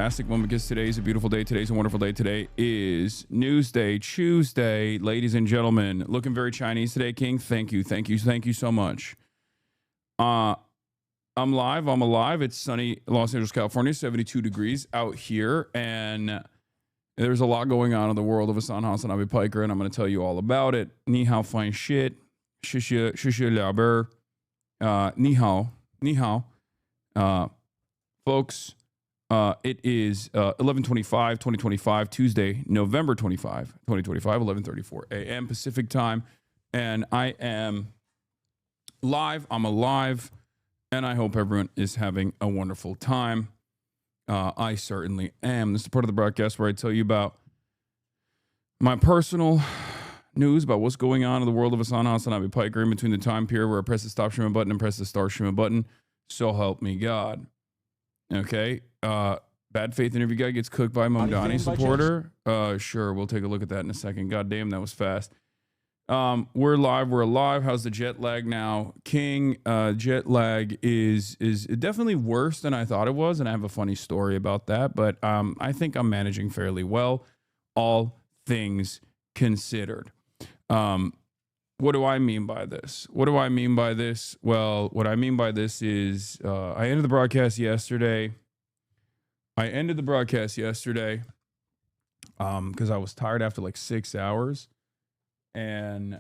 fantastic one because today is a beautiful day. Today's a wonderful day. Today is News Day, Tuesday, ladies and gentlemen. Looking very Chinese today, King. Thank you so much. I'm live. I'm alive. It's sunny Los Angeles, California, 72 degrees out here, and there's a lot going on in the world of HasanAbi Piker, and I'm going to tell you all about it. Ni hao, fine shit. Shishia liaber. Ni hao. Folks. It is 11/25/2025, Tuesday, November 25, 2025, 11:34 a.m. Pacific time, and I am live. I'm alive, and I hope everyone is having a wonderful time. I certainly am. This is part of the broadcast where I tell you about my personal news about what's going on in the world of HasanAbi Piker in between the time period where I press the stop streaming button and press the start streaming button. So help me God. Okay. Bad faith interview guy gets cooked by Mondani supporter. Sure, we'll take a look at that in a second. God damn, that was fast. We're live. We're alive. How's the jet lag now, King? Jet lag is definitely worse than I thought it was, and I have a funny story about that. But I think I'm managing fairly well, all things considered. What do I mean by this? Well, what I mean by this is I ended the broadcast yesterday. Because I was tired after like 6 hours. And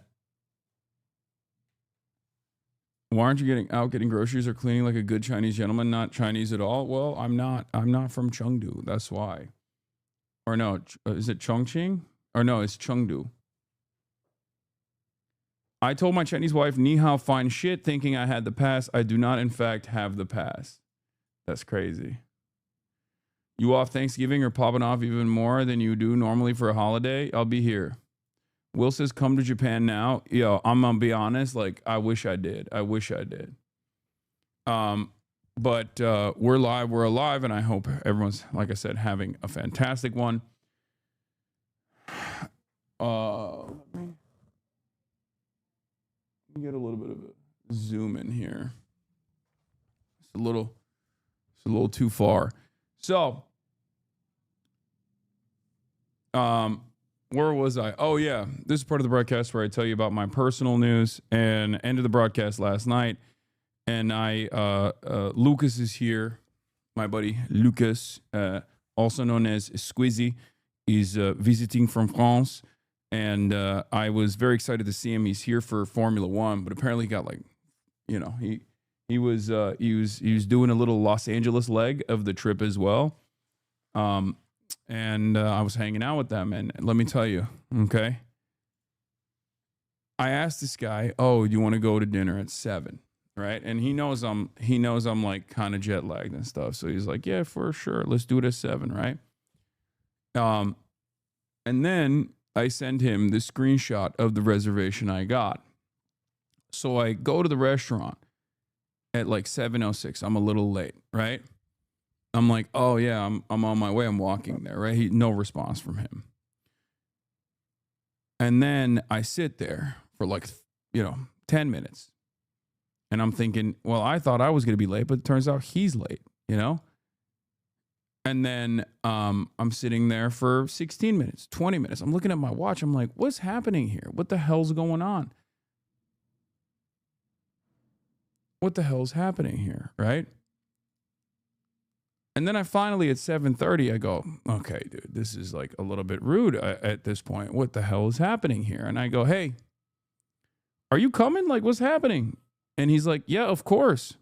why aren't you getting groceries or cleaning like a good Chinese gentleman? Not Chinese at all? Well, I'm not from Chengdu. That's why. Or no, is it Chongqing? Or no, it's Chengdu. I told my Chinese wife, ni hao, fine shit, thinking I had the pass. I do not, in fact, have the pass. That's crazy. You off Thanksgiving or popping off even more than you do normally for a holiday? I'll be here. Will says, come to Japan now. Yo, I'm going to be honest. Like, I wish I did. But we're live. We're alive. And I hope everyone's, like I said, having a fantastic one. Let me get a little bit of a zoom in here. It's a little too far. So, where was I? Oh yeah, this is part of the broadcast where I tell you about my personal news. And ended the broadcast last night, and Lucas is here. My buddy Lucas, also known as Squizzy, is visiting from France. And I was very excited to see him. He's here for Formula One, but apparently he got he was doing a little Los Angeles leg of the trip as well. And I was hanging out with them, and let me tell you, okay. I asked this guy, "Oh, do you want to go to dinner at 7?" Right? And he knows I'm like kind of jet lagged and stuff, so he's like, "Yeah, for sure, let's do it at 7." Right? And then I send him the screenshot of the reservation I got. So I go to the restaurant at like 7:06. I'm a little late, right? I'm like, oh yeah, I'm on my way. I'm walking there, right? No response from him. And then I sit there for like, 10 minutes. And I'm thinking, well, I thought I was going to be late, but it turns out he's late, And then I'm sitting there for 16 minutes, 20 minutes. I'm looking at my watch. I'm like, what's happening here? What the hell's going on? What the hell's happening here, right? And then I finally, at 7:30, I go, okay, dude, this is like a little bit rude at this point. What the hell is happening here? And I go, hey, are you coming? Like, what's happening? And he's like, yeah, of course.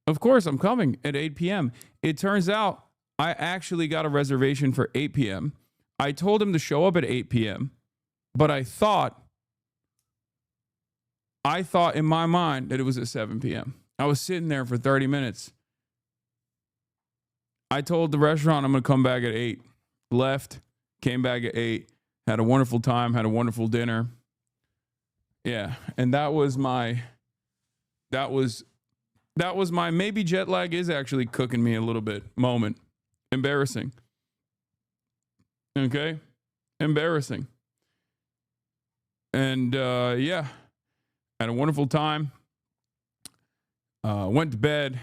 Of course, I'm coming at 8 p.m. It turns out I actually got a reservation for 8 p.m. I told him to show up at 8 p.m., but I thought in my mind that it was at 7 p.m. I was sitting there for 30 minutes. I told the restaurant I'm going to come back at 8. Left, came back at 8, had a wonderful time, had a wonderful dinner. Yeah, and that was my maybe jet lag is actually cooking me a little bit moment. Embarrassing. Okay? Embarrassing. And yeah, had a wonderful time. Went to bed,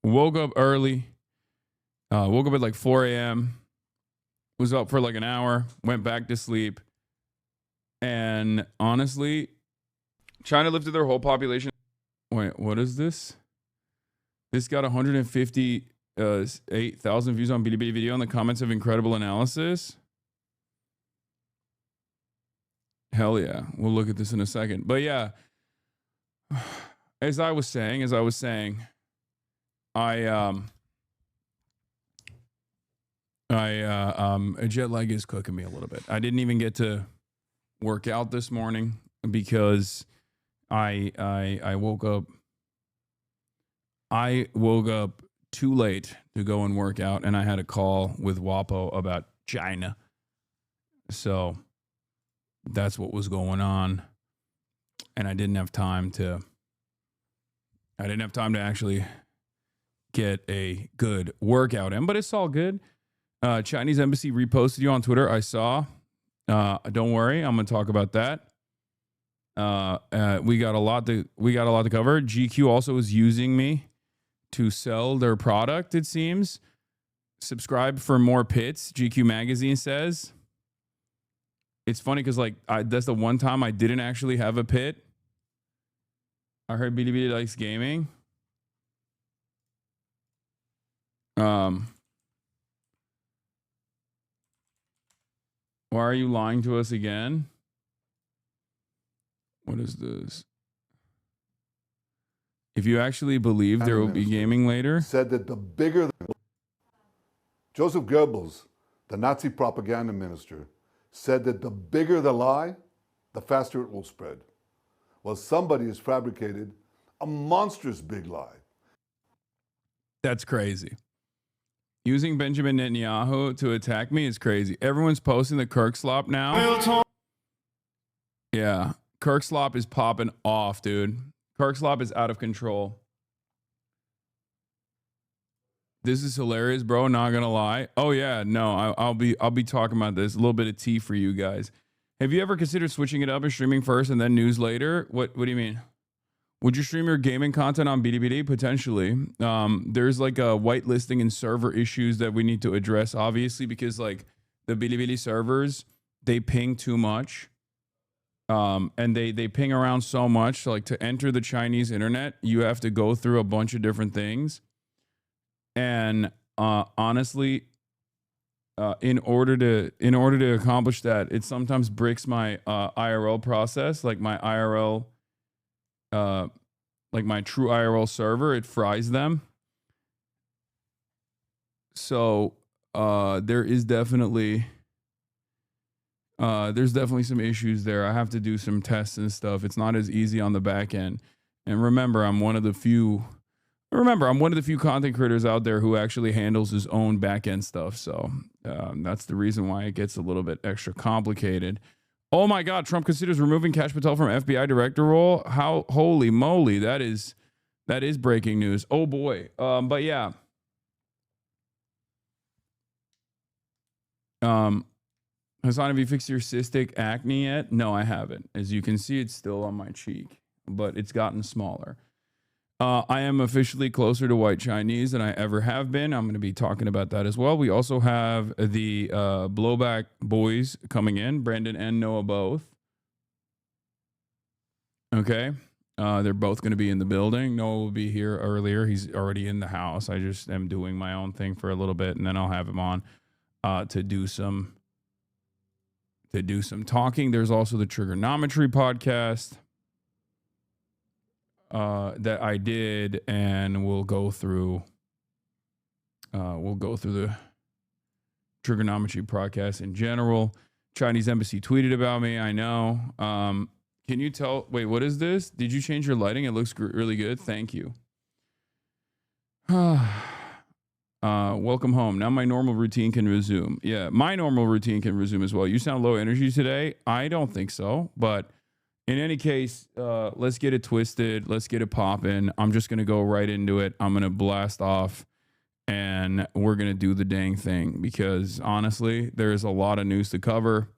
woke up early, Woke up at like 4 a.m. Was up for like an hour. Went back to sleep. And honestly, China lifted their whole population. Wait, what is this? This got 158,000 views on Bilibili video, and the comments of incredible analysis. Hell yeah. We'll look at this in a second. But yeah, as I was saying, jet lag is cooking me a little bit. I didn't even get to work out this morning because I woke up too late to go and work out, and I had a call with WAPO about China. So that's what was going on, and I didn't have time to actually get a good workout in, but it's all good. Chinese embassy reposted you on Twitter. I saw. Don't worry, I'm going to talk about that. We got a lot to cover. GQ also is using me to sell their product, it seems. Subscribe for more pits, GQ magazine says. It's funny because that's the one time I didn't actually have a pit. I heard BDB likes gaming. Why are you lying to us again? What is this? If you actually believe there will be gaming later. Said that the bigger Joseph Goebbels, the Nazi propaganda minister, said that the bigger the lie, the faster it will spread. Well, somebody has fabricated a monstrous big lie. That's crazy. Using Benjamin Netanyahu to attack me is crazy. Everyone's posting the Kirk slop now. Yeah, Kirk slop is popping off, dude. Kirk slop is out of control. This is hilarious, bro. Not gonna lie. Oh yeah, no, I'll be talking about this. A little bit of tea for you guys. Have you ever considered switching it up and streaming first and then news later? What do you mean? Would you stream your gaming content on BDBD? Potentially. There's like a whitelisting and server issues that we need to address, obviously, because like the BDBD servers, they ping too much. And they ping around so much. So like to enter the Chinese internet, you have to go through a bunch of different things. And honestly, in order to accomplish that, it sometimes breaks my IRL process, like my IRL. Like my true IRL server, it fries them. So there's definitely some issues there. I have to do some tests and stuff. It's not as easy on the back end. And remember, I'm one of the few content creators out there who actually handles his own back end stuff. So that's the reason why it gets a little bit extra complicated. Oh my God, Trump considers removing Kash Patel from FBI director role. How, holy moly, that is breaking news. Oh boy. But yeah. Hasan, have you fixed your cystic acne yet? No, I haven't. As you can see, it's still on my cheek, but it's gotten smaller. I am officially closer to white Chinese than I ever have been. I'm going to be talking about that as well. We also have the Blowback boys coming in, Brandon and Noah both. Okay. They're both going to be in the building. Noah will be here earlier. He's already in the house. I just am doing my own thing for a little bit, and then I'll have him on to do some talking. There's also the Trigonometry podcast that I did, and we'll go through the Trigonometry podcast in general. Chinese embassy tweeted about me. I know. Can you tell? Wait, what is this? Did you change your lighting? It looks really good. Thank you. Welcome home. Now my normal routine can resume. Yeah, my normal routine can resume as well. You sound low energy today. I don't think so, but in any case, let's get it twisted. Let's get it popping. I'm just going to go right into it. I'm going to blast off, and we're going to do the dang thing because, honestly, there's a lot of news to cover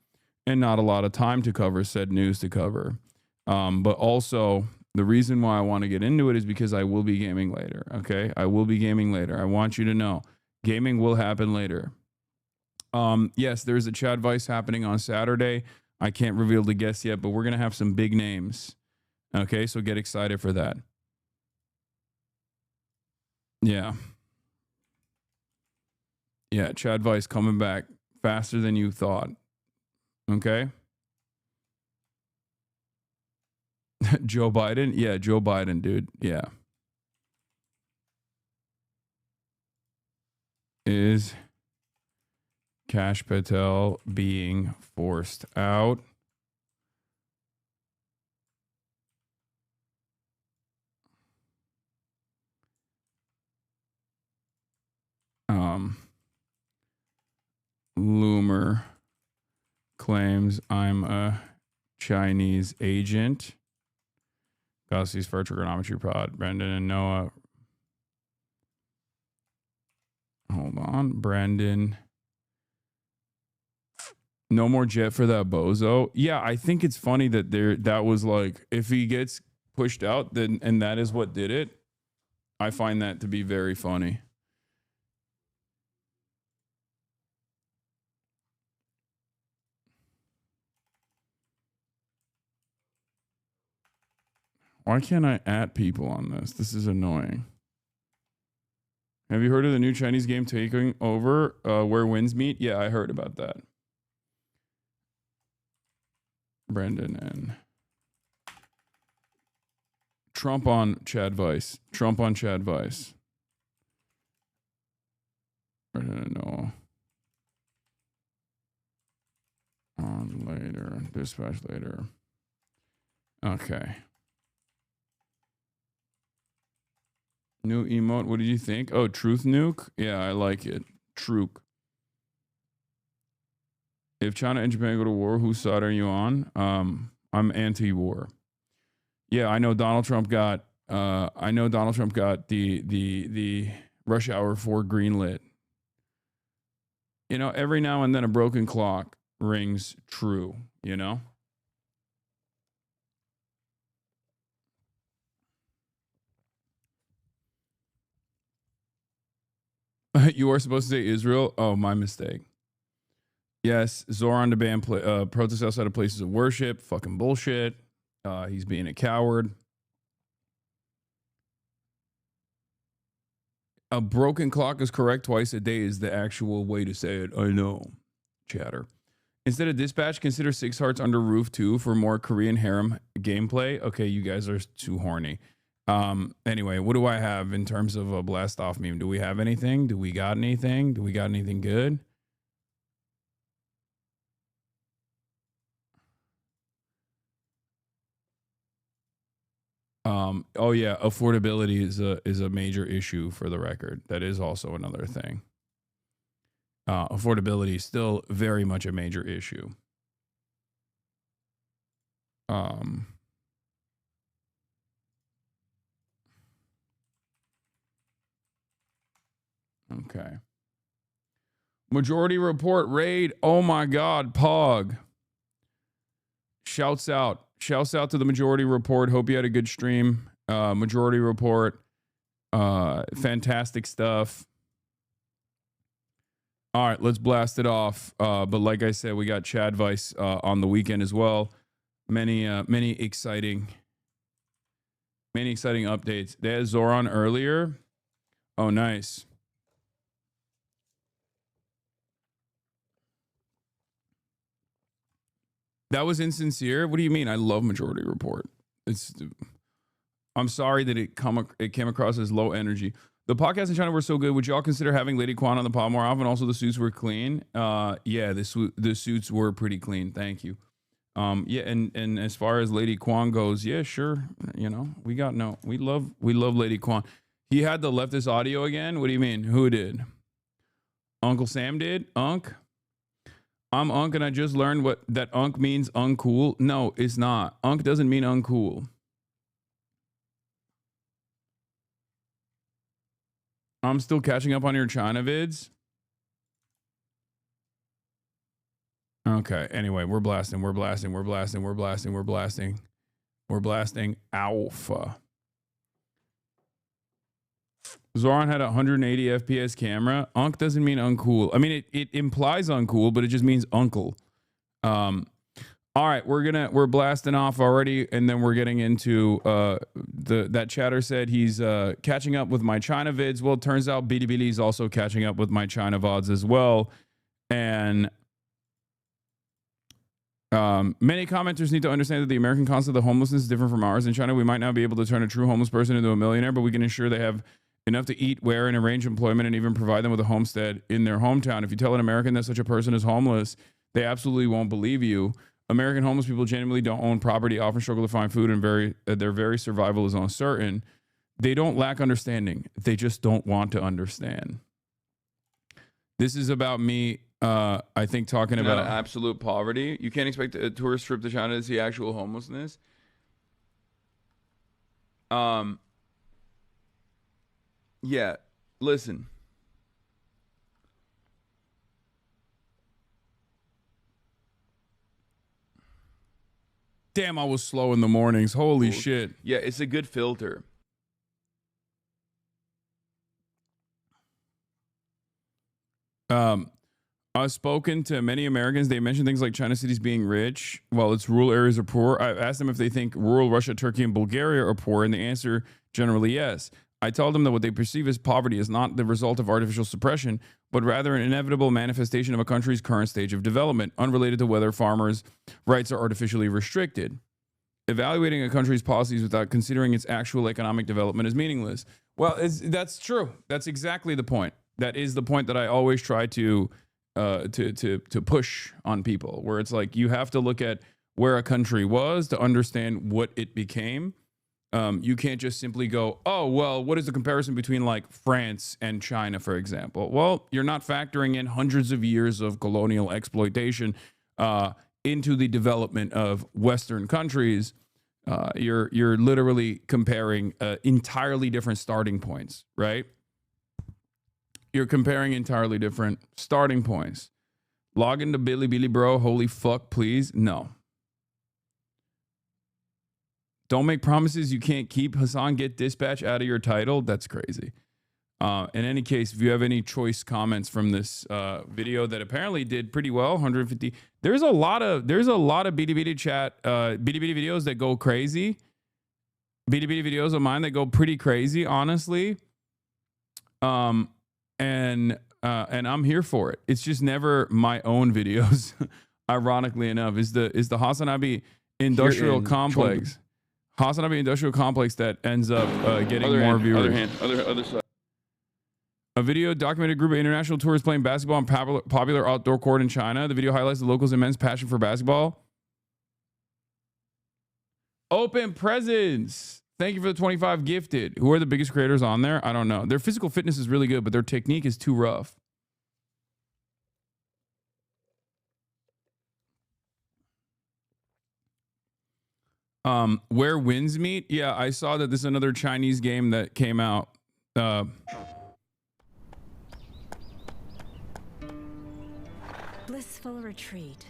and not a lot of time to cover said news to cover. But also, the reason why I want to get into it is because I will be gaming later, okay? I will be gaming later. I want you to know Gaming will happen later. Yes, there's a Chad Vice happening on Saturday. I can't reveal the guests yet, but we're going to have some big names. Okay, so get excited for that. Yeah. Yeah, Chad Vice coming back faster than you thought. Okay. Joe Biden? Yeah, Joe Biden, dude. Yeah. Is Kash Patel being forced out? Loomer claims I'm a Chinese agent. Gossie's for Trigonometry Pod. Brendan and Noah. Hold on. Brandon. No more jet for that bozo. Yeah, I think it's funny that that was like, if he gets pushed out, then and that is what did it. I find that to be very funny. Why can't I add people on this? This is annoying. Have you heard of the new Chinese game taking over where winds meet? Yeah, I heard about that. Brendan and Trump on Chad Vice. Trump on Chad Vice. Brendan and Noah. On later. Dispatch later. Okay. New emote. What did you think? Oh, Truth Nuke? Yeah, I like it. Truke. If China and Japan go to war, whose side are you on? I'm anti-war. Yeah, I know Donald Trump got the rush hour 4 greenlit. You know, every now and then a broken clock rings true, you know? You are supposed to say Israel? Oh, my mistake. Yes, Zoran to ban protests outside of places of worship. Fucking bullshit. He's being a coward. A broken clock is correct twice a day is the actual way to say it. I know. Chatter. Instead of dispatch, consider 6 Hearts Under Roof 2 for more Korean harem gameplay. Okay, you guys are too horny. Anyway, what do I have in terms of a blast off meme? Do we have anything? Do we got anything? Do we got anything good? Oh yeah, affordability is a major issue for the record. That is also another thing. Affordability is still very much a major issue. Okay. Majority Report raid. Oh my God, Pog. Shouts out to the Majority Report. Hope you had a good stream. Majority Report. Fantastic stuff. All right, let's blast it off. But like I said, we got Chad Vice on the weekend as well. Many exciting updates. There's Zoran earlier. Oh, nice. That was insincere. What do you mean? I love Majority Report. I'm sorry that it came across as low energy. The podcasts in China were so good. Would y'all consider having Lady Kwan on the pod more often? Also, the suits were clean. Yeah, the suits were pretty clean. Thank you. Yeah, and as far as Lady Kwan goes, yeah, sure. You know, we love Lady Kwan. He had the leftist audio again. What do you mean? Who did? Uncle Sam did? Unc? I'm Unc and I just learned that Unc means uncool. No, it's not. Unc doesn't mean uncool. I'm still catching up on your China vids. Okay. Anyway, we're blasting alpha. Zoran had a 180 FPS camera. Unk doesn't mean uncool. I mean, it implies uncool, but it just means uncle. All right, we're blasting off already, and then we're getting into that chatter said he's catching up with my China vids. Well, it turns out Bilibili is also catching up with my China VODs as well. And many commenters need to understand that the American concept of homelessness is different from ours. In China, we might not be able to turn a true homeless person into a millionaire, but we can ensure they have enough to eat, wear, and arrange employment, and even provide them with a homestead in their hometown. If you tell an American that such a person is homeless, they absolutely won't believe you. American homeless people genuinely don't own property, often struggle to find food, and their very survival is uncertain. They don't lack understanding. They just don't want to understand. This is about me, I think, talking about absolute poverty. You can't expect a tourist trip to China to see actual homelessness. Yeah, listen. Damn, I was slow in the mornings. Holy shit. Yeah, it's a good filter. I've spoken to many Americans. They mention things like China cities being rich while its rural areas are poor. I've asked them if they think rural Russia, Turkey, and Bulgaria are poor, and the answer generally yes. I tell them that what they perceive as poverty is not the result of artificial suppression, but rather an inevitable manifestation of a country's current stage of development, unrelated to whether farmers' rights are artificially restricted. Evaluating a country's policies without considering its actual economic development is meaningless. Well, that's true. That's exactly the point. That is the point that I always try to push on people, where it's like you have to look at where a country was to understand what it became. You can't just simply go, oh, well, what is the comparison between like France and China, for example? Well, you're not factoring in hundreds of years of colonial exploitation into the development of Western countries. You're literally comparing entirely different starting points, right? You're comparing entirely different starting points. Log into Bilibili, bro. Holy fuck, please. No. Don't make promises you can't keep. Hasan, get dispatch out of your title. That's crazy. In any case, if you have any choice comments from this video that apparently did pretty well, 150. There's a lot of Bilibili chat, Bilibili videos that go crazy. Bilibili videos of mine that go pretty crazy, honestly. And I'm here for it. It's just never my own videos. Ironically enough, is the HasanAbi industrial complex. HasanAbi industrial complex that ends up getting more viewers. Other side. A video documented a group of international tourists playing basketball on popular outdoor court in China. The video highlights the locals' immense passion for basketball. Open presents. Thank you for the 25 gifted. Who are the biggest creators on there? I don't know. Their physical fitness is really good, but their technique is too rough. Where winds meet? Yeah, I saw that this is another Chinese game that came out. Blissful retreat.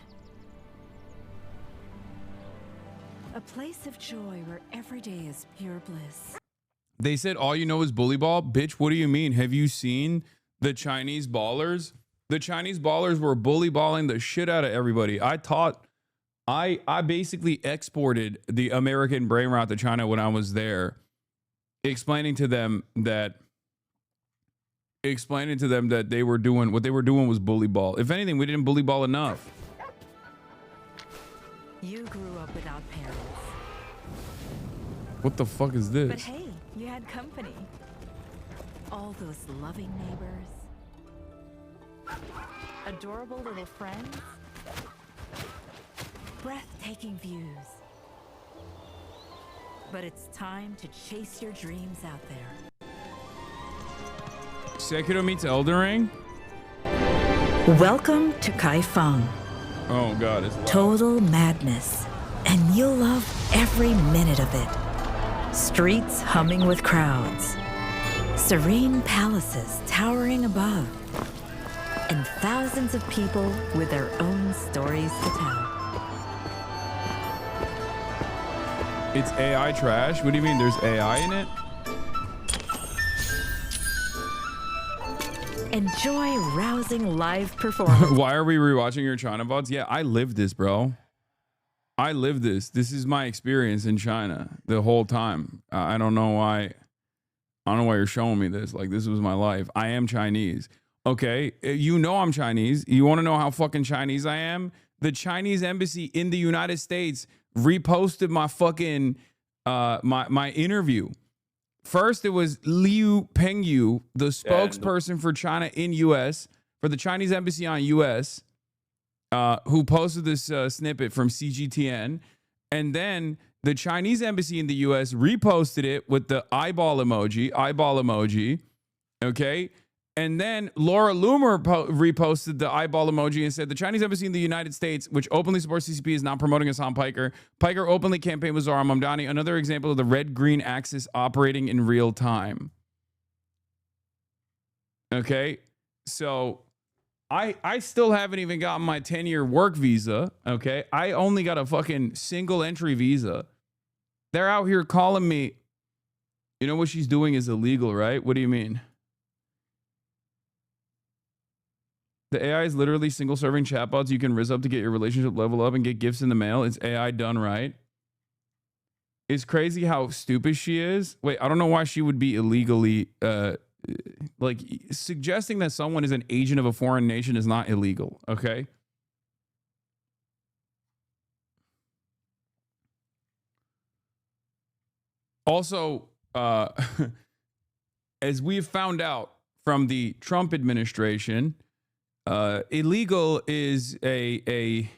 A place of joy where every day is pure bliss. They said all you know is bully ball. Bitch, what do you mean? Have you seen the Chinese ballers? The Chinese ballers were bully balling the shit out of everybody. I basically exported the American brain rot to China when I was there, explaining to them that they were doing what they were doing was bully ball. If anything, we didn't bully ball enough. You grew up without parents. What the fuck is this? But hey, you had company. All those loving neighbors. Adorable little friends. Breathtaking views. But it's time to chase your dreams out there. Sekiro meets Elden Ring? Welcome to Kaifeng. Oh god, it's loud. Total madness. And you'll love every minute of it. Streets humming with crowds. Serene palaces towering above. And thousands of people with their own stories to tell. It's AI trash? What do you mean there's AI in it? Enjoy rousing live performance. Why are we rewatching your China VODs? Yeah, I lived this, bro. I lived this. This is my experience in China the whole time. I don't know why. I don't know why you're showing me this. Like, this was my life. I am Chinese. Okay, you know I'm Chinese. You want to know how fucking Chinese I am? The Chinese embassy in the United States reposted my fucking my interview. First, it was Liu Pengyu, the spokesperson for China in U.S., for the Chinese embassy on U.S., who posted this snippet from CGTN. And then the Chinese embassy in the U.S. reposted it with the eyeball emoji, okay? And then Laura Loomer reposted the eyeball emoji and said, the Chinese embassy in the United States, which openly supports CCP, is not promoting Hasan Piker. Piker openly campaigned with Zahra Mamdani, another example of the red-green axis operating in real time. Okay, so I still haven't even gotten my 10-year work visa, okay? I only got a fucking single entry visa. They're out here calling me, you know what she's doing is illegal, right? What do you mean? The AI is literally single serving chatbots you can rizz up to get your relationship level up and get gifts in the mail. It's AI done right. It's crazy how stupid she is. Wait, I don't know why she would be illegally, like, suggesting that someone is an agent of a foreign nation is not illegal, okay? Also, as we've found out from the Trump administration, illegal is a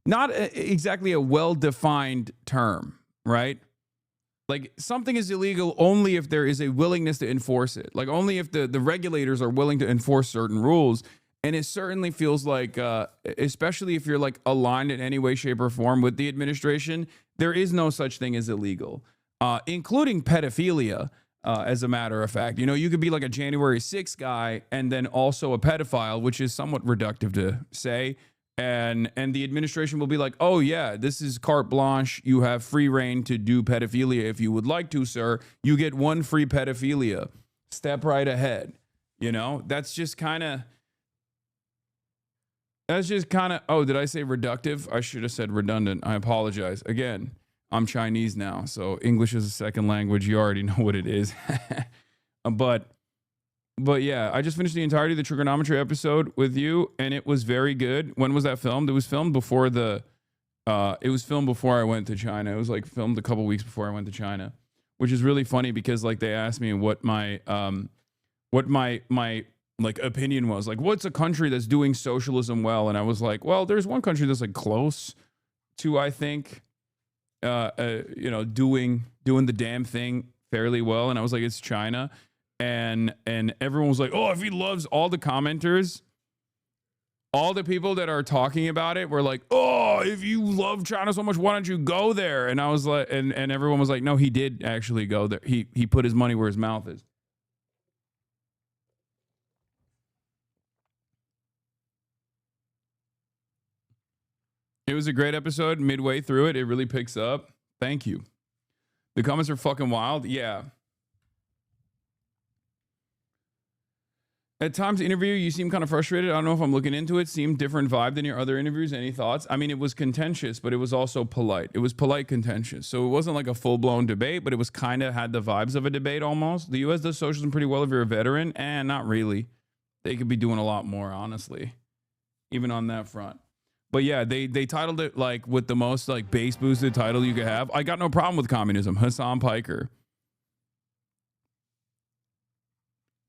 not exactly a well-defined term, right? Like, something is illegal only if there is a willingness to enforce it. Like, only if the regulators are willing to enforce certain rules. And it certainly feels like, especially if you're like aligned in any way, shape, or form with the administration, there is no such thing as illegal, including pedophilia. As a matter of fact, you know, you could be like a January 6th guy and then also a pedophile, which is somewhat reductive to say. And the administration will be like, oh, yeah, this is carte blanche. You have free reign to do pedophilia if you would like to, sir. You get one free pedophilia. Step right ahead. You know, that's just kind of. Oh, did I say reductive? I should have said redundant. I apologize. Again, I'm Chinese now, so English is a second language. You already know what it is. But yeah, I just finished the entirety of the Trigonometry episode with you, and it was very good. When was that filmed? It was filmed before I went to China. It was like filmed a couple weeks before I went to China, which is really funny because like they asked me what my like opinion was, like what's a country that's doing socialism well, and I was like, well, there's one country that's like close to, I think, you know, doing the damn thing fairly well, and I was like, it's China. And everyone was like, oh, if he loves, all the commenters, all the people that are talking about it were like, oh, if you love China so much, why don't you go there? And I was like, and everyone was like, no, he did actually go there. He put his money where his mouth is. It was a great episode. Midway through it, it really picks up. Thank you. The comments are fucking wild. Yeah. At times, interview, you seem kind of frustrated. I don't know if I'm looking into it. Seemed different vibe than your other interviews. Any thoughts? I mean, it was contentious, but it was also polite. It was polite contentious. So it wasn't like a full-blown debate, but it was kind of had the vibes of a debate almost. The U.S. does socialism pretty well if you're a veteran. And not really. They could be doing a lot more, honestly, even on that front. But yeah, they titled it like with the most like bass boosted title you could have. I got no problem with communism. Hasan Piker.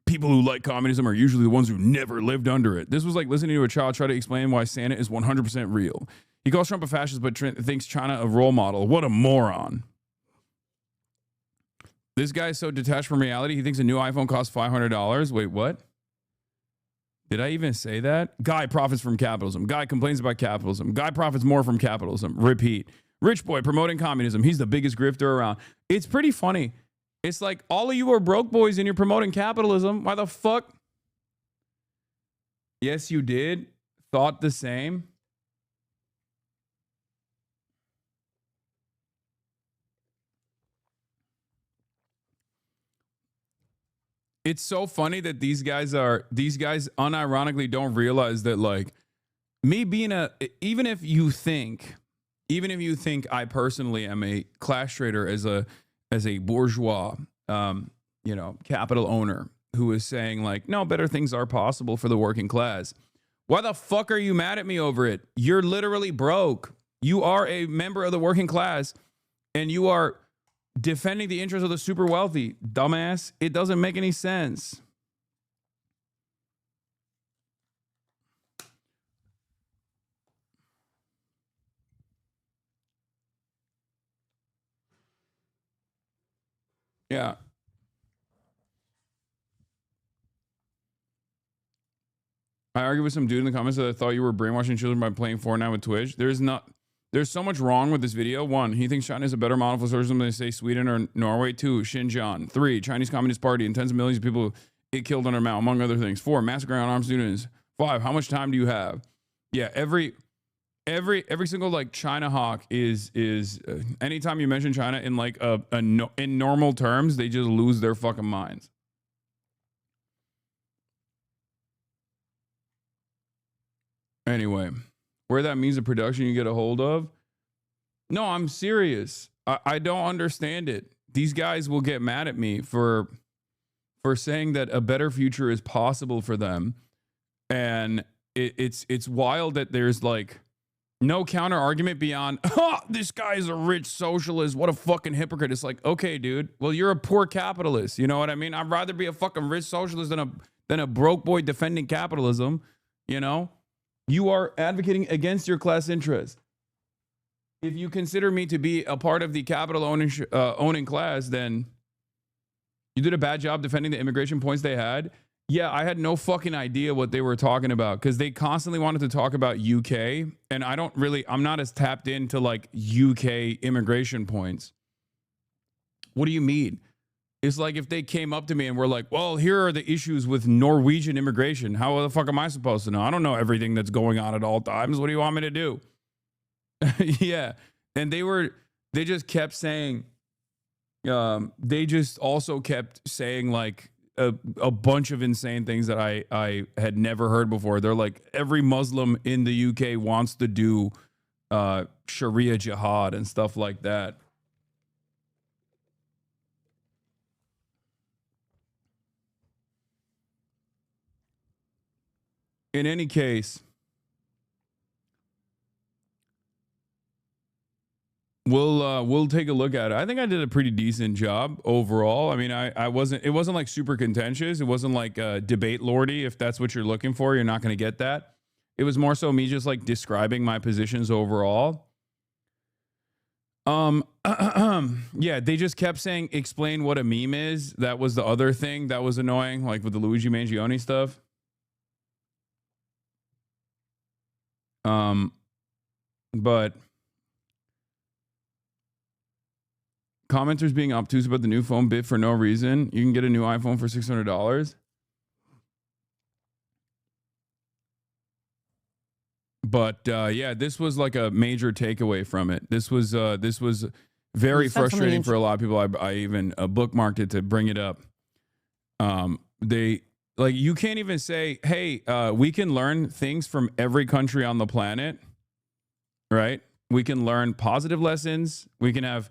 People who like communism are usually the ones who never lived under it. This was like listening to a child try to explain why Santa is 100% real. He calls Trump a fascist, but thinks China a role model. What a moron. This guy is so detached from reality, he thinks a new iPhone costs $500. Wait, what? Did I even say that? Guy profits from capitalism. Guy complains about capitalism. Guy profits more from capitalism. Repeat. Rich boy promoting communism. He's the biggest grifter around. It's pretty funny. It's like all of you are broke boys and you're promoting capitalism. Why the fuck? Yes, you did. Thought the same. it's so funny that these guys unironically don't realize that, like, me being even if you think I personally am a class trader as a bourgeois, capital owner who is saying, like, no, better things are possible for the working class. Why the fuck are you mad at me over it? You're literally broke. You are a member of the working class and you are defending the interests of the super wealthy. Dumbass. It doesn't make any sense. Yeah. I argued with some dude in the comments that I thought you were brainwashing children by playing Fortnite with Twitch. There's so much wrong with this video. 1, he thinks China is a better model for socialism than, say, Sweden or Norway. 2, Xinjiang. 3, Chinese Communist Party and tens of millions of people it killed under Mao, among other things. 4, massacring unarmed students. 5, how much time do you have? Yeah, every single, like, China hawk is anytime you mention China in, like, in normal terms, they just lose their fucking minds. Anyway, where that means of production you get a hold of? No, I'm serious. I don't understand it. These guys will get mad at me for saying that a better future is possible for them. And it's wild that there's, like, no counter argument beyond, this guy is a rich socialist. What a fucking hypocrite. It's like, okay, dude, well, you're a poor capitalist. You know what I mean? I'd rather be a fucking rich socialist than a broke boy defending capitalism, you know? You are advocating against your class interest. If you consider me to be a part of the capital owning class, then you did a bad job defending the immigration points they had. Yeah, I had no fucking idea what they were talking about because they constantly wanted to talk about UK, and I'm not as tapped into, like, UK immigration points. What do you mean? It's like if they came up to me and were like, well, here are the issues with Norwegian immigration. How the fuck am I supposed to know? I don't know everything that's going on at all times. What do you want me to do? Yeah. And they just kept saying, they just also kept saying, like, a bunch of insane things that I had never heard before. They're like, every Muslim in the UK wants to do Sharia jihad and stuff like that. In any case, we'll take a look at it. I think I did a pretty decent job overall. I mean, it wasn't like super contentious. It wasn't like debate lordy. If that's what you're looking for, you're not going to get that. It was more so me just, like, describing my positions overall. Yeah, they just kept saying, explain what a meme is. That was the other thing that was annoying, like with the Luigi Mangione stuff. But commenters being obtuse about the new phone bit for no reason. You can get a new iPhone for $600. But yeah, this was like a major takeaway from it. This was very frustrating for a lot of people. I even bookmarked it to bring it up. They, like, you can't even say, hey, we can learn things from every country on the planet, right? We can learn positive lessons. We can have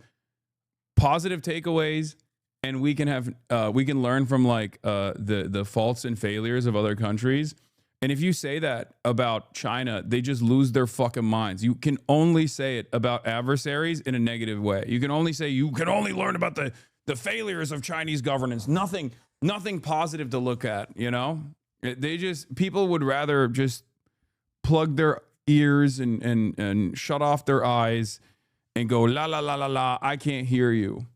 positive takeaways, and we can learn from, like, the faults and failures of other countries. And if you say that about China, they just lose their fucking minds. You can only say it about adversaries in a negative way. You can only say you can only learn about the failures of Chinese governance. Nothing positive to look at, you know? People would rather just plug their ears and shut off their eyes and go, la, la, la, la, la, I can't hear you.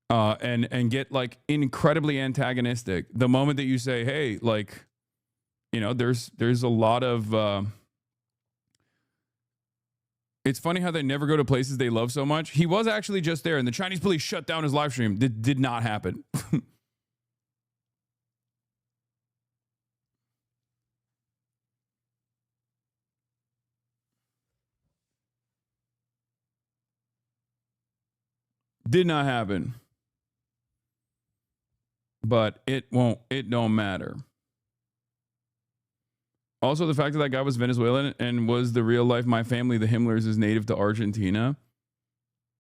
And get, like, incredibly antagonistic. The moment that you say, hey, like, you know, there's a lot of, it's funny how they never go to places they love so much. He was actually just there, and the Chinese police shut down his live stream. Did not happen. Did not happen. but it don't matter. Also, the fact that guy was Venezuelan and was the real life my family, the Himmlers, is native to Argentina.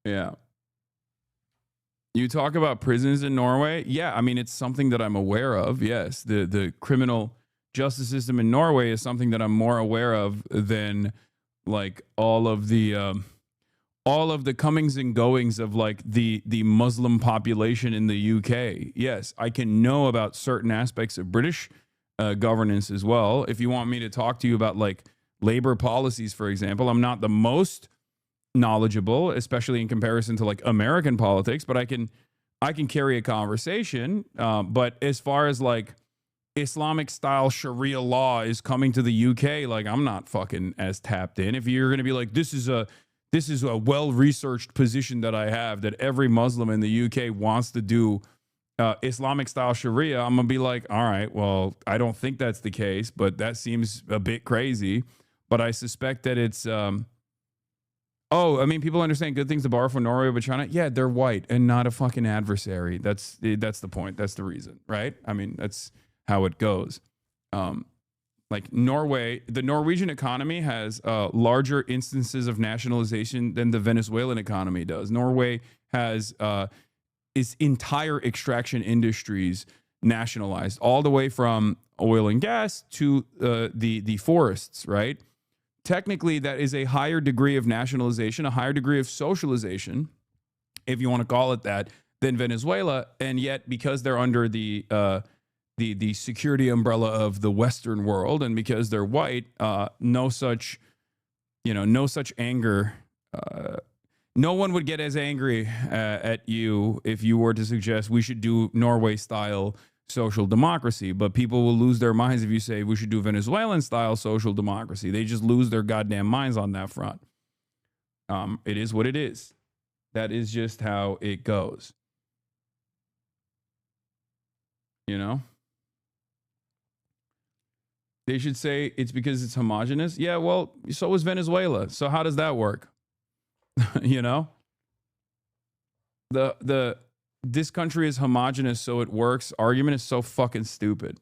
Yeah. You talk about prisons in Norway. Yeah, I mean, it's something that I'm aware of. Yes, the criminal justice system in Norway is something that I'm more aware of than like all of the comings and goings of like the Muslim population in the UK. Yes, I can know about certain aspects of British governance as well. If you want me to talk to you about like labor policies, for example, I'm not the most knowledgeable, especially in comparison to like American politics, but I can carry a conversation. But as far as like Islamic style Sharia law is coming to the UK, like I'm not fucking as tapped in. If you're going to be like, this is a well-researched position that I have, that every Muslim in the UK wants to do Islamic style Sharia, I'm going to be like, all right, well, I don't think that's the case, but that seems a bit crazy. But I suspect that it's, I mean, people understand good things to borrow from Norway, but China, yeah, they're white and not a fucking adversary. That's the point. That's the reason, right? I mean, that's how it goes. Like Norway, the Norwegian economy has larger instances of nationalization than the Venezuelan economy does. Norway has its entire extraction industries nationalized, all the way from oil and gas to the forests, right? Technically, that is a higher degree of nationalization, a higher degree of socialization, if you want to call it that, than Venezuela. And yet, because they're under the security umbrella of the Western world, and because they're white, no such anger. No one would get as angry at you if you were to suggest we should do Norway-style social democracy, but people will lose their minds if you say we should do Venezuelan-style social democracy. They just lose their goddamn minds on that front. It is what it is. That is just how it goes. You know? They should say it's because it's homogenous. Yeah, well, so is Venezuela. So how does that work? You know? This country is homogenous, so it works. Argument is so fucking stupid.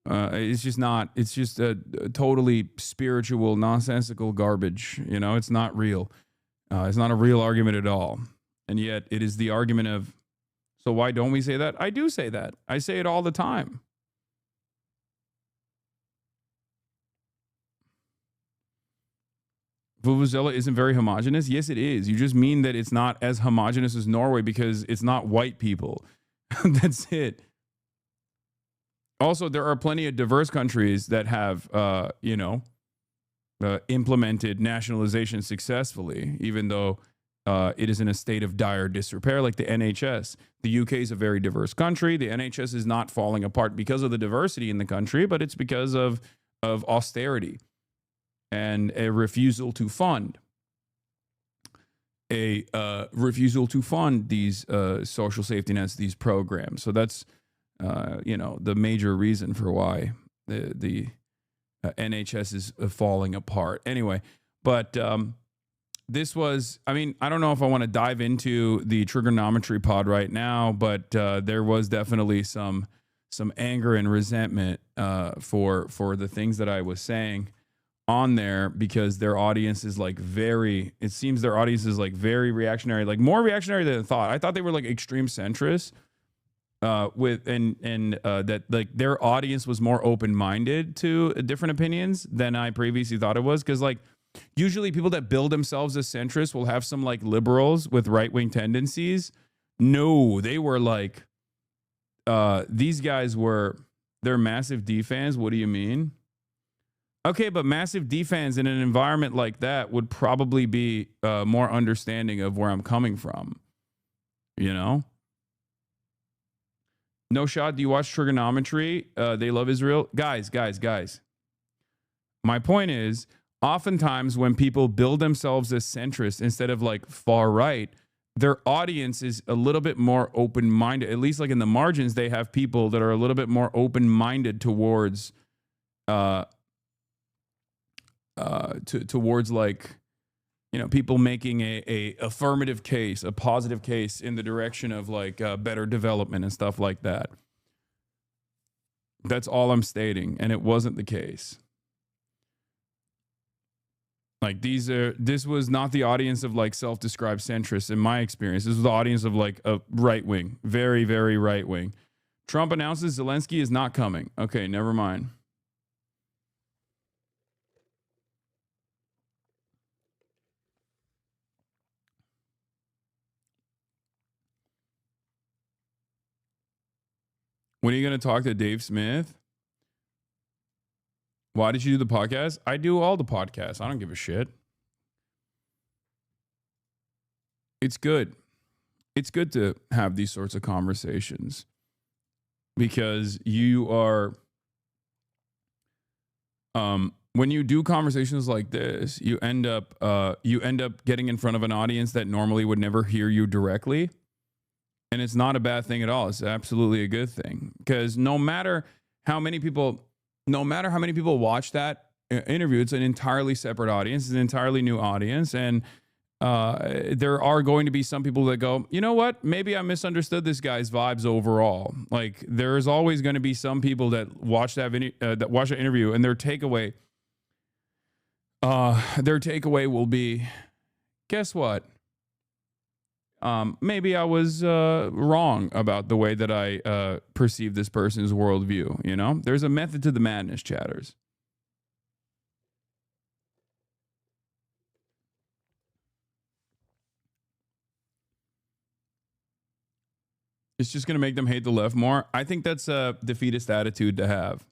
It's just not. It's just a totally spiritual, nonsensical garbage. You know, it's not real. It's not a real argument at all. And yet it is the argument of, so why don't we say that? I do say that. I say it all the time. Vuvuzela isn't very homogenous. Yes, it is. You just mean that it's not as homogenous as Norway because it's not white people. That's it. Also, there are plenty of diverse countries that have, implemented nationalization successfully, even though it is in a state of dire disrepair, like the NHS. The UK is a very diverse country. The NHS is not falling apart because of the diversity in the country, but it's because of austerity and a refusal to fund these social safety nets, these programs. So that's the major reason for why the NHS is falling apart. Anyway, but this was, I mean, I don't know if I want to dive into the trigonometry pod right now, but there was definitely some anger and resentment for the things that I was saying on there, because their audience is like it seems their audience is like very reactionary, like more reactionary than I thought. I thought they were like extreme centrists, that like their audience was more open-minded to different opinions than I previously thought it was. Cause like usually people that build themselves as centrists will have some like liberals with right-wing tendencies. No, they were like, these guys they're massive D fans. What do you mean? Okay, but massive D fans in an environment like that would probably be more understanding of where I'm coming from. You know? No Shot, do you watch Trigonometry? They love Israel. Guys. My point is, oftentimes when people build themselves as centrist instead of like far right, their audience is a little bit more open-minded. At least like in the margins, they have people that are a little bit more open-minded towards towards like people making a affirmative case, a positive case in the direction of like better development and stuff like that. That's all I'm stating, and it wasn't the case. Like this was not the audience of like self-described centrists in my experience. This was the audience of like a right wing, very, very right wing. Trump announces Zelensky is not coming. Okay, never mind. When are you going to talk to Dave Smith? Why did you do the podcast? I do all the podcasts. I don't give a shit. It's good. It's good to have these sorts of conversations because you are, when you do conversations like this, you end up getting in front of an audience that normally would never hear you directly. And it's not a bad thing at all. It's absolutely a good thing because no matter how many people watch that interview, it's an entirely separate audience, it's an entirely new audience. And there are going to be some people that go, you know what? Maybe I misunderstood this guy's vibes overall. Like there's always going to be some people that watch that interview and their takeaway will be, guess what? Maybe I was wrong about the way that I perceive this person's worldview. There's a method to the madness, chatters. It's just going to make them hate the left more. I think that's a defeatist attitude to have.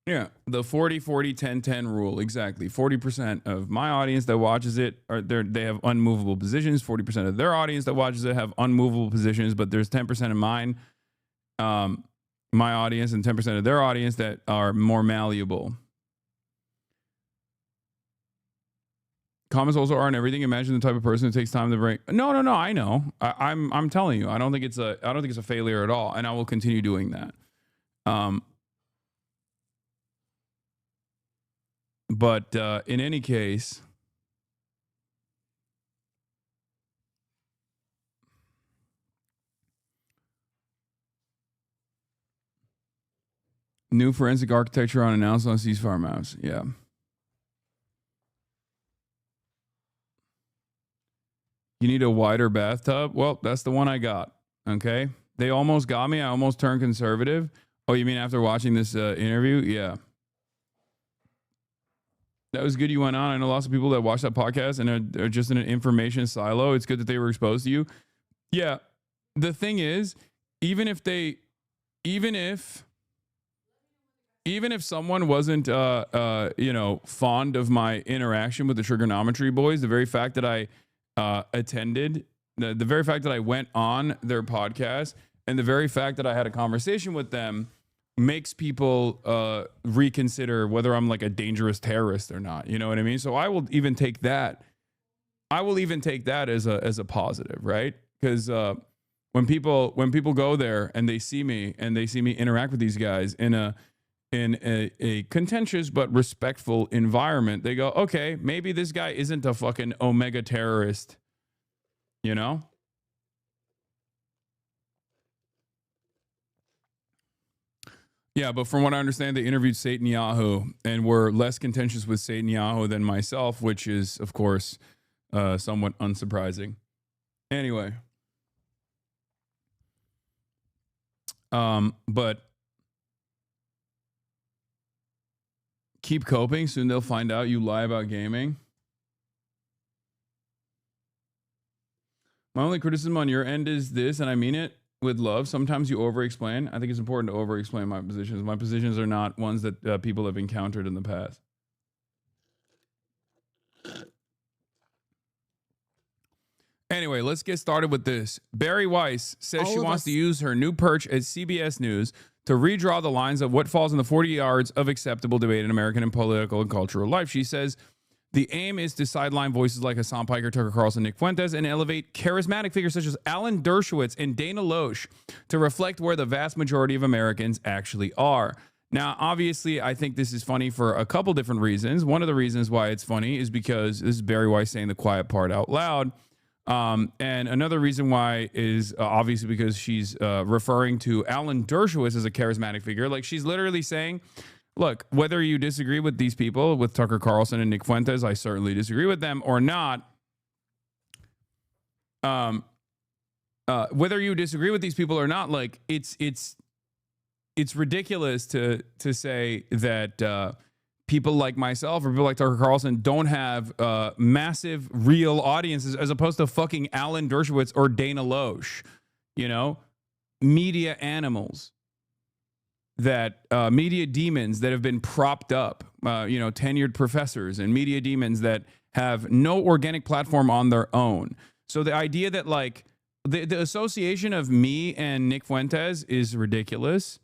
Yeah, the 40-40-10-10 rule, exactly. 40% of my audience that watches it they have unmovable positions. 40% of their audience that watches it have unmovable positions, but there's 10% of mine, my audience, and 10% of their audience that are more malleable. Comments also aren't everything. Imagine the type of person who takes time to break. No. I know. I'm telling you. I don't think it's a failure at all, and I will continue doing that. But in any case, new forensic architecture unannounced on ceasefire maps. Yeah. You need a wider bathtub? Well, that's the one I got. Okay. They almost got me. I almost turned conservative. Oh, you mean after watching this interview? Yeah. That was good you went on. I know lots of people that watch that podcast and are just in an information silo. It's good that they were exposed to you. Yeah. The thing is, even if someone wasn't, fond of my interaction with the Trigonometry boys, the very fact that I attended, the very fact that I went on their podcast, and the very fact that I had a conversation with them makes people reconsider whether I'm like a dangerous terrorist or not. You know what I mean? So I will even take that. As a positive, right? Because when people go there and they see me interact with these guys in a contentious but respectful environment, they go, okay, maybe this guy isn't a fucking omega terrorist, Yeah, but from what I understand, they interviewed Satan Yahoo and were less contentious with Satan Yahoo than myself, which is, of course, somewhat unsurprising. Anyway. But keep coping. Soon they'll find out you lie about gaming. My only criticism on your end is this, and I mean it with love. Sometimes you over-explain. I think it's important to over-explain my positions. My positions are not ones that people have encountered in the past. Anyway, let's get started with this. Barry Weiss says she wants to use her new perch at CBS News to redraw the lines of what falls in the 40 yards of acceptable debate in American and political and cultural life. She says The aim is to sideline voices like Hasan Piker, Tucker Carlson, Nick Fuentes, and elevate charismatic figures such as Alan Dershowitz and Dana Loesch to reflect where the vast majority of Americans actually are. Now, obviously, I think this is funny for a couple different reasons. One of the reasons why it's funny is because this is Barry Weiss saying the quiet part out loud. And another reason why is obviously because she's referring to Alan Dershowitz as a charismatic figure. Like, she's literally saying, look, whether you disagree with these people, with Tucker Carlson and Nick Fuentes, I certainly disagree with them, or not. Whether you disagree with these people or not, like, it's ridiculous to say that people like myself or people like Tucker Carlson don't have massive real audiences as opposed to fucking Alan Dershowitz or Dana Loesch, you know, media animals. That media demons that have been propped up, tenured professors and media demons that have no organic platform on their own. So the idea that like the association of me and Nick Fuentes is ridiculous.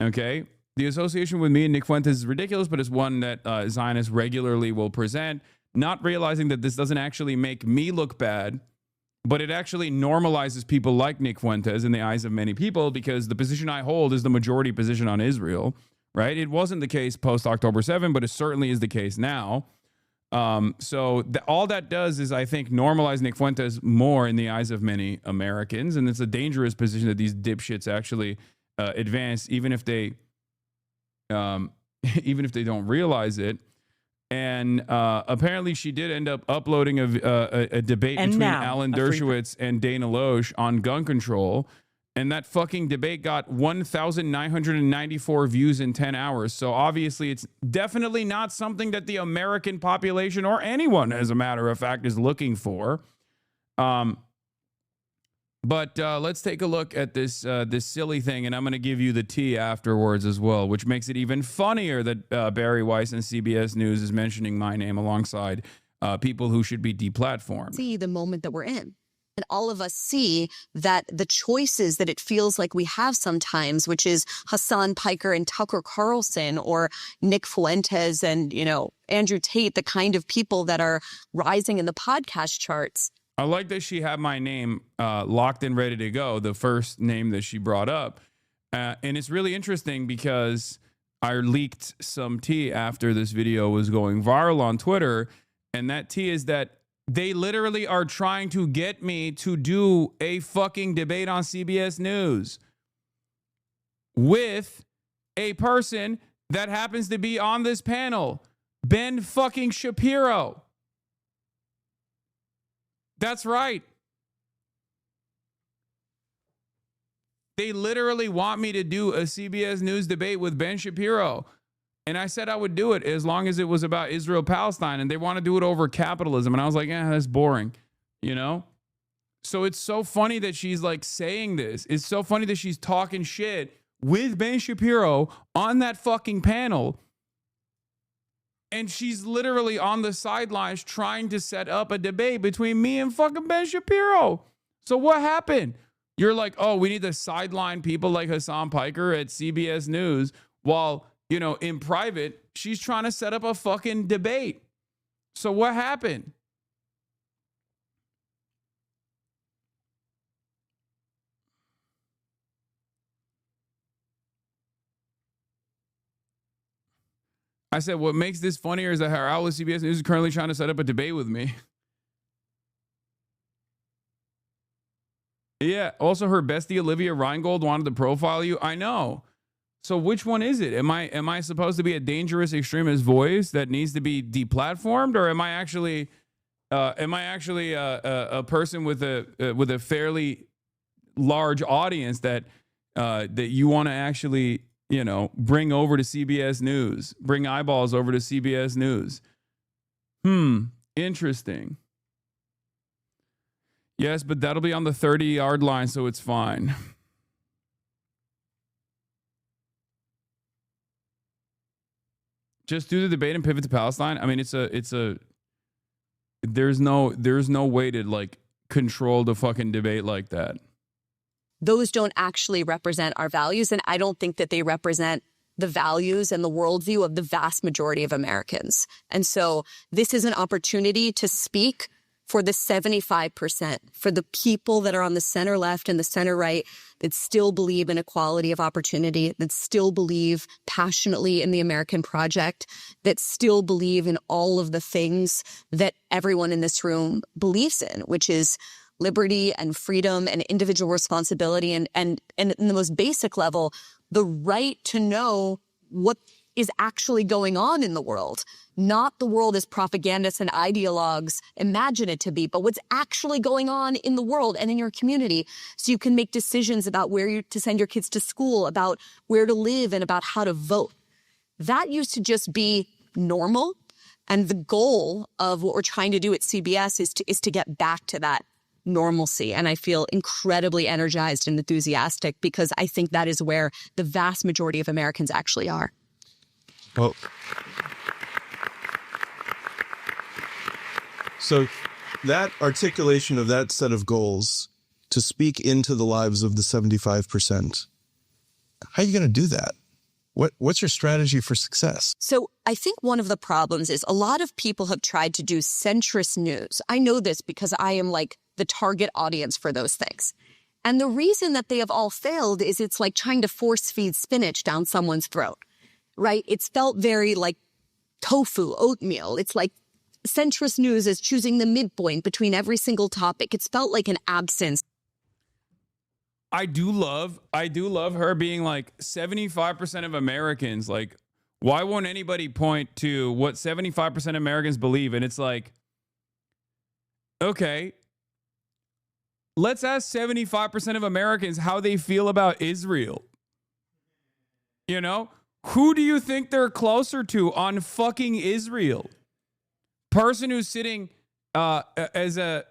Okay. The association with me and Nick Fuentes is ridiculous, but it's one that Zionists regularly will present, not realizing that this doesn't actually make me look bad, but it actually normalizes people like Nick Fuentes in the eyes of many people because the position I hold is the majority position on Israel, right? It wasn't the case post-October 7, but it certainly is the case now. So all that does is, I think, normalize Nick Fuentes more in the eyes of many Americans, and it's a dangerous position that these dipshits actually advance, even if they don't realize it. And apparently she did end up uploading a debate between Alan Dershowitz and Dana Loesch on gun control. And that fucking debate got 1,994 views in 10 hours. So obviously it's definitely not something that the American population or anyone, as a matter of fact, is looking for. But let's take a look at this silly thing, and I'm going to give you the tea afterwards as well, which makes it even funnier that Barry Weiss and CBS News is mentioning my name alongside people who should be deplatformed. See the moment that we're in. And all of us see that the choices that it feels like we have sometimes, which is Hasan Piker and Tucker Carlson or Nick Fuentes and, Andrew Tate, the kind of people that are rising in the podcast charts. I like that she had my name locked and ready to go, the first name that she brought up. And it's really interesting because I leaked some tea after this video was going viral on Twitter. And that tea is that they literally are trying to get me to do a fucking debate on CBS News with a person that happens to be on this panel, Ben fucking Shapiro. That's right. They literally want me to do a CBS News debate with Ben Shapiro. And I said I would do it as long as it was about Israel-Palestine. And they want to do it over capitalism. And I was like, that's boring, So it's so funny that she's like saying this. It's so funny that she's talking shit with Ben Shapiro on that fucking panel. And she's literally on the sidelines trying to set up a debate between me and fucking Ben Shapiro. So what happened? You're like, oh, we need to sideline people like Hasan Piker at CBS News while, in private, she's trying to set up a fucking debate. So what happened? I said, what makes this funnier is that her outlet CBS News is currently trying to set up a debate with me. Yeah. Also, her bestie Olivia Reingold wanted to profile you. I know. So which one is it? Am I supposed to be a dangerous extremist voice that needs to be deplatformed, or am I actually a person with a fairly large audience that you want to actually bring over to CBS News, bring eyeballs over to CBS News? Interesting. Yes, but that'll be on the 30-yard line, so it's fine. Just do the debate and pivot to Palestine. I mean, there's no way to like control the fucking debate like that. Those don't actually represent our values, and I don't think that they represent the values and the worldview of the vast majority of Americans. And so this is an opportunity to speak for the 75%, for the people that are on the center left and the center right that still believe in equality of opportunity, that still believe passionately in the American project, that still believe in all of the things that everyone in this room believes in, which is liberty and freedom and individual responsibility and in the most basic level, the right to know what is actually going on in the world. Not the world as propagandists and ideologues imagine it to be, but what's actually going on in the world and in your community, so you can make decisions about where to send your kids to school, about where to live, and about how to vote. That used to just be normal, and the goal of what we're trying to do at CBS is to get back to that normalcy. And I feel incredibly energized and enthusiastic because I think that is where the vast majority of Americans actually are. Well, so that articulation of that set of goals to speak into the lives of the 75%, how are you going to do that? What's your strategy for success? So I think one of the problems is a lot of people have tried to do centrist news. I know this because I am like the target audience for those things. And the reason that they have all failed is it's like trying to force feed spinach down someone's throat, right? It's felt very like tofu, oatmeal. It's like centrist news is choosing the midpoint between every single topic. It's felt like an absence. I do love her being like 75% of Americans. Like, why won't anybody point to what 75% of Americans believe? And it's like, okay, let's ask 75% of Americans how they feel about Israel. You know, who do you think they're closer to on fucking Israel? Person who's sitting as a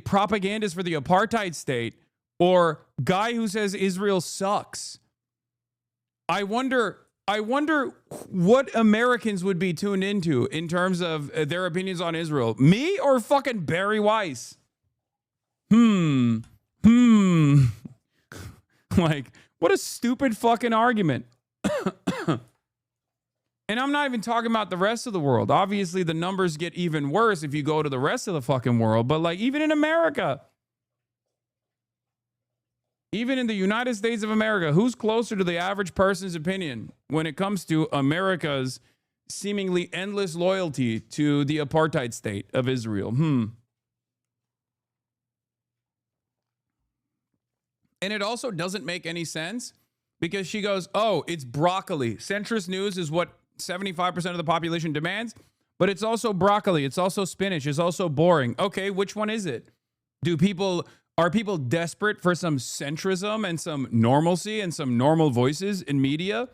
propagandist for the apartheid state, or guy who says Israel sucks. I wonder what Americans would be tuned into in terms of their opinions on Israel. Me or fucking Barry Weiss? Like, what a stupid fucking argument. And I'm not even talking about the rest of the world. Obviously, the numbers get even worse if you go to the rest of the fucking world. But like, even in America, even in the United States of America, who's closer to the average person's opinion when it comes to America's seemingly endless loyalty to the apartheid state of Israel? And it also doesn't make any sense because she goes, oh, it's broccoli. Centrist news is what 75% of the population demands, but it's also broccoli. It's also spinach. It's also boring. Okay, which one is it? Are people desperate for some centrism and some normalcy and some normal voices in media?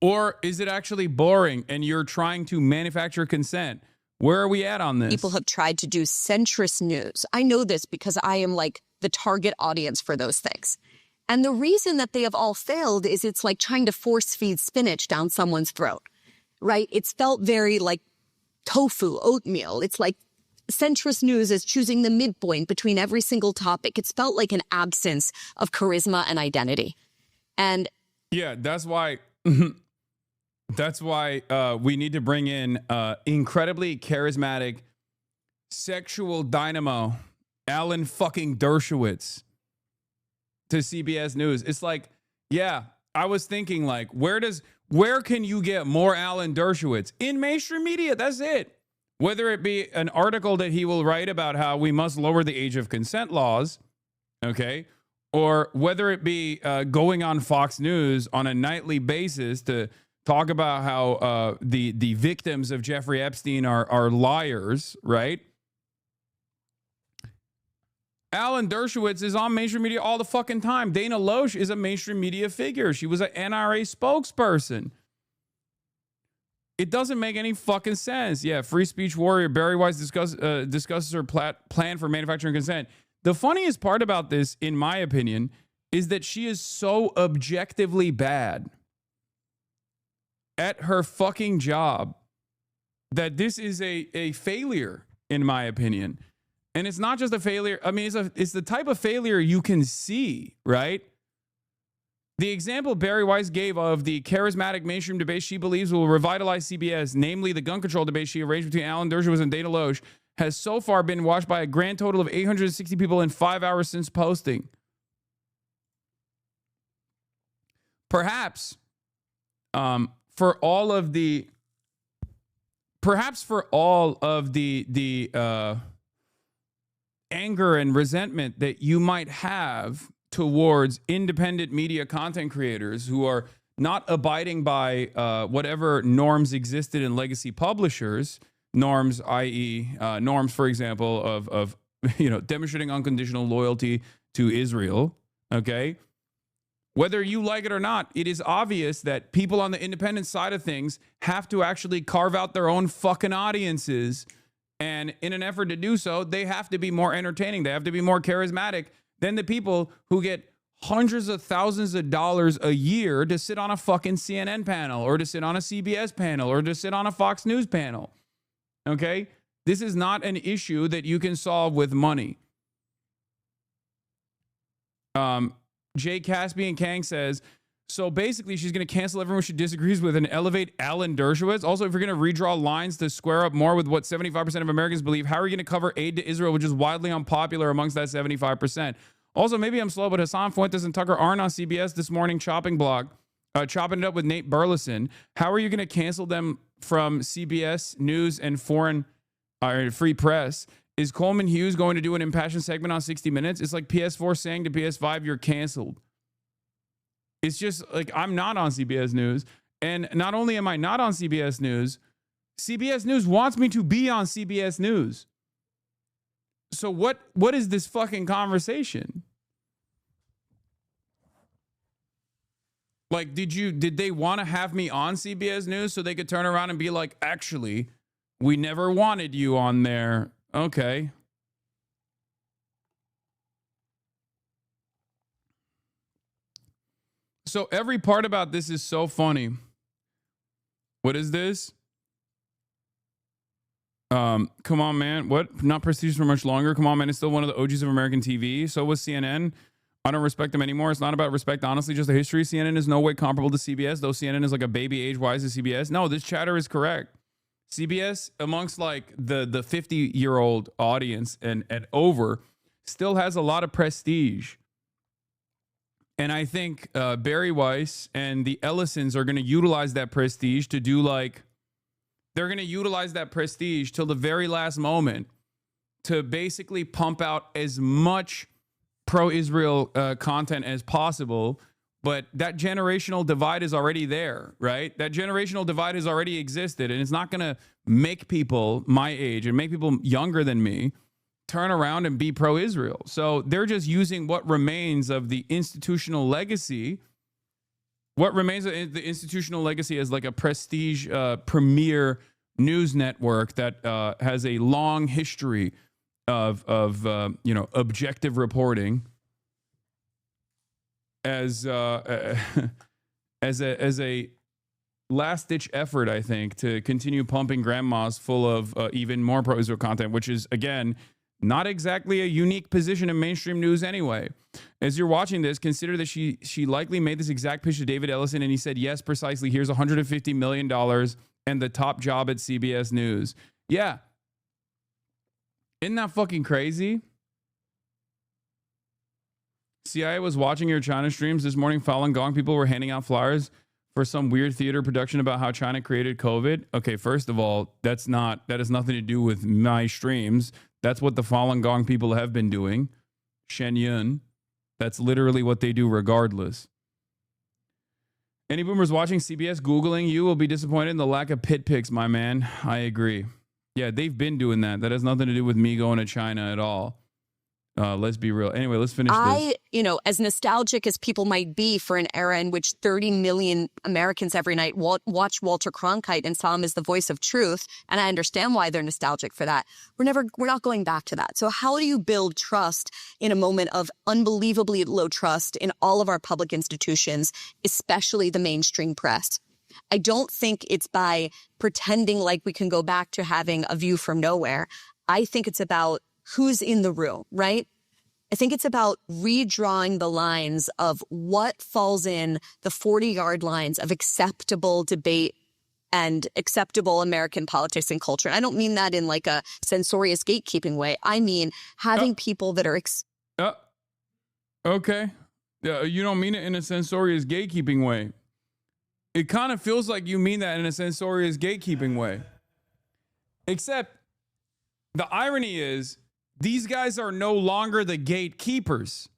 Or is it actually boring and you're trying to manufacture consent? Where are we at on this? People have tried to do centrist news. I know this because I am like the target audience for those things. And the reason that they have all failed is it's like trying to force feed spinach down someone's throat, right? It's felt very like tofu, oatmeal. It's like centrist news is choosing the midpoint between every single topic. It's felt like an absence of charisma and identity. And yeah, that's why we need to bring in incredibly charismatic sexual dynamo Alan fucking Dershowitz to CBS News. It's like, yeah, I was thinking like, where can you get more Alan Dershowitz? In mainstream media, that's it. Whether it be an article that he will write about how we must lower the age of consent laws, okay, or whether it be going on Fox News on a nightly basis to talk about how the victims of Jeffrey Epstein are liars, right? Alan Dershowitz is on mainstream media all the fucking time. Dana Loesch is a mainstream media figure. She was an NRA spokesperson. It doesn't make any fucking sense. Yeah, free speech warrior Barry Weiss discusses her plan for manufacturing consent. The funniest part about this, in my opinion, is that she is so objectively bad at her fucking job that this is a failure, in my opinion. And it's not just a failure. I mean, it's the type of failure you can see, right? The example Barry Weiss gave of the charismatic mainstream debate she believes will revitalize CBS, namely the gun control debate she arranged between Alan Dershowitz and Dana Loesch, has so far been watched by a grand total of 860 people in 5 hours since posting. Perhaps for all of the anger and resentment that you might have towards independent media content creators who are not abiding by whatever norms existed in legacy publishers, norms, i.e., norms, for example, of demonstrating unconditional loyalty to Israel. Okay, whether you like it or not, it is obvious that people on the independent side of things have to actually carve out their own fucking audiences, and in an effort to do so, they have to be more entertaining. They have to be more charismatic than the people who get hundreds of thousands of dollars a year to sit on a fucking CNN panel or to sit on a CBS panel or to sit on a Fox News panel. Okay? This is not an issue that you can solve with money. Jay Caspian Kang says, so basically she's going to cancel everyone she disagrees with and elevate Alan Dershowitz. Also, if you're going to redraw lines to square up more with what 75% of Americans believe, how are you going to cover aid to Israel, which is widely unpopular amongst that 75%? Also, maybe I'm slow, but Hasan Fuentes and Tucker aren't on CBS this morning chopping it up with Nate Burleson. How are you going to cancel them from CBS News and Free Press? Is Coleman Hughes going to do an impassioned segment on 60 Minutes? It's like PS4 saying to PS5, you're canceled. It's just like, I'm not on CBS News. And not only am I not on CBS News wants me to be on CBS News. So what is this fucking conversation? Like, did they want to have me on CBS News so they could turn around and be like, actually, we never wanted you on there. Okay. So every part about this is so funny. What is this? Come on, man. What? Not prestigious for much longer. Come on, man. It's still one of the OGs of American TV. So was CNN. I don't respect them anymore. It's not about respect. Honestly, just the history. CNN is no way comparable to CBS, though CNN is like a baby age-wise to CBS. No, this chatter is correct. CBS, amongst like the 50-year-old audience and over, still has a lot of prestige. And I think Barry Weiss and the Ellisons are going to utilize that prestige to do like, they're going to utilize that prestige till the very last moment to basically pump out as much pro-Israel content as possible. But that generational divide is already there, right? That generational divide has already existed, and it's not going to make people my age and make people younger than me turn around and be pro-Israel. So they're just using what remains of the institutional legacy. What remains of the institutional legacy as like a prestige premier news network that has a long history of objective reporting as a last ditch effort, I think, to continue pumping grandmas full of even more pro-Israel content, which is again not exactly a unique position in mainstream news anyway. As you're watching this, consider that she likely made this exact pitch to David Ellison, and he said, yes, precisely, here's $150 million and the top job at CBS News. Yeah. Isn't that fucking crazy? CIA was watching your China streams this morning. Falun Gong people were handing out flyers for some weird theater production about how China created COVID. Okay, first of all, that has nothing to do with my streams. That's what the Falun Gong people have been doing. Shen Yun. That's literally what they do regardless. Any boomers watching CBS Googling you will be disappointed in the lack of pit pics, my man. I agree. Yeah, they've been doing that. That has nothing to do with me going to China at all. Let's be real. Anyway, let's finish this. As nostalgic as people might be for an era in which 30 million Americans every night watch Walter Cronkite and saw him as the voice of truth, and I understand why they're nostalgic for that. We're not going back to that. So how do you build trust in a moment of unbelievably low trust in all of our public institutions, especially the mainstream press? I don't think it's by pretending like we can go back to having a view from nowhere. I think it's about who's in the room, right? I think it's about redrawing the lines of what falls in the 40-yard lines of acceptable debate and acceptable American politics and culture. And I don't mean that in like a censorious gatekeeping way. I mean having people that are... Okay. You don't mean it in a censorious gatekeeping way. It kind of feels like you mean that in a censorious gatekeeping way. Except the irony is these guys are no longer the gatekeepers.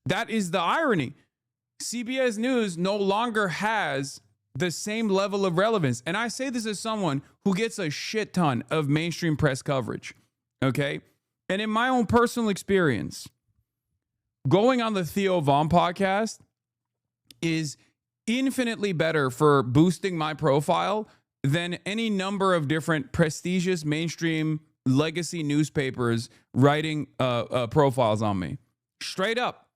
That is the irony. CBS News no longer has the same level of relevance. And I say this as someone who gets a shit ton of mainstream press coverage. Okay. And in my own personal experience, going on the Theo Von podcast is infinitely better for boosting my profile than any number of different prestigious mainstream legacy newspapers writing profiles on me. Straight up.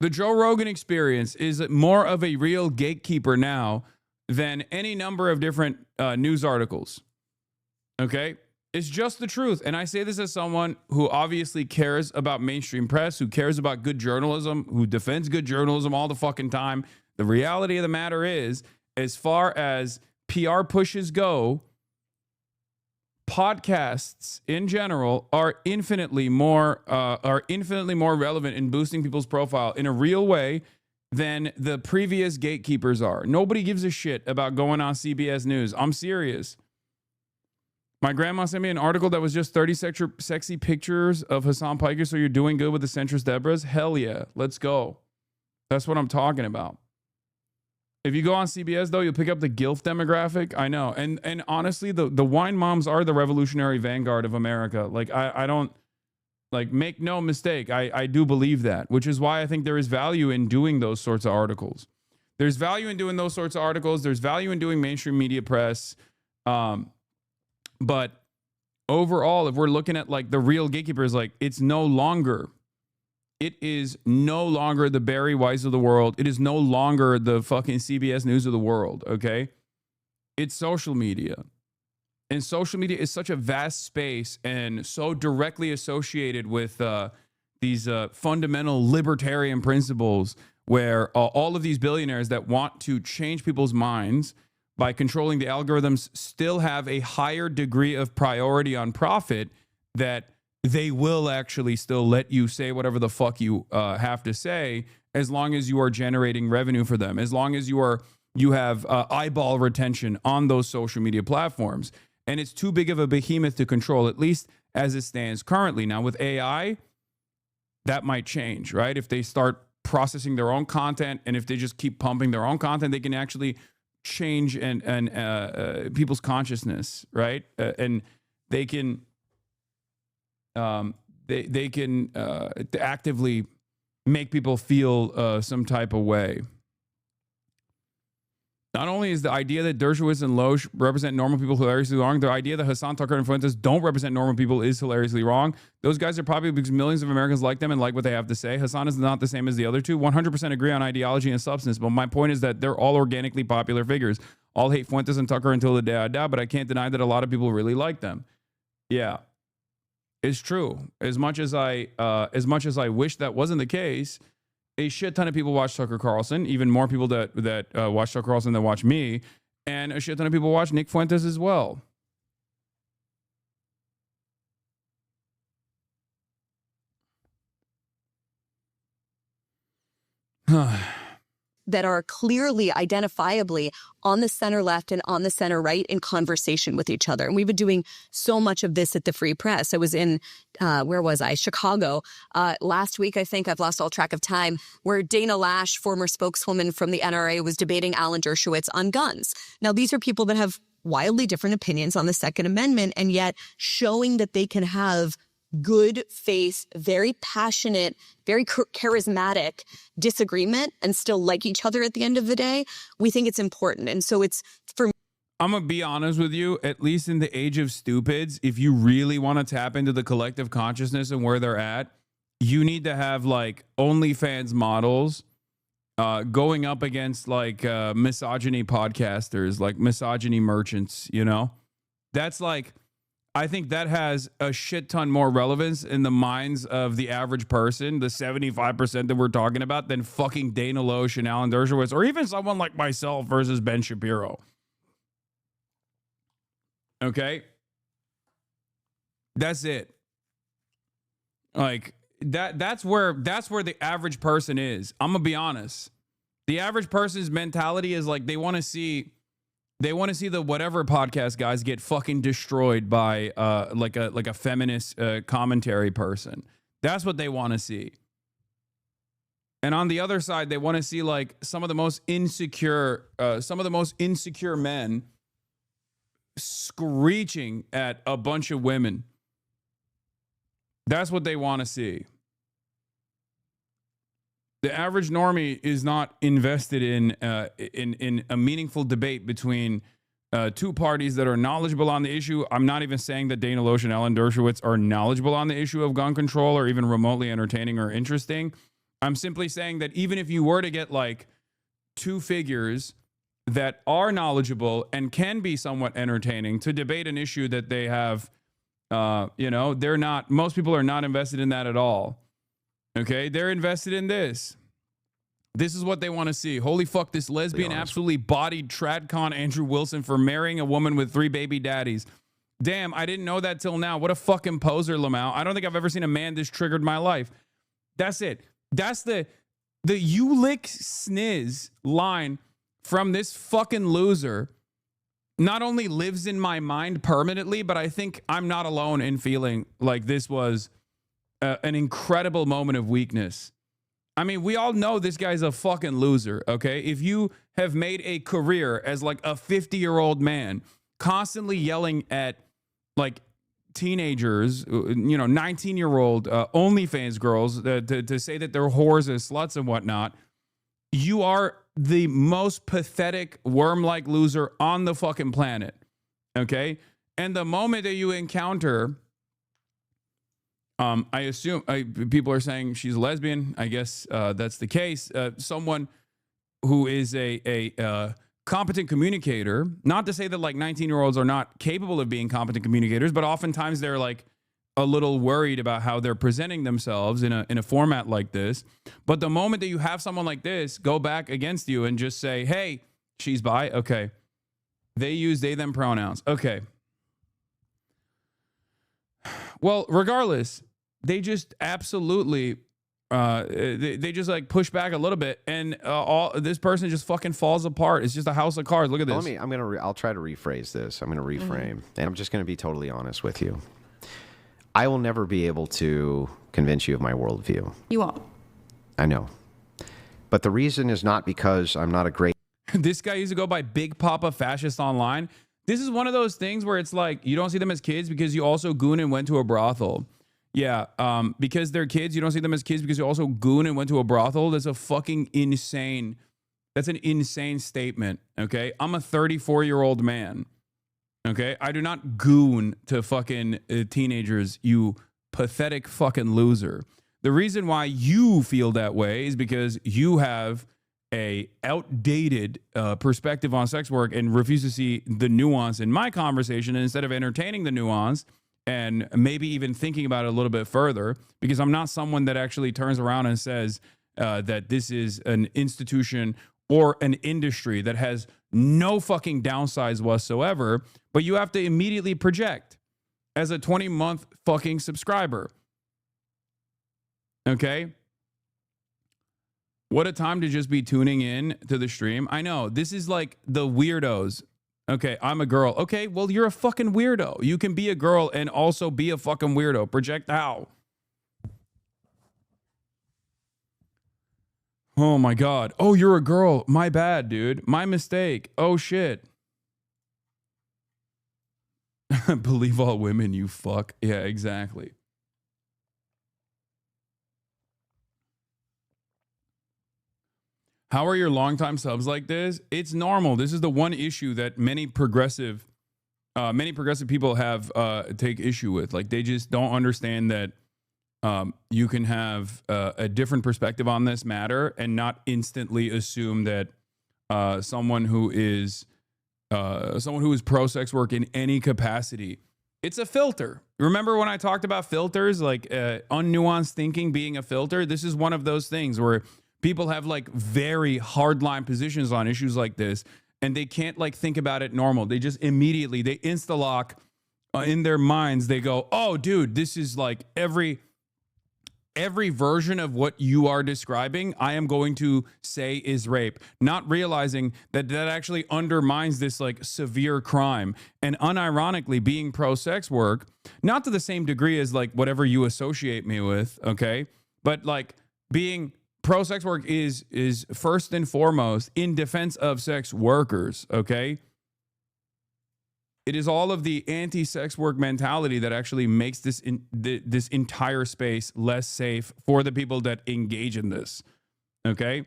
The Joe Rogan Experience is more of a real gatekeeper now than any number of different news articles. Okay? It's just the truth. And I say this as someone who obviously cares about mainstream press, who cares about good journalism, who defends good journalism all the fucking time. The reality of the matter is, as far as PR pushes go, podcasts in general are infinitely more relevant in boosting people's profile in a real way than the previous gatekeepers are. Nobody gives a shit about going on CBS News. I'm serious. My grandma sent me an article that was just 30 sexy pictures of Hasan Piker. So you're doing good with the centrist Debras? Hell yeah. Let's go. That's what I'm talking about. If you go on CBS, though, you'll pick up the GILF demographic. I know. And honestly, the wine moms are the revolutionary vanguard of America. Like, I don't, like, make no mistake. I do believe that, which is why I think there is value in doing those sorts of articles. There's value in doing those sorts of articles. There's value in doing mainstream media press. But overall, if we're looking at, like, the real gatekeepers, like, it is no longer the Barry Weiss of the world. It is no longer the fucking CBS News of the world, okay? It's social media. And social media is such a vast space and so directly associated with these fundamental libertarian principles where all of these billionaires that want to change people's minds by controlling the algorithms still have a higher degree of priority on profit, that they will actually still let you say whatever the fuck you have to say, as long as you are generating revenue for them, as long as you have eyeball retention on those social media platforms. And it's too big of a behemoth to control, at least as it stands currently. Now with AI, that might change, right? If they start processing their own content, and if they just keep pumping their own content, they can actually change and people's consciousness, right? And they can actively make people feel some type of way. Not only is the idea that Dershowitz and Loesch represent normal people hilariously wrong, the idea that Hasan, Tucker, and Fuentes don't represent normal people is hilariously wrong. Those guys are probably because millions of Americans like them and like what they have to say. Hasan is not the same as the other two. 100% agree on ideology and substance, but my point is that they're all organically popular figures. All hate Fuentes and Tucker until the day I die, but I can't deny that a lot of people really like them. Yeah, it's true. As much as I wish that wasn't the case, a shit ton of people watch Tucker Carlson, even more people that watch Tucker Carlson than watch me, and a shit ton of people watch Nick Fuentes as well. That are clearly, identifiably on the center left and on the center right in conversation with each other. And we've been doing so much of this at the Free Press. I was in, where was I? Chicago. Last week, I think, I've lost all track of time, where Dana Lash, former spokeswoman from the NRA, was debating Alan Dershowitz on guns. Now, these are people that have wildly different opinions on the Second Amendment, and yet showing that they can have good faith, very passionate, very charismatic disagreement and still like each other at the end of the day. We think it's important. And so it's for me. I'm going to be honest with you, at least in the age of stupids, if you really want to tap into the collective consciousness and where they're at, you need to have like OnlyFans models going up against like misogyny podcasters, like misogyny merchants, you know? That's like, I think that has a shit ton more relevance in the minds of the average person, the 75% that we're talking about, than fucking Dana Loesch and Alan Dershowitz, or even someone like myself versus Ben Shapiro. Okay? That's it. Like, that's where the average person is. I'm gonna be honest. The average person's mentality is like they want to see the whatever podcast guys get fucking destroyed by like a feminist commentary person. That's what they want to see. And on the other side, they want to see like some of the most insecure men screeching at a bunch of women. That's what they want to see. The average normie is not invested in a meaningful debate between two parties that are knowledgeable on the issue. I'm not even saying that Dana Loesch and Alan Dershowitz are knowledgeable on the issue of gun control or even remotely entertaining or interesting. I'm simply saying that even if you were to get like two figures that are knowledgeable and can be somewhat entertaining to debate an issue that they have, they're not, most people are not invested in that at all. Okay, they're invested in this. This is what they want to see. Holy fuck, this lesbian absolutely bodied TradCon Andrew Wilson for marrying a woman with 3 baby daddies. Damn, I didn't know that till now. What a fucking poser, Lamau. I don't think I've ever seen a man this triggered in my life. That's it. That's the you lick sniz line from this fucking loser not only lives in my mind permanently, but I think I'm not alone in feeling like this was an incredible moment of weakness. I mean, we all know this guy's a fucking loser, okay? If you have made a career as like a 50-year-old man, constantly yelling at like teenagers, 19-year-old OnlyFans girls to say that they're whores and sluts and whatnot, you are the most pathetic worm-like loser on the fucking planet, okay? And the moment that you encounter... I assume people are saying she's a lesbian. I guess that's the case. Someone who is a competent communicator, not to say that like 19-year-olds are not capable of being competent communicators, but oftentimes they're like a little worried about how they're presenting themselves in a format like this. But the moment that you have someone like this go back against you and just say, hey, she's bi. Okay. They use they, them pronouns. Okay. Well, regardless, they just absolutely, they just like push back a little bit, and this person just fucking falls apart. It's just a house of cards. Look at this. I'll try to rephrase this. I'm gonna reframe, and I'm just gonna be totally honest with you. I will never be able to convince you of my worldview. You won't. I know, but the reason is not because I'm not a great. This guy used to go by Big Papa Fascist Online. This is one of those things where it's like you don't see them as kids because you also goon and went to a brothel. Yeah, because they're kids, you don't see them as kids because you also goon and went to a brothel. That's a fucking insane, that's an insane statement, okay? I'm a 34-year-old man, okay? I do not goon to fucking teenagers, you pathetic fucking loser. The reason why you feel that way is because you have a outdated perspective on sex work and refuse to see the nuance in my conversation, and instead of entertaining the nuance, and maybe even thinking about it a little bit further, because I'm not someone that actually turns around and says that this is an institution or an industry that has no fucking downsides whatsoever, but you have to immediately project as a 20-month fucking subscriber. Okay? What a time to just be tuning in to the stream. I know, this is like the weirdos. Okay, I'm a girl. Okay, well, you're a fucking weirdo. You can be a girl and also be a fucking weirdo. Project how? Oh my God. Oh, you're a girl. My bad, dude. My mistake. Oh shit. Believe all women, you fuck. Yeah, exactly. How are your longtime subs like this? It's normal. This is the one issue that many progressive people have take issue with. Like, they just don't understand that you can have a different perspective on this matter and not instantly assume that someone who is pro sex work in any capacity It's a filter. Remember when I talked about filters, like unnuanced thinking being a filter? This is one of those things where people have like very hardline positions on issues like this, and they can't like think about it normal. They just immediately, they insta-lock in their minds. They go, oh, dude, this is like every version of what you are describing, I am going to say is rape, not realizing that that actually undermines this like severe crime. And unironically, being pro-sex work, not to the same degree as like whatever you associate me with, okay? But like being pro-sex work is first and foremost in defense of sex workers, okay? It is all of the anti-sex work mentality that actually makes this this entire space less safe for the people that engage in this. Okay?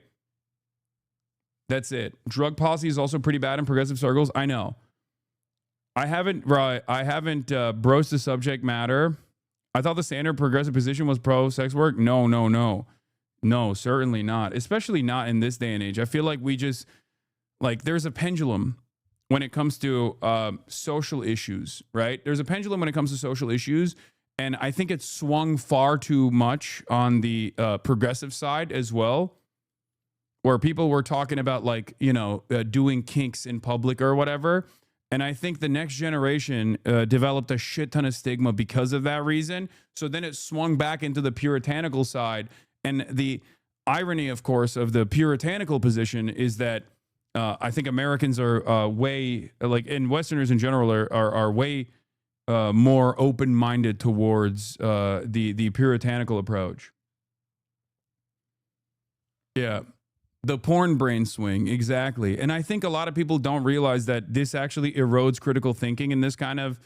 That's it. Drug policy is also pretty bad in progressive circles. I know. I haven't broached the subject matter. I thought the standard progressive position was pro-sex work. No, certainly not. Especially not in this day and age. I feel like we just, like, there's a pendulum when it comes to social issues, right? There's a pendulum when it comes to social issues, and I think it's swung far too much on the progressive side as well, where people were talking about like, doing kinks in public or whatever. And I think the next generation developed a shit ton of stigma because of that reason. So then it swung back into the puritanical side. And the irony, of course, of the puritanical position is that I think Americans are way, like, and Westerners in general are way more open-minded towards the puritanical approach. Yeah, the porn brain swing, exactly. And I think a lot of people don't realize that this actually erodes critical thinking in this kind of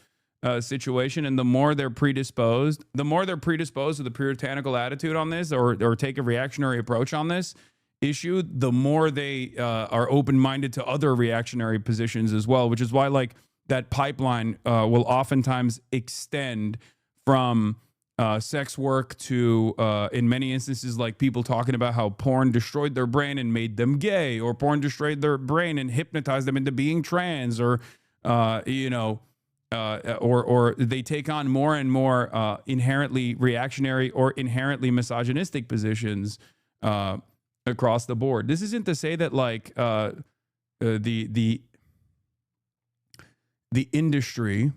situation. And the more they're predisposed to the puritanical attitude on this, or take a reactionary approach on this issue, the more they are open-minded to other reactionary positions as well, which is why like that pipeline will oftentimes extend from sex work to in many instances like people talking about how porn destroyed their brain and made them gay, or porn destroyed their brain and hypnotized them into being trans, or or they take on more and more inherently reactionary or inherently misogynistic positions across the board. This isn't to say that like the industry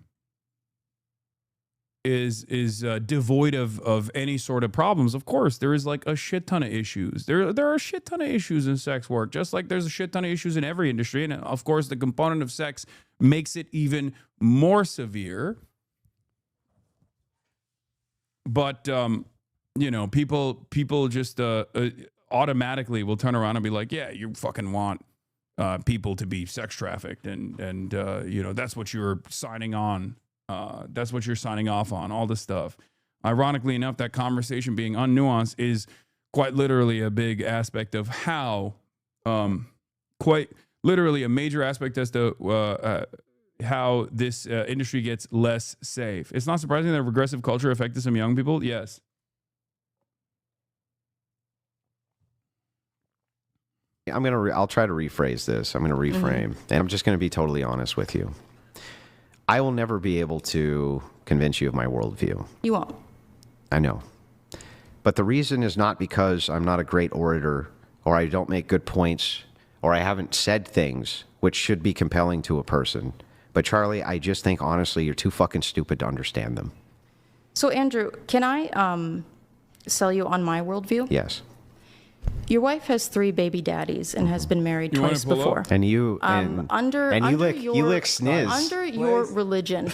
is devoid of any sort of problems. Of course, there is like a shit ton of issues. There are a shit ton of issues in sex work, just like there's a shit ton of issues in every industry. And of course, the component of sex makes it even more severe. But people just automatically will turn around and be like, yeah, you fucking want people to be sex trafficked, and that's what you're signing on. That's what you're signing off on, all this stuff. Ironically enough, that conversation being unnuanced is quite literally a big aspect of how, quite literally a major aspect as to how this industry gets less safe. It's not surprising that regressive culture affected some young people. Yes. I'll try to rephrase this. I'm going to reframe, and I'm just going to be totally honest with you. I will never be able to convince you of my worldview. You won't. I know. But the reason is not because I'm not a great orator, or I don't make good points, or I haven't said things which should be compelling to a person. But Charlie, I just think honestly you're too fucking stupid to understand them. So Andrew, can I sell you on my worldview? Yes. Your wife has 3 baby daddies and has been married twice before. And you you lick sniz. Under your religion.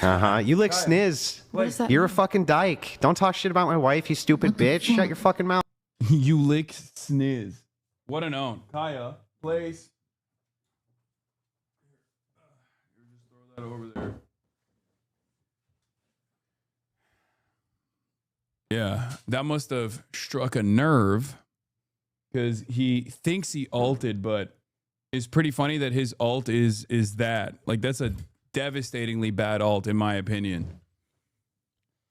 You lick sniz. What does that You're a mean? fucking dyke. Don't talk shit about my wife, you stupid bitch. Shut your fucking mouth. You lick sniz. What an own. Kaya, place. Just throw that over there. Yeah, that must have struck a nerve, because he thinks he alted, but it's pretty funny that his alt is that. Like, that's a devastatingly bad alt, in my opinion.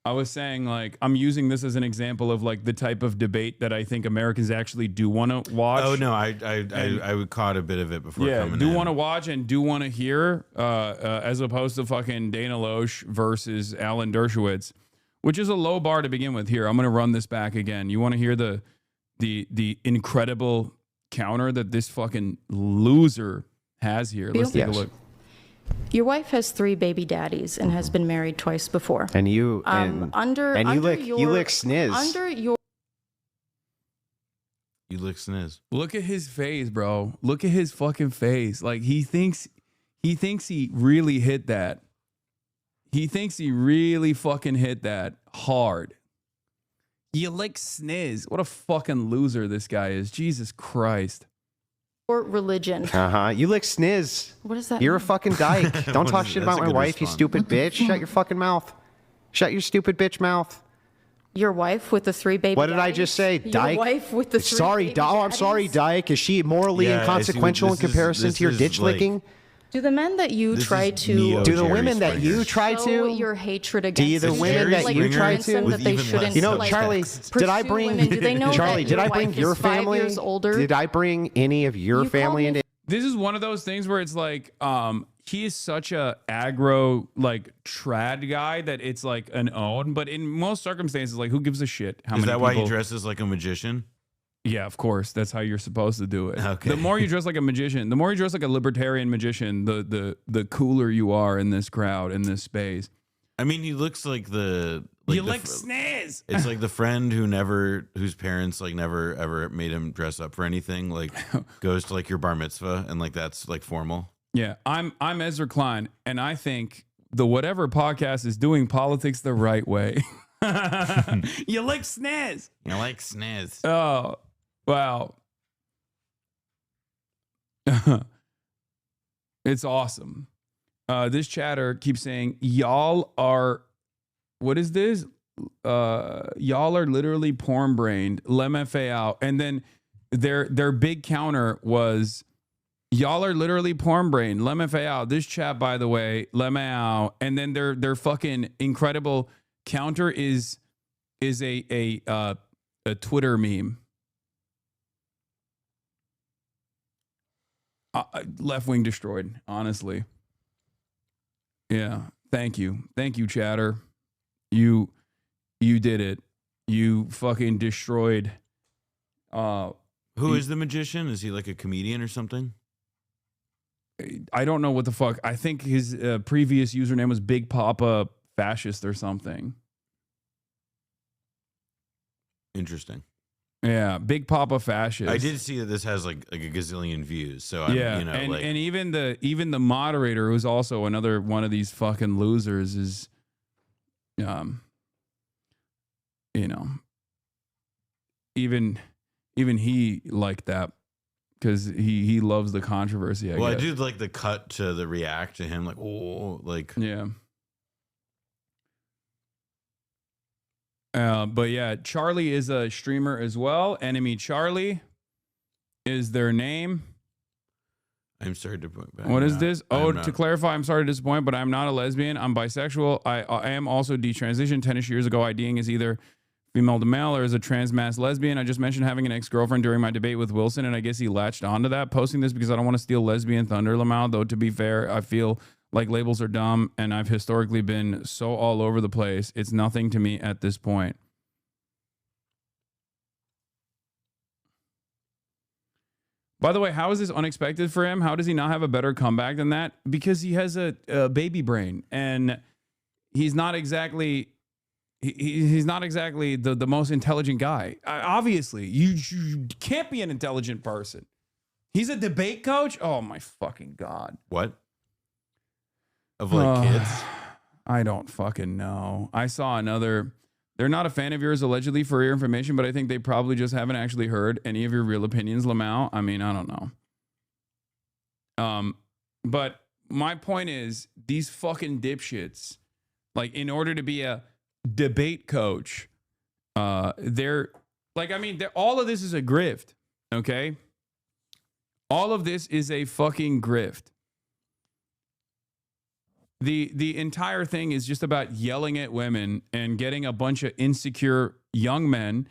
I was saying, like, I'm using this as an example of like the type of debate that I think Americans actually do want to watch. Oh no, I caught a bit of it before coming do in. want to watch and do want to hear, as opposed to fucking Dana Loesch versus Alan Dershowitz, which is a low bar to begin with. Here, I'm gonna run this back again. You want to hear the incredible counter that this fucking loser has here? Let's take a look. Your wife has 3 baby daddies and has been married twice before. And you you lick sniz. Under your You lick sniz. Look at his face, bro. Look at his fucking face. Like he thinks he really hit that. He thinks he really fucking hit that hard. You lick sniz. What a fucking loser this guy is. Jesus Christ. religion. You lick sniz. What is that? You're a fucking dyke. Don't talk shit about my wife, you stupid bitch. Shut your fucking mouth. Shut your stupid bitch mouth. Your wife with the 3 baby What did I daddies? just say? Dyke? Your wife with the 3 Sorry, baby I'm sorry, daddies? Dyke. Is she morally inconsequential in comparison to your ditch licking? Do the men that you try to... Do the women that you try show to... your hatred against... Do the women that you try to... that they shouldn't, You know, like, Charlie, did I bring... women? Do they know Charlie, that did I your bring wife your is 5 family? years older? Did I bring any of your family into... This is one of those things where it's like, he is such a aggro, like, trad guy that it's like an own. But in most circumstances, like, who gives a shit? Is that why he dresses like a magician? Yeah, of course. That's how you're supposed to do it. Okay. The more you dress like a magician, the more you dress like a libertarian magician, the cooler you are in this crowd, in this space. I mean, he looks like the... you like sniz. It's like the friend whose parents like never ever made him dress up for anything. Like goes to like your bar mitzvah and like that's like formal. Yeah, I'm Ezra Klein, and I think the Whatever podcast is doing politics the right way. You like sniz. You like sniz. Oh, wow. It's awesome. This chatter keeps saying, y'all are, what is this? Y'all are literally porn brained. Lemme out. And then their big counter was, y'all are literally porn brained. Lemme out. This chat, by the way, lemme out. And then their fucking incredible counter is a Twitter meme. Left wing destroyed, honestly. Yeah. Thank you, chatter. You did it. You fucking destroyed. Who is the magician? Is he like a comedian or something? I don't know what the fuck. I think his previous username was Big Papa Fascist or something. Interesting. Yeah, Big Papa Fascist. I did see that this has like a gazillion views. So yeah, I'm, and even the moderator, who's also another one of these fucking losers, is, even he liked that because he loves the controversy. I guess. I do like the cut to the react to him, like yeah. But yeah, Charlie is a streamer as well. Enemy Charlie is their name. I'm sorry to point back. What is this? To clarify, I'm sorry to disappoint, but I'm not a lesbian. I'm bisexual. I am also detransitioned 10-ish years ago, IDing as either female to male or as a trans mass lesbian. I just mentioned having an ex-girlfriend during my debate with Wilson, and I guess he latched onto that. Posting this because I don't want to steal lesbian thunder, Lamau, though to be fair, I feel like labels are dumb, and I've historically been so all over the place. It's nothing to me at this point. By the way, how is this unexpected for him? How does he not have a better comeback than that? Because he has a baby brain, and he's not exactly he's not exactly the most intelligent guy. Obviously, you can't be an intelligent person. He's a debate coach. Oh my fucking god! What? Of like kids? I don't fucking know. I saw another. They're not a fan of yours, allegedly, for your information, but I think they probably just haven't actually heard any of your real opinions, Lamau. I mean, I don't know. But my point is, these fucking dipshits, like, in order to be a debate coach, they're like, I mean, all of this is a grift, okay? All of this is a fucking grift. The entire thing is just about yelling at women and getting a bunch of insecure young men,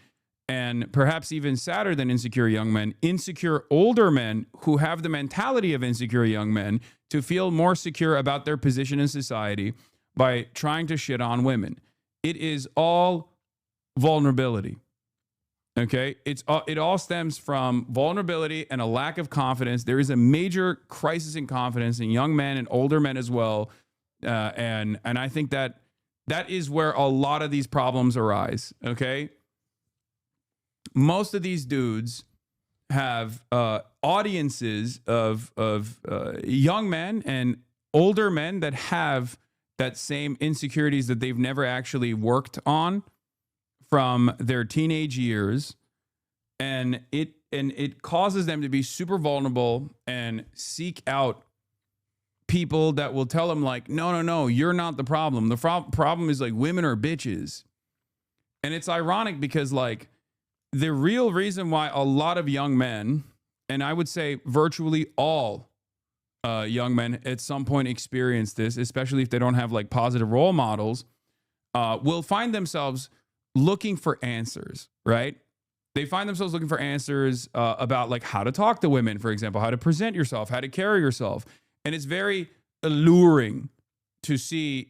and perhaps even sadder than insecure young men, insecure older men who have the mentality of insecure young men to feel more secure about their position in society by trying to shit on women. It is all vulnerability. Okay? It all stems from vulnerability and a lack of confidence. There is a major crisis in confidence in young men and older men as well. And I think that is where a lot of these problems arise. Okay? Most of these dudes have audiences of young men and older men that have that same insecurities that they've never actually worked on from their teenage years, and it causes them to be super vulnerable and seek out people that will tell them like, no, you're not the problem. The problem is like women are bitches. And it's ironic because like the real reason why a lot of young men, and I would say virtually all young men at some point experience this, especially if they don't have like positive role models, will find themselves looking for answers, right? They find themselves looking for answers about like how to talk to women, for example, how to present yourself, how to carry yourself. And it's very alluring to see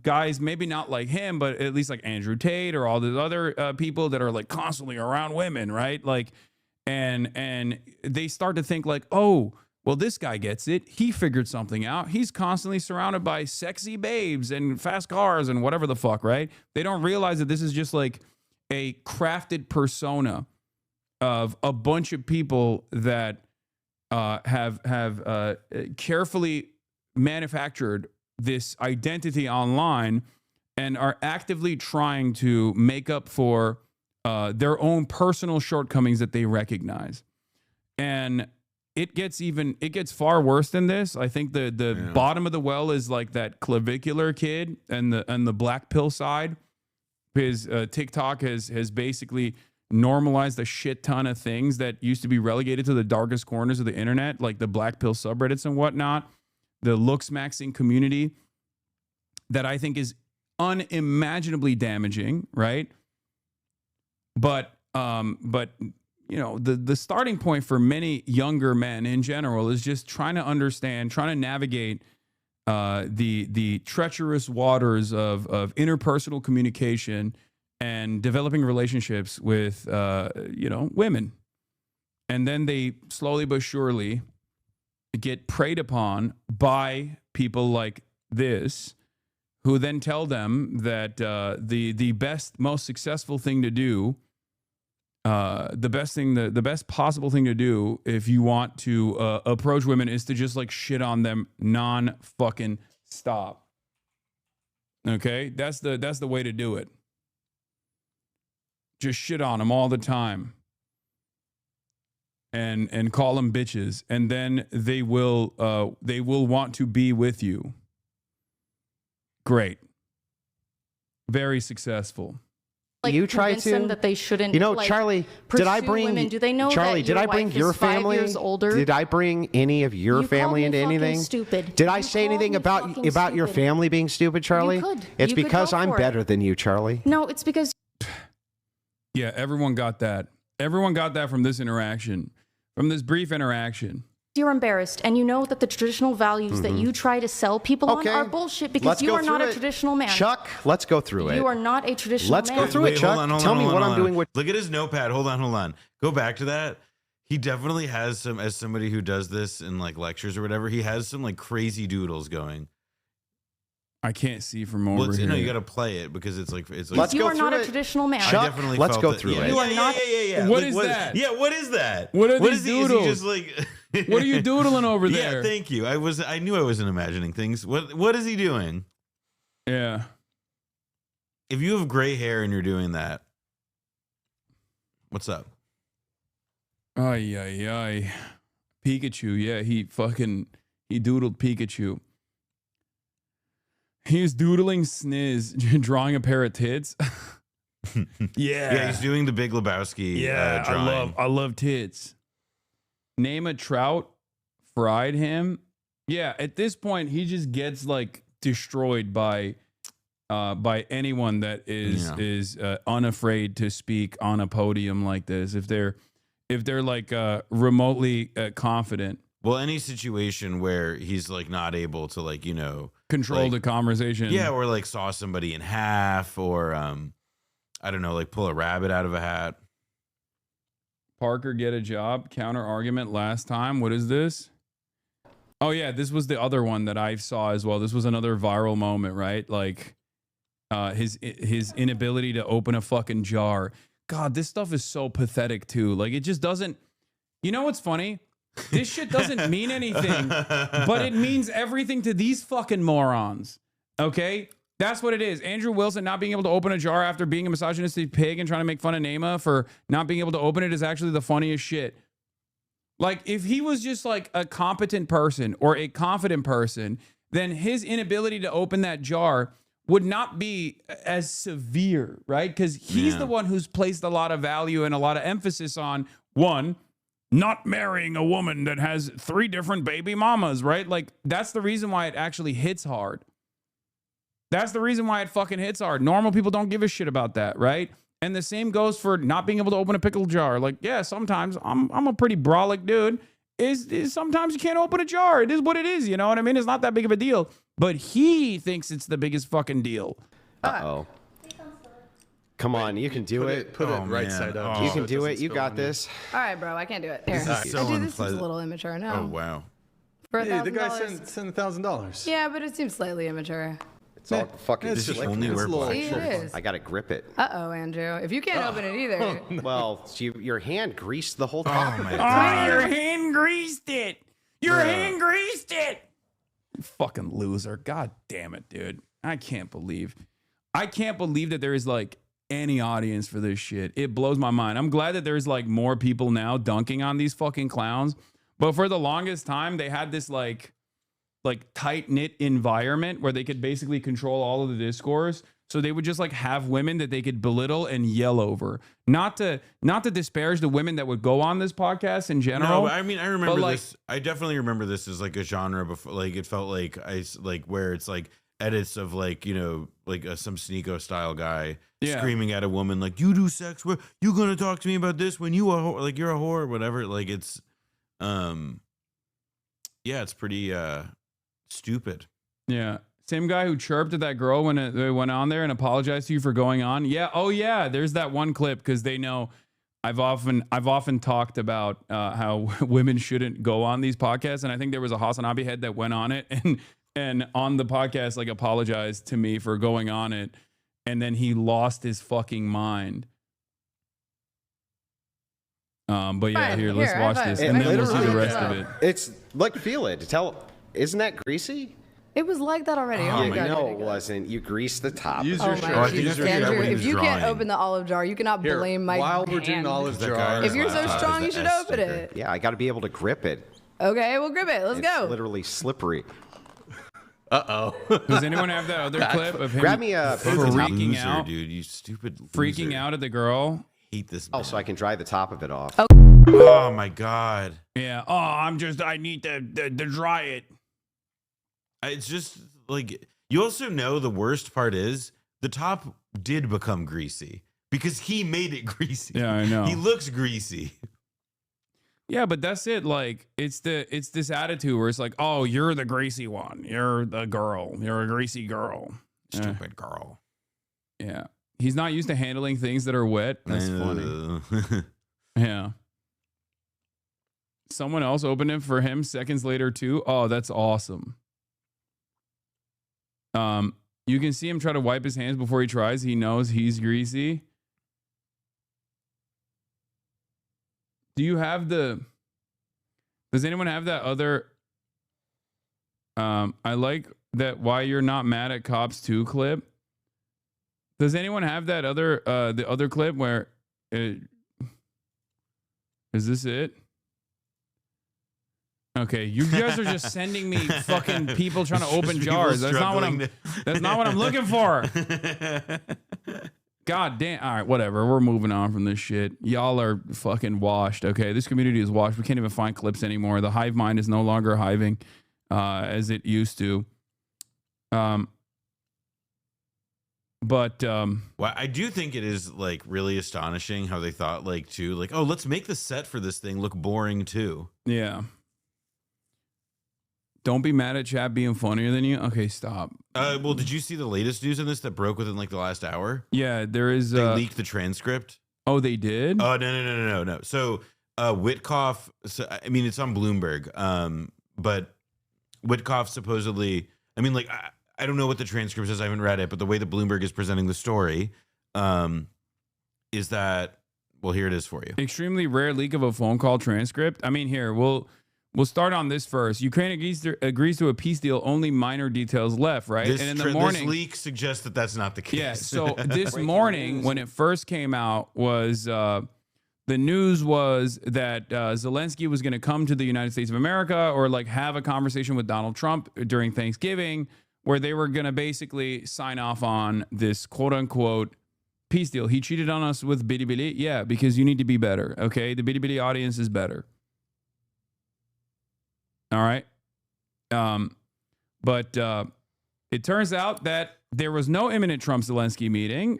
guys, maybe not like him, but at least like Andrew Tate or all the other people that are like constantly around women, right? Like, and they start to think like, oh, well, this guy gets it. He figured something out. He's constantly surrounded by sexy babes and fast cars and whatever the fuck, right? They don't realize that this is just like a crafted persona of a bunch of people that have carefully manufactured this identity online and are actively trying to make up for their own personal shortcomings that they recognize. And it gets far worse than this. I think the bottom of the well is like that clavicular kid and the black pill side. Because TikTok has basically normalized a shit ton of things that used to be relegated to the darkest corners of the internet, like the black pill subreddits and whatnot, the looks maxing community that I think is unimaginably damaging, right? But you know, the starting point for many younger men in general is just trying to understand, trying to navigate the treacherous waters of interpersonal communication and developing relationships with women. And then they slowly but surely get preyed upon by people like this, who then tell them that the best, most successful thing to do, the best possible thing to do if you want to approach women is to just like shit on them non-fucking stop. Okay? That's the way to do it. Just shit on them all the time. And call them bitches, and then they will want to be with you. Very successful. Like, you try convince to them that they shouldn't. Like, Charlie, did I bring women? Do they know Charlie? that Did I your bring wife your is 5 family? years older? Did I bring any of your You family called me into fucking anything? stupid. Did I You say called anything me about fucking your stupid. family being stupid, Charlie? You could. It's You could because go I'm for it. better than you, Charlie. No, it's because Yeah, everyone got that. Everyone got that from this interaction, from this brief interaction. you're embarrassed, and you know that the traditional values that you try to sell people Okay. on are bullshit because Let's you go are not through a it. traditional man. Chuck, let's go through it. You are not a traditional Let's man. go through it, Chuck. Tell me what I'm doing with. Look at his notepad. Hold on. Go back to that. He definitely has some, as somebody who does this in like lectures or whatever, he has some like crazy doodles going. I can't see from over here. No, you got to play it because it's like Let's you go are not through a it. traditional man. Chuck, I definitely let's felt go that- through yeah, it. You are not- Yeah. What Like, is that? Yeah, what is that? What are is these he? Is he doodles? just like? What are you doodling over Yeah, there? thank you. I knew I wasn't imagining things. What is he doing? Yeah. If you have gray hair and you're doing that, what's up? Ay. Pikachu. Yeah, he doodled Pikachu. He was doodling Sniz, drawing a pair of tits. Yeah, he's doing the Big Lebowski. Drawing. I love tits. Name a trout, fried him. Yeah, at this point, he just gets like destroyed by anyone that is unafraid to speak on a podium like this. If they're like remotely confident. Well, any situation where he's like not able to like, you know, control like, the conversation. Yeah, or like saw somebody in half, or I don't know, like pull a rabbit out of a hat. Parker get a job. Counter argument last time. What is this? Oh yeah, this was the other one that I saw as well. This was another viral moment, right? Like his inability to open a fucking jar. God, this stuff is so pathetic too. Like it just doesn't. You know what's funny? This shit doesn't mean anything, but it means everything to these fucking morons. Okay? That's what it is. Andrew Wilson not being able to open a jar after being a misogynistic pig and trying to make fun of Nema for not being able to open it is actually the funniest shit. Like, if he was just like a competent person or a confident person, then his inability to open that jar would not be as severe, right? Because he's the one who's placed a lot of value and a lot of emphasis on, one, not marrying a woman that has 3 different baby mamas, right? Like, that's the reason why it actually hits hard. That's the reason why it fucking hits hard. Normal people don't give a shit about that, right? And the same goes for not being able to open a pickle jar. Like, yeah, sometimes I'm a pretty brolic dude. Is sometimes you can't open a jar. It is what it is, you know what I mean? It's not that big of a deal. But he thinks it's the biggest fucking deal. Uh-oh. Come on, you can do it. Put it right side up. You can do it. You got this. All right, bro. I can't do it. Here. This is so I do this is a unpleasant. little immature. No. Oh wow. For Hey, the guy $1,000. sent $1,000. Yeah, but it seems slightly immature. It's all fucking It's This just is only it's where a little- See, it is. I gotta grip it. Uh-oh, Andrew. If you can't open it either. Well, your hand greased the whole time. Oh my god. Your hand greased it. Your hand greased it. You fucking loser. God damn it, dude. I can't believe that there is like any audience for this shit. It blows my mind. I'm glad that there's like more people now dunking on these fucking clowns. But for the longest time, they had this like tight-knit environment where they could basically control all of the discourse. So they would just like have women that they could belittle and yell over. Not to disparage the women that would go on this podcast in general. No, I mean, I remember like, this. I definitely remember this as like a genre before. Like it felt like where it's like edits of like, you know, like some Sneeko style guy screaming at a woman like, "You do sex? Where you gonna talk to me about this when you are like you're a whore or whatever?" Like it's, it's pretty stupid. Yeah. Same guy who chirped at that girl when they went on there and apologized to you for going on. Yeah. Oh yeah. There's that one clip because they know I've often talked about how women shouldn't go on these podcasts. And I think there was a HasanAbi head that went on it and on the podcast, like apologized to me for going on it. And then he lost his fucking mind. But yeah, Fine. here, let's Here, watch high this five. and then we'll see the Literally, rest of it. It's like, feel it. Isn't that greasy? It was like that already. Oh, I my God. know it wasn't. You greased the top. Use Oh your my shirt. I think Jesus, that's what Andrew. he If was you can't drawing. open the olive jar, you cannot Here, blame my while we're doing hand. olive That guy jar. was If you're so laughing. strong, you The should S open sticker. it. Yeah, I got to be able to grip it. Okay, we'll grip it. Let's It's go. literally slippery. Does anyone have that other clip of him Grab me a Fucking freaking loser, out? dude. You stupid. freaking loser. out at the girl? Hate this. Oh, Man. so I can dry the top of it off. Oh my god. Yeah. Oh, I need to dry it. It's just like you also know the worst part is the top did become greasy because he made it greasy. Yeah, I know. He looks greasy. Yeah, but that's it. Like, it's this attitude where it's like, oh, you're the greasy one. You're the girl. You're a greasy girl. Stupid girl. Yeah. He's not used to handling things that are wet. That's funny. Yeah. Someone else opened it for him seconds later too. Oh, that's awesome. You can see him try to wipe his hands before he tries. He knows he's greasy. Does anyone have that other I like that why you're not mad at cops 2 clip? Does anyone have that other the other clip where is this it? Okay, you guys are just sending me fucking people trying to open jars. That's not what I'm looking for. God damn. All right, whatever. We're moving on from this shit. Y'all are fucking washed. Okay, this community is washed. We can't even find clips anymore. The hive mind is no longer hiving as it used to. Well, I do think it is like really astonishing how they thought like too, like, oh, let's make the set for this thing look boring too. Yeah. Don't be mad at chat being funnier than you. Okay, stop. Well, did you see the latest news on this that broke within like the last hour? Yeah, there is. They leaked the transcript. Oh, they did? Oh, no. So Witkoff, so, I mean, it's on Bloomberg, but Witkoff supposedly, I mean, like, I don't know what the transcript says. I haven't read it, but the way that Bloomberg is presenting the story is that, well, here it is for you. Extremely rare leak of a phone call transcript. I mean, here, we'll start on this first. Ukraine agrees to a peace deal, only minor details left, right? This, and in the morning, this leak suggests that that's not the case. Yeah, so this morning, when it first came out, was the news was that Zelensky was going to come to the United States of America or like have a conversation with Donald Trump during Thanksgiving, where they were going to basically sign off on this quote unquote peace deal. He cheated on us with Bitty Bitty. Yeah, because you need to be better. Okay, the Bitty Bitty audience is better. All right. But it turns out that there was no imminent Trump-Zelensky meeting.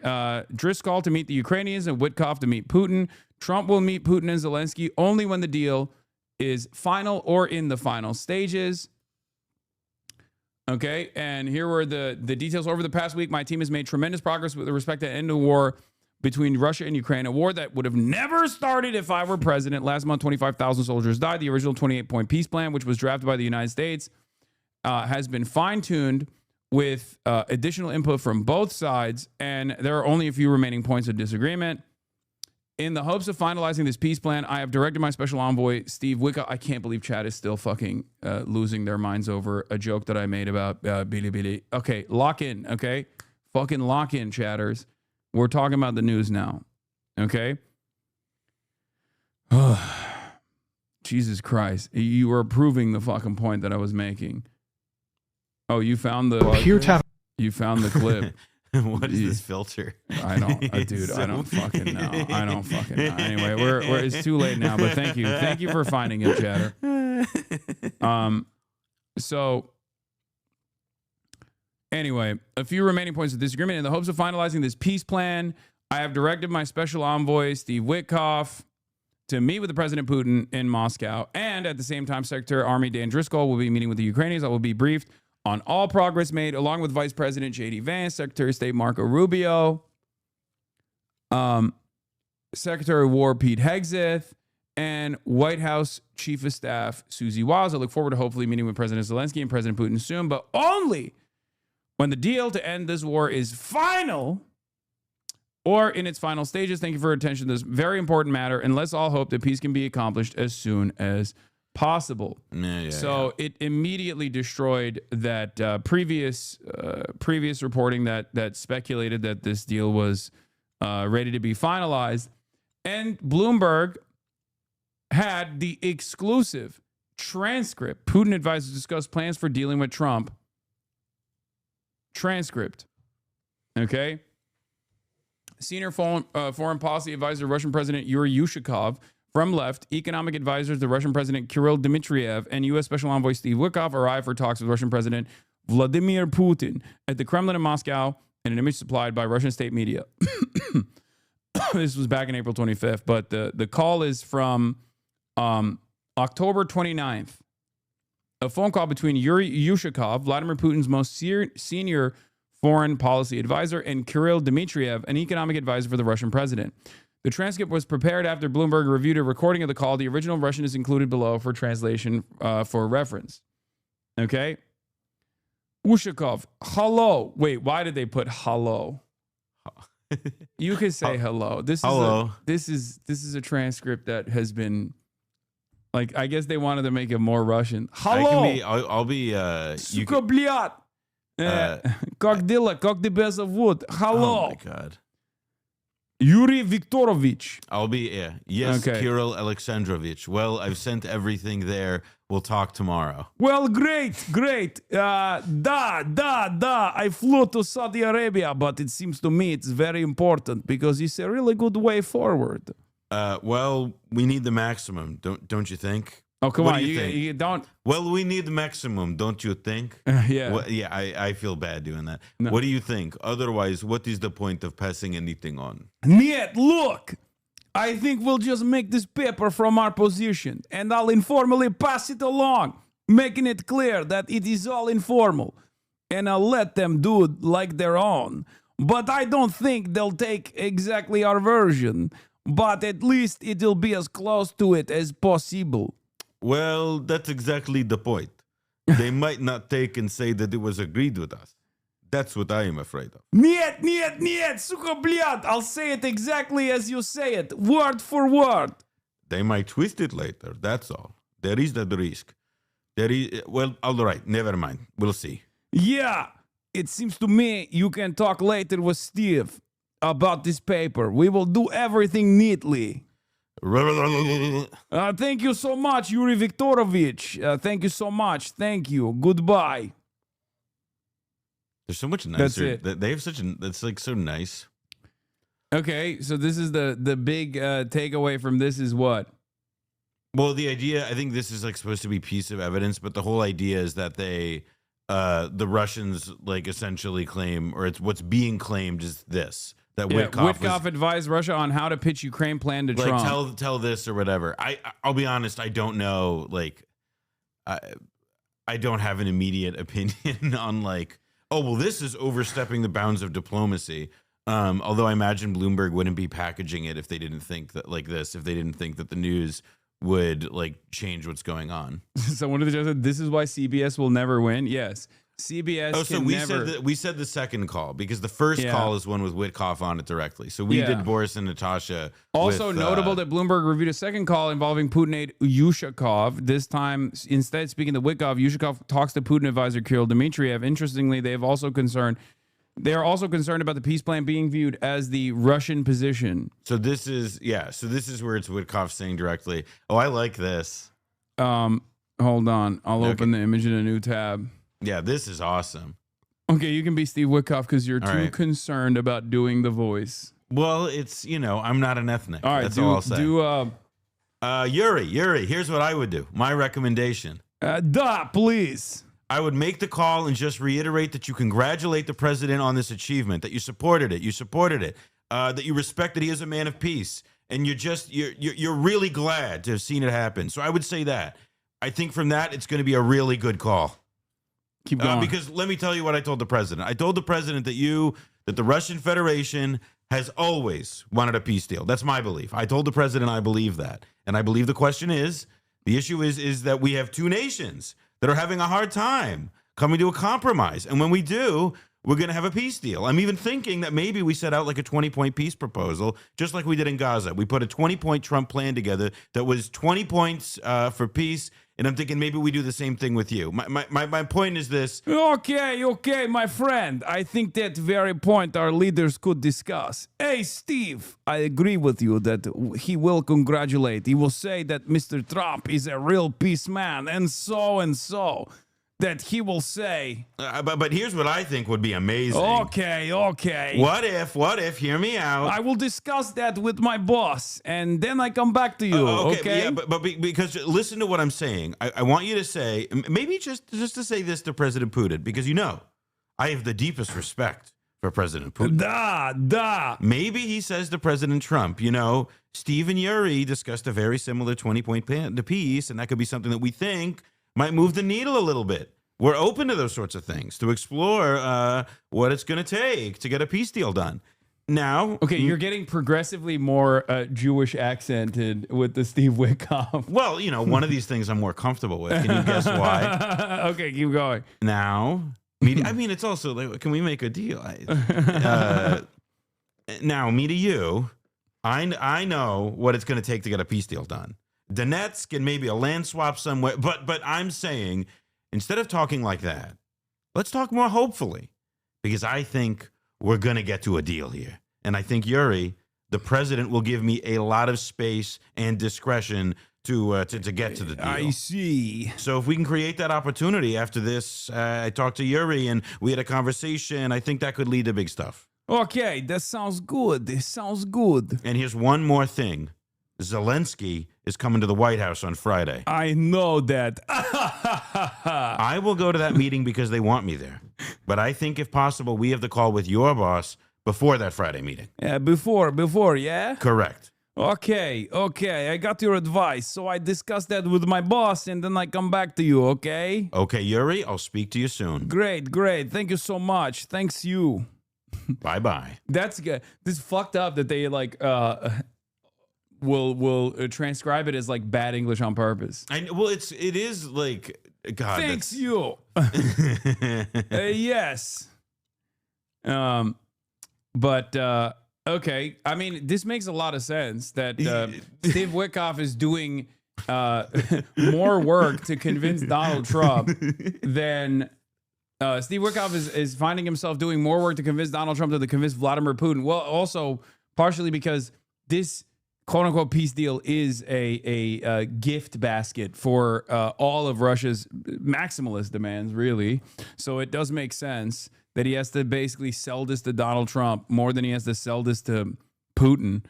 Driscoll to meet the Ukrainians and Witkoff to meet Putin. Trump will meet Putin and Zelensky only when the deal is final or in the final stages. Okay, and here were the details. Over the past week, my team has made tremendous progress with respect to the end of war between Russia and Ukraine, a war that would have never started if I were president. Last month, 25,000 soldiers died. The original 28-point peace plan, which was drafted by the United States, has been fine-tuned with additional input from both sides, and there are only a few remaining points of disagreement. In the hopes of finalizing this peace plan, I have directed my special envoy, Steve Wickoff. I can't believe Chad is still fucking losing their minds over a joke that I made about Billy Billy. Okay, lock in, okay? Fucking lock in, chatters. We're talking about the news now, okay? Jesus Christ. You were proving the fucking point that I was making. Oh, you found the... You found the clip. What is this filter? I don't, dude. I don't fucking know. I don't fucking know. Anyway, it's too late now. But thank you for finding it, chatter. So anyway, a few remaining points of disagreement. In the hopes of finalizing this peace plan, I have directed my special envoy Steve Witkoff to meet with the President Putin in Moscow, and at the same time, Secretary of Army Dan Driscoll will be meeting with the Ukrainians. I will be briefed on all progress made, along with Vice President J.D. Vance, Secretary of State Marco Rubio, Secretary of War Pete Hegseth, and White House Chief of Staff Susie Wiles. I look forward to hopefully meeting with President Zelensky and President Putin soon, but only when the deal to end this war is final or in its final stages. Thank you for your attention to this very important matter, and let's all hope that peace can be accomplished as soon as possible. It immediately destroyed that previous reporting that speculated that this deal was ready to be finalized, and Bloomberg had the exclusive transcript. Putin advisors discussed plans for dealing with Trump. Transcript. Okay. Senior foreign policy advisor, Russian President Yuri Yushakov. From left, economic advisors, the Russian President Kirill Dmitriev and U.S. Special Envoy Steve Witkoff arrived for talks with Russian President Vladimir Putin at the Kremlin in Moscow in an image supplied by Russian state media. This was back in April 25th, but the call is from October 29th. A phone call between Yuri Yushakov, Vladimir Putin's most senior foreign policy advisor, and Kirill Dmitriev, an economic advisor for the Russian president. The transcript was prepared after Bloomberg reviewed a recording of the call. The original Russian is included below for translation for reference. Okay? Ushakov, hello. Wait, why did they put hello? You could say hello. This is a transcript that has been, like, I guess they wanted to make it more Russian. Hello. I'll be Сука, блядь. Как дела? Как тебя зовут? Hello. Oh my God. Yuri Viktorovich. I'll be, yes, okay. Kirill Alexandrovich. Well, I've sent everything there. We'll talk tomorrow. Well, great. Da. I flew to Saudi Arabia, but it seems to me it's very important because it's a really good way forward. Well, we need the maximum, don't you think? Oh, come What on. do you think? You don't. Well, we need maximum, don't you think? Yeah. Well, yeah, I feel bad doing that. No. What do you think? Otherwise, what is the point of passing anything on? Niet, look. I think we'll just make this paper from our position, and I'll informally pass it along, making it clear that it is all informal, and I'll let them do it like their own. But I don't think they'll take exactly our version, but at least it'll be as close to it as possible. Well, that's exactly the point. They might not take and say that it was agreed with us. That's what I am afraid of. Niet, suka bliat. I'll say it exactly as you say it, word for word. They might twist it later, that's all. There is that risk. Well, all right, never mind. We'll see. Yeah, it seems to me you can talk later with Steve about this paper. We will do everything neatly. Thank you so much, Yuri Viktorovich. Thank you so much. Thank you. Goodbye. There's so much That's nicer. it. They have such a. That's like so nice. Okay, so this is the big takeaway from this is what? Well, the idea. I think this is like supposed to be piece of evidence, but the whole idea is that the Russians like essentially claim, or it's what's being claimed is this. That Witkoff advised Russia on how to pitch Ukraine plan to like Trump. tell this or whatever. I'll be honest, I don't know. Like, I don't have an immediate opinion on like, oh well, this is overstepping the bounds of diplomacy. Although I imagine Bloomberg wouldn't be packaging it if they didn't think that like this, if they didn't think that the news would like change what's going on. So one of the judges said, "This is why CBS will never win." Yes. CBS. Oh, so we said the second call because the first call is one with Witkoff on it directly. So we did Boris and Natasha. Also notable that Bloomberg reviewed a second call involving Putin aide Yushakov. This time, instead speaking to Witkoff, Yushakov talks to Putin advisor Kirill Dmitriev. Interestingly, they are also concerned about the peace plan being viewed as the Russian position. So this is where it's Witkoff saying directly, "Oh, I like this." Hold on, I'll open the image in a new tab. Yeah, this is awesome. Okay, you can be Steve Witkoff because you're too concerned about doing the voice. Well, it's, I'm not an ethnic. All right, that's all I'll say. Yuri, here's what I would do. My recommendation. Please. I would make the call and just reiterate that you congratulate the president on this achievement, that you supported it, that you respect that he is a man of peace, and you're really glad to have seen it happen. So I would say that. I think from that, it's going to be a really good call. Keep going. Because let me tell you what I told the president. I told the president that the Russian Federation has always wanted a peace deal. That's my belief. I told the president I believe that. And I believe the issue is that we have two nations that are having a hard time coming to a compromise. And when we do, we're going to have a peace deal. I'm even thinking that maybe we set out like a 20-point peace proposal, just like we did in Gaza. We put a 20-point Trump plan together that was 20 points for peace. And I'm thinking maybe we do the same thing with you. My point is this. Okay, my friend. I think that very point our leaders could discuss. Hey, Steve, I agree with you that he will congratulate. He will say that Mr. Trump is a real peace man and so. That he will say. But here's what I think would be amazing. Okay. What if, hear me out. I will discuss that with my boss, and then I come back to you, okay? Yeah, but because listen to what I'm saying. I want you to say, maybe just to say this to President Putin, because I have the deepest respect for President Putin. Maybe he says to President Trump, Steve and Yuri discussed a very similar 20-point plan to peace, and that could be something that we think might move the needle a little bit. We're open to those sorts of things, to explore what it's going to take to get a peace deal done. Now, okay, you're getting progressively more Jewish accented with the Steve Witkoff. Well, one of these things I'm more comfortable with. Can you guess why? Okay, keep going. Now, it's also like, can we make a deal? Now, me to you, I know what it's going to take to get a peace deal done. Donetsk and maybe a land swap somewhere. But I'm saying, instead of talking like that, let's talk more hopefully, because I think we're going to get to a deal here. And I think, Yuri, the president will give me a lot of space and discretion to get to the deal. I see. So if we can create that opportunity after this, I talked to Yuri and we had a conversation. I think that could lead to big stuff. Okay, that sounds good. And here's one more thing. Zelensky is coming to the White House on Friday. I know that. I will go to that meeting because they want me there. But I think if possible, we have the call with your boss before that Friday meeting. Yeah, before, yeah? Correct. Okay, I got your advice. So I discuss that with my boss and then I come back to you, okay? Okay, Yuri, I'll speak to you soon. Great. Thank you so much. Thanks you. Bye-bye. That's good. This is fucked up that they like will transcribe it as like bad English on purpose. Well, it is like God. Thanks you. Yes. But okay. I mean, this makes a lot of sense that Steve Witkoff is doing more work to convince Donald Trump than Steve Witkoff is finding himself doing more work to convince Donald Trump than to convince Vladimir Putin. Well, also partially because this quote unquote peace deal is a gift basket for all of Russia's maximalist demands, really. So it does make sense that he has to basically sell this to Donald Trump more than he has to sell this to Putin.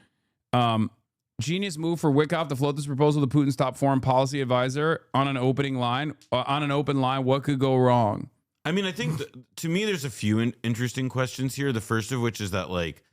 Genius move for Witkoff to float this proposal to Putin's top foreign policy advisor on an open line. What could go wrong? I mean, I think to me, there's a few interesting questions here. The first of which is that like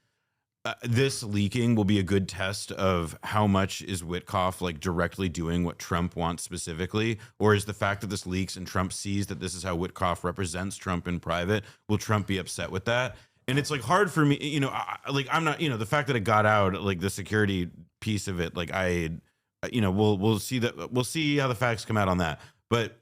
this leaking will be a good test of how much is Witkoff like directly doing what Trump wants specifically, or is the fact that this leaks and Trump sees that this is how Witkoff represents Trump in private, will Trump be upset with that? And it's like hard for me, you know, I'm not, you know, the fact that it got out, like the security piece of it, like we'll see how the facts come out on that. But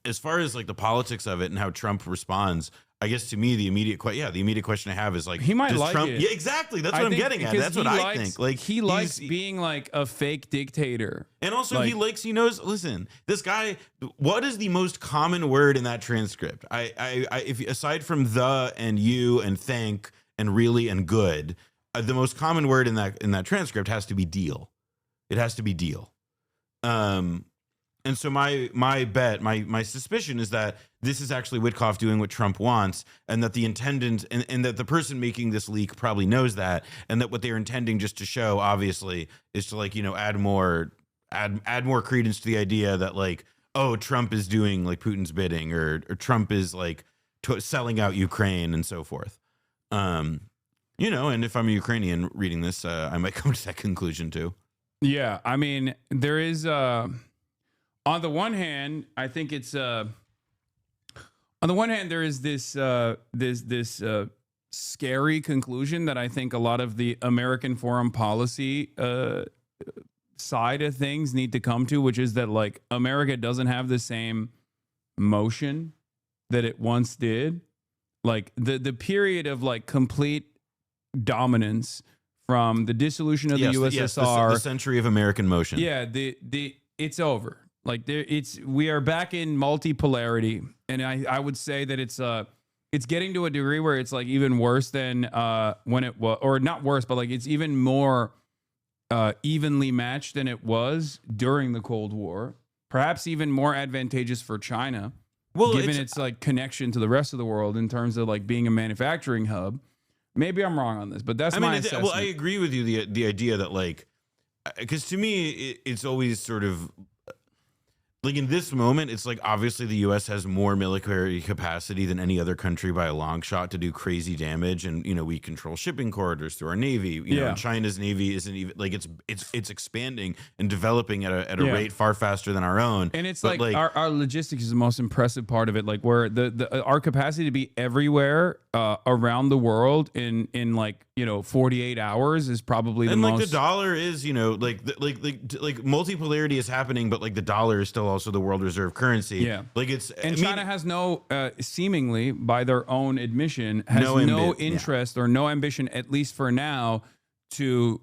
as far as like the politics of it and how Trump responds, I guess to me the immediate question I have is like, he might like Trump, it. Yeah, exactly. That's what I'm getting at. That's what I think. Like he likes being like a fake dictator, and also he knows. Listen, this guy. What is the most common word in that transcript? If aside from the and you and thank and really and good, the most common word in that transcript has to be deal. It has to be deal. And so my bet, my suspicion is that this is actually Witkoff doing what Trump wants, and that the intendant and that the person making this leak probably knows that, and that what they're intending just to show, obviously, is to like, you know, add more credence to the idea that like, oh, Trump is doing like Putin's bidding, or Trump is like selling out Ukraine and so forth. You know, and if I'm a Ukrainian reading this, I might come to that conclusion too. Yeah, I mean, there is on the one hand, I think it's on the one hand there is this scary conclusion that I think a lot of the American foreign policy side of things need to come to, which is that like America doesn't have the same motion that it once did. Like the period of like complete dominance from the dissolution of the USSR, the century of American motion. Yeah, it's over. Like we are back in multipolarity, and I would say that it's getting to a degree where it's like even worse than when it was, or not worse, but like it's even more evenly matched than it was during the Cold War. Perhaps even more advantageous for China, given its like connection to the rest of the world in terms of like being a manufacturing hub. Maybe I'm wrong on this, but that's my assessment. Well, I agree with you. The idea that like, because to me it's always sort of. Like in this moment, it's like obviously the U.S. has more military capacity than any other country by a long shot to do crazy damage, and you know we control shipping corridors through our navy. You know, and China's navy isn't even like it's expanding and developing at a rate far faster than our own. And it's like our logistics is the most impressive part of it. Like where our capacity to be everywhere around the world in like 48 hours is probably the most. And like the dollar is like multipolarity is happening, but like the dollar is still also the world reserve currency. Yeah, like China has no seemingly by their own admission has no interest or no ambition, at least for now, to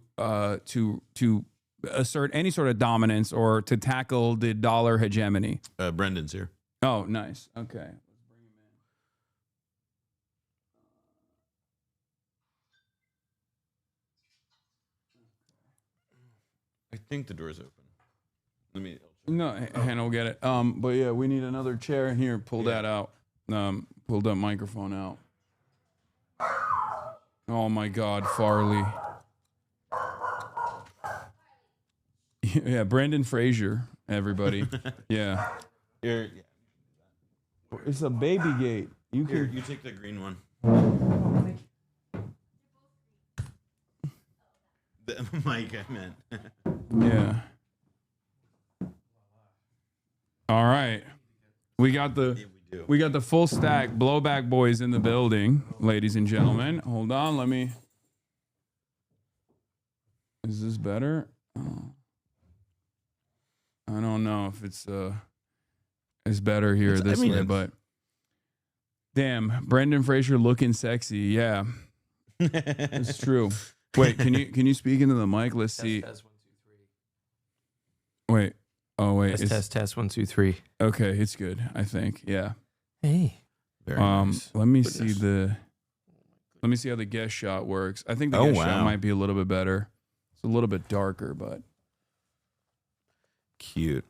assert any sort of dominance or to tackle the dollar hegemony. Brendan's here. Oh, nice. Okay. Let's bring him in. I think the door's open. Let me. No, Hannah will get it. But yeah, we need another chair here. Pull that out. Pull that microphone out. Oh my God, Farley. Yeah, Brandon Fraser, everybody. Yeah. Here, It's a baby gate. You take the green one. The mic, I meant. Yeah. All right. We got the full stack blowback boys in the building, ladies and gentlemen. Hold on, let me. Is this better? Oh. I don't know if it's better here this way, but damn, Brendan Fraser looking sexy. Yeah. It's true. Wait, can you speak into the mic? Let's see. Test 1, 2, 3. Wait. Oh wait. Test 1, 2, 3. Okay, it's good. I think. Yeah. Hey. Very nice. Let me see how the guest shot works. I think the guest shot might be a little bit better. It's a little bit darker, but cute.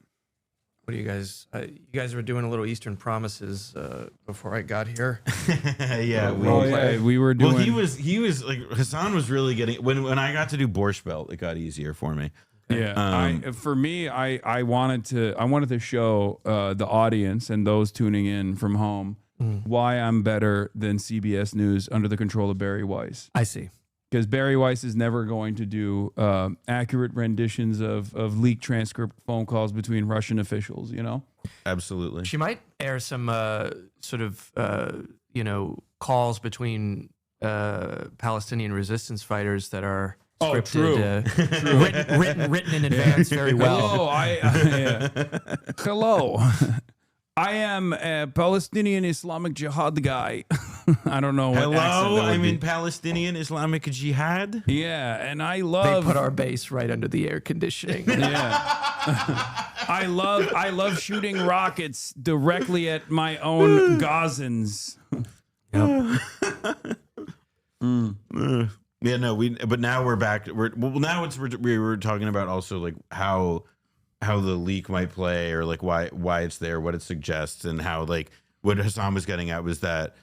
What do you guys? You guys were doing a little Eastern Promises before I got here. Yeah, we were doing. Well, he was like Hasan was really getting when I got to do Borscht Belt, it got easier for me. Yeah, I wanted to show the audience and those tuning in from home why I'm better than CBS News under the control of Barry Weiss. I see. Because Barry Weiss is never going to do accurate renditions of leaked transcript phone calls between Russian officials, you know? Absolutely. She might air some sort of, calls between Palestinian resistance fighters that are scripted, written in advance very well. Hello. I am a Palestinian Islamic Jihad guy. I don't know what Hello, I'm in Palestinian Islamic Jihad. Yeah, and I love... They put our base right under the air conditioning. Yeah. I love shooting rockets directly at my own Gazans. Yep. Yeah, no, but now we're back. We were talking about also like how the leak might play, or like why it's there, what it suggests, and how like what Hasan was getting at was that,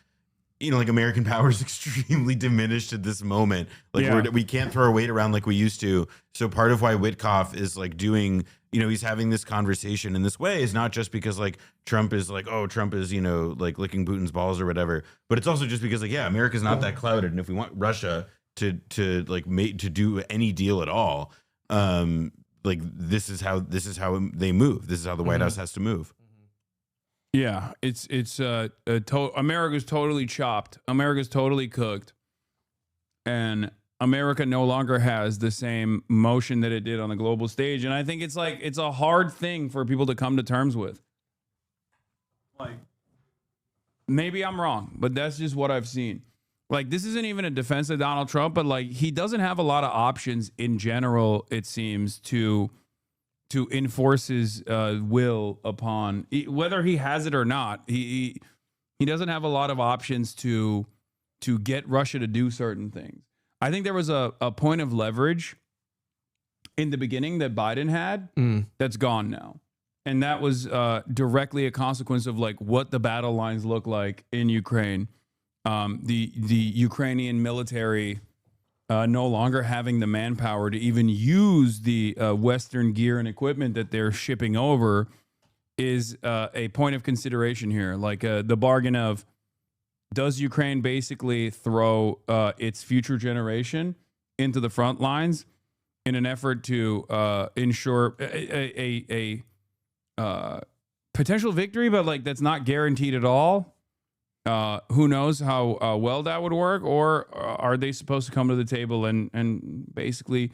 you know, like American power is extremely diminished at this moment. Like we can't throw our weight around like we used to. So part of why Witkoff is like doing, you know, he's having this conversation in this way is not just because like Trump is like, oh, Trump is, you know, like licking Putin's balls or whatever, but it's also just because like, yeah, America's not that clouded. And if we want Russia to do any deal at all, like this is how they move. This is how the White House has to move. Yeah, America's totally chopped. America's totally cooked, and America no longer has the same motion that it did on the global stage. And I think it's a hard thing for people to come to terms with. Like, maybe I'm wrong, but that's just what I've seen. Like, this isn't even a defense of Donald Trump, but like he doesn't have a lot of options in general, it seems, to enforce his will upon, whether he has it or not. He doesn't have a lot of options to get Russia to do certain things. I think there was a point of leverage in the beginning that Biden had that's gone now. And that was directly a consequence of like what the battle lines look like in Ukraine. The Ukrainian military no longer having the manpower to even use the Western gear and equipment that they're shipping over is a point of consideration here. Like the bargain of, does Ukraine basically throw its future generation into the front lines in an effort to ensure a potential victory, but like that's not guaranteed at all? Who knows how well that would work, or are they supposed to come to the table and basically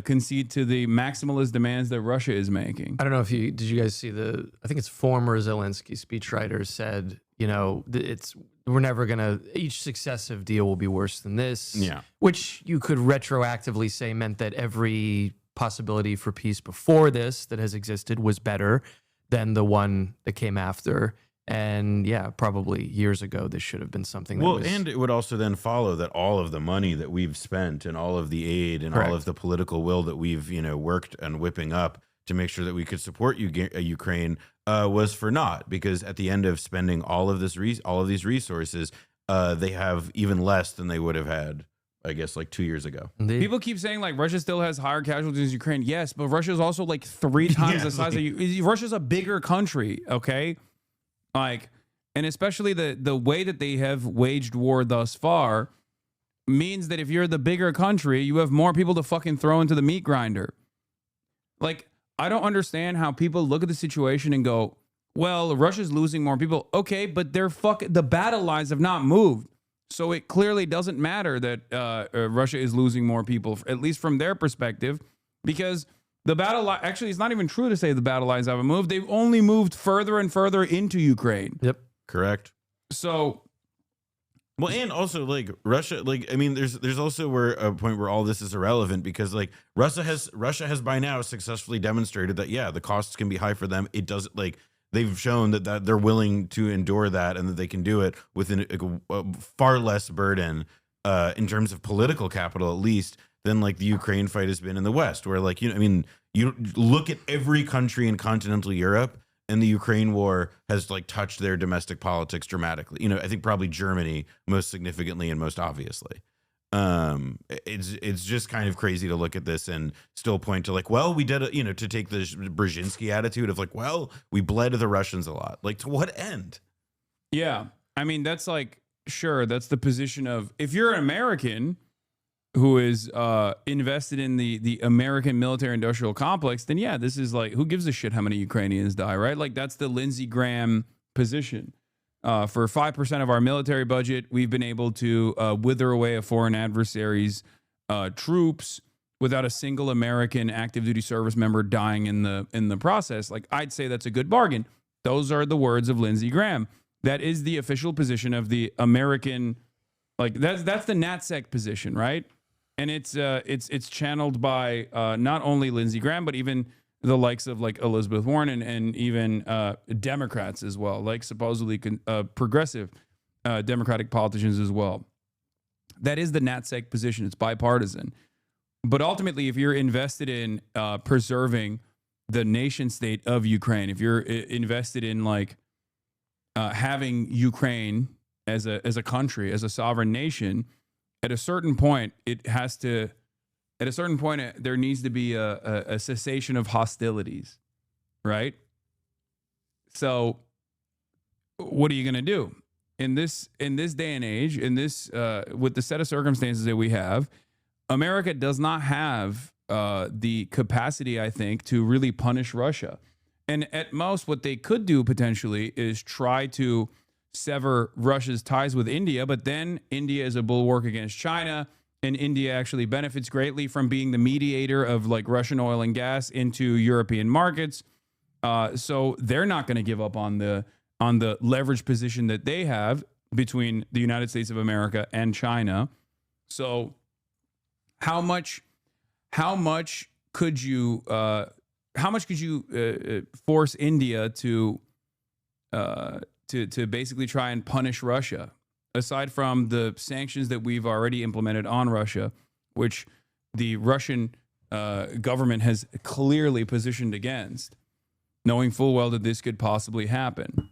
concede to the maximalist demands that Russia is making? I don't know if did you guys see I think it's former Zelensky speechwriter said, you know, we're never gonna, each successive deal will be worse than this. Yeah. Which you could retroactively say meant that every possibility for peace before this that has existed was better than the one that came after. And yeah, probably years ago, this should have been something. And it would also then follow that all of the money that we've spent and all of the aid and all of the political will that we've, you know, worked and whipping up to make sure that we could support Ukraine was for naught, because at the end of spending all of these resources, they have even less than they would have had I guess like 2 years ago. Indeed. People keep saying like Russia still has higher casualties than Ukraine. Yes, but Russia is also like 3 times the size of you. Russia's a bigger country, okay? Like, and especially the way that they have waged war thus far means that if you're the bigger country, you have more people to fucking throw into the meat grinder. Like, I don't understand how people look at the situation and go, well, Russia's losing more people. Okay, but the battle lines have not moved. So it clearly doesn't matter that Russia is losing more people, at least from their perspective, because the battle line, actually, it's not even true to say the battle lines haven't moved. They've only moved further and further into Ukraine. Yep. Correct. So, well, and also like Russia, like I mean, there's also a point where all this is irrelevant because like Russia has by now successfully demonstrated that the costs can be high for them. It doesn't like they've shown that they're willing to endure that and that they can do it with a far less burden in terms of political capital, at least, than like the Ukraine fight has been in the West, where like you look at every country in continental Europe. And the Ukraine war has like touched their domestic politics dramatically. I think probably Germany most significantly and most obviously. It's just kind of crazy to look at this and still point to like, well, we did to take the Brzezinski attitude of like, well, we bled the Russians a lot. Like, to what end? yeah, I mean, that's like, sure, that's the position of, if you're an American who is invested in the American military industrial complex, then yeah, this is like, who gives a shit how many Ukrainians die, right? Like, that's the Lindsey Graham position. For 5% of our military budget, we've been able to wither away a foreign adversary's troops without a single American active duty service member dying in the process. Like, I'd say that's a good bargain. Those are the words of Lindsey Graham. That is the official position of the American, like that's the NatSec position, right? And it's channeled by not only Lindsey Graham, but even the likes of like Elizabeth Warren and even Democrats as well, like supposedly progressive Democratic politicians as well. That is the NatSec position. It's bipartisan. But ultimately, if you're invested in preserving the nation state of Ukraine, if you're invested in like having Ukraine as a country, as a sovereign nation, at a certain point, there needs to be a cessation of hostilities, right? So what are you going to do in this day and age, with the set of circumstances that we have? America does not have the capacity, I think, to really punish Russia. And at most, what they could do potentially is try to sever Russia's ties with India, but then India is a bulwark against China, and India actually benefits greatly from being the mediator of like Russian oil and gas into European markets. So they're not going to give up on the leverage position that they have between the United States of America and China. So how much could you force India to basically try and punish Russia, aside from the sanctions that we've already implemented on Russia, which the Russian government has clearly positioned against, knowing full well that this could possibly happen?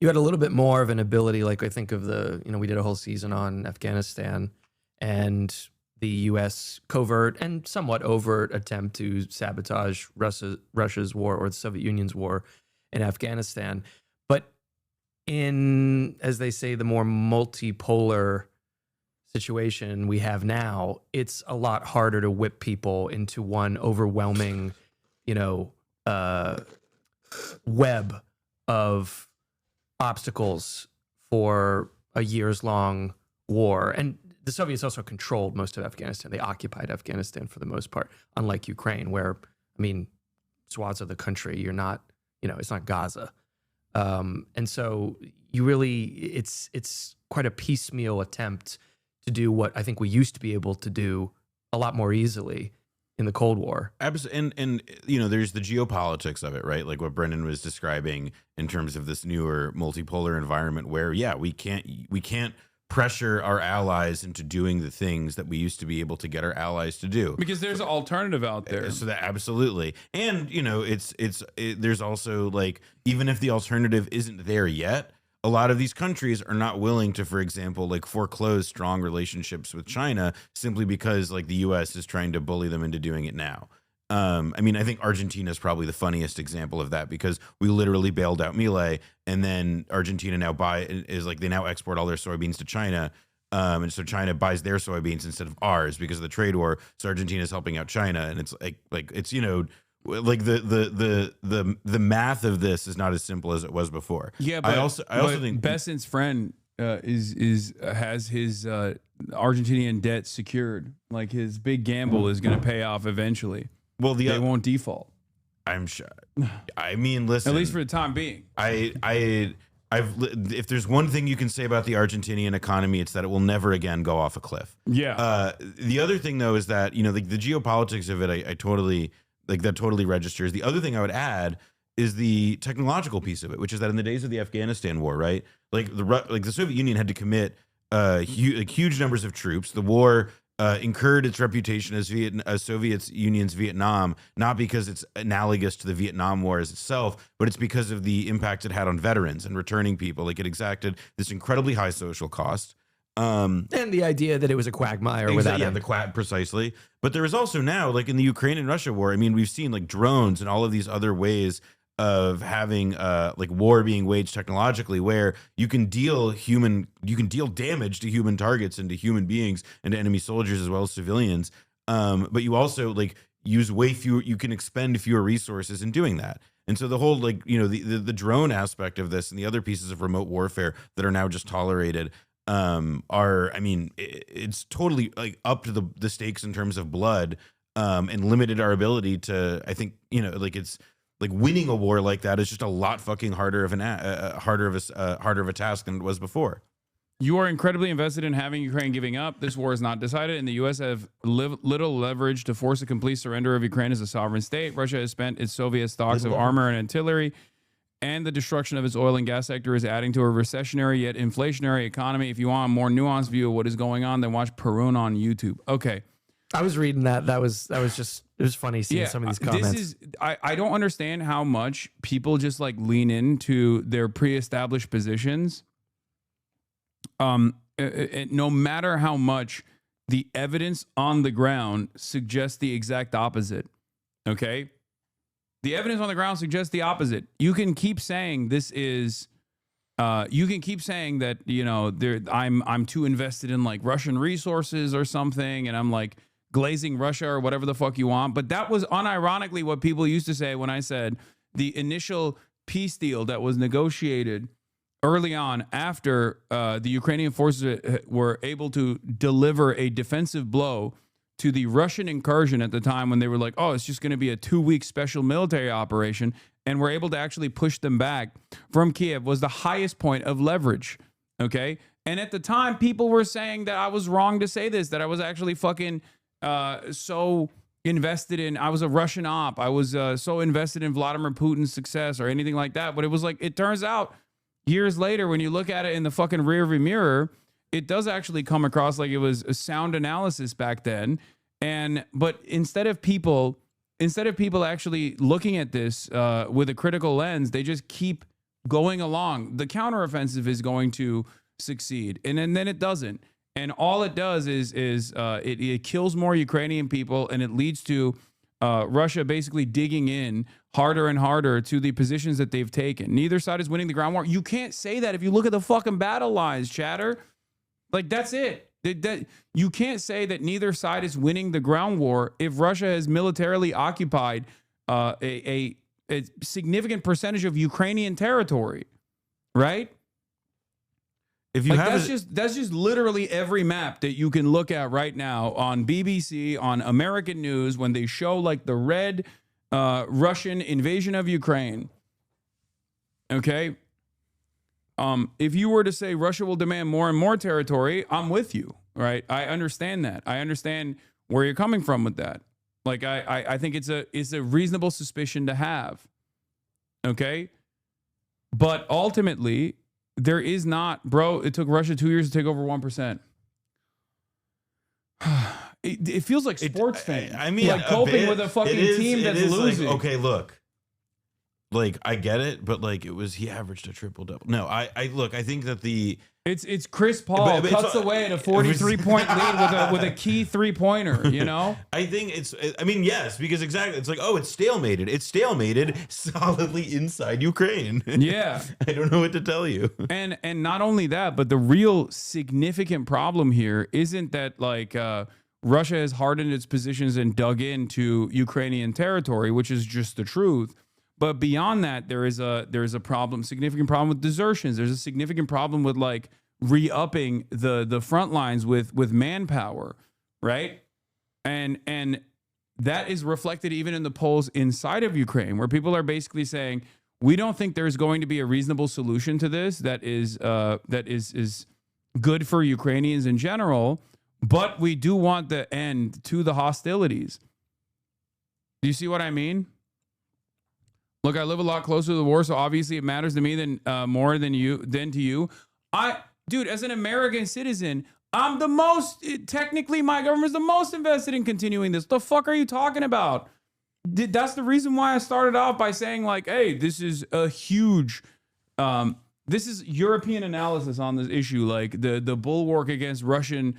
You had a little bit more of an ability, like I think of we did a whole season on Afghanistan and the U.S. covert and somewhat overt attempt to sabotage Russia's war, or the Soviet Union's war in Afghanistan. But in, as they say, the more multipolar situation we have now, it's a lot harder to whip people into one overwhelming, web of obstacles for a years-long war. And the Soviets also controlled most of Afghanistan. They occupied Afghanistan for the most part, unlike Ukraine, where, swaths of the country, you're not, it's not Gaza. And so it's quite a piecemeal attempt to do what I think we used to be able to do a lot more easily in the Cold War. Absolutely. And there's the geopolitics of it, right? Like what Brendan was describing in terms of this newer multipolar environment where, we can't pressure our allies into doing the things that we used to be able to get our allies to do, because there's an alternative out there. So that absolutely. And there's also like, even if the alternative isn't there yet, a lot of these countries are not willing to, for example, like foreclose strong relationships with China simply because like the U.S. is trying to bully them into doing it now. I mean, I think Argentina is probably the funniest example of that because we literally bailed out Milei, and then Argentina now they now export all their soybeans to China. And so China buys their soybeans instead of ours because of the trade war. So Argentina is helping out China, and it's like it's, you know, like the math of this is not as simple as it was before. Yeah, but I also think Besant's friend has his Argentinian debt secured. Like his big gamble is going to pay off eventually. Well, they won't default. I'm sure. I mean, listen. At least for the time being. If there's one thing you can say about the Argentinian economy, it's that it will never again go off a cliff. Yeah. The other thing though is that, you know, the geopolitics of it, I totally like that totally registers. The other thing I would add is the technological piece of it, which is that in the days of the Afghanistan war, right? Like the Soviet Union had to commit huge numbers of troops. The war incurred its reputation as Soviet Union's Vietnam, not because it's analogous to the Vietnam War as itself, but it's because of the impact it had on veterans and returning people. Like it exacted this incredibly high social cost. And the idea that it was a quagmire without the quag precisely. But there is also now, like in the Ukraine and Russia war, I mean, we've seen like drones and all of these other ways of having like war being waged technologically, where you can deal damage to human targets and to human beings and to enemy soldiers as well as civilians. But you also like use way fewer, you can expend fewer resources in doing that. And so the whole, like, you know, the drone aspect of this and the other pieces of remote warfare that are now just tolerated I mean, it's totally like up to the stakes in terms of blood, and limited our ability to, I think, you know, like it's like winning a war like that is just a lot fucking harder of a task than it was before. You are incredibly invested in having Ukraine giving up. This war is not decided, and the U.S. have little leverage to force a complete surrender of Ukraine as a sovereign state. Russia has spent its Soviet stocks of armor and artillery, and the destruction of its oil and gas sector is adding to a recessionary yet inflationary economy. If you want a more nuanced view of what is going on, then watch Perun on YouTube. Okay. I was reading that. That was just, it was funny seeing some of these comments. I don't understand how much people just like lean into their pre-established positions. No matter how much the evidence on the ground suggests the exact opposite. Okay. The evidence on the ground suggests the opposite. You can keep saying this is, you can keep saying that, you know, I'm too invested in like Russian resources or something, and I'm like glazing Russia or whatever the fuck you want. But that was unironically what people used to say when I said the initial peace deal that was negotiated early on after the Ukrainian forces were able to deliver a defensive blow to the Russian incursion at the time, when they were like, oh, it's just going to be a 2-week special military operation, and we're able to actually push them back from Kiev, was the highest point of leverage. Okay. And at the time, people were saying that I was wrong to say this, that I was actually fucking so invested in, I was a Russian op. I was so invested in Vladimir Putin's success or anything like that. But it was like, it turns out years later, when you look at it in the fucking rearview mirror, it does actually come across like it was a sound analysis back then. But instead of people actually looking at this with a critical lens, they just keep going along. The counteroffensive is going to succeed, and then it doesn't. And all it does is it kills more Ukrainian people, and it leads to Russia basically digging in harder and harder to the positions that they've taken. Neither side is winning the ground war. You can't say that if you look at the fucking battle lines, chatter. Like, that's it. You can't say that neither side is winning the ground war if Russia has militarily occupied a significant percentage of Ukrainian territory, right? If you like, that's just literally every map that you can look at right now on BBC, on American news, when they show like the red Russian invasion of Ukraine. Okay. If you were to say Russia will demand more and more territory, I'm with you, right? I understand that. I understand where you're coming from with that. Like, I think it's a reasonable suspicion to have. Okay. But ultimately, there is not, bro, it took Russia 2 years to take over 1%. It feels like sports fans. I mean, like coping with a fucking team that's losing. Like, okay, look. like I get it, but like he averaged a triple double. No, I look, I think that it's Chris Paul cuts away at a 43-point lead with a key 3-pointer, you know? I think yes, because exactly. It's like, oh, it's stalemated. It's stalemated solidly inside Ukraine. Yeah. I don't know what to tell you. And not only that, but the real significant problem here isn't that like Russia has hardened its positions and dug into Ukrainian territory, which is just the truth. But beyond that, there is a problem, significant problem with desertions. There's a significant problem with like re-upping the front lines with manpower, right? And that is reflected even in the polls inside of Ukraine, where people are basically saying, we don't think there's going to be a reasonable solution to this that is good for Ukrainians in general, but we do want the end to the hostilities. Do you see what I mean? Look, I live a lot closer to the war, so obviously it matters to me than more than to you. Dude, as an American citizen, I'm the most, technically my government's the most invested in continuing this. The fuck are you talking about? That's the reason why I started off by saying like, hey, this is a huge, this is European analysis on this issue, like the bulwark against Russian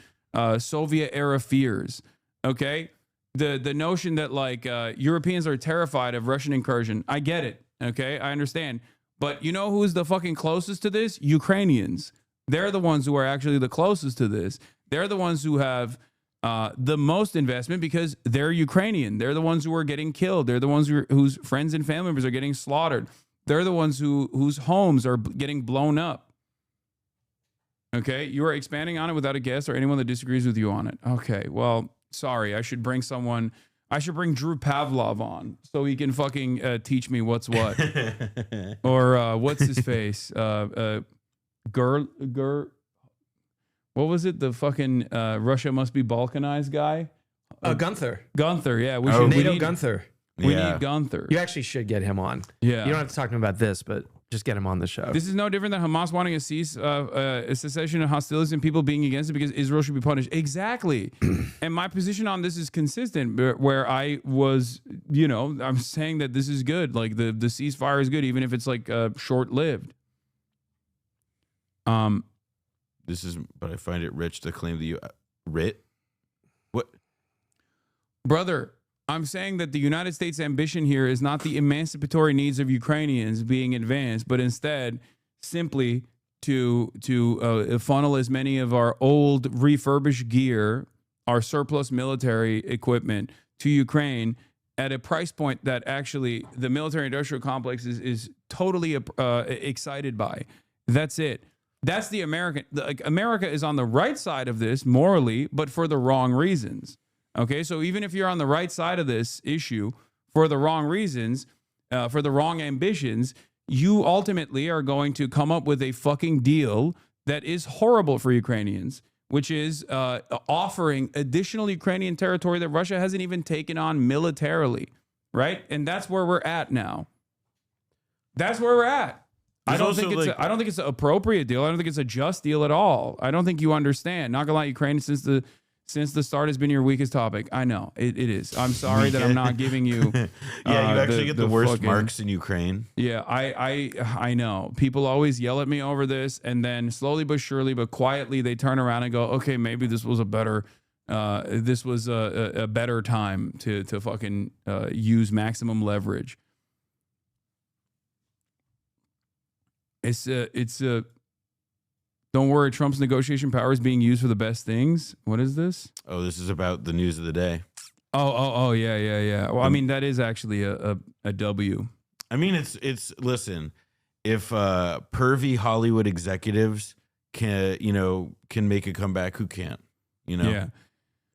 Soviet era fears, okay? The notion that like Europeans are terrified of Russian incursion. I get it. Okay. I understand. But you know who's the fucking closest to this? Ukrainians. They're the ones who are actually the closest to this. They're the ones who have the most investment because they're Ukrainian. They're the ones who are getting killed. They're the ones whose friends and family members are getting slaughtered. They're the ones whose homes are getting blown up. Okay. You are expanding on it without a guest or anyone that disagrees with you on it. Okay. Well, sorry, I should bring Drew Pavlov on so he can fucking teach me what's what. Or what's his face? What was it? The fucking Russia must be balkanized guy? Gunther. Gunther, yeah. We need Gunther. We need Gunther. You actually should get him on. Yeah. You don't have to talk to him about this, but just get him on the show. This is no different than Hamas wanting a cessation of hostilities and people being against it because Israel should be punished. Exactly. And my position on this is consistent, where I was, I'm saying that this is good. Like the ceasefire is good, even if it's like short-lived. But I find it rich to claim that you, what? Brother, I'm saying that the United States' ambition here is not the emancipatory needs of Ukrainians being advanced, but instead simply to funnel as many of our old refurbished gear, our surplus military equipment to Ukraine at a price point that actually the military-industrial complex is totally excited by. That's it. That's the American. America is on the right side of this morally, but for the wrong reasons. Okay, so even if you're on the right side of this issue for the wrong reasons, for the wrong ambitions, you ultimately are going to come up with a fucking deal that is horrible for Ukrainians, which is offering additional Ukrainian territory that Russia hasn't even taken on militarily, right? And that's where we're at now. That's where we're at. I don't think it's an appropriate deal. I don't think it's a just deal at all. I don't think you understand. Not gonna lie, Ukraine since the start has been your weakest topic. I know it is. I'm sorry that I'm not giving you. You actually get the worst marks in Ukraine. Yeah, I know. People always yell at me over this, and then slowly but surely, but quietly, they turn around and go, "Okay, maybe this was a better time to fucking use maximum leverage." Don't worry, Trump's negotiation power is being used for the best things. What is this? Oh, this is about the news of the day. Oh, yeah. Well, I mean, that is actually a W. I mean, it's listen, if pervy Hollywood executives can make a comeback, who can't? Yeah.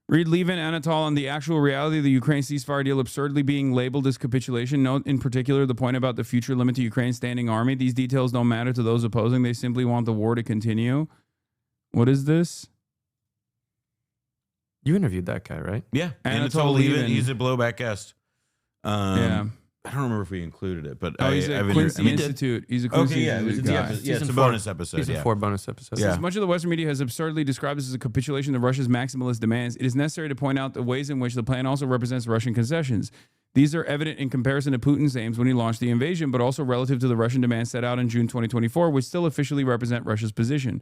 Read Levin Anatol on the actual reality of the Ukraine ceasefire deal absurdly being labeled as capitulation. Note in particular the point about the future limit to Ukraine's standing army. These details don't matter to those opposing. They simply want the war to continue. What is this? You interviewed that guy, right? Yeah. Anatol Levin. He's a blowback guest. Yeah. I don't remember if we included it, but he's a Quincy Institute. He's a Quincy Institute guy. It's a bonus episode. Season 4 bonus episode. Since much of the Western media has absurdly described this as a capitulation of Russia's maximalist demands, it is necessary to point out the ways in which the plan also represents Russian concessions. These are evident in comparison to Putin's aims when he launched the invasion, but also relative to the Russian demands set out in June 2024, which still officially represent Russia's position.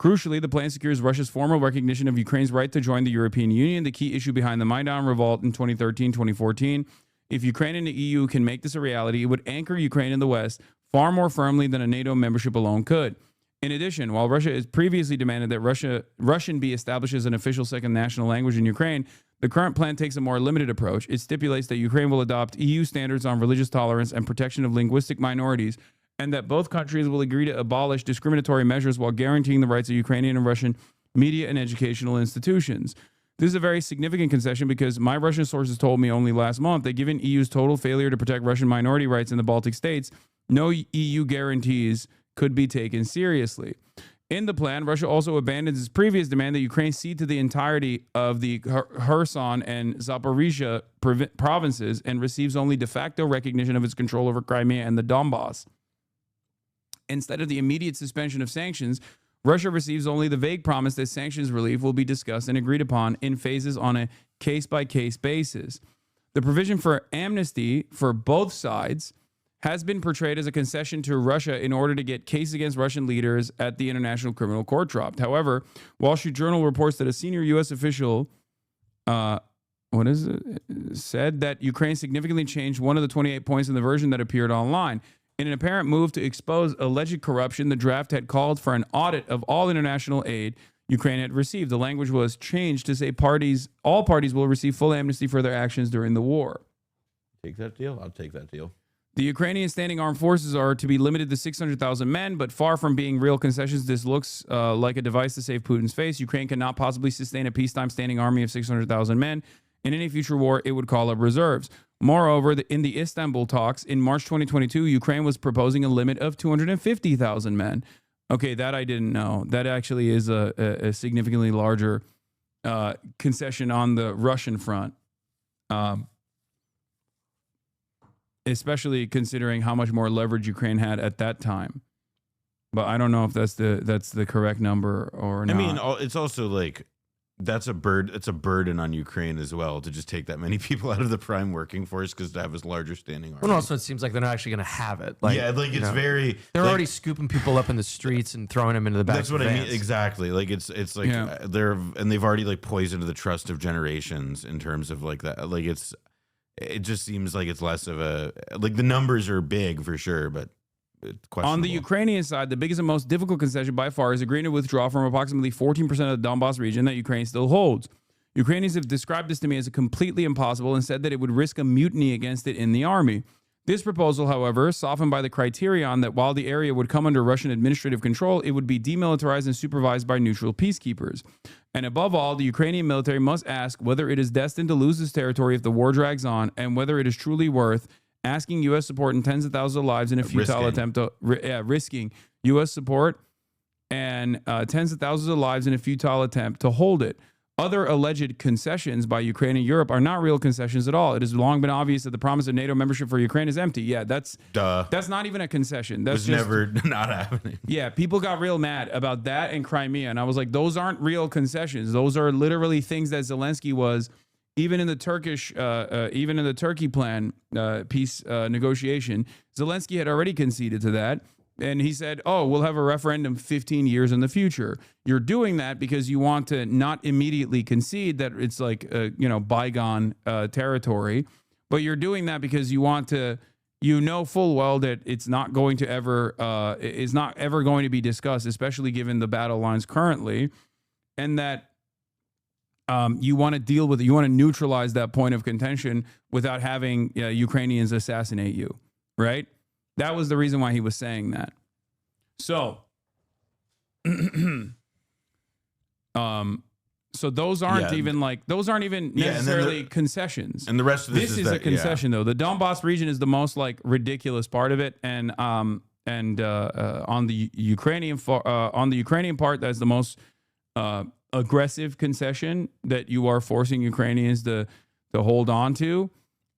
Crucially, the plan secures Russia's formal recognition of Ukraine's right to join the European Union, the key issue behind the Maidan revolt in 2013-2014. If Ukraine and the EU can make this a reality, it would anchor Ukraine in the West far more firmly than a NATO membership alone could. In addition, while Russia has previously demanded that Russian be established as an official second national language in Ukraine, the current plan takes a more limited approach. It stipulates that Ukraine will adopt EU standards on religious tolerance and protection of linguistic minorities, and that both countries will agree to abolish discriminatory measures while guaranteeing the rights of Ukrainian and Russian media and educational institutions. This is a very significant concession because my Russian sources told me only last month that given EU's total failure to protect Russian minority rights in the Baltic states, no EU guarantees could be taken seriously. In the plan, Russia also abandons its previous demand that Ukraine cede to the entirety of the Kherson and Zaporizhia provinces and receives only de facto recognition of its control over Crimea and the Donbass. Instead of the immediate suspension of sanctions, Russia receives only the vague promise that sanctions relief will be discussed and agreed upon in phases on a case-by-case basis. The provision for amnesty for both sides has been portrayed as a concession to Russia in order to get cases against Russian leaders at the International Criminal Court dropped. However, Wall Street Journal reports that a senior U.S. official said that Ukraine significantly changed one of the 28 points in the version that appeared online. In an apparent move to expose alleged corruption, the draft had called for an audit of all international aid Ukraine had received. The language was changed to say all parties will receive full amnesty for their actions during the war. Take that deal? I'll take that deal. The Ukrainian standing armed forces are to be limited to 600,000 men, but far from being real concessions, this looks like a device to save Putin's face. Ukraine cannot possibly sustain a peacetime standing army of 600,000 men. In any future war, it would call up reserves. Moreover, in the Istanbul talks in March 2022, Ukraine was proposing a limit of 250,000 men. Okay, that I didn't know. That actually is a significantly larger concession on the Russian front, especially considering how much more leverage Ukraine had at that time. But I don't know if that's the correct number or not. I mean, it's also like it's a burden on Ukraine as well to just take that many people out of the prime working force because to have this larger standing army. But also, it seems like they're not actually going to have it. Very. They're already scooping people up in the streets and throwing them into the back. That's what I mean. Exactly. Like it's like they've already like poisoned the trust of generations in terms of like that. Like it just seems like it's less of a like the numbers are big for sure, but. On the Ukrainian side, the biggest and most difficult concession by far is agreeing to withdraw from approximately 14% of the Donbass region that Ukraine still holds. Ukrainians have described this to me as completely impossible and said that it would risk a mutiny against it in the army. This proposal, however, softened by the criterion that while the area would come under Russian administrative control, it would be demilitarized and supervised by neutral peacekeepers. And above all, the Ukrainian military must ask whether it is destined to lose this territory if the war drags on and whether it is truly worth asking U.S. support and tens of thousands of lives in a futile attempt to risking U.S. support and tens of thousands of lives in a futile attempt to hold it. Other alleged concessions by Ukraine and Europe are not real concessions at all. It has long been obvious that the promise of NATO membership for Ukraine is empty. Yeah, that's not even a concession. That's just never not happening. Yeah, people got real mad about that and Crimea, and I was like, those aren't real concessions. Those are literally things that Zelensky was. Even in the Turkey plan peace negotiation, Zelensky had already conceded to that. And he said, oh, we'll have a referendum 15 years in the future. You're doing that because you want to not immediately concede that it's like, bygone territory. But you're doing that because you want to, full well that it's not going to ever going to be discussed, especially given the battle lines currently. And that you want to deal with it. You want to neutralize that point of contention without having Ukrainians assassinate you, right? That was the reason why he was saying that. So, so those aren't even necessarily concessions. And the rest of this is a concession though. The Donbass region is the most like ridiculous part of it, and on the Ukrainian part, that's the most aggressive concession that you are forcing Ukrainians to hold on to.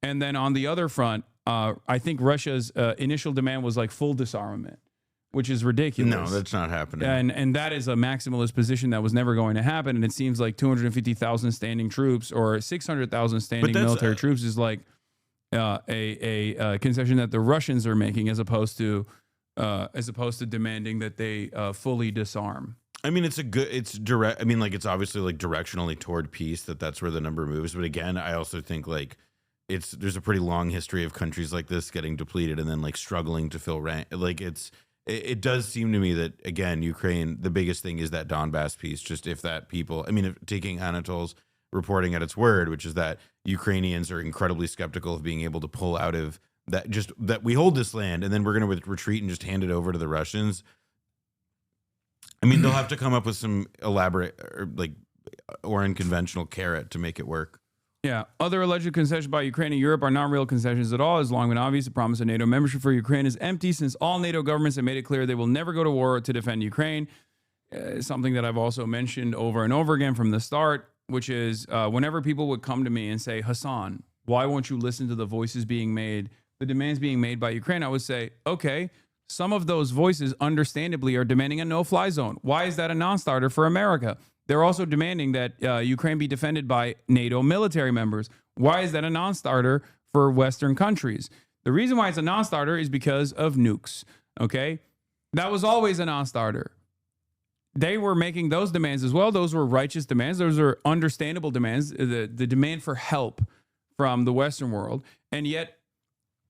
And then on the other front, I think Russia's initial demand was like full disarmament, which is ridiculous. No, that's not happening. And that is a maximalist position that was never going to happen. And it seems like 250,000 standing troops or 600,000 standing military troops is like a concession that the Russians are making, as opposed to demanding that they fully disarm. I mean, it's direct. I mean, like, it's obviously like directionally toward peace. That's where the number moves. But again, I also think like there's a pretty long history of countries like this getting depleted and then like struggling to fill rank. Like it does seem to me that, again, Ukraine, the biggest thing is that Donbass piece. Just if that people, I mean, if taking Anatol's reporting at its word, which is that Ukrainians are incredibly skeptical of being able to pull out of that, just that we hold this land and then we're going to retreat and just hand it over to the Russians. I mean, they'll have to come up with some elaborate or unconventional carrot to make it work. Yeah. Other alleged concessions by Ukraine and Europe are not real concessions at all. It's long been obvious the promise of NATO membership for Ukraine is empty, since all NATO governments have made it clear they will never go to war to defend Ukraine. Something that I've also mentioned over and over again from the start, which is whenever people would come to me and say, Hasan, why won't you listen to the voices being made, the demands being made by Ukraine? I would say, okay, some of those voices understandably are demanding a no-fly zone. Why is that a non-starter for America? They're also demanding that Ukraine be defended by NATO military members. Why is that a non-starter for Western countries? The reason why it's a non-starter is because of nukes, okay? That was always a non-starter. They were making those demands as well. Those were righteous demands. Those are understandable demands, the demand for help from the Western world. And yet,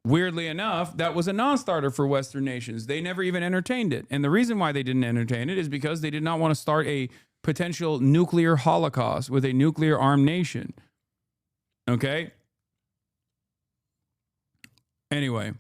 weirdly enough, that was a non-starter for Western nations. They never even entertained it. And the reason why they didn't entertain it is because they did not want to start a potential nuclear holocaust with a nuclear armed nation. Okay? Anyway,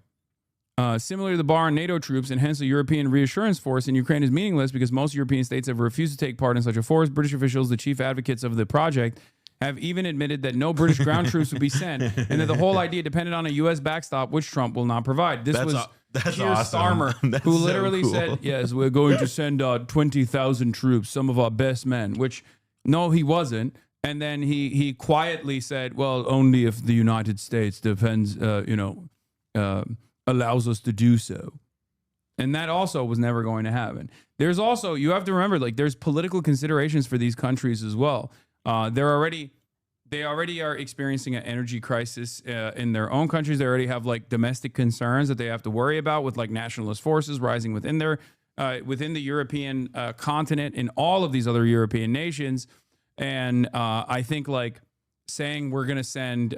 similarly, the bar on NATO troops and hence the European reassurance force in Ukraine is meaningless because most European states have refused to take part in such a force. British officials, the chief advocates of the project, have even admitted that no British ground troops would be sent and that the whole idea depended on a U.S. backstop, which Trump will not provide. This was Keir awesome. Starmer, who literally said, yes, we're going to send 20,000 troops, some of our best men, which, no, he wasn't. And then he quietly said, well, only if the United States defends, allows us to do so. And that also was never going to happen. There's also, you have to remember, like, there's political considerations for these countries as well. They already are experiencing an energy crisis in their own countries. They already have like domestic concerns that they have to worry about with like nationalist forces rising within the European continent and all of these other European nations. And I think like saying we're going to send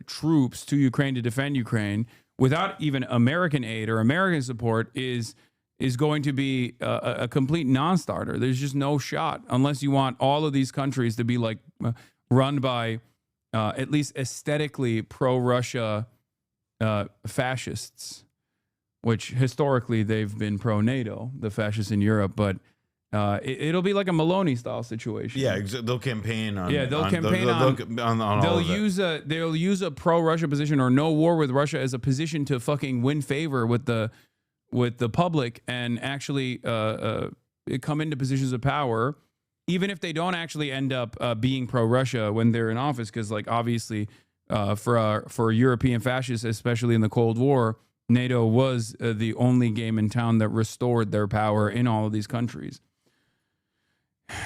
troops to Ukraine to defend Ukraine without even American aid or American support is going to be a complete non-starter. There's just no shot unless you want all of these countries to be like run by at least aesthetically pro-Russia fascists, which historically they've been pro-NATO, the fascists in Europe, but it'll be like a Maloney-style situation. Yeah, they'll campaign on. Yeah, they'll campaign on. They'll use a pro-Russia position or no war with Russia as a position to fucking win favor with the public and actually come into positions of power, even if they don't actually end up being pro-Russia when they're in office. Because, like, obviously, for European fascists, especially in the Cold War, NATO was the only game in town that restored their power in all of these countries.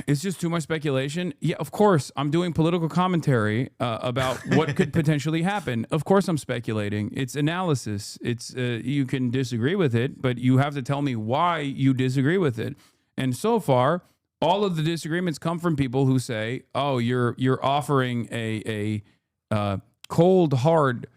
It's just too much speculation. Yeah, of course, I'm doing political commentary about what could potentially happen. Of course, I'm speculating. It's analysis. It's you can disagree with it, but you have to tell me why you disagree with it. And so far, all of the disagreements come from people who say, "Oh, you're offering a cold hard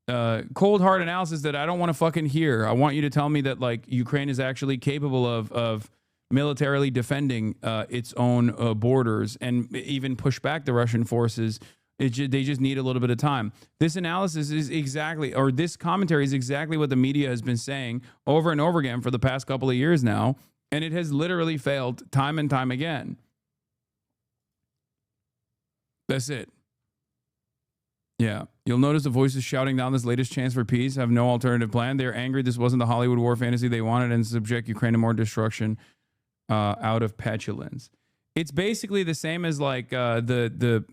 analysis that I don't want to fucking hear. I want you to tell me that like Ukraine is actually capable of militarily defending its own borders and even push back the Russian forces. They just need a little bit of time." This analysis is exactly, or this commentary is exactly what the media has been saying over and over again for the past couple of years now, and it has literally failed time and time again. That's it. Yeah. You'll notice the voices shouting down this latest chance for peace have no alternative plan. They're angry this wasn't the Hollywood war fantasy they wanted and subject Ukraine to more destruction out of petulance. It's basically the same as like the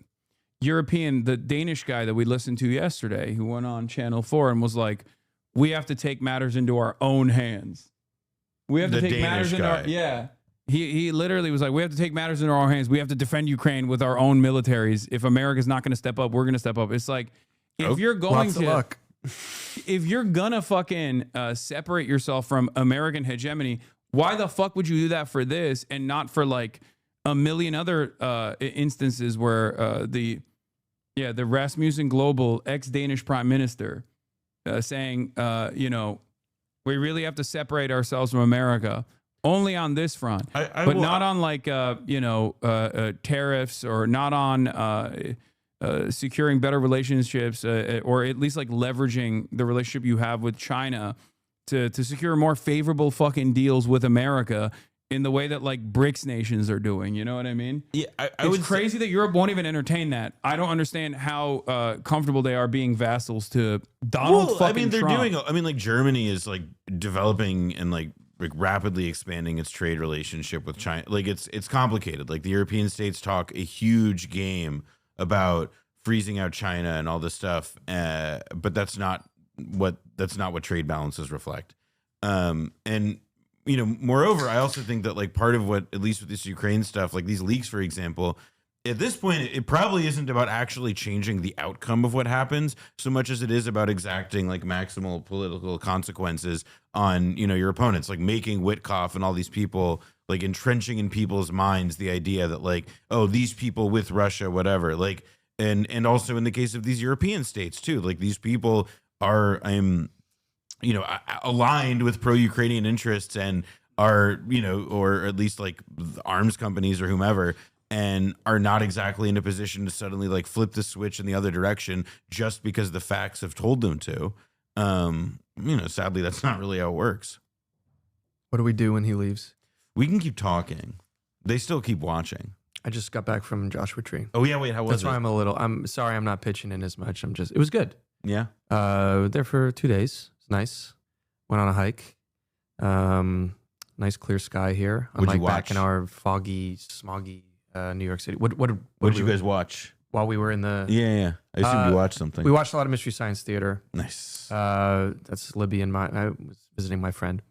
Danish guy that we listened to yesterday who went on Channel 4 and was like, we have to take matters into our own hands. We have to take matters into our... Yeah. He literally was like, we have to take matters into our own hands. We have to defend Ukraine with our own militaries. If America's not going to step up, we're going to step up. It's like, if you're going Lots of to luck. if you're gonna fucking separate yourself from American hegemony, why the fuck would you do that for this and not for like a million other instances where the Rasmussen Global ex-Danish prime minister saying, we really have to separate ourselves from America only on this front, but not on like, tariffs or not on securing better relationships or at least like leveraging the relationship you have with China to secure more favorable fucking deals with America in the way that like BRICS nations are doing. You know what I mean? Yeah, it's crazy that Europe won't even entertain that. I don't understand how comfortable they are being vassals to Donald fucking Trump. Like Germany is like developing and like rapidly expanding its trade relationship with China. Like it's complicated. Like the European states talk a huge game about freezing out China and all this stuff, but that's not what trade balances reflect. And moreover, I also think that like part of what, at least with this Ukraine stuff, like these leaks, for example, at this point, it probably isn't about actually changing the outcome of what happens so much as it is about exacting like maximal political consequences on, your opponents, like making Witkoff and all these people, like entrenching in people's minds the idea that like, oh, these people with Russia, whatever, like, and also in the case of these European states too, like these people are, aligned with pro-Ukrainian interests and are, or at least like arms companies or whomever, and are not exactly in a position to suddenly like flip the switch in the other direction just because the facts have told them to. Sadly, that's not really how it works. What do we do when he leaves? We can keep talking. They still keep watching. I just got back from Joshua Tree. Oh yeah, wait, how was That's it? why I'm sorry I'm not pitching in as much. It was good. Yeah. There for 2 days. It's nice. Went on a hike. Nice clear sky here. What'd you Unlike back watch? in our foggy, smoggy New York City. What did you guys watch? While we were in the... Yeah. I assume you watched something. We watched a lot of Mystery Science Theater. Nice. That's Libby and I was visiting my friend.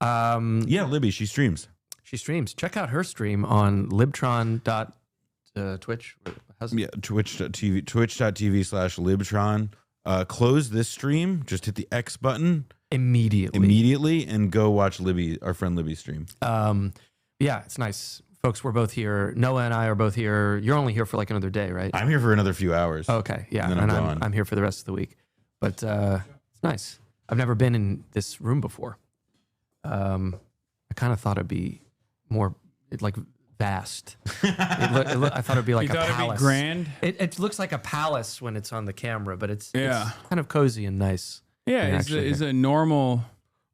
Yeah, Libby, she streams. She streams. Check out her stream on libtron.twitch. Yeah, twitch.tv/libtron. Close this stream. Just hit the X button immediately, and go watch Libby, our friend Libby's stream. Yeah, it's nice, folks. We're both here. Noah and I are both here. You're only here for like another day, right? I'm here for another few hours. Okay, yeah, and then I'm here for the rest of the week. But it's nice. I've never been in this room before. I kind of thought it'd be more like vast. I thought it'd be like a palace. It'd be grand. It looks like a palace when it's on the camera, but it's kind of cozy and nice. Yeah, is a normal.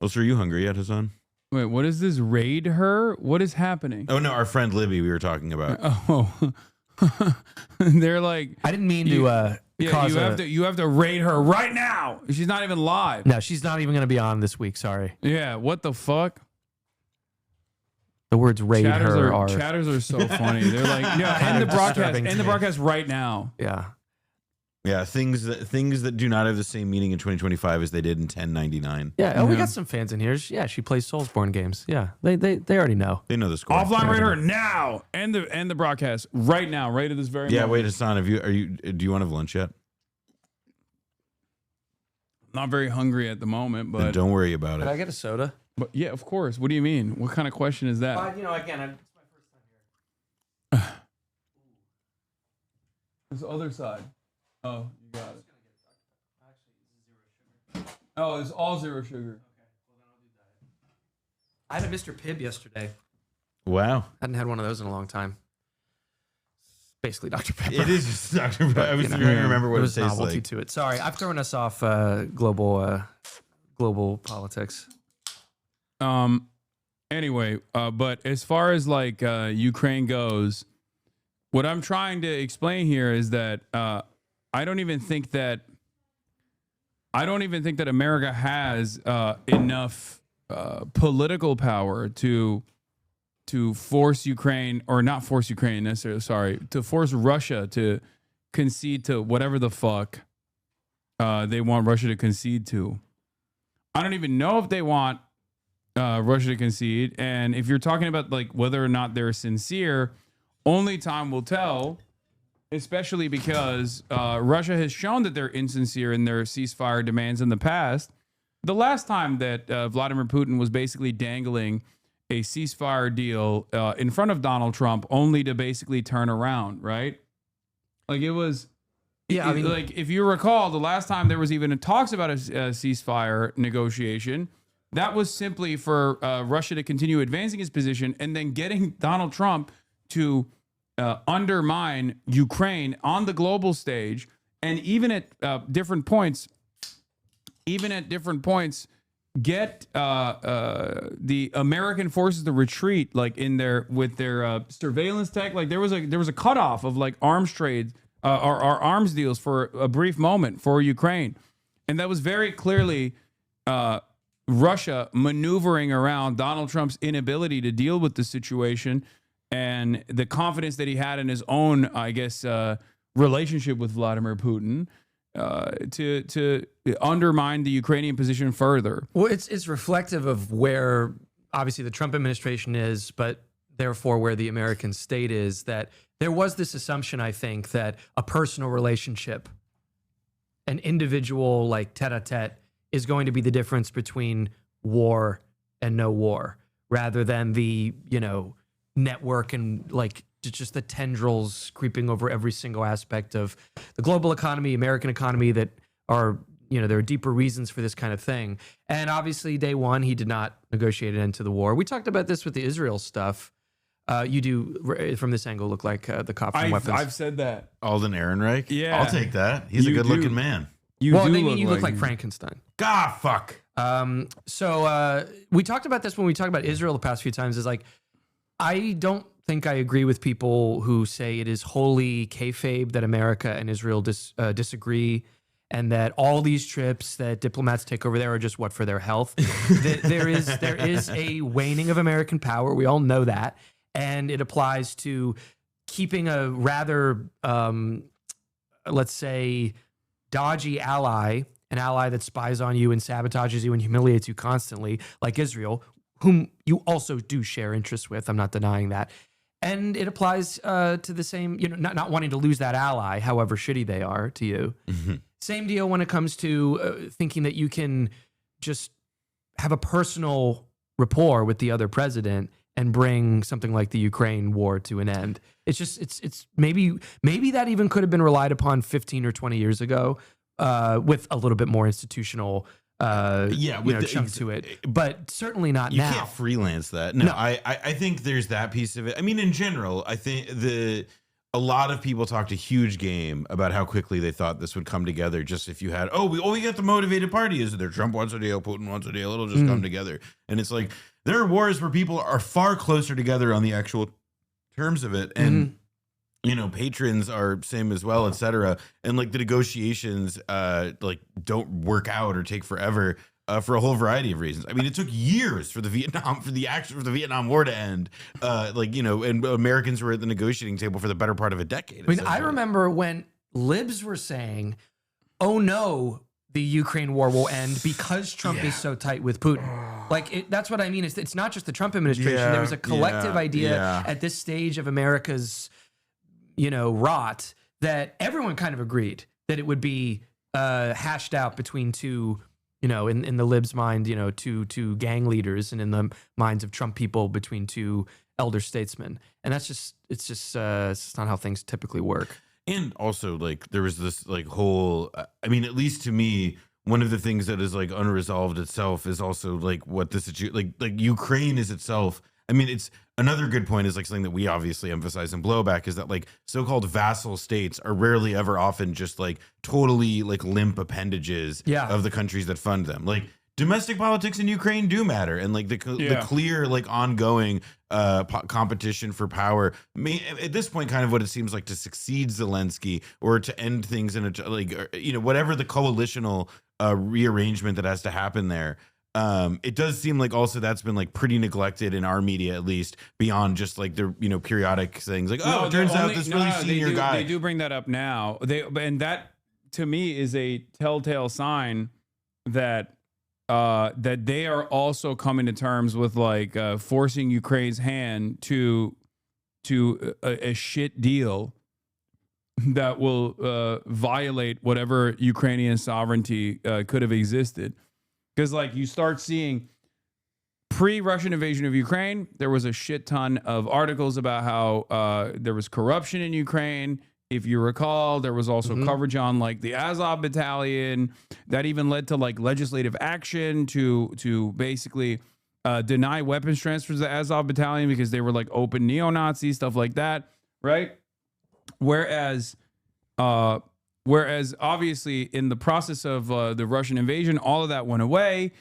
Oh, so are you hungry yet, Hasan? Wait, what is this? Raid her? What is happening? Oh no, our friend Libby we were talking about. Oh, they're like. I didn't mean to. You have to raid her right now. She's not even live. No, she's not even going to be on this week. Sorry. Yeah. What the fuck? The words "raid her" are chatters are so funny. They're like, end the broadcast. End the broadcast right now. Yeah. Yeah, things that do not have the same meaning in 2025 as they did in 1099. Yeah, we got some fans in here. Yeah, she plays Soulsborne games. Yeah, they already know. They know the score. Offline raid her now. End the broadcast right now. Right at this very moment. Wait, Hasan, do you want to have lunch yet? Not very hungry at the moment, but then don't worry about it. Did I get a soda? But yeah, of course. What do you mean? What kind of question is that? Again, it's my first time here. This other side. Oh, you got it. Oh, it's all zero sugar. I had a Mr. Pibb yesterday. Wow. I hadn't had one of those in a long time. Basically, Dr. Pepper. It is just Dr. Pepper. I was trying to remember what it tastes novelty like. To it. Sorry, I've thrown us off global politics. Anyway, but as far as like Ukraine goes, what I'm trying to explain here is that I don't even think that America has enough political power to force Ukraine, or not force Ukraine necessarily, sorry, to force Russia to concede to whatever the fuck they want Russia to concede to. I don't even know if they want Russia to concede. And if you're talking about like whether or not they're sincere, only time will tell. especially because Russia has shown that they're insincere in their ceasefire demands in the past. The last time that Vladimir Putin was basically dangling a ceasefire deal in front of Donald Trump only to basically turn around, right? Like it was... Yeah, I mean, like if you recall, the last time there was even talks about a ceasefire negotiation, that was simply for Russia to continue advancing its position and then getting Donald Trump to undermine Ukraine on the global stage, and even at different points, get the American forces to retreat, like with their surveillance tech. Like there was a cutoff of like arms trades. Our arms deals for a brief moment for Ukraine. And that was very clearly Russia maneuvering around Donald Trump's inability to deal with the situation and the confidence that he had in his own, I guess, relationship with Vladimir Putin to undermine the Ukrainian position further. Well, it's reflective of where obviously the Trump administration is, but therefore where the American state is, that there was this assumption, I think, that a personal relationship, an individual like tete-a-tete, is going to be the difference between war and no war, rather than the, network and like just the tendrils creeping over every single aspect of the global economy, American economy, that are, there are deeper reasons for this kind of thing. And obviously day one, he did not negotiate an end to the war. We talked about this with the Israel stuff. You do, from this angle, look like the cop from Weapons. I've said that. Alden Ehrenreich? Yeah. I'll take that. He's a good-looking man. You look like Frankenstein. God, fuck. So we talked about this when we talked about Israel the past few times. Is like, I don't think I agree with people who say it is wholly kayfabe that America and Israel disagree, and that all these trips that diplomats take over there are just for their health. there is a waning of American power. We all know that. And it applies to keeping a rather, let's say, dodgy ally, an ally that spies on you and sabotages you and humiliates you constantly, like Israel, whom you also do share interests with. I'm not denying that. And it applies to the same, not wanting to lose that ally, however shitty they are to you. Mm-hmm. Same deal when it comes to thinking that you can just have a personal rapport with the other president and bring something like the Ukraine war to an end. It's just, it's maybe that even could have been relied upon 15 or 20 years ago with a little bit more institutional chunk to it, but certainly not now. You can't freelance that. No. I think there's that piece of it. I mean, in general, I think a lot of people talked a huge game about how quickly they thought this would come together. Just if you had, we got the motivated party. Is there Trump wants a deal, Putin wants a deal, it'll just come together. And it's like, there are wars where people are far closer together on the actual terms of it. And, patrons are same as well, et cetera. And like the negotiations, don't work out or take forever for a whole variety of reasons. I mean, it took years for the Vietnam War to end. And Americans were at the negotiating table for the better part of a decade. I mean, I remember when libs were saying, "Oh no, the Ukraine war will end because Trump is so tight with Putin." That's what I mean. It's not just the Trump administration. There was a collective idea at this stage of America's, rot, that everyone kind of agreed that it would be hashed out between two, in the libs' mind, two gang leaders, and in the minds of Trump people between two elder statesmen. And it's just not how things typically work. And also, there was this whole, I mean, at least to me, one of the things that is unresolved itself is also what this Ukraine is itself. I mean, it's another good point is something that we obviously emphasize in Blowback is that so-called vassal states are rarely ever often just totally limp appendages of the countries that fund them. Domestic politics in Ukraine do matter, and the clear ongoing competition for power at this point, kind of what it seems like to succeed Zelensky or to end things in whatever the coalitional rearrangement that has to happen there. It does seem like also that's been pretty neglected in our media, at least beyond just the periodic things it turns out this really senior guy. They do bring that up now. And that to me is a telltale sign that that they are also coming to terms with forcing Ukraine's hand to a shit deal that will violate whatever Ukrainian sovereignty could have existed. Because like you start seeing pre-Russian invasion of Ukraine, there was a shit ton of articles about how there was corruption in Ukraine. If you recall, there was also coverage on like the Azov battalion that even led to like legislative action to basically deny weapons transfers to the Azov battalion because they were like open neo-Nazis, stuff like that, right? Whereas obviously in the process of the Russian invasion, all of that went away.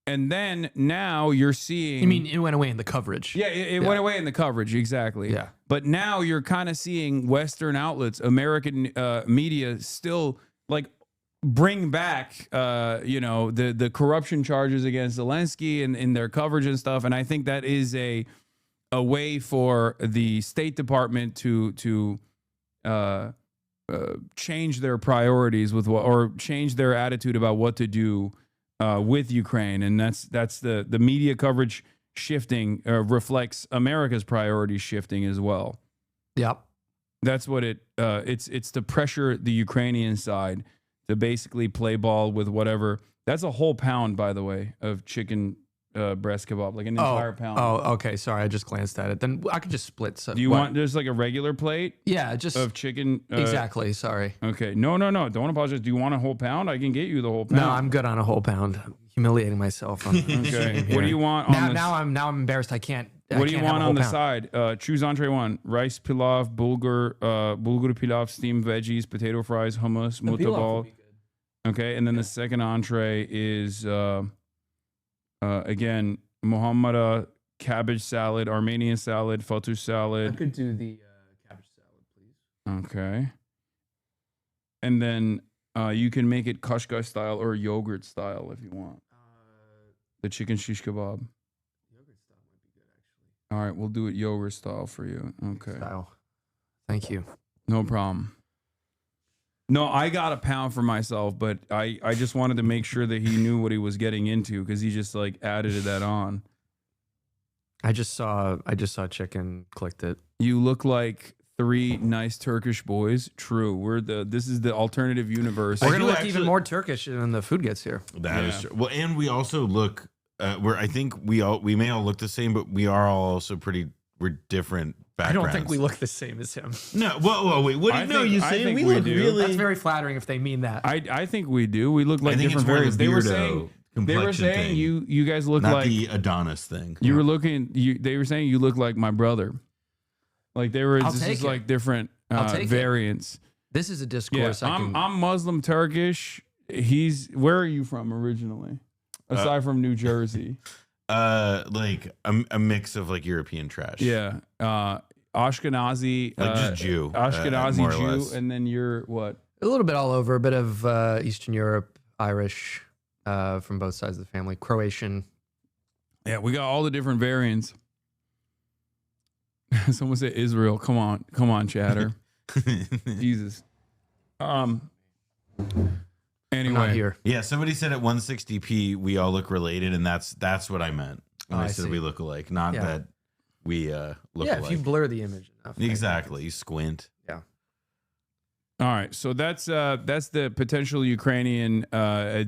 And then now you're seeing... You mean it went away in the coverage? Yeah, it went away in the coverage, exactly. Yeah. But now you're kind of seeing Western outlets, American media still like bring back, the corruption charges against Zelensky and in their coverage and stuff. And I think that is a way for the State Department to change their priorities with or change their attitude about what to do with Ukraine, and that's the media coverage shifting reflects America's priorities shifting as well. Yep, that's what it's to pressure the Ukrainian side to basically play ball with whatever. That's a whole pound, by the way, of chicken breast kebab, like an entire pound. Oh, okay. Sorry, I just glanced at it. Then I could just split. Do you want just like a regular plate? Yeah, just of chicken. Exactly. Sorry. Okay. No. Don't apologize. Do you want a whole pound? I can get you the whole pound. No, I'm good on a whole pound. I'm humiliating myself. Okay. What do you want? Now I'm embarrassed. I can't. What do you want on the side? Choose entree one: rice pilaf, bulgur pilaf, steamed veggies, potato fries, hummus, mutabal. Okay, and then the second entree is. Again, Muhammad cabbage salad, Armenian salad, fatu salad. I could do the cabbage salad, please. Okay. And then you can make it kashkai style or yogurt style if you want. The chicken shish kebab. Yogurt style might be good, actually. All right, we'll do it yogurt style for you. Okay. Style. Thank you. No problem. No, I got a pound for myself, but I just wanted to make sure that he knew what he was getting into because he just like added that on. I just saw chicken, clicked it. You look like three nice Turkish boys. True. This is the alternative universe. We're gonna look even more Turkish when the food gets here. That is true. Well, and we also look I think we may all look the same, but we are all also we're different backgrounds. I don't think we look the same as him. No, wait. What do you saying? We look really. That's very flattering if they mean that. I think we do. We look like different variants. They were saying you guys look not like the Adonis thing. You were looking. They were saying you look like my brother. Like they were. This is like different variants. This is a discourse. I'm Muslim Turkish. Where are you from originally? Aside from New Jersey. Like a mix of like European trash. Yeah. Ashkenazi. Like just Jew. Ashkenazi Jew. And then you're what? A little bit all over. A bit of Eastern Europe, Irish, from both sides of the family. Croatian. Yeah, we got all the different variants. Someone said Israel. Come on, chatter. Jesus. Anyway, here. Yeah, somebody said at 160p we all look related, and that's what I meant when I said we look alike. Not that we look alike. If you blur the image enough. Exactly, you squint. Yeah. All right, so that's the potential Ukrainian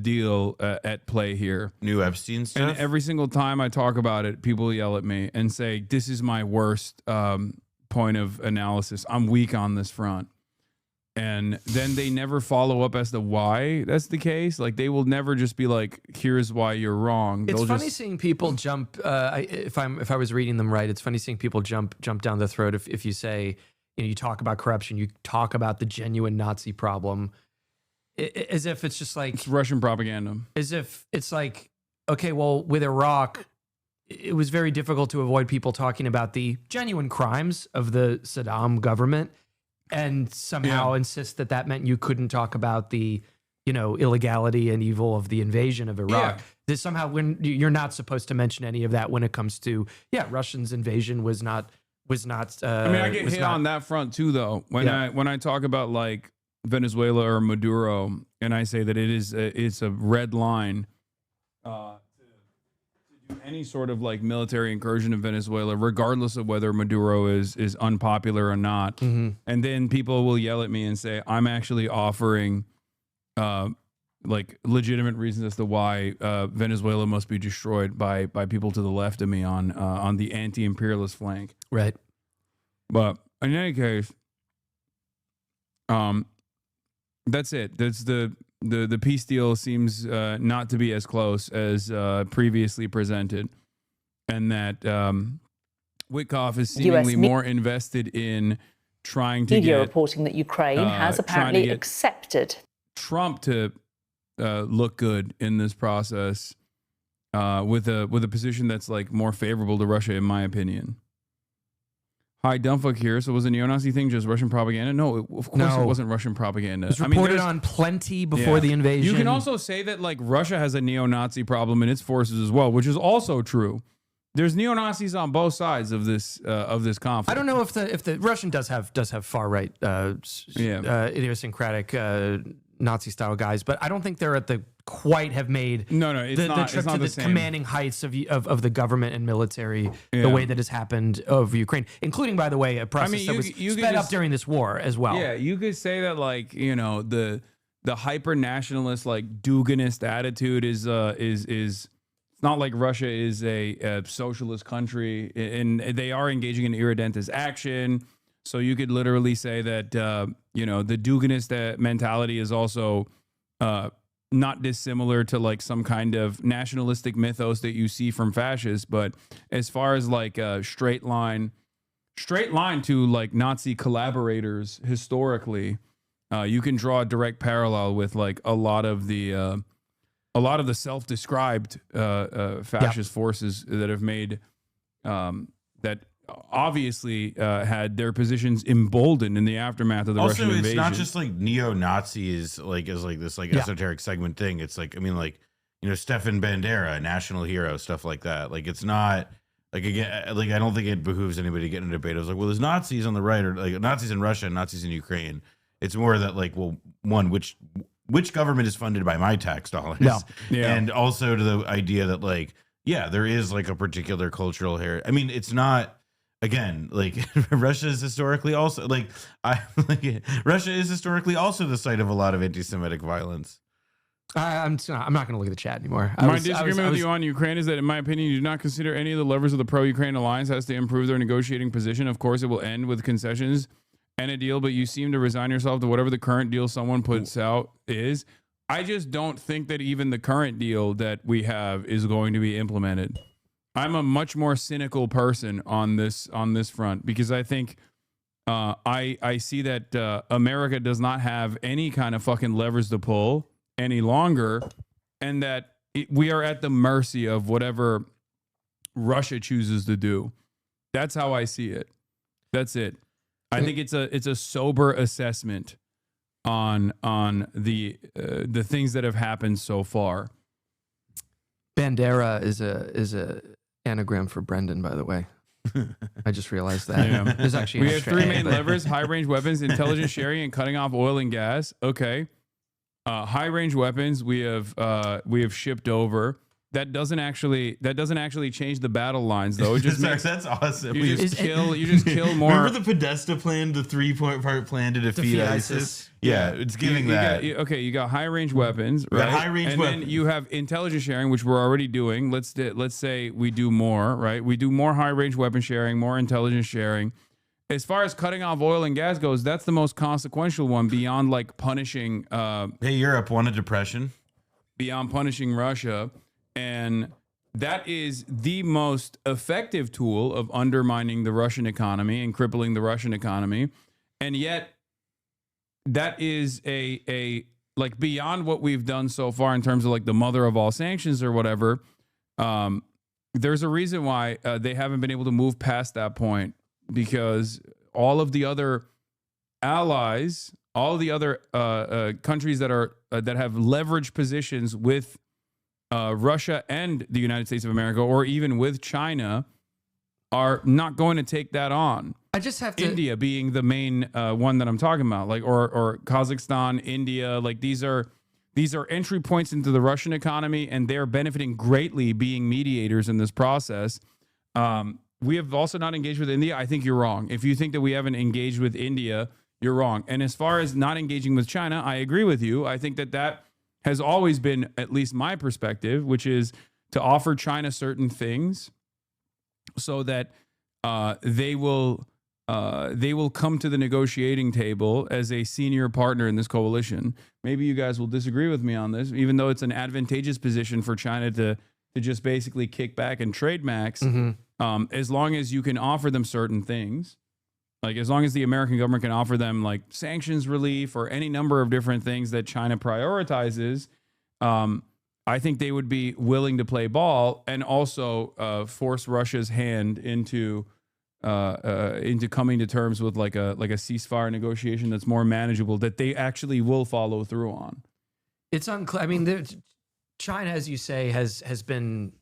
deal at play here. New Epstein stuff. And every single time I talk about it, people yell at me and say, "This is my worst point of analysis. I'm weak on this front." And then they never follow up as to why that's the case. Like they will never just be like, "Here's why you're wrong." It's funny seeing people jump. If I was reading them right, it's funny seeing people jump down the throat. If you say, you talk about corruption, you talk about the genuine Nazi problem, as if it's just like it's Russian propaganda. As if it's like, okay, well, with Iraq, it was very difficult to avoid people talking about the genuine crimes of the Saddam government. And somehow insist that meant you couldn't talk about the, illegality and evil of the invasion of Iraq. This somehow, when you're not supposed to mention any of that when it comes to, Russia's invasion was not. I get hit on that front too, though. When I talk about like Venezuela or Maduro, and I say that it's a red line to any sort of like military incursion in Venezuela, regardless of whether Maduro is unpopular or not. Mm-hmm. And then people will yell at me and say, I'm actually offering like legitimate reasons as to why Venezuela must be destroyed by people to the left of me on the anti-imperialist flank. Right. But in any case, that's it. That's the peace deal seems not to be as close as previously presented, and that Witkoff is seemingly more invested in trying to media get reporting that Ukraine has apparently accepted Trump to look good in this process with a position that's like more favorable to Russia, in my opinion. Hi, Dumbfuck here. So was a neo-Nazi thing just Russian propaganda? No, of course it wasn't Russian propaganda. It was reported on plenty before the invasion. You can also say that like Russia has a neo-Nazi problem in its forces as well, which is also true. There's neo-Nazis on both sides of this conflict. I don't know if the Russian does have far right idiosyncratic Nazi style guys, but I don't think they're at the quite have made it's the not, trip it's not to the same. commanding heights of the government and military the way that has happened over Ukraine, including, by the way, a process that was sped up during this war as well. Yeah, you could say that like the hyper nationalist like Duginist attitude is it's not like Russia is a socialist country, and they are engaging in irredentist action. So you could literally say that the Duginist mentality is also not dissimilar to like some kind of nationalistic mythos that you see from fascists. But as far as like a straight line to like Nazi collaborators historically, you can draw a direct parallel with like a lot of the self-described fascist forces that have made that obviously had their positions emboldened in the aftermath of the Russian invasion. Also, it's not just like neo-Nazi is like this like esoteric segment thing. It's like, I mean, like, Stefan Bandera, national hero, stuff like that. Like, it's not like, again, like, I don't think it behooves anybody to get in a debate. I was like, well, there's Nazis on the right, or like Nazis in Russia and Nazis in Ukraine. It's more that like, well, one, which government is funded by my tax dollars? And also to the idea that like, yeah, there is like a particular cultural heritage. I mean, it's not, again, like Russia is historically also Russia is historically also the site of a lot of anti-Semitic violence. I'm not going to look at the chat anymore. My disagreement with you on Ukraine is that, in my opinion, you do not consider any of the levers of the pro-Ukraine alliance has to improve their negotiating position. Of course, it will end with concessions and a deal, but you seem to resign yourself to whatever the current deal someone puts out is. I just don't think that even the current deal that we have is going to be implemented. I'm a much more cynical person on this front, because I think I see that America does not have any kind of fucking levers to pull any longer, and that we are at the mercy of whatever Russia chooses to do. That's how I see it. That's it. I think it's a sober assessment on the things that have happened so far. Bandera is a anagram for Brendan, by the way. I just realized that. Yeah. There's actually we have three main levers: high range weapons, intelligence sharing, and cutting off oil and gas. Okay, high range weapons we have shipped over. That doesn't actually change the battle lines, though. It just makes, that's awesome. You just kill more. Remember the Podesta plan, the 3-part plan to defeat ISIS? Yeah, it's giving that. You got high range weapons, right? High range weapons. Then you have intelligence sharing, which we're already doing. Let's say we do more, right? We do more high range weapon sharing, more intelligence sharing. As far as cutting off oil and gas goes, that's the most consequential one beyond like punishing. Hey, Europe, want a depression? Beyond punishing Russia. And that is the most effective tool of undermining the Russian economy and crippling the Russian economy. And yet that is a like beyond what we've done so far in terms of like the mother of all sanctions or whatever. There's a reason why they haven't been able to move past that point, because all of the other allies, all the other countries that have leveraged positions with Russia and the United States of America, or even with China, are not going to take that on. I just have to. India being the main one that I'm talking about, like or Kazakhstan, India, like these are These are entry points into the Russian economy, and they're benefiting greatly being mediators in this process. We have also not engaged with India. I think you're wrong. If you think that we haven't engaged with India, you're wrong. And as far as not engaging with China, I agree with you. I think that has always been at least my perspective, which is to offer China certain things so that they will come to the negotiating table as a senior partner in this coalition. Maybe you guys will disagree with me on this, even though it's an advantageous position for China to just basically kick back and trade max. As long as you can offer them certain things, like as long as the American government can offer them like sanctions relief or any number of different things that China prioritizes, I think they would be willing to play ball and also force Russia's hand into coming to terms with like a ceasefire negotiation that's more manageable, that they actually will follow through on. It's unclear. I mean, China, as you say, has been,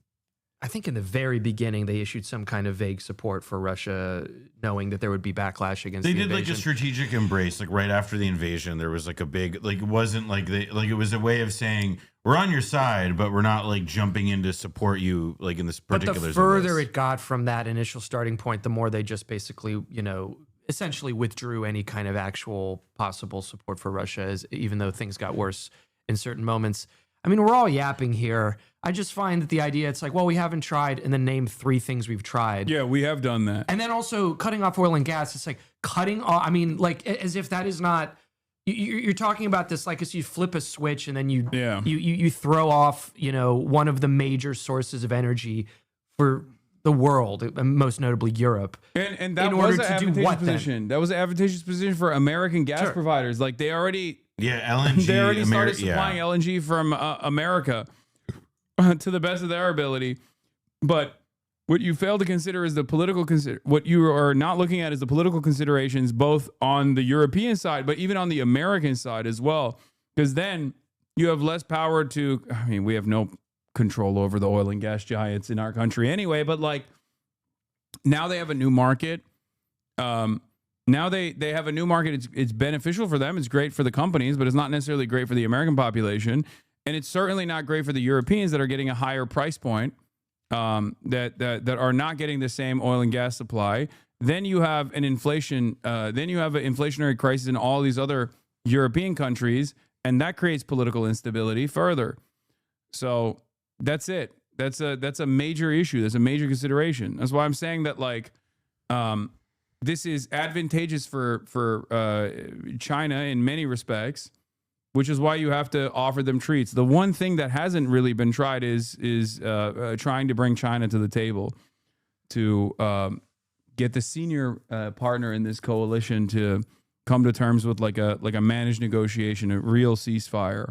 I think in the very beginning, they issued some kind of vague support for Russia, knowing that there would be backlash against the invasion. They did like a strategic embrace, like right after the invasion, there was like a big, like it wasn't like it was a way of saying, we're on your side, but we're not like jumping in to support you like in this particular. But the further it got from that initial starting point, the more they just basically, essentially withdrew any kind of actual possible support for Russia, even though things got worse in certain moments. I mean, we're all yapping here. I just find that the idea, it's like, well, we haven't tried, and then name 3 things we've tried. Yeah, we have done that. And then also cutting off oil and gas. It's like cutting off, I mean, like as if that is not, you're talking about this like as you flip a switch and then you throw off, one of the major sources of energy for the world, most notably Europe. And that was an advantageous position. That was an advantageous position for American gas providers. Like they already... Yeah, LNG. They already started supplying LNG from America to the best of their ability. But what you fail to consider is the political what you are not looking at is the political considerations, both on the European side, but even on the American side as well. Because then you have less power to, I mean, we have no control over the oil and gas giants in our country anyway, but like now they have a new market. Now they have a new market. It's beneficial for them. It's great for the companies, but it's not necessarily great for the American population. And it's certainly not great for the Europeans that are getting a higher price point, that are not getting the same oil and gas supply. Then you have an inflation. Then you have an inflationary crisis in all these other European countries, and that creates political instability further. So that's it. That's a major issue. That's a major consideration. That's why I'm saying that like. This is advantageous for China in many respects, which is why you have to offer them treats. The one thing that hasn't really been tried is trying to bring China to the table to get the senior partner in this coalition to come to terms with like a managed negotiation, a real ceasefire.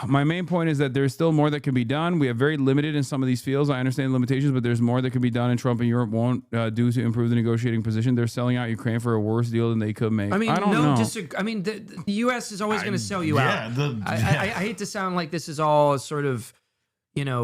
My main point is that there's still more that can be done. We have very limited in some of these fields. I understand the limitations, but there's more that can be done, and Trump and Europe won't do to improve the negotiating position. They're selling out Ukraine for a worse deal than they could make. I mean, I don't know. The U.S. is always going to sell you out. I hate to sound like this is all a sort of,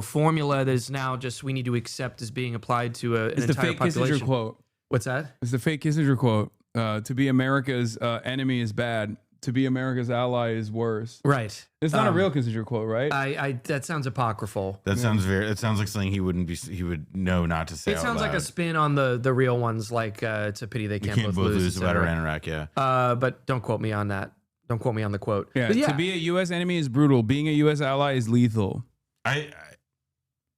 formula that is now just we need to accept as being applied to an it's entire the fake population. Kissinger quote. What's that? It's the fake Kissinger quote. To be America's enemy is bad. To be America's ally is worse. Right. It's not a real Kissinger quote, right? I that sounds apocryphal. That sounds it sounds like something he would know not to say. It sounds like a spin on the real ones, like it's a pity they can't both lose about Iraq, yeah. But don't quote me on that. Don't quote me on the quote. Yeah, to be a U.S. enemy is brutal. Being a U.S. ally is lethal.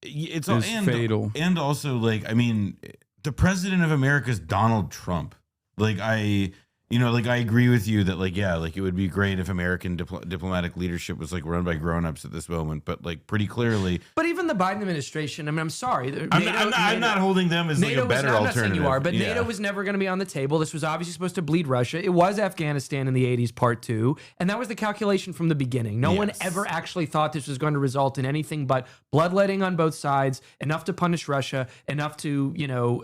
It's fatal. And also, like, I mean, the president of America is Donald Trump. Like, I agree with you that, like, yeah, like, it would be great if American diplomatic leadership was, like, run by grown-ups at this moment, but, like, pretty clearly. But even the Biden administration, I mean, I'm sorry. I'm not holding them as, like, a better alternative. I'm not saying you are, but NATO was never going to be on the table. This was obviously supposed to bleed Russia. It was Afghanistan in the 80s, part 2, and that was the calculation from the beginning. No one ever actually thought this was going to result in anything but bloodletting on both sides, enough to punish Russia, enough to,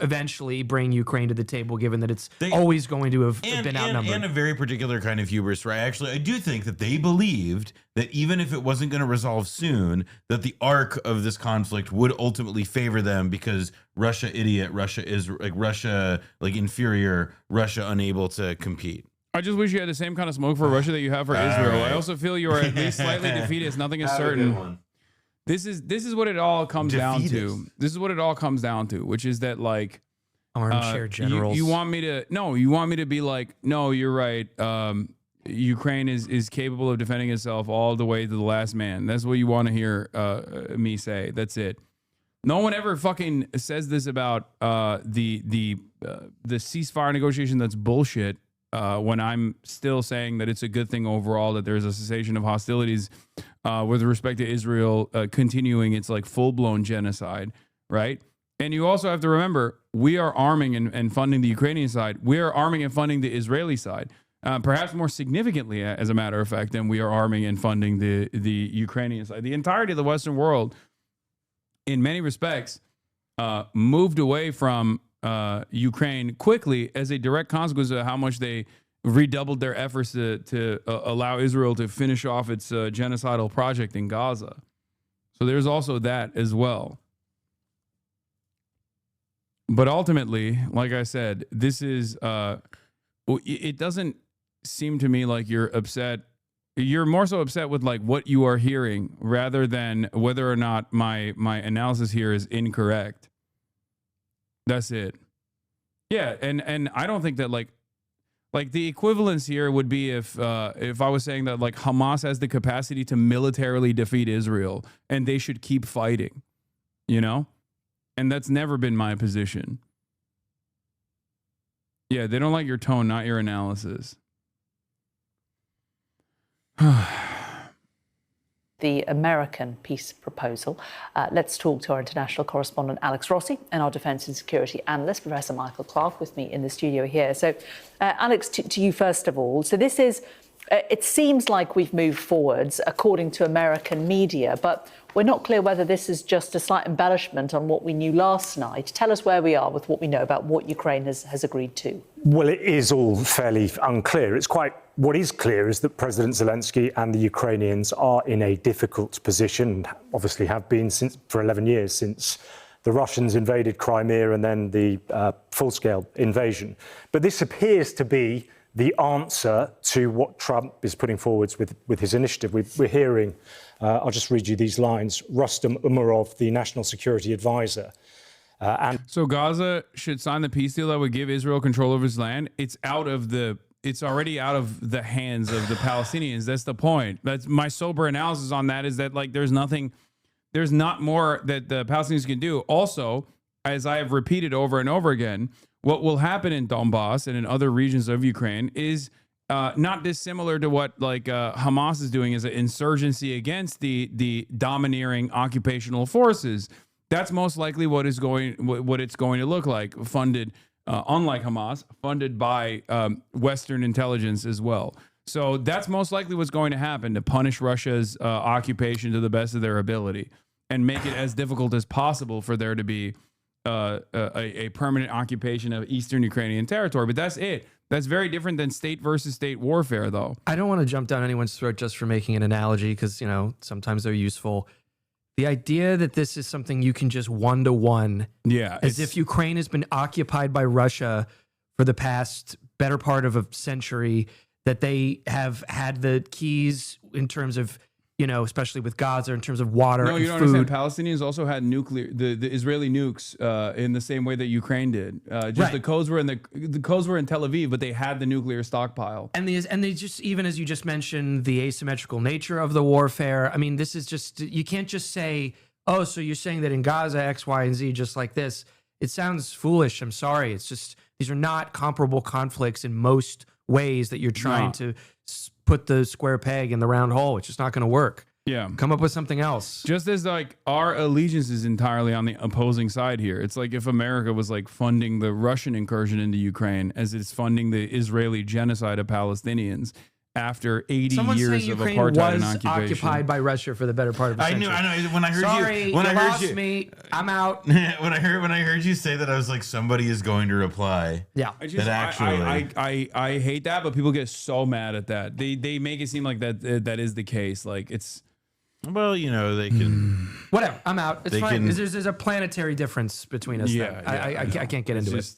eventually bring Ukraine to the table, given that it's always going to have been outnumbered. And a very particular kind of hubris, right? Actually, I do think that they believed that even if it wasn't going to resolve soon, that the arc of this conflict would ultimately favor them because Russia idiot, Russia inferior, Russia unable to compete. I just wish you had the same kind of smoke for Russia that you have for Israel. Right. I also feel you are at least slightly defeatist. Nothing is certain. This is what it all comes down to. This is what it all comes down to, which is that like armchair generals. You want me to be like, no, you're right. Ukraine is capable of defending itself all the way to the last man. That's what you want to hear me say. That's it. No one ever fucking says this about the ceasefire negotiation. That's bullshit. When I'm still saying that it's a good thing overall that there's a cessation of hostilities with respect to Israel continuing its like full-blown genocide, right? And you also have to remember, we are arming and funding the Ukrainian side. We are arming and funding the Israeli side, perhaps more significantly, as a matter of fact, than we are arming and funding the Ukrainian side. The entirety of the Western world, in many respects, moved away from Ukraine quickly as a direct consequence of how much they redoubled their efforts to allow Israel to finish off its genocidal project in Gaza. So there's also that as well. But ultimately, like I said, this is, it doesn't seem to me like you're upset. You're more so upset with like what you are hearing rather than whether or not my analysis here is incorrect. That's it. Yeah, and I don't think that like the equivalence here would be if I was saying that like Hamas has the capacity to militarily defeat Israel and they should keep fighting, you know? And that's never been my position. Yeah, they don't like your tone, not your analysis. The American peace proposal. Let's talk to our international correspondent, Alex Rossi, and our defence and security analyst, Professor Michael Clark, with me in the studio here. So, Alex, to you first of all. So this is, it seems like we've moved forwards, according to American media, but we're not clear whether this is just a slight embellishment on what we knew last night. Tell us where we are with what we know about what Ukraine has agreed to. Well, it is all fairly unclear. What is clear is that President Zelensky and the Ukrainians are in a difficult position, obviously have been for 11 years since the Russians invaded Crimea and then the full-scale invasion. But this appears to be the answer to what Trump is putting forward with his initiative. We're hearing, I'll just read you these lines, Rustam Umarov, the National Security Advisor. So Gaza should sign the peace deal that would give Israel control over its land. It's already out of the hands of the Palestinians. That's the point. That's my sober analysis on that, is that like there's not more that the Palestinians can do. Also, as I have repeated over and over again, what will happen in Donbass and in other regions of Ukraine is not dissimilar to what like Hamas is doing as an insurgency against the domineering occupational forces. That's most likely what it's going to look like, funded, unlike Hamas, funded by Western intelligence as well. So that's most likely what's going to happen, to punish Russia's occupation to the best of their ability and make it as difficult as possible for there to be a permanent occupation of eastern Ukrainian territory. But that's it. That's very different than state versus state warfare, though. I don't want to jump down anyone's throat just for making an analogy, because, you know, sometimes they're useful. The idea that this is something you can just one-to-one, as if Ukraine has been occupied by Russia for the past better part of a century, that they have had the keys in terms of, you know, especially with Gaza, in terms of water and food. No, you don't understand. Palestinians also had nuclear, the Israeli nukes in the same way that Ukraine did. Just right. The codes were in Tel Aviv, but they had the nuclear stockpile. And they just, even as you just mentioned, the asymmetrical nature of the warfare. I mean, this is just, you can't just say, oh, so you're saying that in Gaza, X, Y, and Z, just like this. It sounds foolish. I'm sorry. It's just, these are not comparable conflicts in most ways that you're trying to put the square peg in the round hole. It's just not going to work. Yeah. Come up with something else. Just as like our allegiance is entirely on the opposing side here. It's like if America was like funding the Russian incursion into Ukraine as it's funding the Israeli genocide of Palestinians after 80 years of Ukraine apartheid and was occupation. occupied by Russia for the better part of a century. I know. When I heard you lost me. I'm out. when I heard you say that, I was like, somebody is going to reply. Yeah. I hate that, but people get so mad at that. They make it seem like that is the case. Like it's. Well, you know, they can. Whatever. I'm out. It's fine. There's a planetary difference between us. Yeah. I can't get into it.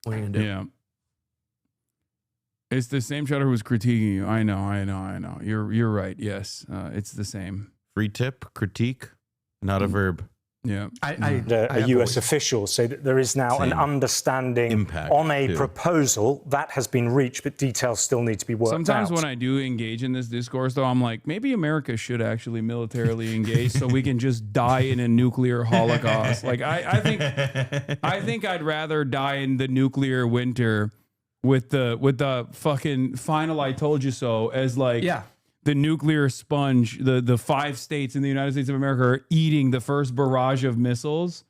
What are you gonna do? Yeah. It's the same chatter who was critiquing you. I know. You're right. Yes, it's the same. Free tip, critique, not a verb. Yeah. A US official say that there is now an understanding impact on a proposal that has been reached, but details still need to be worked out. Sometimes when I do engage in this discourse, though, I'm like, maybe America should actually militarily engage so we can just die in a nuclear holocaust. Like, I think I'd rather die in the nuclear winter with the fucking final "I told you so" as like the nuclear sponge. The 5 states in the United States of America are eating the first barrage of missiles.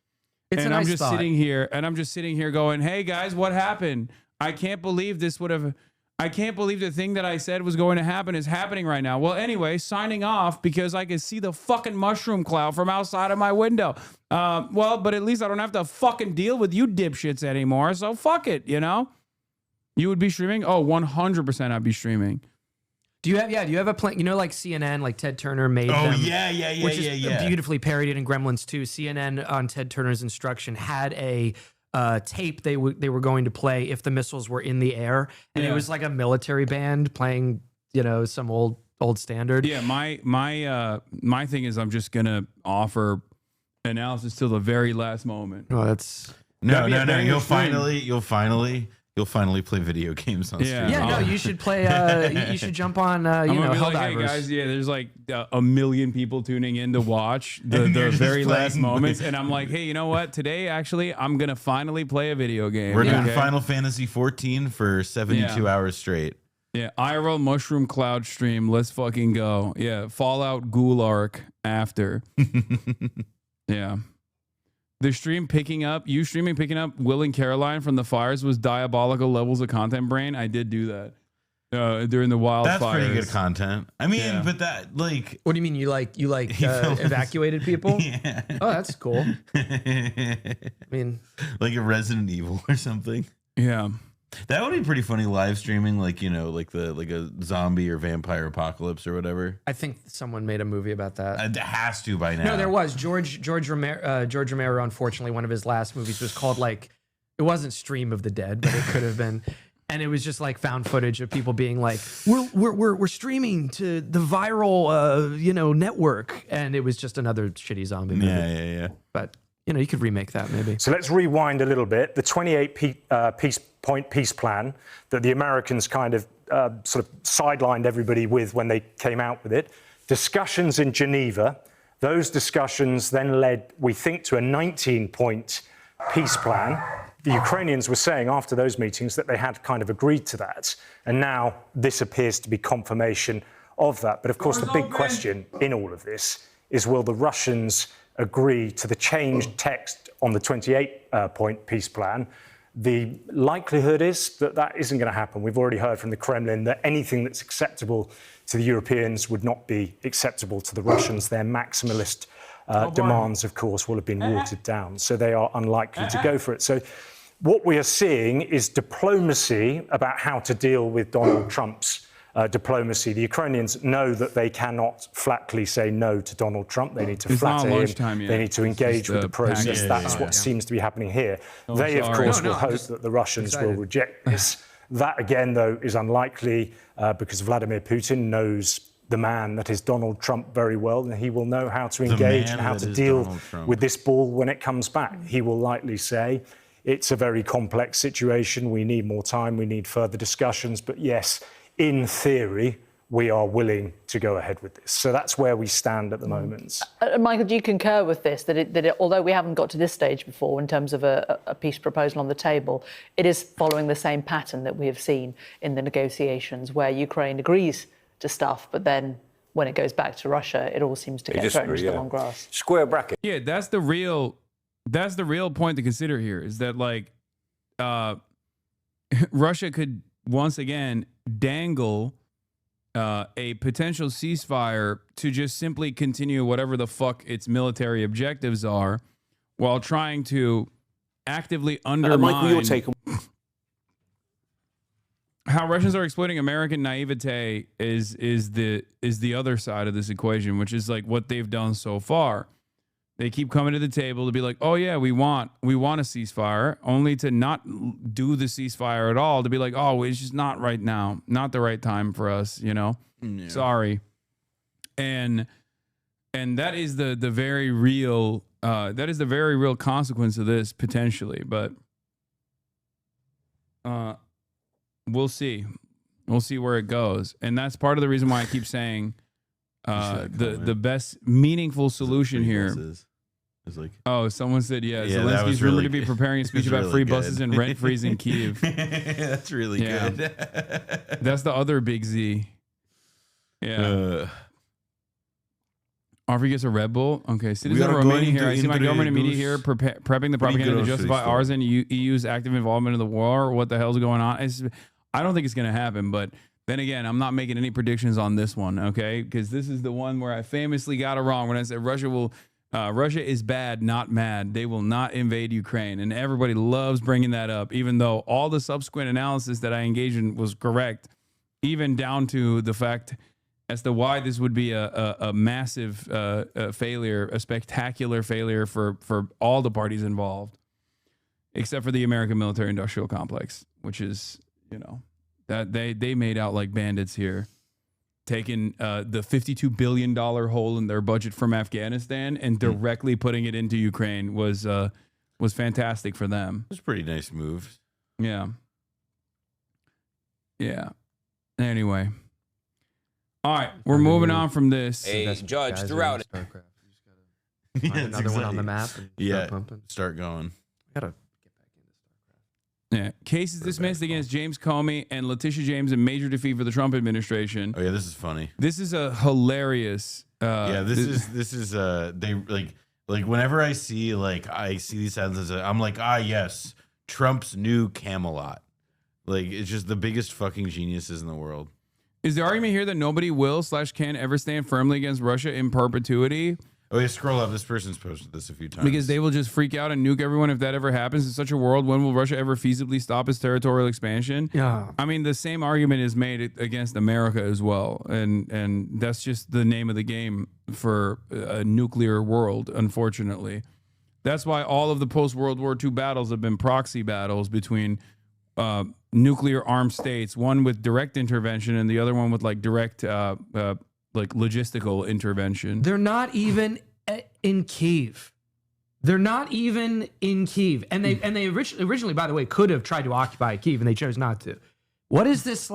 I'm just sitting here going, "Hey guys, what happened? I can't believe this would have. I can't believe the thing that I said was going to happen is happening right now." Well, anyway, signing off because I can see the fucking mushroom cloud from outside of my window. Well, but at least I don't have to fucking deal with you dipshits anymore. So fuck it, you know. You would be streaming? Oh, 100% I'd be streaming. Do you have a plan? You know, like CNN, like Ted Turner made them. Which is beautifully parodied in Gremlins 2. CNN on Ted Turner's instruction had a tape they were going to play if the missiles were in the air, and it was like a military band playing, you know, some old standard. Yeah, my thing is I'm just gonna offer analysis till the very last moment. Oh, that's no. You'll finally play video games on stream. Yeah, no, you should play. You should jump on. You know, Helldivers. Like, hey guys, there's like a million people tuning in to watch the very last moments, and I'm like, hey, you know what? Today, actually, I'm gonna finally play a video game. We're doing Final Fantasy 14 for 72 hours straight. Yeah, IRL Mushroom Cloud stream. Let's fucking go. Yeah, Fallout Ghoul Arc after. Yeah. The streaming picking up Will and Caroline from the fires was diabolical levels of content brain. I did do that during the wildfires. That's pretty good content. I mean, but that like. What do you mean? You evacuated people? Yeah. Oh, that's cool. I mean, like a Resident Evil or something. Yeah. That would be pretty funny live streaming, like, you know, like a zombie or vampire apocalypse or whatever. I think someone made a movie about that. It has to by now. No, there was George Romero. Unfortunately, one of his last movies was called like, it wasn't Stream of the Dead, but it could have been, and it was just like found footage of people being like, we're streaming to the viral network, and it was just another shitty zombie movie. Yeah. But you know, you could remake that maybe. So let's rewind a little bit. The 28-point peace plan that the Americans kind of sort of sidelined everybody with when they came out with it. Discussions in Geneva. Those discussions then led, we think, to a 19-point peace plan. The Ukrainians were saying after those meetings that they had kind of agreed to that. And now this appears to be confirmation of that. But of course, the big question in all of this is, will the Russians agree to the changed text on the 28-point peace plan? The likelihood is that that isn't going to happen. We've already heard from the Kremlin that anything that's acceptable to the Europeans would not be acceptable to the Russians. Their maximalist demands, of course, will have been watered down, so they are unlikely to go for it. So what we are seeing is diplomacy about how to deal with Donald Trump's diplomacy. The Ukrainians know that they cannot flatly say no to Donald Trump. They need to flatter him. They need to engage with the process. That's what seems to be happening here. They, of course, will hope that the Russians will reject this. That, again, though, is unlikely because Vladimir Putin knows the man that is Donald Trump very well, and he will know how to engage and how to deal with this ball when it comes back. He will likely say, it's a very complex situation. We need more time. We need further discussions. But yes, in theory, we are willing to go ahead with this. So that's where we stand at the moment. Michael, do you concur with this, that it, although we haven't got to this stage before in terms of a peace proposal on the table, it is following the same pattern that we have seen in the negotiations where Ukraine agrees to stuff, but then when it goes back to Russia, it all seems to get thrown into the long grass. Square bracket. Yeah, that's the real point to consider here, is that like Russia could once again dangle a potential ceasefire to just simply continue whatever the fuck its military objectives are, while trying to actively undermine Michael, your take on how Russians are exploiting American naivete is the other side of this equation, which is like what they've done so far. They keep coming to the table to be like, oh yeah, we want a ceasefire, only to not do the ceasefire at all, to be like, oh, it's just not right now, not the right time for us, Yeah. Sorry. And that is the very real consequence of this potentially, but we'll see. We'll see where it goes. And that's part of the reason why I keep saying the best meaningful solution here. Is like, oh, someone said, Zelensky's rumored to be preparing a speech about free buses and rent freeze in Kyiv. That's really good. That's the other big Z. Yeah. Arvi gets a Red Bull. Okay, citizen of Romania here. I see my government and media here prepping the propaganda to justify ours and EU's active involvement in the war. What the hell's going on? I don't think it's going to happen, but then again, I'm not making any predictions on this one, okay? Because this is the one where I famously got it wrong when I said Russia is bad, not mad. They will not invade Ukraine, and everybody loves bringing that up, even though all the subsequent analysis that I engaged in was correct, even down to the fact as to why this would be a massive failure, a spectacular failure for all the parties involved, except for the American military-industrial complex, which is, that they made out like bandits here, taking the $52 billion hole in their budget from Afghanistan and directly putting it into Ukraine was fantastic for them. It was a pretty nice move. Yeah. Yeah. Anyway. All right, we're moving on from this. Hey, Judge, throughout it. Another one on the map. And start going. Gotta Yeah, cases dismissed against James Comey and Letitia James in major defeat for the Trump administration. Oh yeah, this is funny. This is a hilarious. This is they like whenever I see these sentences, I'm like, yes, Trump's new Camelot. Like, it's just the biggest fucking geniuses in the world. Is the argument here that nobody will / can ever stand firmly against Russia in perpetuity? Oh yeah, scroll up. This person's posted this a few times. Because they will just freak out and nuke everyone if that ever happens. In such a world, when will Russia ever feasibly stop its territorial expansion? Yeah. I mean, the same argument is made against America as well. And that's just the name of the game for a nuclear world, unfortunately. That's why all of the post-World War II battles have been proxy battles between nuclear armed states, one with direct intervention and the other one with direct logistical intervention. They're not even in Kyiv. They're not even in Kyiv. And they originally, by the way, could have tried to occupy Kyiv, and they chose not to. What is this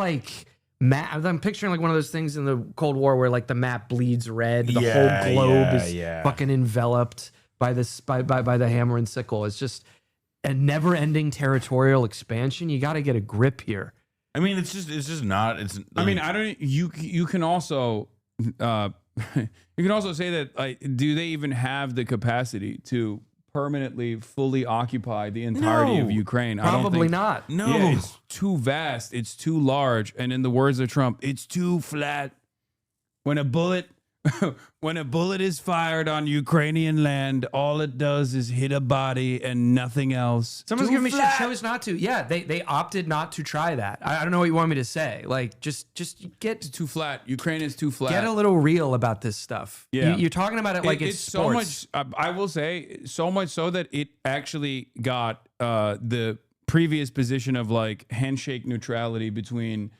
map? I'm picturing one of those things in the Cold War where the map bleeds red. The whole globe is fucking enveloped by this by the hammer and sickle. It's just a never-ending territorial expansion. You got to get a grip here. I mean, it's just not. It's. I mean, I don't. You can also. You can also say that do they even have the capacity to permanently fully occupy the entirety of Ukraine? Probably not. No, yeah, it's too vast, it's too large, and in the words of Trump, it's too flat. When a bullet is fired on Ukrainian land, all it does is hit a body and nothing else. Someone's giving me shit. Chose not to. Yeah, they opted not to try that. I don't know what you want me to say. Just get it's too flat. Ukraine is too flat. Get a little real about this stuff. Yeah, you're talking about it like it's sports. So much. I will say so much so that it actually got the previous position of handshake neutrality between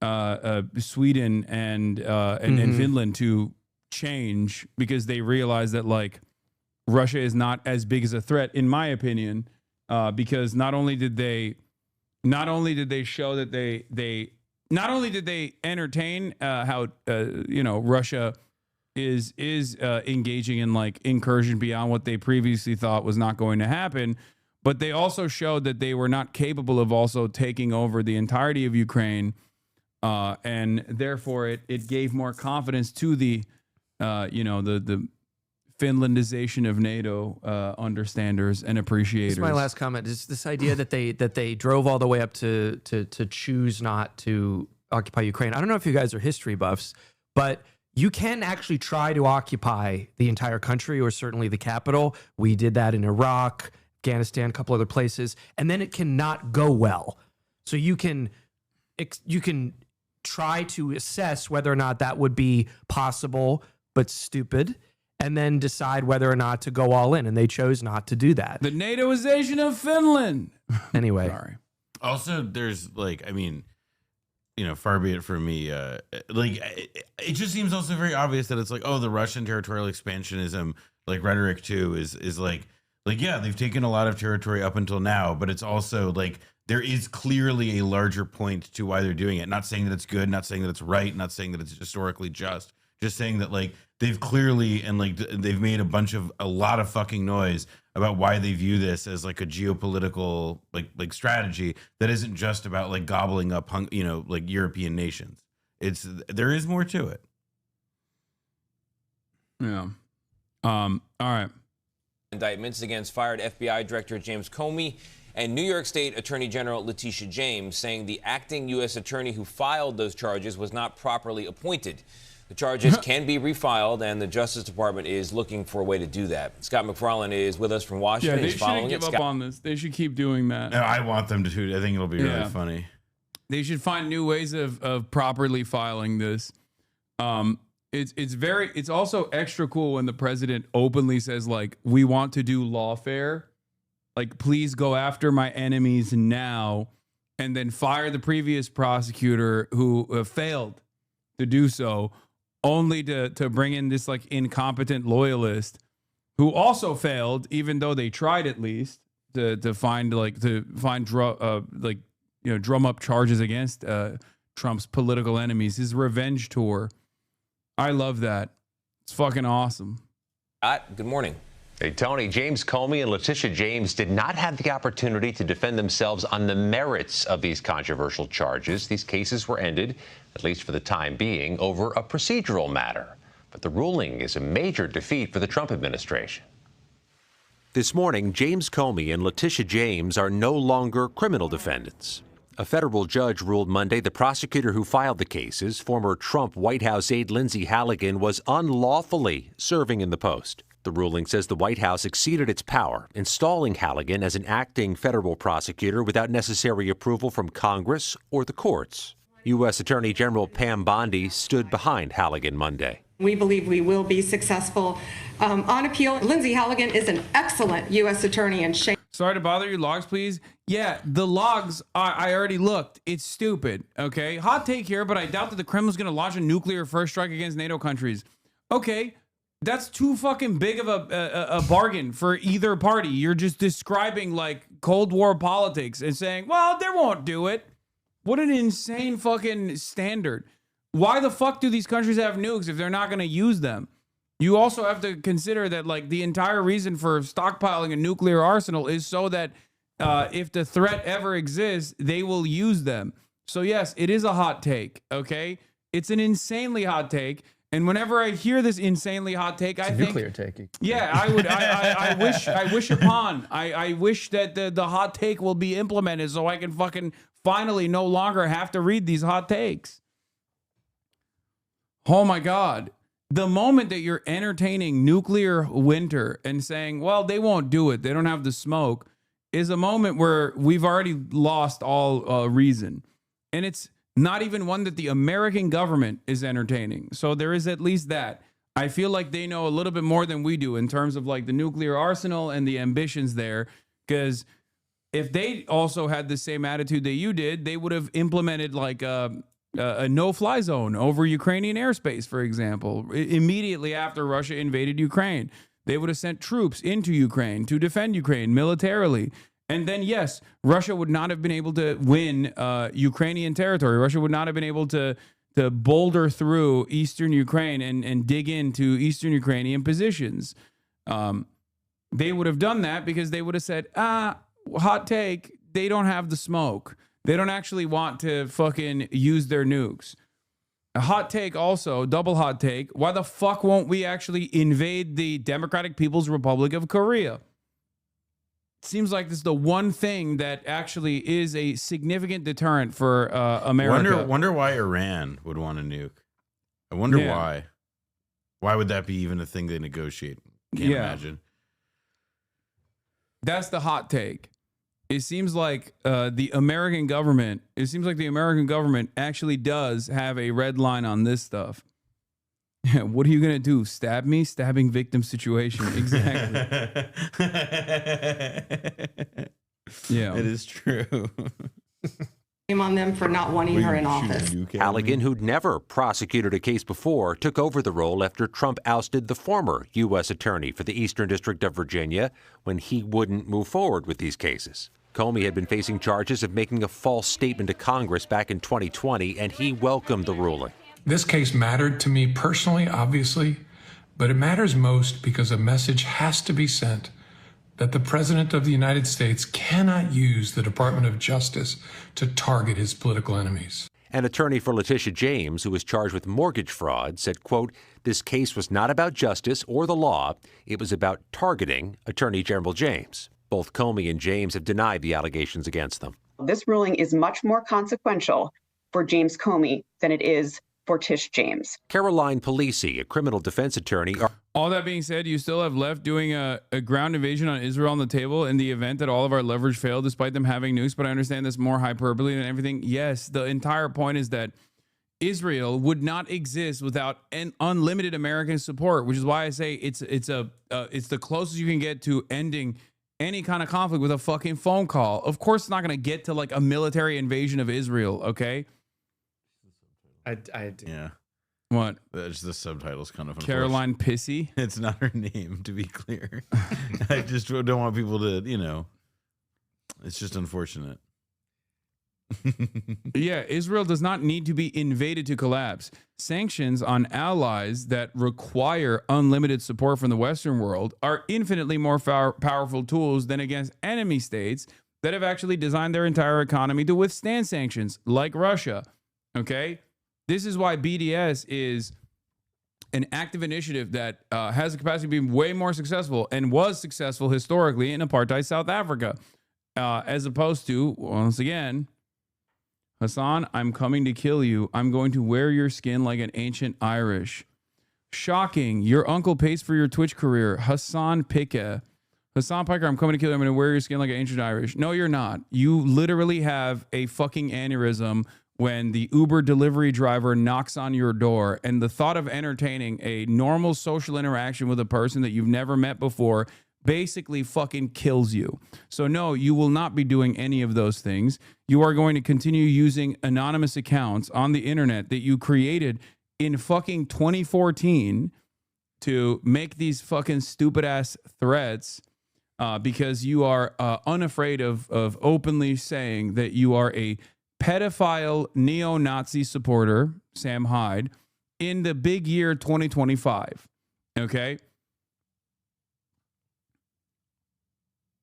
Sweden and Finland to change, because they realize that Russia is not as big as a threat, in my opinion, because not only did they show that they entertain how Russia is engaging in incursion beyond what they previously thought was not going to happen, but they also showed that they were not capable of also taking over the entirety of Ukraine, and therefore it gave more confidence to the Finlandization of NATO understanders and appreciators. This is my last comment. Is this idea that they drove all the way up to choose not to occupy Ukraine. I don't know if you guys are history buffs, but you can actually try to occupy the entire country, or certainly the capital. We did that in Iraq, Afghanistan, a couple other places, and then it cannot go well. So you can try to assess whether or not that would be possible, but stupid. and then decide whether or not to go all in. And they chose not to do that. The NATOization of Finland. Anyway. Sorry. Also, there's like, I mean, far be it from me. It just seems also very obvious that it's like, oh, the Russian territorial expansionism, like rhetoric too, is like, yeah, they've taken a lot of territory up until now, but it's also like there is clearly a larger point to why they're doing it. Not saying that it's good, not saying that it's right, not saying that it's historically just saying that like they've clearly and like they've made a lot of fucking noise about why they view this as like a geopolitical like strategy that isn't just about like gobbling up like European nations. There is more to it. Yeah. All right. Indictments against fired FBI Director James Comey and New York State Attorney General Letitia James, saying the acting U.S. attorney who filed those charges was not properly appointed. The charges can be refiled, and the Justice Department is looking for a way to do that. Scott McFarlane is with us from Washington. Yeah, they He's following shouldn't give up on this. They should keep doing that. No, I want them to. I think it'll be really funny. They should find new ways of properly filing this. It's also extra cool when the president openly says, like, we want to do lawfare. Like, please go after my enemies now, and then fire the previous prosecutor who failed to do so, only to bring in this like incompetent loyalist who also failed, even though they tried at least to drum up charges against Trump's political enemies. His revenge tour. I love that. It's fucking awesome. Good morning. Hey, Tony, James Comey and Letitia James did not have the opportunity to defend themselves on the merits of these controversial charges. These cases were ended, at least for the time being, over a procedural matter. But the ruling is a major defeat for the Trump administration. This morning, James Comey and Letitia James are no longer criminal defendants. A federal judge ruled Monday the prosecutor who filed the cases, former Trump White House aide Lindsay Halligan, was unlawfully serving in the post. The ruling says the White House exceeded its power, installing Halligan as an acting federal prosecutor without necessary approval from Congress or the courts. U.S. Attorney General Pam Bondi stood behind Halligan Monday. We believe we will be successful on appeal. Lindsay Halligan is an excellent U.S. attorney and shame. Sorry to bother you. Logs, please. Yeah, the logs, I already looked. It's stupid, okay? Hot take here, but I doubt that the Kremlin's going to launch a nuclear first strike against NATO countries. Okay, that's too fucking big of a bargain for either party. You're just describing like Cold War politics and saying, well, they won't do it. What an insane fucking standard. Why the fuck do these countries have nukes if they're not going to use them? You also have to consider that like the entire reason for stockpiling a nuclear arsenal is so that if the threat ever exists, they will use them. So yes, it is a hot take, okay? It's an insanely hot take. And whenever I hear this insanely hot take, I think nuclear take. Yeah, I would. I wish that the hot take will be implemented so I can fucking finally no longer have to read these hot takes. Oh my God. The moment that you're entertaining nuclear winter and saying, well, they won't do it, they don't have the smoke, is a moment where we've already lost all reason. And it's not even one that the American government is entertaining. So there is at least that. I feel like they know a little bit more than we do in terms of like the nuclear arsenal and the ambitions there. Because if they also had the same attitude that you did, they would have implemented like a no-fly zone over Ukrainian airspace, for example, immediately after Russia invaded Ukraine. They would have sent troops into Ukraine to defend Ukraine militarily. And then, yes, Russia would not have been able to win Ukrainian territory. Russia would not have been able to boulder through eastern Ukraine and dig into eastern Ukrainian positions. They would have done that because they would have said, hot take, they don't have the smoke. They don't actually want to fucking use their nukes. A hot take also, double hot take, why the fuck won't we actually invade the Democratic People's Republic of Korea? Seems like this is the one thing that actually is a significant deterrent for America. Wonder why Iran would want a nuke. I wonder why. Why would that be even a thing they negotiate? Can't imagine. That's the hot take. It seems like the American government actually does have a red line on this stuff. What are you going to do? Stab me? Stabbing victim situation. Exactly. Yeah. It is true. On them for not wanting her in office. Halligan, who'd never prosecuted a case before, took over the role after Trump ousted the former U.S. attorney for the Eastern District of Virginia when he wouldn't move forward with these cases. Comey had been facing charges of making a false statement to Congress back in 2020, and he welcomed the ruling. This case mattered to me personally, obviously, but it matters most because a message has to be sent that the President of the United States cannot use the Department of Justice to target his political enemies. An attorney for Letitia James, who was charged with mortgage fraud, said, quote, "This case was not about justice or the law. It was about targeting Attorney General James." Both Comey and James have denied the allegations against them. This ruling is much more consequential for James Comey than it is for Tish James. Caroline Polisi, a criminal defense attorney. All that being said, you still have left doing a ground invasion on Israel on the table in the event that all of our leverage failed, despite them having nukes. But I understand that's more hyperbole and everything. Yes, the entire point is that Israel would not exist without an unlimited American support, which is why I say it's the closest you can get to ending any kind of conflict with a fucking phone call. Of course, it's not going to get to like a military invasion of Israel. Okay. Yeah. What? That's the subtitles kind of. Caroline Pissy? It's not her name, to be clear. I just don't want people to, it's just unfortunate. Yeah, Israel does not need to be invaded to collapse. Sanctions on allies that require unlimited support from the Western world are infinitely more powerful tools than against enemy states that have actually designed their entire economy to withstand sanctions, like Russia. Okay? This is why BDS is an active initiative that has the capacity to be way more successful and was successful historically in apartheid South Africa, as opposed to, once again, Hasan, I'm coming to kill you. I'm going to wear your skin like an ancient Irish. Shocking. Your uncle pays for your Twitch career. Hasan Picker. Hasan Piker, I'm coming to kill you. I'm going to wear your skin like an ancient Irish. No, you're not. You literally have a fucking aneurysm when the Uber delivery driver knocks on your door, and the thought of entertaining a normal social interaction with a person that you've never met before basically fucking kills you. So no, you will not be doing any of those things. You are going to continue using anonymous accounts on the internet that you created in fucking 2014 to make these fucking stupid ass threats because you are unafraid of openly saying that you are a pedophile neo-Nazi supporter, Sam Hyde, in the big year 2025. Okay?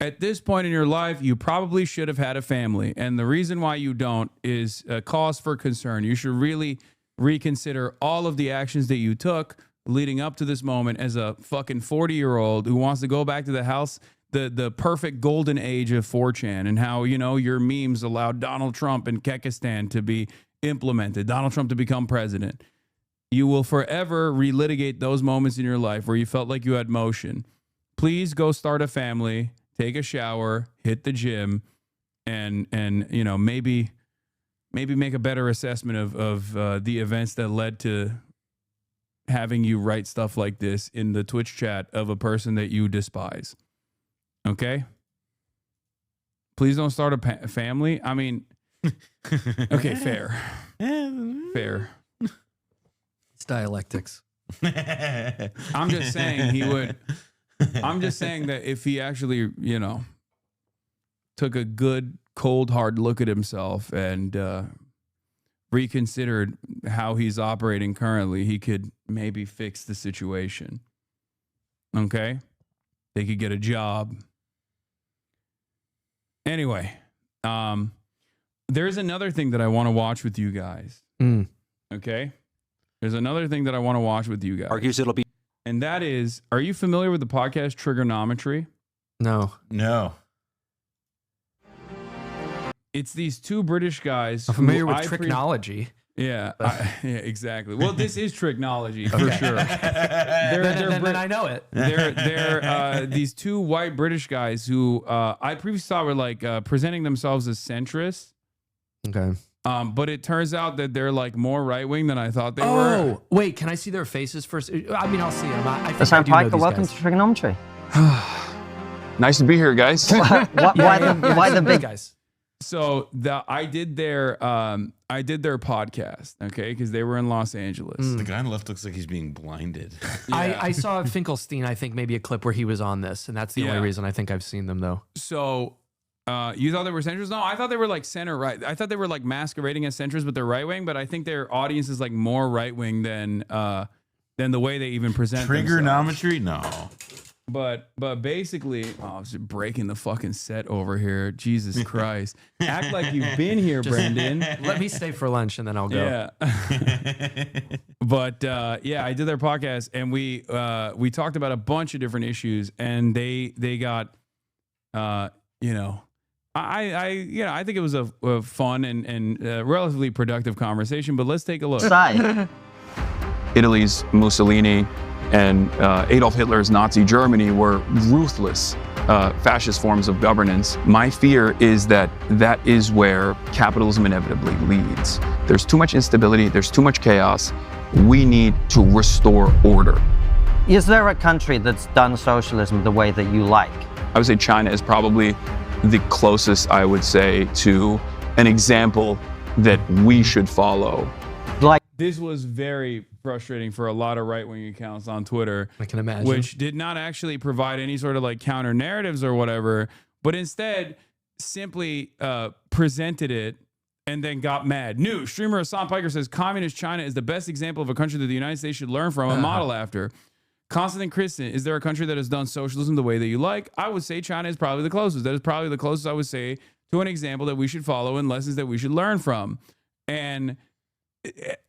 At this point in your life, you probably should have had a family. And the reason why you don't is a cause for concern. You should really reconsider all of the actions that you took leading up to this moment as a fucking 40-year-old who wants to go back to the house, the perfect golden age of 4chan, and how, your memes allowed Donald Trump and Kekistan to be implemented, Donald Trump to become president. You will forever relitigate those moments in your life where you felt like you had motion. Please go start a family, take a shower, hit the gym, and maybe make a better assessment of the events that led to having you write stuff like this in the Twitch chat of a person that you despise. Okay? Please don't start a family. I mean, okay, fair. Fair. It's dialectics. I'm just saying he would. I'm just saying that if he actually, took a good, cold, hard look at himself and reconsidered how he's operating currently, he could maybe fix the situation. Okay? They could get a job. Anyway, there's another thing that I want to watch with you guys. Okay? There's another thing that I want to watch with you guys. Argues it'll be. And that is, are you familiar with the podcast Trigonometry? No. It's these two British guys. I'm familiar with technology. Yeah, exactly. Well, this is Trigonometry for sure. Then I know it. They're these two white British guys who I previously thought were like presenting themselves as centrists. Okay. But it turns out that they're like more right wing than I thought they were. Oh, wait, can I see their faces first? I mean, I'll see them. I think Hasan I do know Piker, these welcome guys. to Trigonometry. Nice to be here, guys. why the big guys? So I did their podcast, okay, because they were in Los Angeles. The guy on the left looks like he's being blinded. I saw Finkelstein, I think maybe a clip where he was on this, and that's the only reason I think I've seen them though. So you thought they were centrists? No, I thought they were like center right. I thought they were like masquerading as centrists, but they're right wing. But I think their audience is like more right wing than the way they even present Trigonometry? No. But basically, I was just breaking the fucking set over here. Jesus Christ. Act like you've been here, Brendan. Let me stay for lunch and then I'll go. Yeah. But I did their podcast and we talked about a bunch of different issues and they got I think it was a fun and relatively productive conversation, but let's take a look. Italy's Mussolini and Adolf Hitler's Nazi Germany were ruthless fascist forms of governance. My fear is that is where capitalism inevitably leads. There's too much instability, there's too much chaos. We need to restore order. Is there a country that's done socialism the way that you like? I would say China is probably the closest, I would say, to an example that we should follow. This was very frustrating for a lot of right-wing accounts on Twitter. I can imagine. Which did not actually provide any sort of like counter narratives or whatever, but instead simply presented it and then got mad. New streamer Hasan Piker says communist China is the best example of a country that the United States should learn from and model after. Constantine Christian, is there a country that has done socialism the way that you like? I would say China is probably the closest. That is probably the closest I would say to an example that we should follow and lessons that we should learn from. And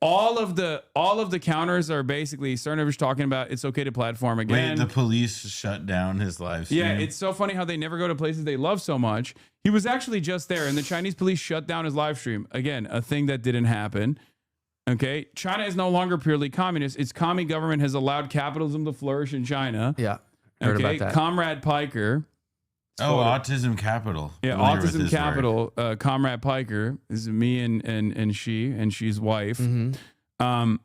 all of the counters are basically Cernovich talking about it's okay to platform again. Wait, the police shut down his live stream. Yeah, it's so funny how they never go to places they love so much. He was actually just there, and the Chinese police shut down his live stream. Again, a thing that didn't happen. Okay, China is no longer purely communist. Its commie government has allowed capitalism to flourish in China. Yeah, heard about that. Comrade Piker. Oh, Autism Capital. Yeah, Autism Capital. Comrade Piker is me and she's wife. Mm-hmm.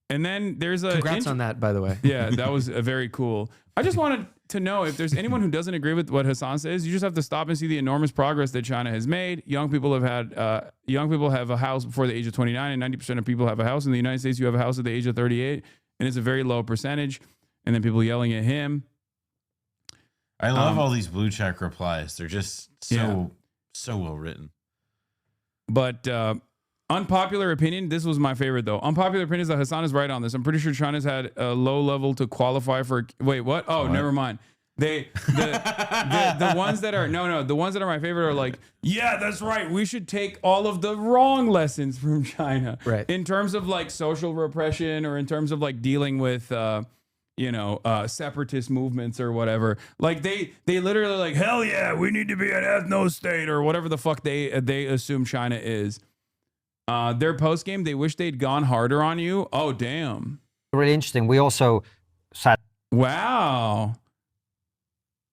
And then there's a congrats on that, by the way. Yeah, that was very cool. I just wanted to know if there's anyone who doesn't agree with what Hasan says. You just have to stop and see the enormous progress that China has made. Young people have a house before the age of 29, and 90% of people have a house. In the United States, you have a house at the age of 38, and it's a very low percentage. And then people yelling at him. I love all these blue check replies. They're just so well written. But unpopular opinion, this was my favorite though. Unpopular opinion is that Hasan is right on this. I'm pretty sure China's had a low level to qualify for. Wait, what? Oh, never mind. The ones that are the ones that are my favorite are like, yeah, that's right. We should take all of the wrong lessons from China, right? In terms of like social repression or in terms of like dealing with separatist movements or whatever. Like they literally like, hell yeah, we need to be an ethno state or whatever the fuck they assume China is. Their post game, they wish they'd gone harder on you. Oh damn. Really interesting. We also sat. Wow.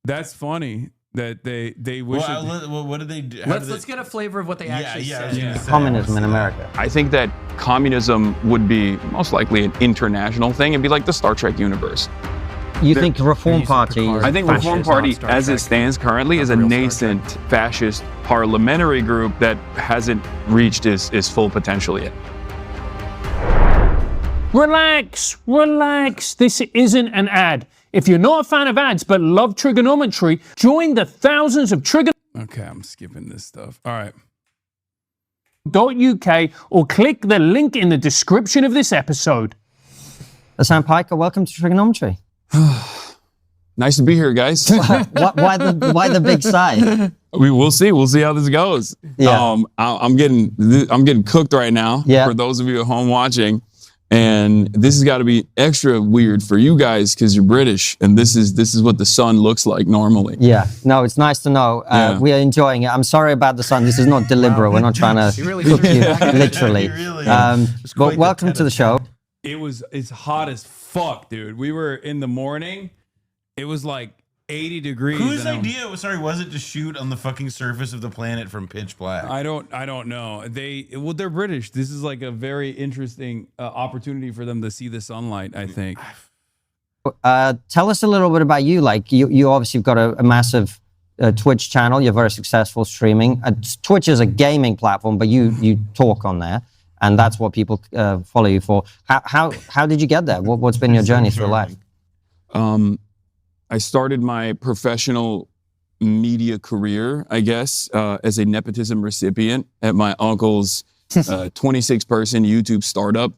That's funny that they wish. Well, what did they do? Let's get a flavor of what they actually said. Communism in America. I think that communism would be most likely an international thing. It'd be like the Star Trek universe. You think Reform Party is I think fascist? Reform Party, as it stands currently, is a nascent fascist parliamentary group that hasn't reached its full potential yet. Relax. This isn't an ad. If you're not a fan of ads but love trigonometry, join the thousands of Okay, I'm skipping this stuff. All right. .uk or click the link in the description of this episode. Hasan Piker, welcome to Trigonometry. Nice to be here, guys. Why the big sigh? We'll see. We'll see how this goes. Yeah. I'm getting cooked right now. Yeah. For those of you at home watching. And this has got to be extra weird for you guys because you're British, and this is what the sun looks like normally. Yeah, no, it's nice to know. We are enjoying it. I'm sorry about the sun. This is not deliberate. We're not trying to cook you, literally. But welcome to the show. It's hot as fuck, dude. We were in the morning. It was like 80 degrees. Whose idea was it to shoot on the fucking surface of the planet from pitch black? I don't know. They're British. This is like a very interesting opportunity for them to see the sunlight, I think. Tell us a little bit about you. Like you obviously have got a massive Twitch channel. You're very successful streaming. Twitch is a gaming platform, but you talk on there, and that's what people follow you for. How did you get there? What's been your journey through life? I started my professional media career, I guess, as a nepotism recipient at my uncle's 26-person YouTube startup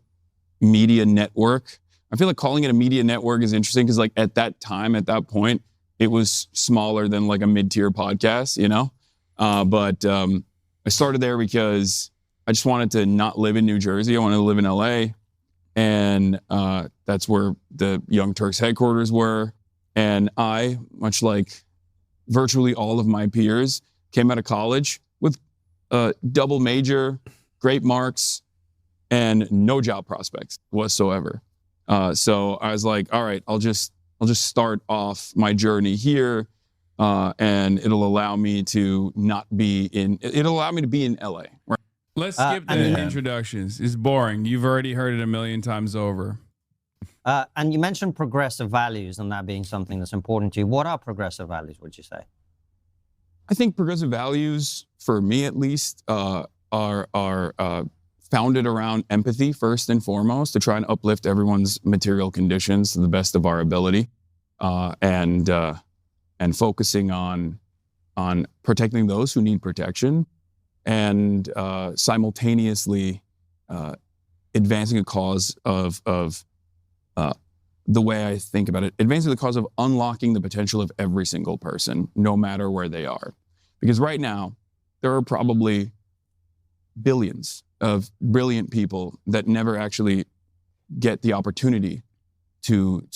media network. I feel like calling it a media network is interesting because, like, at that time, at that point, it was smaller than like a mid-tier podcast, you know? But I started there because I just wanted to not live in New Jersey. I wanted to live in LA. And that's where the Young Turks headquarters were. And I, much like virtually all of my peers, came out of college with a double major, great marks, and no job prospects whatsoever. So I was like, all right, I'll just start off my journey here, and it'll allow me to be in LA. Right? Let's skip the introductions. It's boring. You've already heard it a million times over. And you mentioned progressive values and that being something that's important to you. What are progressive values, would you say? I think progressive values, for me at least, are founded around empathy first and foremost, to try and uplift everyone's material conditions to the best of our ability, and focusing on protecting those who need protection, and simultaneously advancing a cause of the way I think about it, advancing the cause of unlocking the potential of every single person, no matter where they are. Because right now, there are probably billions of brilliant people that never actually get the opportunity to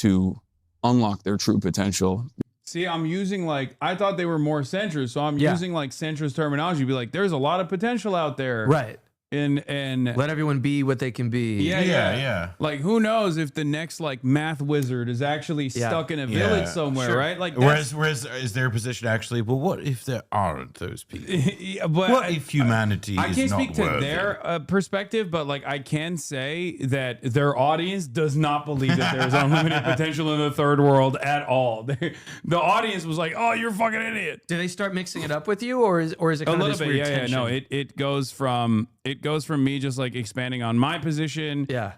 unlock their true potential. See, I'm using I thought they were more centrist, so I'm using centrist terminology. Be like, there's a lot of potential out there. Right. And let everyone be what they can be. Yeah. Like, who knows if the next math wizard is actually stuck in a village somewhere, right? Like, whereas is their position actually? Well, what if there aren't those people? But what if humanity is not worthy? I can't speak to their perspective, but I can say that their audience does not believe that there's unlimited potential in the third world at all. The audience was like, "Oh, you're a fucking idiot." Do they start mixing it up with you, or is it kind of this weird tension? No, it goes from me just expanding on my position. Yeah.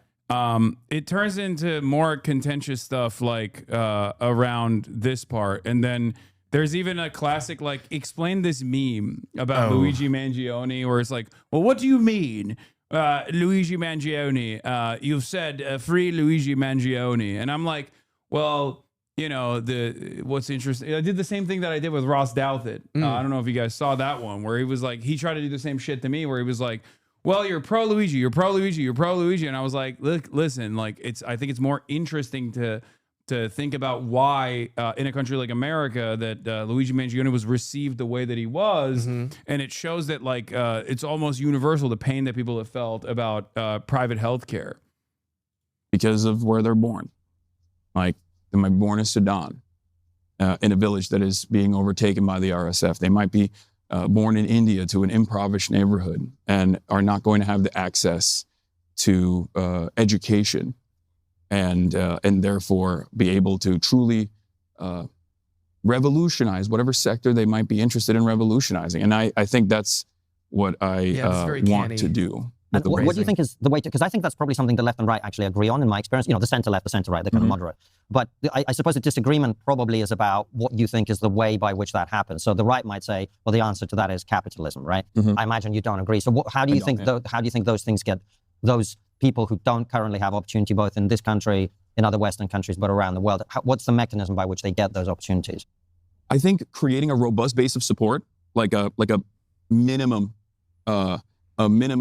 It turns into more contentious stuff around this part. And then there's even a classic, explain this meme about Luigi Mangione, where it's like, well, what do you mean? Luigi Mangione, you've said free Luigi Mangione. And I'm like, well, what's interesting, I did the same thing that I did with Ross Douthat. I don't know if you guys saw that one, where he was he tried to do the same shit to me, where he was like, well, you're pro Luigi, you're pro Luigi, you're pro Luigi. And I was like, look, listen, I think it's more interesting to think about why in a country like America that Luigi Mangione was received the way that he was. And it shows that it's almost universal, the pain that people have felt about private healthcare. Because of where they're born. They might be born in Sudan, in a village that is being overtaken by the RSF. They might be born in India to an impoverished neighborhood and are not going to have the access to education and therefore be able to truly revolutionize whatever sector they might be interested in revolutionizing. And I think that's what I want to do. And what do you think is the way to, because I think that's probably something the left and right actually agree on in my experience, the center left, the center right, they're kind of moderate. But I suppose the disagreement probably is about what you think is the way by which that happens. So the right might say, well, the answer to that is capitalism, right? I imagine you don't agree. So how do you think those things get, those people who don't currently have opportunity both in this country, in other Western countries, but around the world, what's the mechanism by which they get those opportunities? I think creating a robust base of support, like a minimum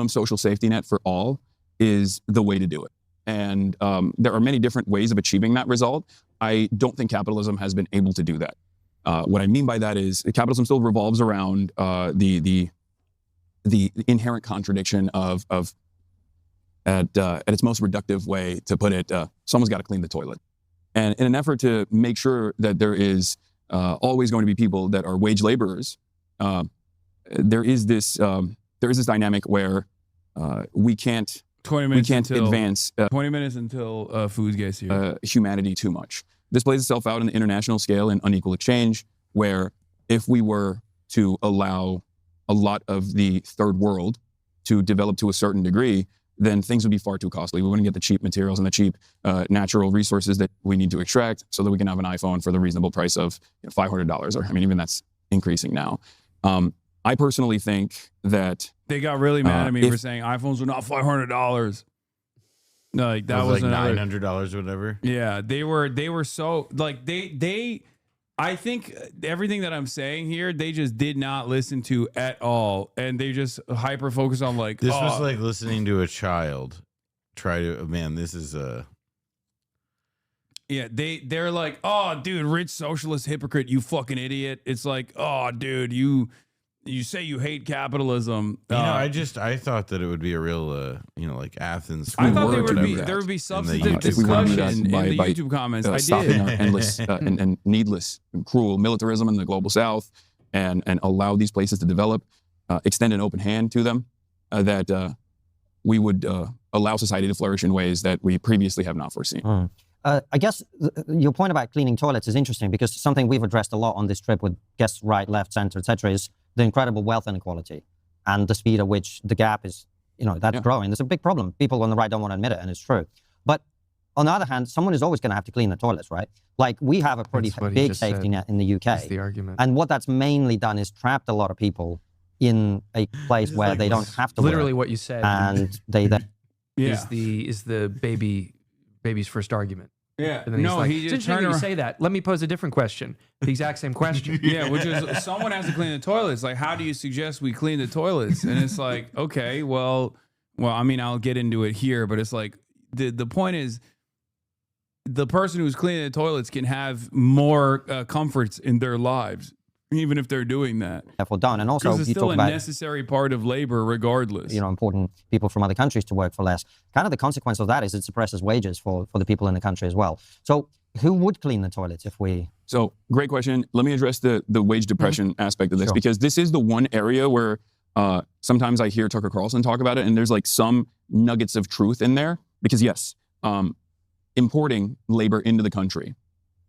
social safety net for all, is the way to do it. And there are many different ways of achieving that result. I don't think capitalism has been able to do that. What I mean by that is capitalism still revolves around the inherent contradiction of at its most reductive way to put it, someone's got to clean the toilet. And in an effort to make sure that there is always going to be people that are wage laborers. There is this dynamic where we can't 20 minutes advance 20 minutes until food gets here. Humanity too much. This plays itself out on the international scale in unequal exchange, where if we were to allow a lot of the third world to develop to a certain degree, then things would be far too costly. We wouldn't get the cheap materials and the cheap natural resources that we need to extract so that we can have an iPhone for the reasonable price of $500. Or, I mean, even that's increasing now. I personally think that they got really mad at me for saying iPhones were not $500. Like that was like another $900 or whatever. Yeah, they were so like they I think everything that I'm saying here, they just did not listen to at all, and they just hyper focus on like this was like listening to a child try to. Man, this is yeah. They're like, oh, dude, rich socialist hypocrite, you fucking idiot. It's like, oh, dude, you say you hate capitalism. I thought that it would be a real, like Athens. I thought there would be substantive discussion in the YouTube comments. I stopping did. our endless and needless and cruel militarism in the global South, and allow these places to develop, extend an open hand to them, that we would allow society to flourish in ways that we previously have not foreseen. I guess your point about cleaning toilets is interesting, because something we've addressed a lot on this trip with guests right, left, center, etc., is the incredible wealth inequality and the speed at which the gap is, that's growing. There's a big problem. People on the right don't want to admit it, and it's true. But on the other hand, someone is always going to have to clean the toilets, right? Like, we have a pretty big safety net in the UK. That's the argument. And what that's mainly done is trapped a lot of people in a place where they don't have to literally work. What you said. And they then is the baby's first argument. Yeah. And then No, he's he like, just since turned you around. say that, let me pose a different question. The exact same question. Yeah, which is someone has to clean the toilets. Like, how do you suggest we clean the toilets? And it's like, okay, well, I mean, I'll get into it here, but it's like the point is, the person who's cleaning the toilets can have more comforts in their lives, even if they're doing that. Therefore done. And also, because it's you still talk a about necessary part of labor, regardless. Important people from other countries to work for less. Kind of the consequence of that is it suppresses wages for the people in the country as well. So who would clean the toilets if we... So, great question. Let me address the wage depression aspect of this, because this is the one area where sometimes I hear Tucker Carlson talk about it, and there's like some nuggets of truth in there. Because yes, importing labor into the country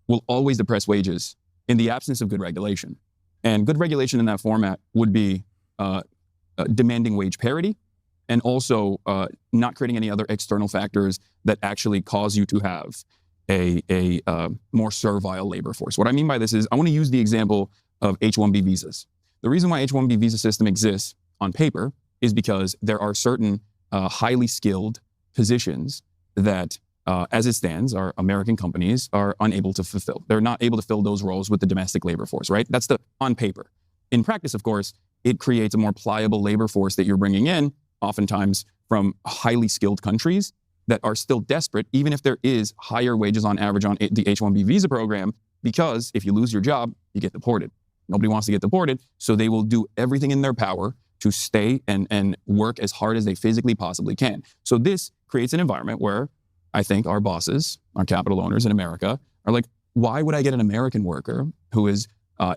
will always depress wages in the absence of good regulation. And good regulation in that format would be demanding wage parity, and also not creating any other external factors that actually cause you to have a more servile labor force. What I mean by this is, I want to use the example of H-1B visas. The reason why H-1B visa system exists on paper is because there are certain highly skilled positions that, as it stands, our American companies are unable to fulfill. They're not able to fill those roles with the domestic labor force, right? That's the on paper. In practice, of course, it creates a more pliable labor force that you're bringing in, oftentimes from highly skilled countries that are still desperate, even if there is higher wages on average on the H-1B visa program, because if you lose your job, you get deported. Nobody wants to get deported, so they will do everything in their power to stay and work as hard as they physically possibly can. So this creates an environment where I think our bosses, our capital owners in America, are like, why would I get an American worker who is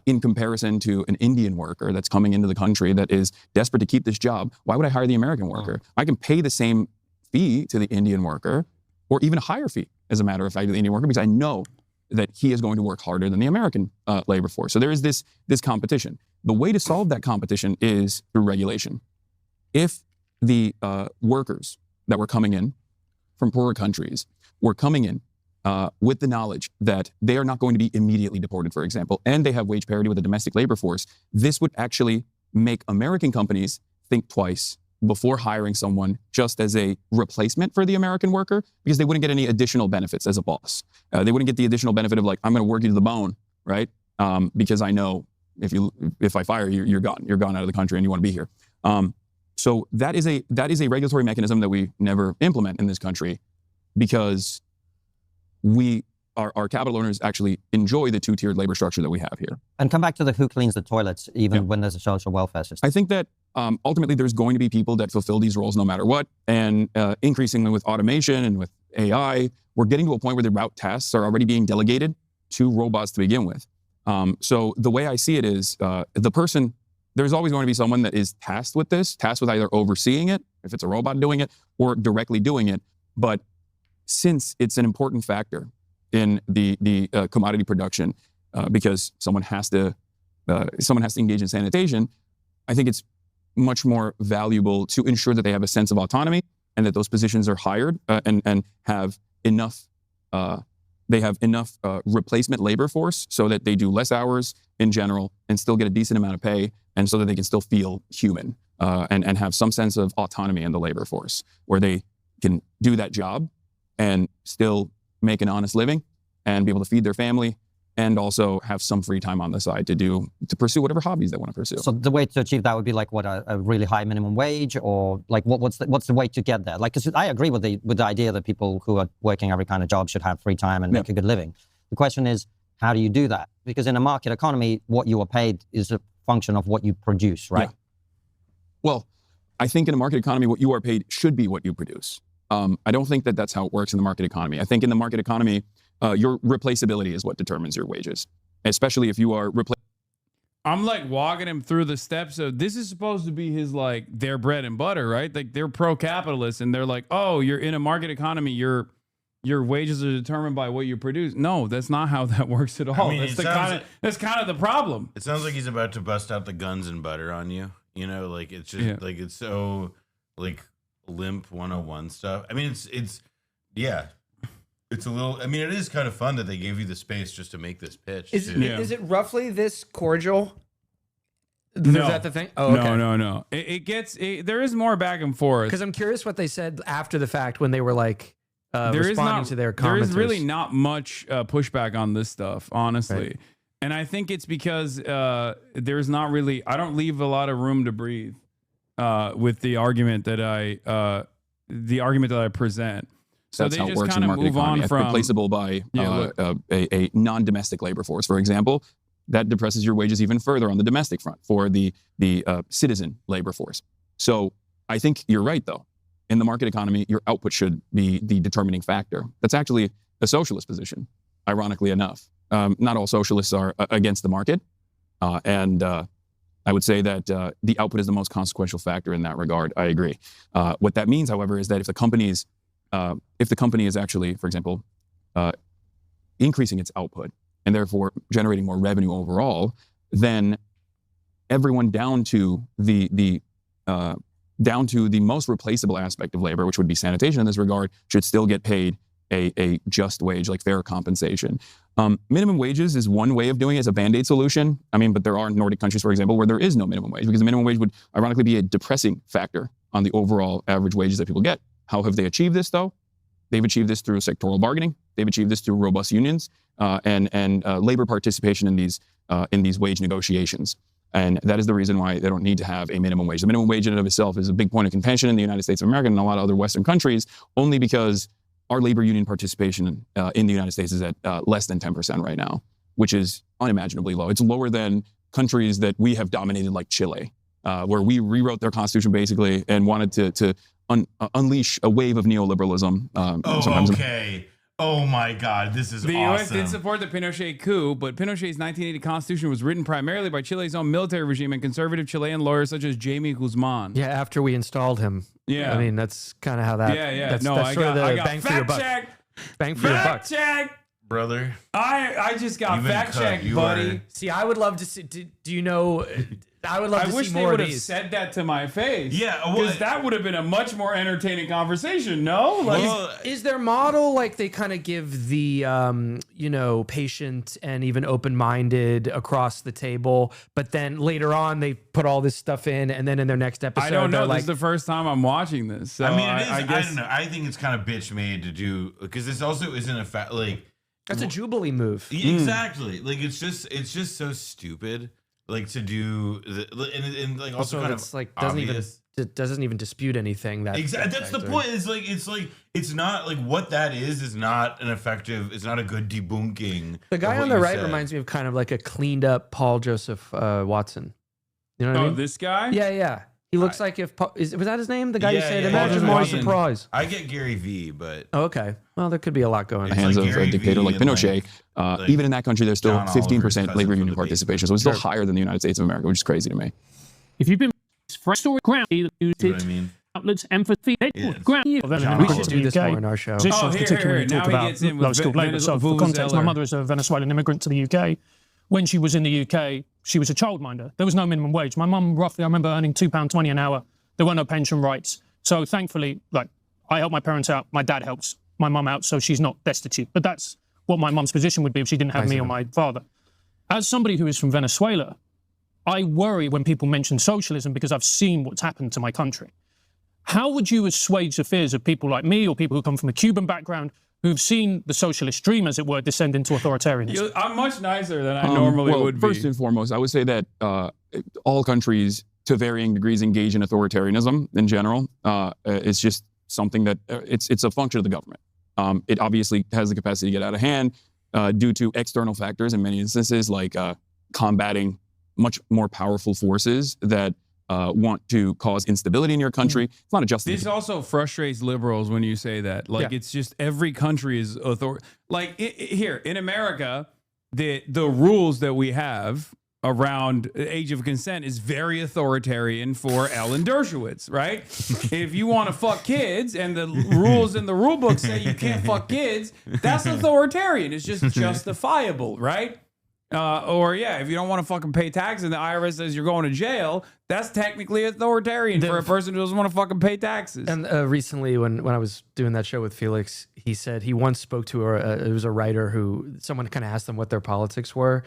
in comparison to an Indian worker that's coming into the country that is desperate to keep this job? Why would I hire the American worker? I can pay the same fee to the Indian worker, or even a higher fee, as a matter of fact, to the Indian worker, because I know that he is going to work harder than the American labor force. So there is this competition. The way to solve that competition is through regulation. If the workers that were coming in from poorer countries were coming in with the knowledge that they are not going to be immediately deported, for example, and they have wage parity with the domestic labor force, this would actually make American companies think twice before hiring someone just as a replacement for the American worker, because they wouldn't get any additional benefits as a boss. They wouldn't get the additional benefit of like, I'm going to work you to the bone, right? Because I know if I fire you, you're gone. You're gone out of the country and you want to be here. So that is a regulatory mechanism that we never implement in this country, because our capital owners actually enjoy the two-tiered labor structure that we have here. And come back to the who cleans the toilets, even when there's a social welfare system. I think that ultimately there's going to be people that fulfill these roles no matter what. And increasingly with automation and with AI, we're getting to a point where the route tasks are already being delegated to robots to begin with. So the way I see it is there's always going to be someone that is tasked with either overseeing it, if it's a robot doing it, or directly doing it. But since it's an important factor in the commodity production, because someone has to engage in sanitation, I think it's much more valuable to ensure that they have a sense of autonomy and that those positions are hired and have enough replacement labor force so that they do less hours in general and still get a decent amount of pay, and so that they can still feel human and have some sense of autonomy in the labor force where they can do that job and still make an honest living and be able to feed their family and also have some free time on the side to pursue whatever hobbies they want to pursue. So the way to achieve that would be like what, a really high minimum wage, or like what's the way to get there? Like, 'cause I agree with the idea that people who are working every kind of job should have free time and make a good living. The question is, how do you do that? Because in a market economy, what you are paid is a function of what you produce, right? Yeah. Well, I think in a market economy, what you are paid should be what you produce. I don't think that that's how it works in the market economy. I think in the market economy, your replaceability is what determines your wages, especially if you are I'm like walking him through the steps of this is supposed to be his like their bread and butter, right? Like they're pro-capitalist and they're like, oh, you're in a market economy, your wages are determined by what you produce. No, that's not how that works at all. I mean, that's kind of the problem. It sounds like he's about to bust out the guns and butter on you. You know, like it's just like it's so like limp 101 stuff. I mean, it's yeah. It's a little. I mean, it is kind of fun that they gave you the space just to make this pitch. Is it roughly this cordial? No. Is that the thing? Oh, okay. No. It gets. There is more back and forth. Because I'm curious what they said after the fact when they were like responding to their commenters. There is really not much pushback on this stuff, honestly. Right. And I think it's because there's not really. I don't leave a lot of room to breathe with the argument that I present. So that's they how it just works in the kind of market move economy. on It's from replaceable by a non-domestic labor force, for example. That depresses your wages even further on the domestic front for the citizen labor force. So I think you're right, though. In the market economy, your output should be the determining factor. That's actually a socialist position, ironically enough. Not all socialists are against the market. And I would say that the output is the most consequential factor in that regard. I agree. What that means, however, is that if the company is actually, for example, increasing its output and therefore generating more revenue overall, then everyone down to the most replaceable aspect of labor, which would be sanitation in this regard, should still get paid a just wage, like fair compensation. Minimum wages is one way of doing it as a Band-Aid solution. I mean, but there are Nordic countries, for example, where there is no minimum wage, because the minimum wage would ironically be a depressing factor on the overall average wages that people get. How have they achieved this, though? They've achieved this through sectoral bargaining. They've achieved this through robust unions and labor participation in these wage negotiations. And that is the reason why they don't need to have a minimum wage. The minimum wage in and of itself is a big point of contention in the United States of America and a lot of other Western countries, only because our labor union participation in the United States is at less than 10% right now, which is unimaginably low. It's lower than countries that we have dominated, like Chile, where we rewrote their constitution basically and wanted to unleash a wave of neoliberalism. Okay. Oh my God, this is the awesome. U.S. did support the Pinochet coup, but Pinochet's 1980 constitution was written primarily by Chile's own military regime and conservative Chilean lawyers such as Jaime Guzman. Yeah, after we installed him. Yeah. I mean, that's kind of how that. Yeah. That's, no, that's I sort got, of the I got bang for your fact buck. check. Bang for your buck. Fact check. Brother. I just got You've been fact cut. checked, You buddy. See, I would love to see. Do you know? I would love to wish see they more would of have these. said that to my face. Yeah, well, because that would have been a much more entertaining conversation. No, like, Is their model like they kind of give the patient and even open-minded across the table, but then later on they put all this stuff in, and then in their next episode I don't know. they're This like, is the first time I'm watching this. So I mean, it is. I guess, don't know. I think it's kind of bitch made to do, because this also isn't a fact. Like, that's a Jubilee move. Exactly. Like it's just so stupid. Like to do and like also kind it's of like obvious. doesn't even dispute anything. Exactly. That's the point. It's not like what that is not an effective. It's not a good debunking. The guy on the right reminds me of kind of like a cleaned up Paul Joseph Watson. You know what I mean? This guy? Yeah. He looks like if was that his name? The guy you said, imagine Paul more Watson. surprise. I get Gary V, but okay. Well, there could be a lot going on. The hands of a dictator like Pinochet. Even in that country, there's still John Oliver's 15% cousin labor from union the participation. So it's still higher than the United States of America, which is crazy to me. If you've been story ground, You know what I mean? outlets empathy ground you. We should do this more in our show. Positions, particularly when you talk about low-skilled labour. So for context, my mother is a Venezuelan immigrant to the UK. When she was in the UK, she was a childminder. There was no minimum wage. My mum, roughly, I remember earning £2.20 an hour. There were no pension rights. So thankfully, like, I helped my parents out. My dad helps my mum out, so she's not destitute. But that's what my mum's position would be if she didn't have me or my father. As somebody who is from Venezuela, I worry when people mention socialism because I've seen what's happened to my country. How would you assuage the fears of people like me or people who come from a Cuban background who've seen the socialist dream, as it were, descend into authoritarianism? I'm much nicer than I normally would be. First and foremost, I would say that all countries, to varying degrees, engage in authoritarianism in general. It's just something that it's a function of the government. It obviously has the capacity to get out of hand due to external factors in many instances, like combating much more powerful forces that want to cause instability in your country. It's not a justice. This also frustrates liberals when you say that. Like, it's just every country is like here in America, the rules that we have around age of consent is very authoritarian for Ellen Dershowitz, right? If you want to fuck kids and the rules in the rule book say you can't fuck kids, that's authoritarian. It's just justifiable, right? Or if you don't want to fucking pay taxes and the IRS says you're going to jail, that's technically authoritarian for a person who doesn't want to fucking pay taxes. And recently, when I was doing that show with Felix, he said he once spoke to it was a writer who someone kind of asked them what their politics were,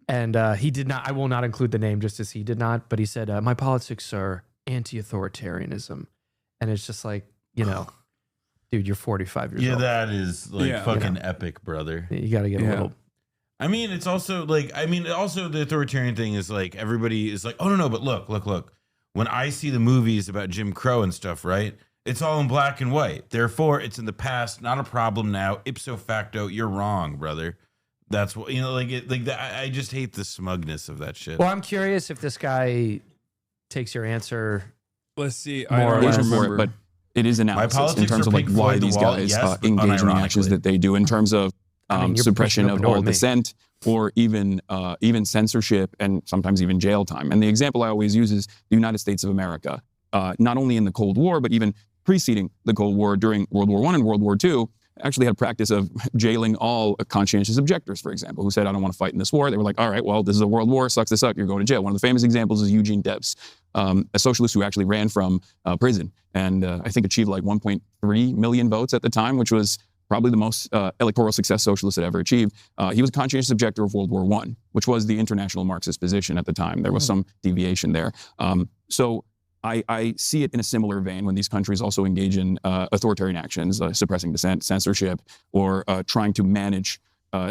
and he did not. I will not include the name, just as he did not. But he said, "My politics are anti-authoritarianism," and it's just like, dude, you're 45 years old. Yeah, that is like fucking epic, brother. You got to get a little. I mean, it's also like, also the authoritarian thing is like, everybody is like, oh, no, but look. When I see the movies about Jim Crow and stuff, right? It's all in black and white. Therefore, it's in the past, not a problem now. Ipso facto, you're wrong, brother. That's what, I just hate the smugness of that shit. Well, I'm curious if this guy takes your answer. Let's see. I don't remember, but it is analysis in terms of like why these guys engage in the actions that they do in terms of suppression of all dissent, or even censorship, and sometimes even jail time. And the example I always use is the United States of America. Not only in the Cold War, but even preceding the Cold War, during World War I and World War II, actually had a practice of jailing all conscientious objectors, for example, who said, I don't want to fight in this war. They were like, all right, well, this is a world war, sucks to suck, you're going to jail. One of the famous examples is Eugene Debs, a socialist who actually ran from prison and I think achieved like 1.3 million votes at the time, which was probably the most electoral success socialists had ever achieved. He was a conscientious objector of World War I, which was the international Marxist position at the time. There was some deviation there. So I see it in a similar vein when these countries also engage in authoritarian actions, suppressing dissent, censorship, or trying to manage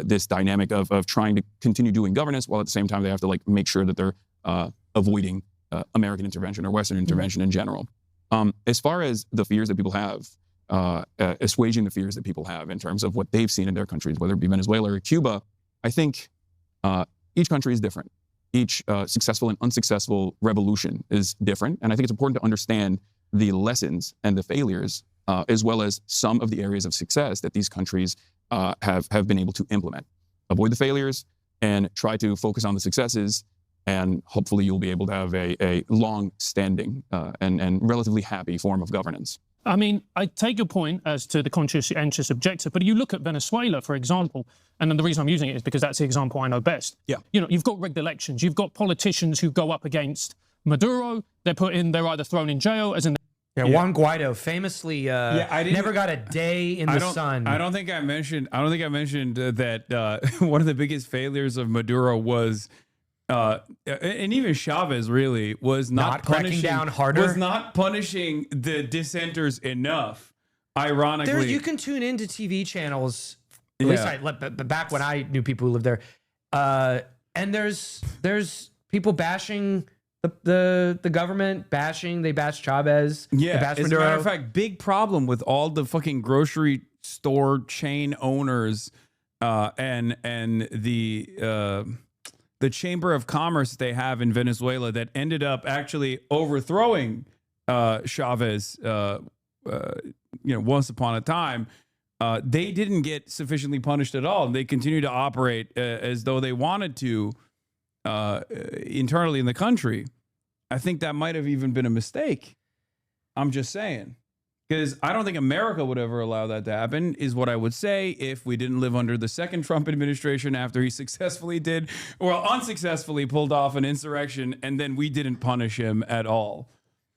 this dynamic of trying to continue doing governance while at the same time they have to like make sure that they're avoiding American intervention or Western intervention in general. As far as the fears that people have, assuaging the fears that people have in terms of what they've seen in their countries, whether it be Venezuela or Cuba, I think each country is different. Each successful and unsuccessful revolution is different. And I think it's important to understand the lessons and the failures, as well as some of the areas of success that these countries have been able to implement. Avoid the failures and try to focus on the successes, and hopefully you'll be able to have a long-standing and relatively happy form of governance. I mean, I take your point as to the conscientious objector, but you look at Venezuela, for example, and then the reason I'm using it is because that's the example I know best. Yeah. You've got rigged elections. You've got politicians who go up against Maduro. They're either thrown in jail, as in... Juan Guaido famously never got a day in the sun. I don't think I mentioned that one of the biggest failures of Maduro was... and even Chavez really was not cracking down harder. Was not punishing the dissenters enough. Ironically, you can tune into TV channels. At least back when I knew people who lived there, and there's people bashing the government, they bash Chavez. Yeah, they bash as Maduro. a matter of fact, big problem with all the fucking grocery store chain owners and the Chamber of Commerce they have in Venezuela that ended up actually overthrowing Chavez, once upon a time, they didn't get sufficiently punished at all. They continue to operate as though they wanted to internally in the country. I think that might have even been a mistake. I'm just saying. Because I don't think America would ever allow that to happen, is what I would say if we didn't live under the second Trump administration after he successfully did, or unsuccessfully pulled off an insurrection, and then we didn't punish him at all.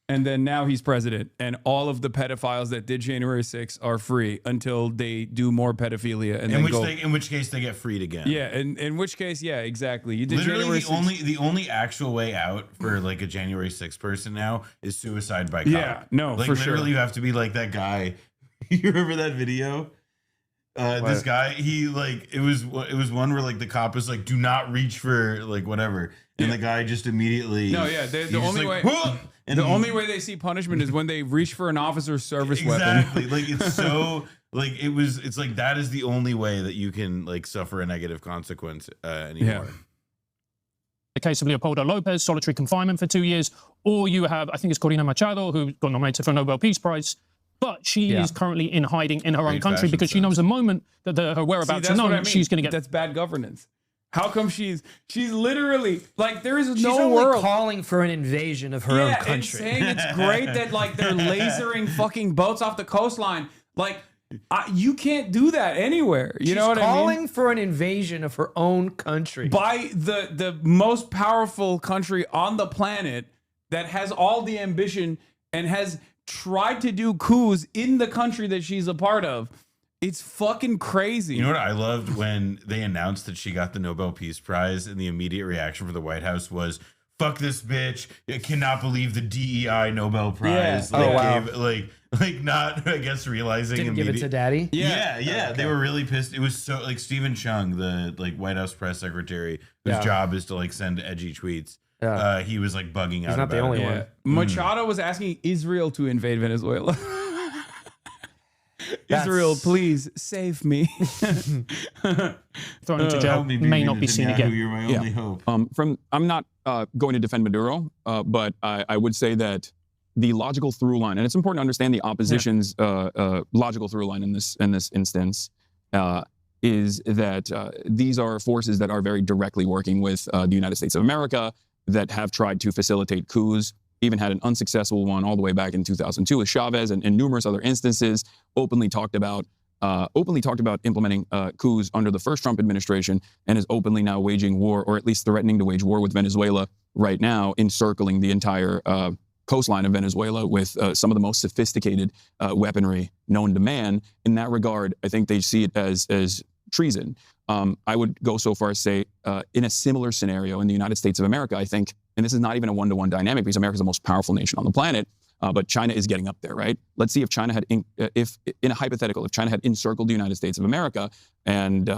And then now he's president, and all of the pedophiles that did January 6th are free until they do more pedophilia. And in which case they get freed again. Yeah, in which case, yeah, exactly. You did literally January 6th. the only actual way out for like a January 6th person now is suicide by cop. Yeah, no, like for literally sure. you have to be like that guy. You remember that video? This guy, he like it was one where like the cop was like, do not reach for like whatever, and the guy just immediately the only way. And the only way they see punishment is when they reach for an officer's service weapon. Exactly. Like it's so like it's like that is the only way that you can like suffer a negative consequence anymore. The case of Leopoldo Lopez, solitary confinement for 2 years, or you have, I think it's Corina Machado, who got nominated for a Nobel Peace Prize, but she is currently in hiding in her own country because she knows the moment that her whereabouts are known, she's going to get. That's bad governance. How come she's literally like there is She's no only world calling for an invasion of her own country. And saying it's great that like they're lasering fucking boats off the coastline. Like you can't do that anywhere. You know what I mean? She's calling for an invasion of her own country by the most powerful country on the planet that has all the ambition and has tried to do coups in the country that she's a part of. It's fucking crazy. You know what I loved when they announced that she got the Nobel Peace Prize, and the immediate reaction for the White House was, "Fuck this bitch! I cannot believe the DEI Nobel Prize." Yeah. Like not, I guess, realizing didn't give it to Daddy. Yeah. Okay. They were really pissed. It was so like Stephen Chung, the like White House press secretary, whose job is to like send edgy tweets. He was like bugging out. He's not the only one. Machado was asking Israel to invade Venezuela. Israel, please save me. Thrown into jail, may not be seen again. You're my only hope. I'm not going to defend Maduro, but I would say that the logical through line, and it's important to understand the opposition's logical through line in this instance, is that these are forces that are very directly working with the United States of America that have tried to facilitate coups. Even had an unsuccessful one all the way back in 2002 with Chavez, and numerous other instances. Openly talked about implementing coups under the first Trump administration, and is openly now waging war, or at least threatening to wage war with Venezuela right now, encircling the entire coastline of Venezuela with some of the most sophisticated weaponry known to man. In that regard, I think they see it as treason. I would go so far as say, in a similar scenario in the United States of America, I think, and this is not even a one-to-one dynamic because America is the most powerful nation on the planet, but China is getting up there, right? Let's see if China had, if in a hypothetical, if China had encircled the United States of America, and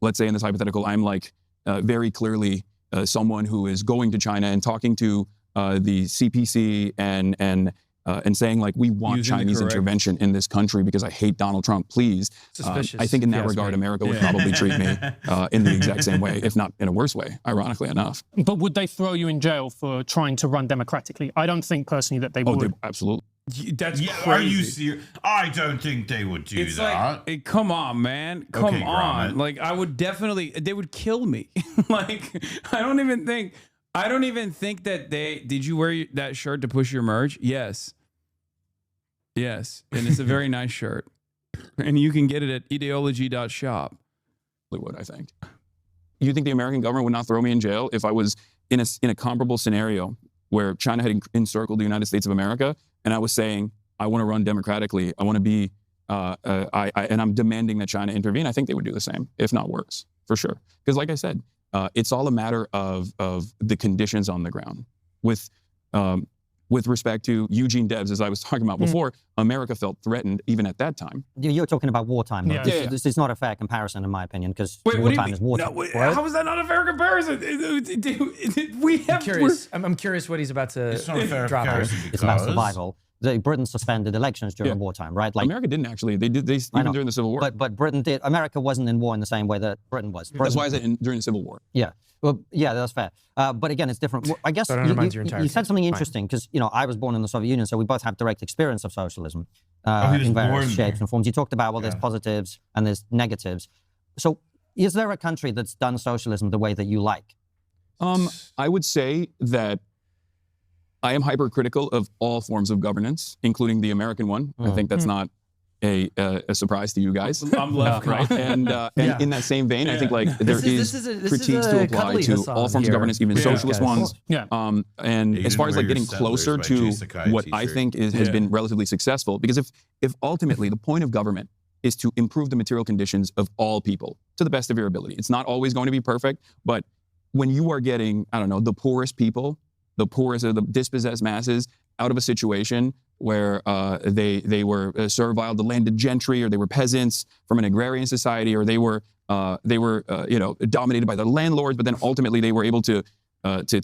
let's say in this hypothetical, I'm like very clearly someone who is going to China and talking to the CPC and saying like, we want Chinese intervention in this country because I hate Donald Trump, please. Suspicious. I think in that regard, America would probably treat me in the exact same way, if not in a worse way, ironically enough. But would they throw you in jail for trying to run democratically? I don't think personally that they would. Absolutely. That's crazy. Are you serious? I don't think they would do that. Like, come on, man. Come on. Like, I would definitely, they would kill me. Like, I don't even think that did you wear that shirt to push your merge? Yes. And it's a very nice shirt. And you can get it at ideology.shop. What I think. You think the American government would not throw me in jail if I was in a comparable scenario where China had encircled the United States of America and I was saying, I want to run democratically. I want to be, and I'm demanding that China intervene. I think they would do the same, if not worse, for sure. Because like I said, it's all a matter of the conditions on the ground. With respect to Eugene Debs, as I was talking about before, America felt threatened even at that time. You're talking about wartime. Yeah. This is not a fair comparison, in my opinion, because wartime is wartime. No, how is that not a fair comparison? I'm curious what he's about to It's not a fair drop. comparison It's about survival. Britain suspended elections during wartime, right? Like America didn't actually. They did. They even during the Civil War. But Britain did. America wasn't in war in the same way that Britain was. That's why I said during the Civil War. Yeah. Well, yeah, that's fair. But again, it's different. I guess That undermines your entire you said case. something Fine. interesting because, you know, I was born in the Soviet Union, so we both have direct experience of socialism he was in various born shapes there. and forms. You talked about, well, there's positives and there's negatives. So is there a country that's done socialism the way that you like? I would say that I am hypercritical of all forms of governance, including the American one. I think that's not a surprise to you guys. I'm left, right? And in that same vein, I think like there is critiques to apply to all forms of governance, even socialist ones. Yeah. And You as can far as wear like your getting Settlers closer by to Jay Sakai what I t-shirt. think has been relatively successful, because if ultimately the point of government is to improve the material conditions of all people to the best of your ability, it's not always going to be perfect, but when you are getting, I don't know, the poorest people, the poorest of the dispossessed masses out of a situation where they were servile to landed gentry, or they were peasants from an agrarian society, or they were dominated by the landlords, but then ultimately they were able to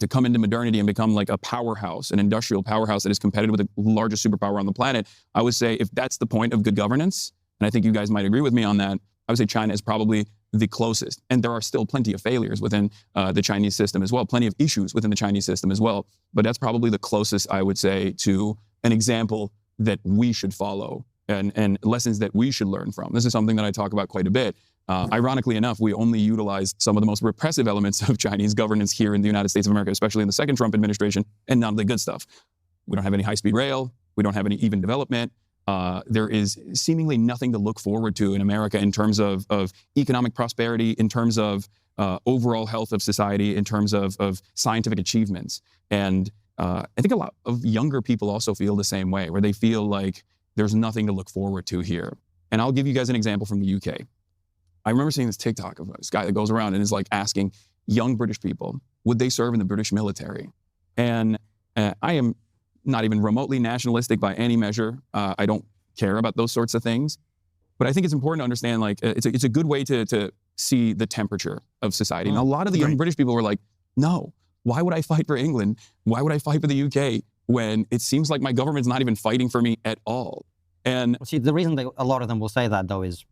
come into modernity and become like a powerhouse, an industrial powerhouse that is competitive with the largest superpower on the planet. I would say if that's the point of good governance, and I think you guys might agree with me on that, I would say China is probably the closest. And there are still plenty of failures within the Chinese system as well, plenty of issues within the Chinese system as well. But that's probably the closest, I would say, to an example that we should follow and lessons that we should learn from. This is something that I talk about quite a bit. Ironically enough, we only utilized some of the most repressive elements of Chinese governance here in the United States of America, especially in the second Trump administration, and none of the good stuff. We don't have any high-speed rail. We don't have any even development. There is seemingly nothing to look forward to in America in terms of economic prosperity, in terms of overall health of society, in terms of scientific achievements. And I think a lot of younger people also feel the same way, where they feel like there's nothing to look forward to here. And I'll give you guys an example from the UK. I remember seeing this TikTok of this guy that goes around and is like asking young British people, would they serve in the British military? And I am not even remotely nationalistic by any measure. I don't care about those sorts of things. But I think it's important to understand, like, it's a good way to see the temperature of society. And a lot of the young British people were like, no, why would I fight for England? Why would I fight for the UK when it seems like my government's not even fighting for me at all? And see, the reason that a lot of them will say that, though, is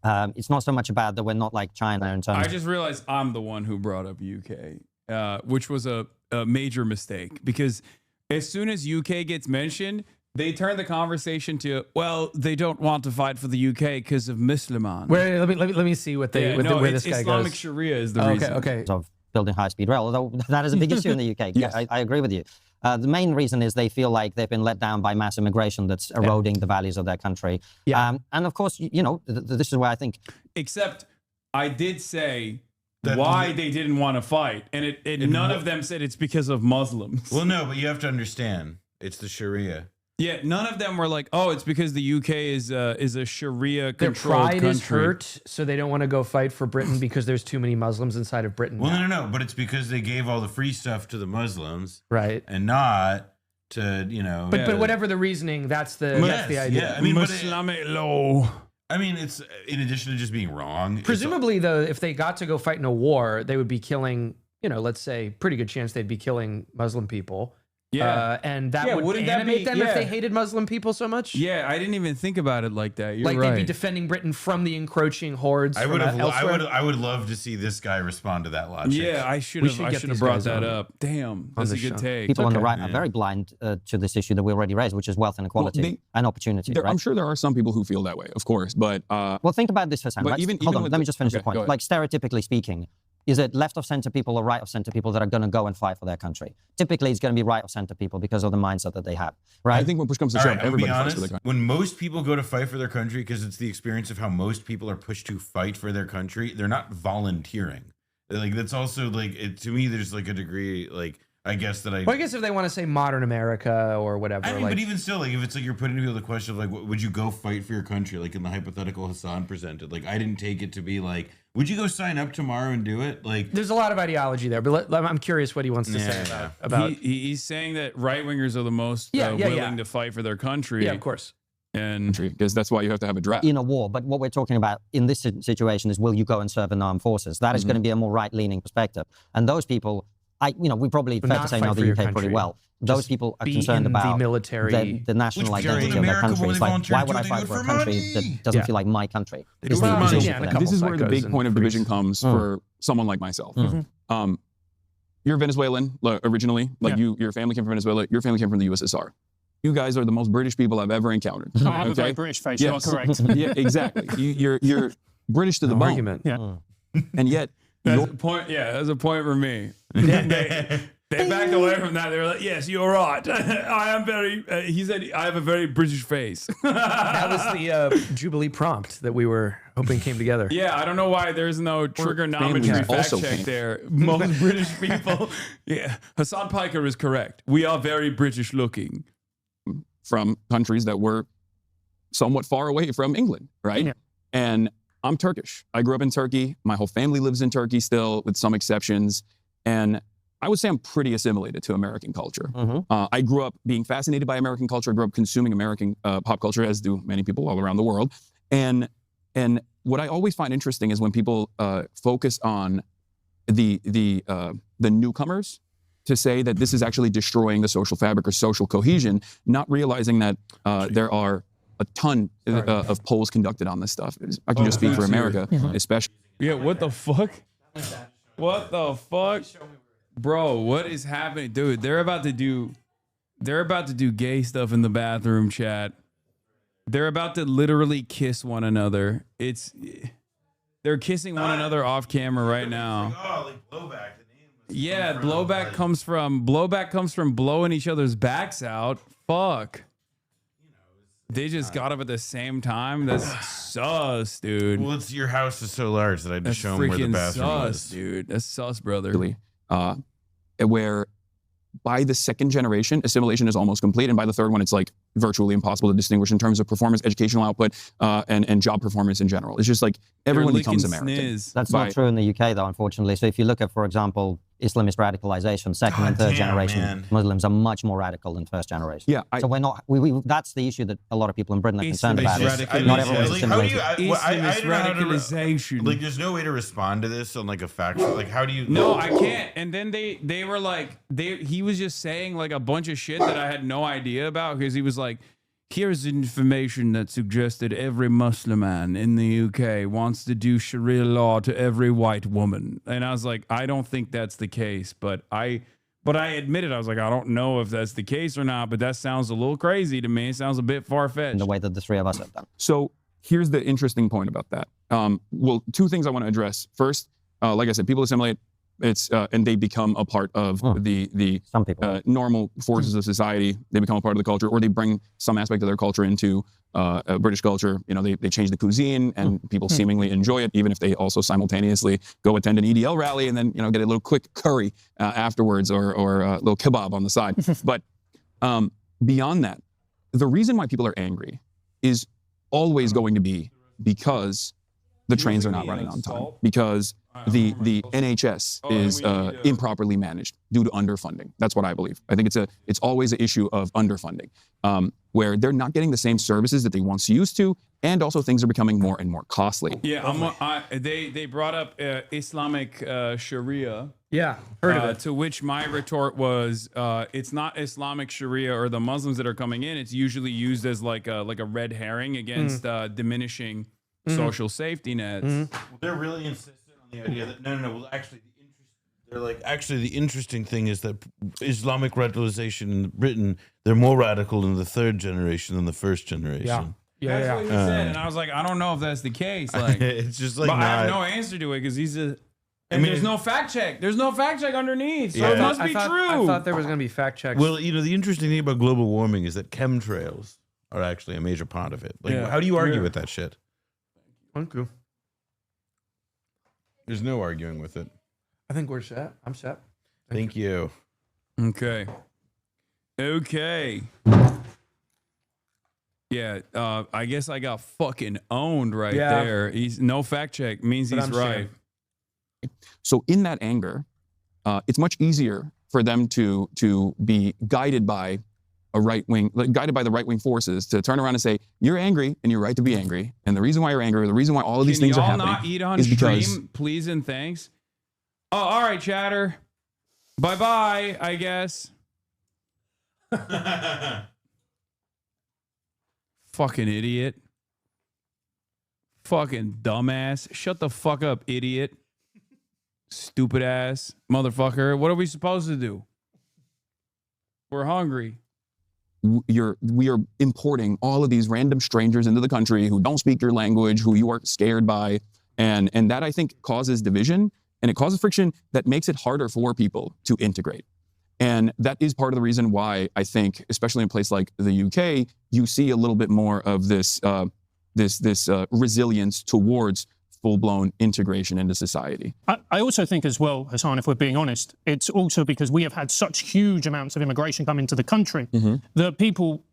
it's not so much about that we're not like China in terms I just realized I'm the one who brought up UK, which was a major mistake, because as soon as UK gets mentioned, they turn the conversation to, well, they don't want to fight for the UK because of Musliman. Wait, let me see what they where this guy Islamic goes. Sharia is the reason. Okay. of building high-speed rail, although that is a big issue in the UK. Yes. I agree with you. The main reason is they feel like they've been let down by mass immigration that's eroding the values of their country. Yeah. And of course, you know, this is where I think... Except I did say why they didn't want to fight, and none of them said it's because of Muslims. Well, no, but you have to understand, it's the Sharia. Yeah, none of them were like, oh, it's because the UK is a Sharia Their controlled pride country. is hurt, so they don't want to go fight for Britain because there's too many Muslims inside of Britain. Well, now. no, but it's because they gave all the free stuff to the Muslims, Right. and not to, But whatever the reasoning, that's the idea. Yeah, I mean, Islamic law. I mean, it's in addition to just being wrong. Presumably, though, if they got to go fight in a war, they would be killing, let's say, pretty good chance they'd be killing Muslim people. Yeah. And that would wouldn't that animate be- them yeah. if they hated Muslim people so much? Yeah, I didn't even think about it like that. You're Like right. they'd be defending Britain from the encroaching hordes I from would have. elsewhere? I would love to see this guy respond to that logic. Yeah, I should We have. should I get should have these brought guys that on. up. Damn, that's the a good show. take. People on the right Yeah. are very blind to this issue that we already raised, which is wealth inequality and opportunity. Right? I'm sure there are some people who feel that way, of course, but Well, think about this, Hasan. but Right? even- Hold even on, with let me the- just finish okay, the point. go ahead. Like, stereotypically speaking, is it left of center people or right of center people that are going to go and fight for their country? Typically, it's going to be right of center people because of the mindset that they have, right? I think when push comes to All shove, right, I'm gonna be everybody fights for honest. their country. When most people go to fight for their country, because it's the experience of how most people are pushed to fight for their country, they're not volunteering. Like that's also like to me. There's like a degree, like I guess that I. Well, I guess if they want to say modern America or whatever. I mean, like, but even still, like if it's like you're putting people the question of like, would you go fight for your country? Like in the hypothetical Hasan presented, like I didn't take it to be like, would you go sign up tomorrow and do it? Like there's a lot of ideology there, but I'm curious what he wants to say about He's saying that right wingers are the most Yeah, willing to fight for their country. Yeah, of course. And because that's why you have to have a draft. In a war. But what we're talking about in this situation is, will you go and serve in armed forces? That is going to be a more right-leaning perspective. And those people we probably fair to say know the UK pretty well. Those people are concerned about the national identity of their country. It's like, why would I fight for a country that doesn't feel like my country? This is where the big point of division comes for someone like myself. You're Venezuelan originally, your family came from Venezuela, your family came from the USSR. You guys are the most British people I've ever encountered. I have a very British face, you are correct. Yeah, exactly. You're British to the bone. Argument. Yeah. And yet, that's a point. Yeah, that's a point for me. They backed away from that. They were like, "Yes, you're right. I am very." He said, "I have a very British face." That was the Jubilee prompt that we were hoping came together. Yeah, I don't know why there's no trigonometry fact check there. Most British people. Yeah, Hasan Piker is correct. We are very British looking. From countries that were somewhat far away from England, right? Yeah. And I'm Turkish. I grew up in Turkey. My whole family lives in Turkey still, with some exceptions. And I would say I'm pretty assimilated to American culture. I grew up being fascinated by American culture. I grew up consuming American pop culture, as do many people all around the world. And what I always find interesting is when people focus on the newcomers, to say that this is actually destroying the social fabric or social cohesion, not realizing that there are a ton of polls conducted on this stuff. I can just speak for America, especially. Yeah, what the fuck? What the fuck? Bro, what is happening? Dude, they're about to do gay stuff in the bathroom, chat. They're about to literally kiss one another. They're kissing one another off camera right now. Oh, like blowback. Yeah, blowback comes from blowing each other's backs out. Fuck. They just got up at the same time. That's sus, dude. Well, your house is so large that I just show them where the bathroom sus, dude. That's sus, brother. Where by the second generation, assimilation is almost complete, and by the third one, it's like virtually impossible to distinguish in terms of performance, educational output, and job performance in general. It's just like everyone becomes American. That's not true in the UK, though, unfortunately. So if you look at, for example, Islamist radicalization, second and third generation Muslims are much more radical than first generation. Yeah, so we're not. That's the issue that a lot of people in Britain are concerned about. Not everyone's assimilated. Radicalization. Like, there's no way to respond to this on like a factual. Like, how do you? No, I can't. And then they were like, he was just saying like a bunch of shit that I had no idea about, because he was like, here's information that suggested every Muslim man in the UK wants to do Sharia law to every white woman. And I was like, I don't think that's the case. But I admitted, I was like, I don't know if that's the case or not, but that sounds a little crazy to me. It sounds a bit far-fetched. In the way that the three of us have done. So here's the interesting point about that. Well, two things I want to address. First, like I said, people assimilate. And they become a part of the some people normal forces of society. They become a part of the culture, or they bring some aspect of their culture into British culture. You know, they change the cuisine, and people seemingly enjoy it, even if they also simultaneously go attend an EDL rally and then get a little quick curry afterwards, or a little kebab on the side. But beyond that, the reason why people are angry is always going to be because the trains are not running on time, because the NHS is improperly managed due to underfunding. That's what I believe. I think it's always an issue of underfunding, where they're not getting the same services that they once used to, and also things are becoming more and more costly. Yeah, they brought up Islamic Sharia. Yeah, heard of it. To which my retort was, it's not Islamic Sharia or the Muslims that are coming in. It's usually used as like a red herring against diminishing social safety nets. Well, they're really insistent on the idea that no. Well, actually, the interesting thing is that Islamic radicalization in Britain, they're more radical in the third generation than the first generation. Yeah. That's what he said, and I was like, I don't know if that's the case. Like, it's just like, but I have no answer to it, because he's a. There's no fact check. There's no fact check underneath, so it must be true. I thought there was going to be fact checks. Well, the interesting thing about global warming is that chemtrails are actually a major part of it. Like, how do you argue with that shit? Thank you. There's no arguing with it. I think we're set. I'm set. Thank you. Okay. Yeah, I guess I got fucking owned right there. He's no fact check means he's right. So in that anger, it's much easier for them to be guided by a right wing, guided by the right wing forces, to turn around and say, you're angry and you're right to be angry, and the reason why you're angry, the reason why all of these things are happening, not eat on is stream, because, please and thanks. Oh, all right, chatter. Bye-bye, I guess. Fucking idiot. Fucking dumbass. Shut the fuck up, idiot. Stupid ass motherfucker. What are we supposed to do? We're hungry. We are importing all of these random strangers into the country who don't speak your language, who you are scared by. And that, I think, causes division, and it causes friction that makes it harder for people to integrate. And that is part of the reason why I think, especially in a place like the UK, you see a little bit more of this resilience towards full-blown integration into society. I also think as well, Hasan, if we're being honest, it's also because we have had such huge amounts of immigration come into the country that people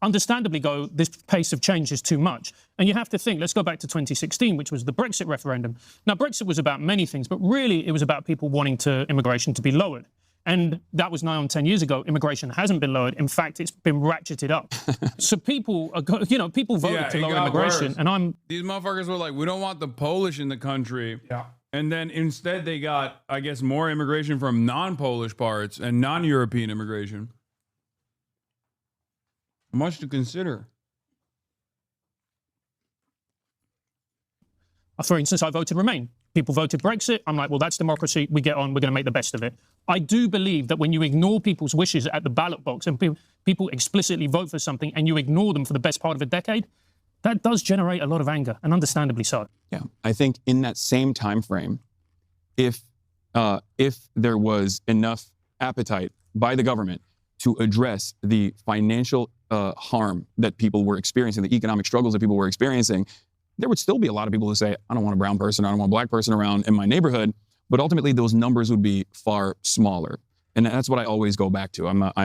understandably go, this pace of change is too much. And you have to think, let's go back to 2016, which was the Brexit referendum. Now, Brexit was about many things, but really it was about people wanting immigration to be lowered. And that was 9 or 10 years ago. Immigration hasn't been lowered. In fact, it's been ratcheted up. So people are, people voted to lower immigration. Worse. And these motherfuckers were like, we don't want the Polish in the country. Yeah. And then instead they got, I guess, more immigration from non-Polish parts and non-European immigration. Much to consider. For instance, I voted Remain. People voted Brexit. I'm like, well, that's democracy. We get on. We're going to make the best of it. I do believe that when you ignore people's wishes at the ballot box and people explicitly vote for something and you ignore them for the best part of a decade, that does generate a lot of anger, and understandably so. Yeah, I think in that same time frame, if there was enough appetite by the government to address the financial harm that people were experiencing, the economic struggles that people were experiencing, there would still be a lot of people who say, I don't want a brown person, I don't want a black person around in my neighborhood, but ultimately those numbers would be far smaller. And that's what I always go back to. I'm a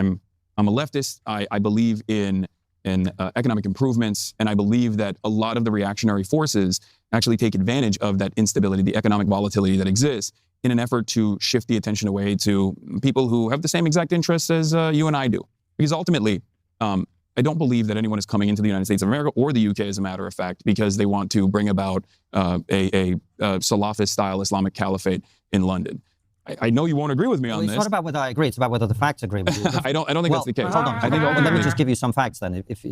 leftist. I believe in economic improvements, and I believe that a lot of the reactionary forces actually take advantage of that instability, the economic volatility that exists, in an effort to shift the attention away to people who have the same exact interests as you and I do. Because ultimately, I don't believe that anyone is coming into the United States of America or the UK, as a matter of fact, because they want to bring about a Salafist-style Islamic caliphate in London. I know you won't agree with me on this. It's not about whether I agree; it's about whether the facts agree with you. I don't think that's the case. Hold on. Let me just give you some facts then. If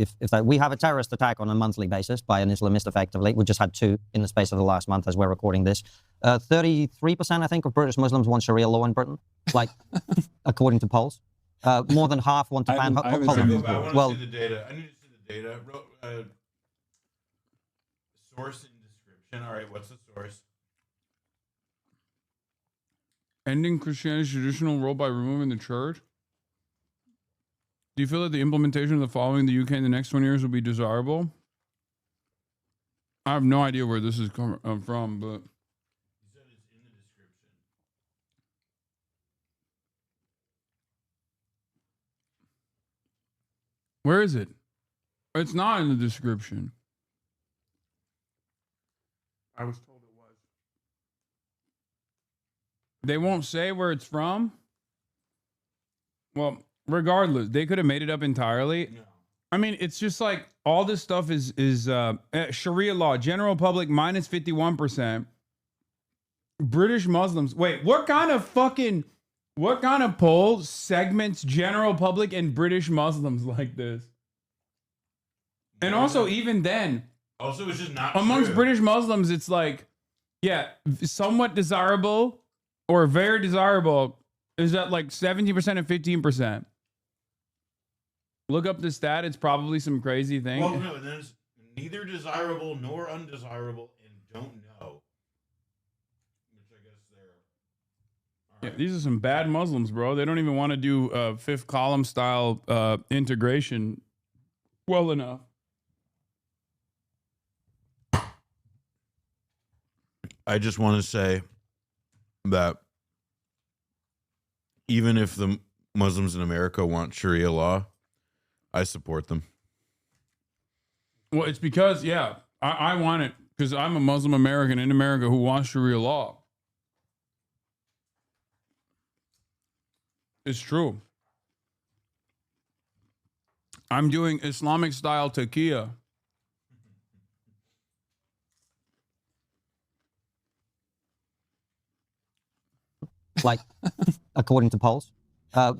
we have a terrorist attack on a monthly basis by an Islamist, effectively, we just had 2 in the space of the last month as we're recording this. 33%, I think, of British Muslims want Sharia law in Britain, like according to polls. More than half want to ban. I want to see the data. I need to see the data. Source and description. All right, what's the source? Ending Christianity's traditional role by removing the church? Do you feel that the implementation of the following in the UK in the next 20 years will be desirable? I have no idea where this is coming from, but... He said it's in the description. Where is it? It's not in the description. I was told. They won't say where it's from? Well, regardless, they could have made it up entirely. No. I mean, it's just like all this stuff is Sharia law, general public minus 51%. British Muslims. Wait, what kind of poll segments general public and British Muslims like this? And also, even then, also it's just not amongst true. British Muslims, it's like, yeah, somewhat desirable or very desirable is that like 17% and 15%. Look up the stat. It's probably some crazy thing. Well, no, there's neither desirable nor undesirable and don't know. Which I guess they're... Yeah, these are some bad Muslims, bro. They don't even want to do fifth column style integration well enough. I just want to say that even if the Muslims in America want Sharia law, I support them. Well, it's because, yeah, I want it because I'm a Muslim American in America who wants Sharia law. It's true. I'm doing Islamic style taqiyya. Like, according to polls.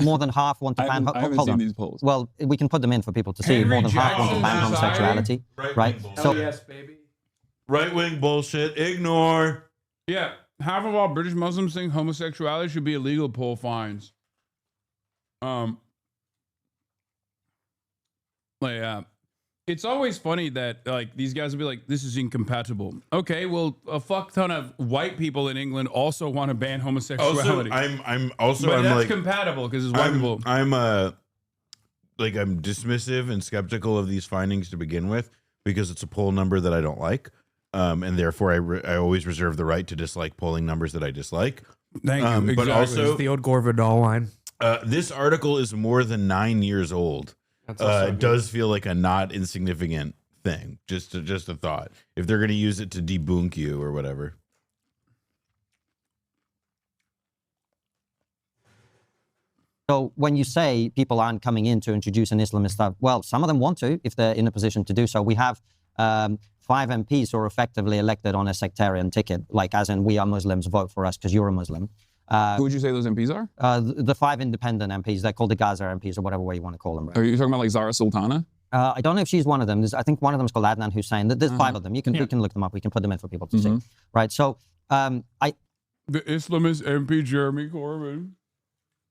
More than half want to ban. I haven't seen these polls. Well, we can put them in for people to see. Henry More than half want to ban Jackson homosexuality, right? So, yes, baby. Right-wing bullshit. Ignore. Yeah, half of all British Muslims think homosexuality should be illegal. Poll finds. It's always funny that like these guys will be like, "This is incompatible." Okay, well, a fuck ton of white people in England also want to ban homosexuality. Also, but I'm that's like compatible because it's white people. I'm dismissive and skeptical of these findings to begin with because it's a poll number that I don't like, and therefore I always reserve the right to dislike polling numbers that I dislike. Thank you. But Exactly. also It's the old Gore Vidal line. This article is more than 9 years old. It does feel like a not insignificant thing. Just a thought. If they're going to use it to debunk you or whatever. So when you say people aren't coming in to introduce an Islamist stuff, well, some of them want to if they're in a position to do so. We have 5 MPs who are effectively elected on a sectarian ticket, like as in we are Muslims, vote for us because you're a Muslim. Who would you say those MPs are? The 5 independent MPs. They're called the Gaza MPs or whatever way you want to call them. Right? Are you talking about like Zara Sultana? I don't know if she's one of them. I think one of them is called Adnan Hussein. There's 5 of them. We can look them up. We can put them in for people to see. Right. So the Islamist MP Jeremy Corbyn.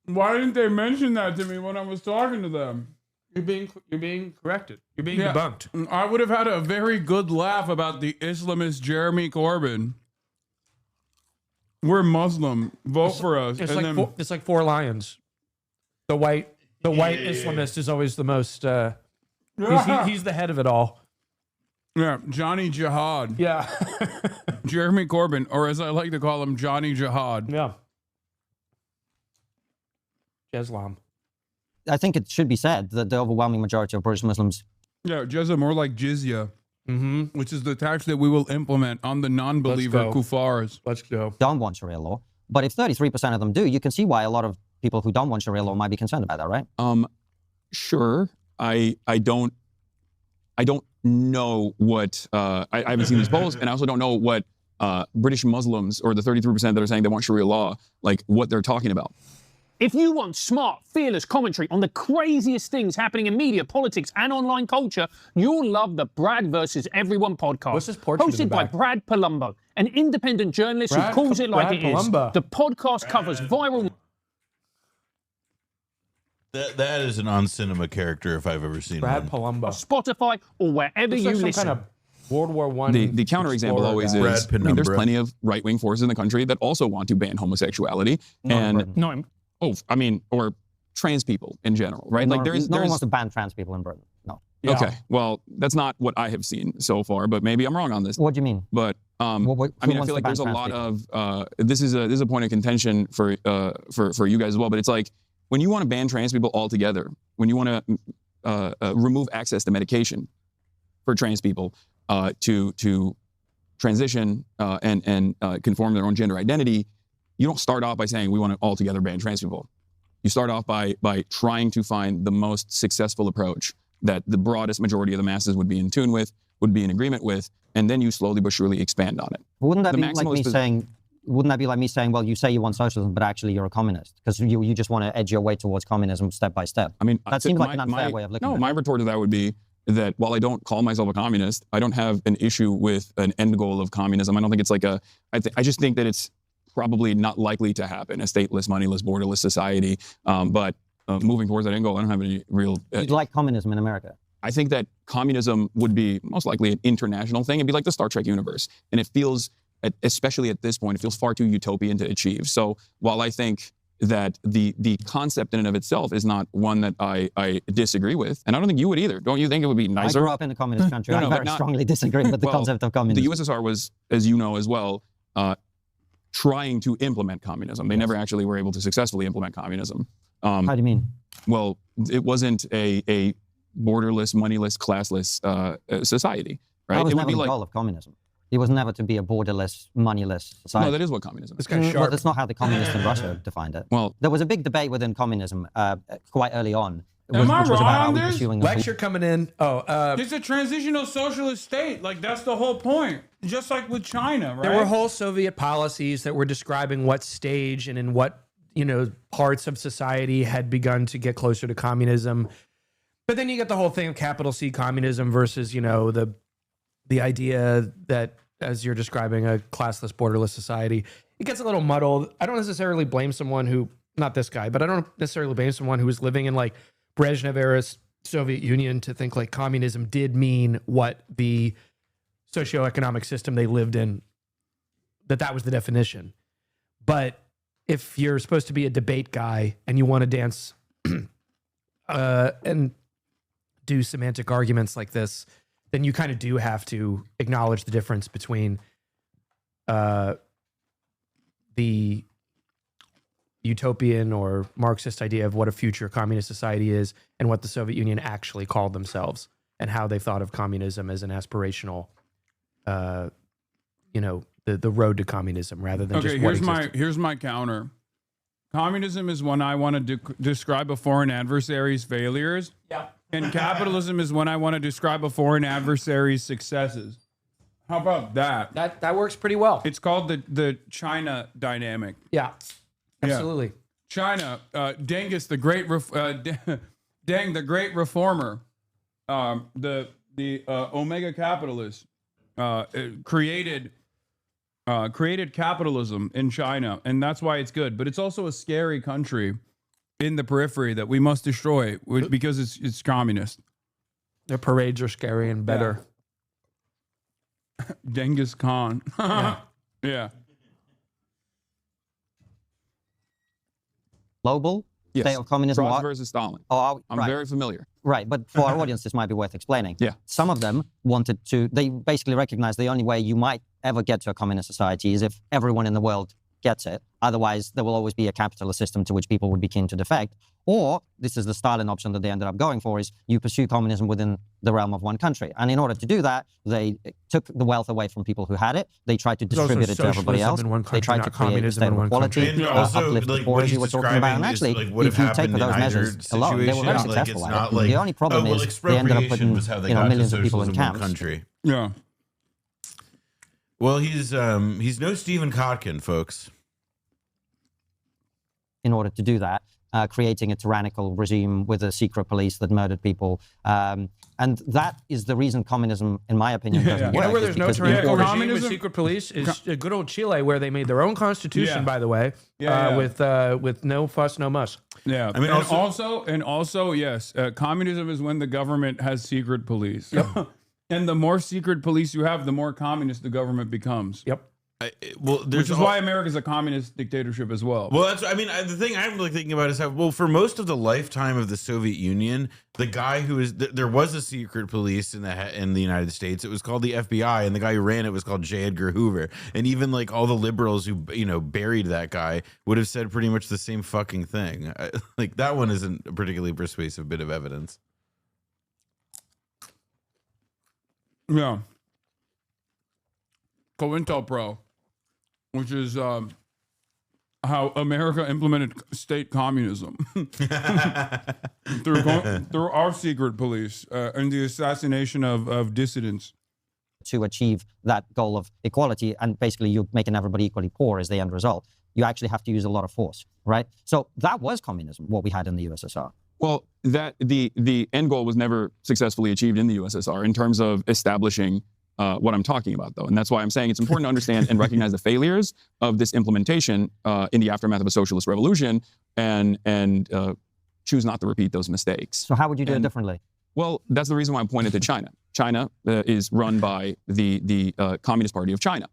Why didn't they mention that to me when I was talking to them? You're being corrected. You're being debunked. I would have had a very good laugh about the Islamist Jeremy Corbyn. We're Muslim. Vote for us. It's like 4 lions. The white Islamist is always the most. He's the head of it all. Yeah, Johnny Jihad. Yeah, Jeremy Corbyn, or as I like to call him, Johnny Jihad. Yeah. Islam. I think it should be said that the overwhelming majority of British Muslims. Yeah, jizya, more like jizya, which is the tax that we will implement on the non-believer kuffars. Let's go. Don't want Sharia law. But if 33% of them do, you can see why a lot of people who don't want Sharia law might be concerned about that, right? Sure. I don't know what I haven't seen these polls, and I also don't know what British Muslims or the 33% that are saying they want Sharia law, like what they're talking about. If you want smart, fearless commentary on the craziest things happening in media, politics, and online culture, you'll love the Brad versus Everyone podcast. What's this portrait hosted by Brad Palumbo, an independent journalist who calls it like it is. The podcast covers viral. That is an on-cinema character if I've ever seen Brad one. Palumbo. Spotify or wherever you listen. Kind of World War I. The counterexample always is, there's plenty of right-wing forces in the country that also want to ban homosexuality. Or trans people in general, right? No one wants to ban trans people in Britain. No. Yeah. Okay, well, that's not what I have seen so far, but maybe I'm wrong on this. What do you mean? But I feel like there's a lot of this is a point of contention for you guys as well. But it's like when you want to ban trans people altogether, when you want to remove access to medication for trans people to transition and conform their own gender identity, you don't start off by saying we want to altogether ban trans people. You start off by trying to find the most successful approach that the broadest majority of the masses would be in tune with, would be in agreement with, and then you slowly but surely expand on it. Wouldn't that be like me saying? Wouldn't that be like me saying, well, you say you want socialism, but actually you're a communist because you just want to edge your way towards communism step by step? I mean, that seems like an unfair way of looking at it. No, my retort to that would be that while I don't call myself a communist, I don't have an issue with an end goal of communism. I don't think it's like I just think that it's probably not likely to happen, a stateless, moneyless, borderless society. But moving towards that end goal, I don't have any real... You'd like communism in America? I think that communism would be most likely an international thing. It'd be like the Star Trek universe. And it feels, especially at this point, it feels far too utopian to achieve. So while I think that the concept in and of itself is not one that I disagree with, and I don't think you would either. Don't you think it would be nicer? I grew up in a communist country. I very strongly disagree with the concept of communism. The USSR was, as you know as well, trying to implement communism. They never actually were able to successfully implement communism. How do you mean? Well, it wasn't a borderless, moneyless, classless society, right? That was never the goal of communism. It was never to be a borderless, moneyless society. No, that is what communism is. Well, that's not how the communists in Russia defined it. Well, there was a big debate within communism quite early on. Am I wrong on this? Lecture coming in. It's a transitional socialist state. Like, that's the whole point. Just like with China, right? There were whole Soviet policies that were describing what stage and in what parts of society had begun to get closer to communism. But then you get the whole thing of capital C communism versus, the idea that, as you're describing, a classless, borderless society. It gets a little muddled. I don't necessarily blame someone who, not this guy, but I don't necessarily blame someone who was living in like Brezhnev era Soviet Union to think like communism did mean what the socioeconomic system they lived in, that was the definition. But if you're supposed to be a debate guy and you want to dance and do semantic arguments like this, then you kind of do have to acknowledge the difference between the utopian or Marxist idea of what a future communist society is and what the Soviet Union actually called themselves and how they thought of communism as an aspirational, the road to communism rather than just what existed. Here's my counter. Communism is when I want to describe a foreign adversary's failures. Yeah. And capitalism is when I want to describe a foreign adversary's successes. How about that? That works pretty well. It's called the China dynamic. Yeah, absolutely. Yeah. China, Genghis, the great, Deng, the great reformer, the Omega capitalist, created capitalism in China, and that's why it's good. But it's also a scary country in the periphery that we must destroy because it's communist. Their parades are scary and better. Yeah. Genghis Khan. Yeah. Global Yes. state of communism. Frost versus Stalin. I'm right. very familiar. Right, but for our audience, this might be worth explaining. Yeah. Some of them they basically recognize the only way you might ever get to a communist society is if everyone in the world gets it. Otherwise, there will always be a capitalist system to which people would be keen to defect. Or, this is the Stalin option that they ended up going for, is you pursue communism within the realm of one country. And in order to do that, they took the wealth away from people who had it. They tried to distribute it to everybody else. They tried to create a state of equality, uplift the poor, as you were talking about. And actually, if you take those measures alone, they were very successful at it. The only problem is they ended up putting millions of people in camps. Country. Yeah. Well, he's no Stephen Kotkin, folks. In order to do that, creating a tyrannical regime with a secret police that murdered people. And that is the reason communism, in my opinion, doesn't work. Where there's no tyrannical regime with secret police is good old Chile, where they made their own constitution, by the way, with no fuss, no muss. Yeah, I mean, also, yes, communism is when the government has secret police. Yep. And the more secret police you have, the more communist the government becomes. Yep. Which is why America's a communist dictatorship as well. Well, the thing I'm really thinking about is how, well, for most of the lifetime of the Soviet Union, the guy there was a secret police in the United States. It was called the FBI, and the guy who ran it was called J. Edgar Hoover. And even like all the liberals who buried that guy would have said pretty much the same fucking thing. Like that one isn't a particularly persuasive bit of evidence. Yeah. COINTELPRO, which is how America implemented state communism through our secret police and the assassination of dissidents. To achieve that goal of equality, and basically you're making everybody equally poor as the end result, you actually have to use a lot of force, right? So that was communism, what we had in the USSR. Well, the end goal was never successfully achieved in the USSR in terms of establishing what I'm talking about, though. And that's why I'm saying it's important to understand and recognize the failures of this implementation in the aftermath of a socialist revolution and choose not to repeat those mistakes. So how would you do it differently? Well, that's the reason why I'm pointing to China. China is run by the Communist Party of China.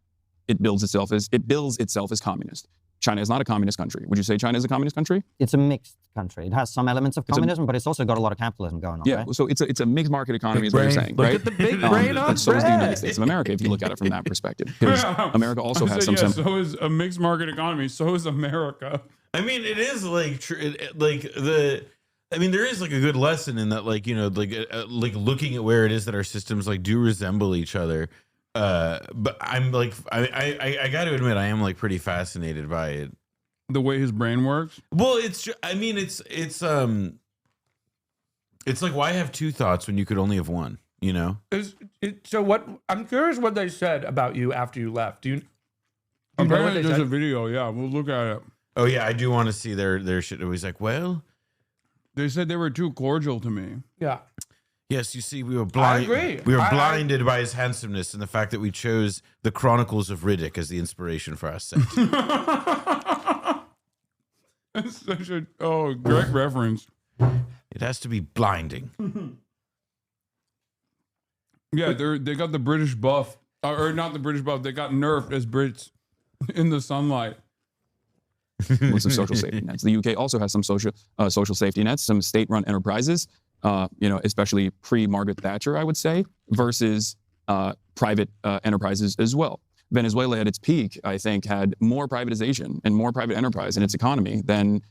It bills itself as communist. China is not a communist country. Would you say China is a communist country? It's a mixed country. It has some elements of communism, but it's also got a lot of capitalism going on. Yeah, right? So it's a mixed market economy, is what you're saying, Look right? at the big brain on So is the United States of America, if you look at it from that perspective. Because America also has some. So is a mixed market economy. So is America. I mean, it is like there is like a good lesson in that, like like looking at where it is that our systems like do resemble each other. But I'm like, I got to admit, I am like pretty fascinated by it. The way his brain works. Well, it's like, why have two thoughts when you could only have one? You know. So what? I'm curious what they said about you after you left. Do you know Apparently, what they there's said? a video. Yeah, we'll look at it. Oh yeah, I do want to see their shit. It was like, well, they said they were too cordial to me. Yeah. Yes, you see, we were blind. I agree. We were blinded by his handsomeness and the fact that we chose the Chronicles of Riddick as the inspiration for our set. That's such a great reference. It has to be blinding. Yeah, they got the British buff, or not the British buff. They got nerfed as Brits in the sunlight. With some social safety nets. The UK also has some social safety nets, some state-run enterprises, especially pre-Margaret Thatcher, I would say, versus private enterprises as well. Venezuela at its peak, I think, had more privatization and more private enterprise in its economy than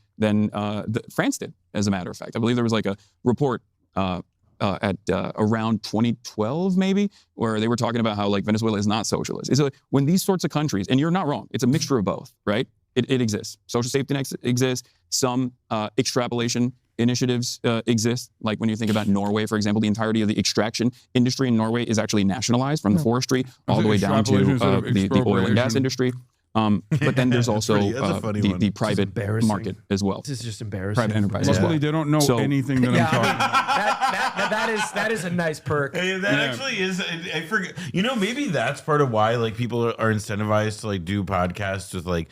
France did, as a matter of fact. I believe there was like a report at around 2012, maybe, where they were talking about how like Venezuela is not socialist. So when these sorts of countries, and you're not wrong, it's a mixture of both, right? It exists. Social safety nets exist. Some extrapolation initiatives exist. Like when you think about Norway, for example, the entirety of the extraction industry in Norway is actually nationalized from the forestry all the way down to the oil and gas industry. But then there's also the private market as well. This is just embarrassing. Private enterprise. Luckily, they don't know anything that I'm talking about. That is a nice perk. Hey, that actually is. I forget. Maybe that's part of why like people are incentivized to like do podcasts with like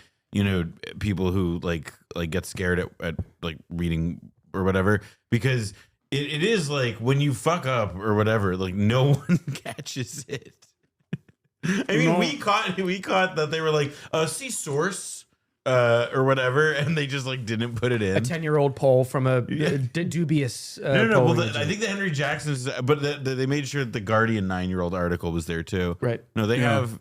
people who like get scared at like reading or whatever, because it is like when you fuck up or whatever, like no one catches it. I mean, we caught that they were like, see source or whatever, and they just like didn't put it in. A 10-year-old poll from a dubious. No. Well, I think the Henry Jackson's, but they made sure that the Guardian 9-year-old article was there too. Right. No, they have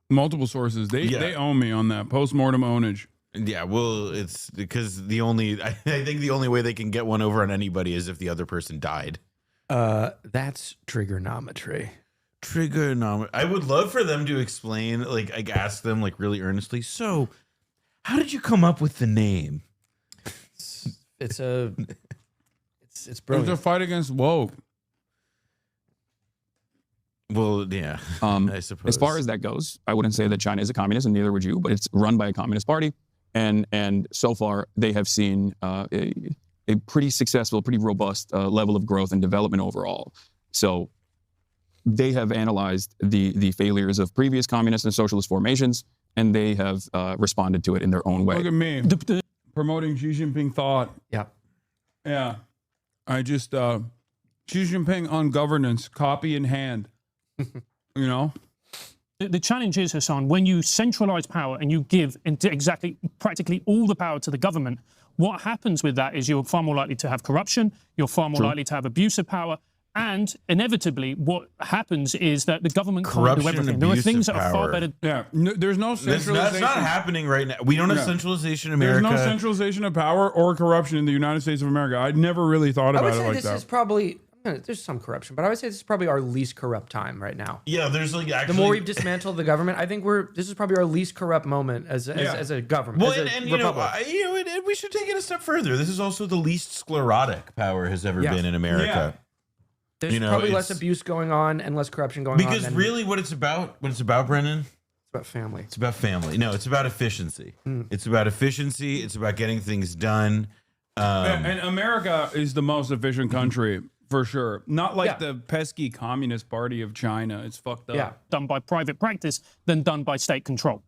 multiple sources. They own me on that postmortem ownage. Yeah, well, it's because I think the only way they can get one over on anybody is if the other person died. That's trigonometry. Trigonometry. I would love for them to explain, like ask them like really earnestly. So, how did you come up with the name? It's brilliant. It's a fight against woke. Well, yeah, I suppose. As far as that goes, I wouldn't say that China is a communist, and neither would you, but it's run by a communist party. And so far, they have seen a pretty successful, pretty robust level of growth and development overall. So they have analyzed the failures of previous communist and socialist formations, and they have responded to it in their own way. Look at me, promoting Xi Jinping thought. Yeah. I just, Xi Jinping on governance, copy in hand, The challenge is, Hasan, when you centralize power and you give practically all the power to the government, what happens with that is you're far more likely to have corruption, you're far more likely to have abuse of power, and inevitably what happens is that the government can't do everything. There are things that are far better. Yeah, there's no centralization. That's not happening right now. We don't have centralization in America. There's no centralization of power or corruption in the United States of America. I'd never really thought about it like that. I would say this is probably... There's some corruption, but I would say this is probably our least corrupt time right now. Yeah, there's like actually... The more we've dismantled the government, I think this is probably our least corrupt moment as a government. Well, as and we should take it a step further. This is also the least sclerotic power has ever been in America. Yeah. There's probably less abuse going on and less corruption going on. Because really what it's about, Brennan? It's about family. It's about family. No, it's about efficiency. It's about efficiency. It's about getting things done. And America is the most efficient country. For sure. Not like the pesky Communist Party of China. It's fucked up. Yeah, done by private practice than done by state control.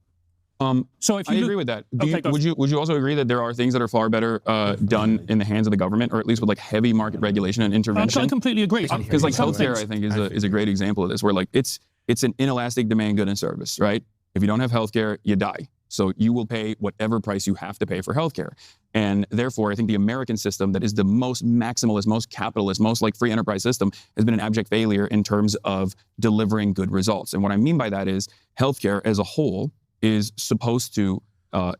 So if you I agree with that. Would you also agree that there are things that are far better done in the hands of the government, or at least with like heavy market regulation and intervention? I completely agree. Because like healthcare, I think is a great example of this, where like it's an inelastic demand good and service, right? If you don't have healthcare, you die. So you will pay whatever price you have to pay for healthcare. And therefore, I think the American system that is the most maximalist, most capitalist, most like free enterprise system has been an abject failure in terms of delivering good results. And what I mean by that is healthcare as a whole is supposed to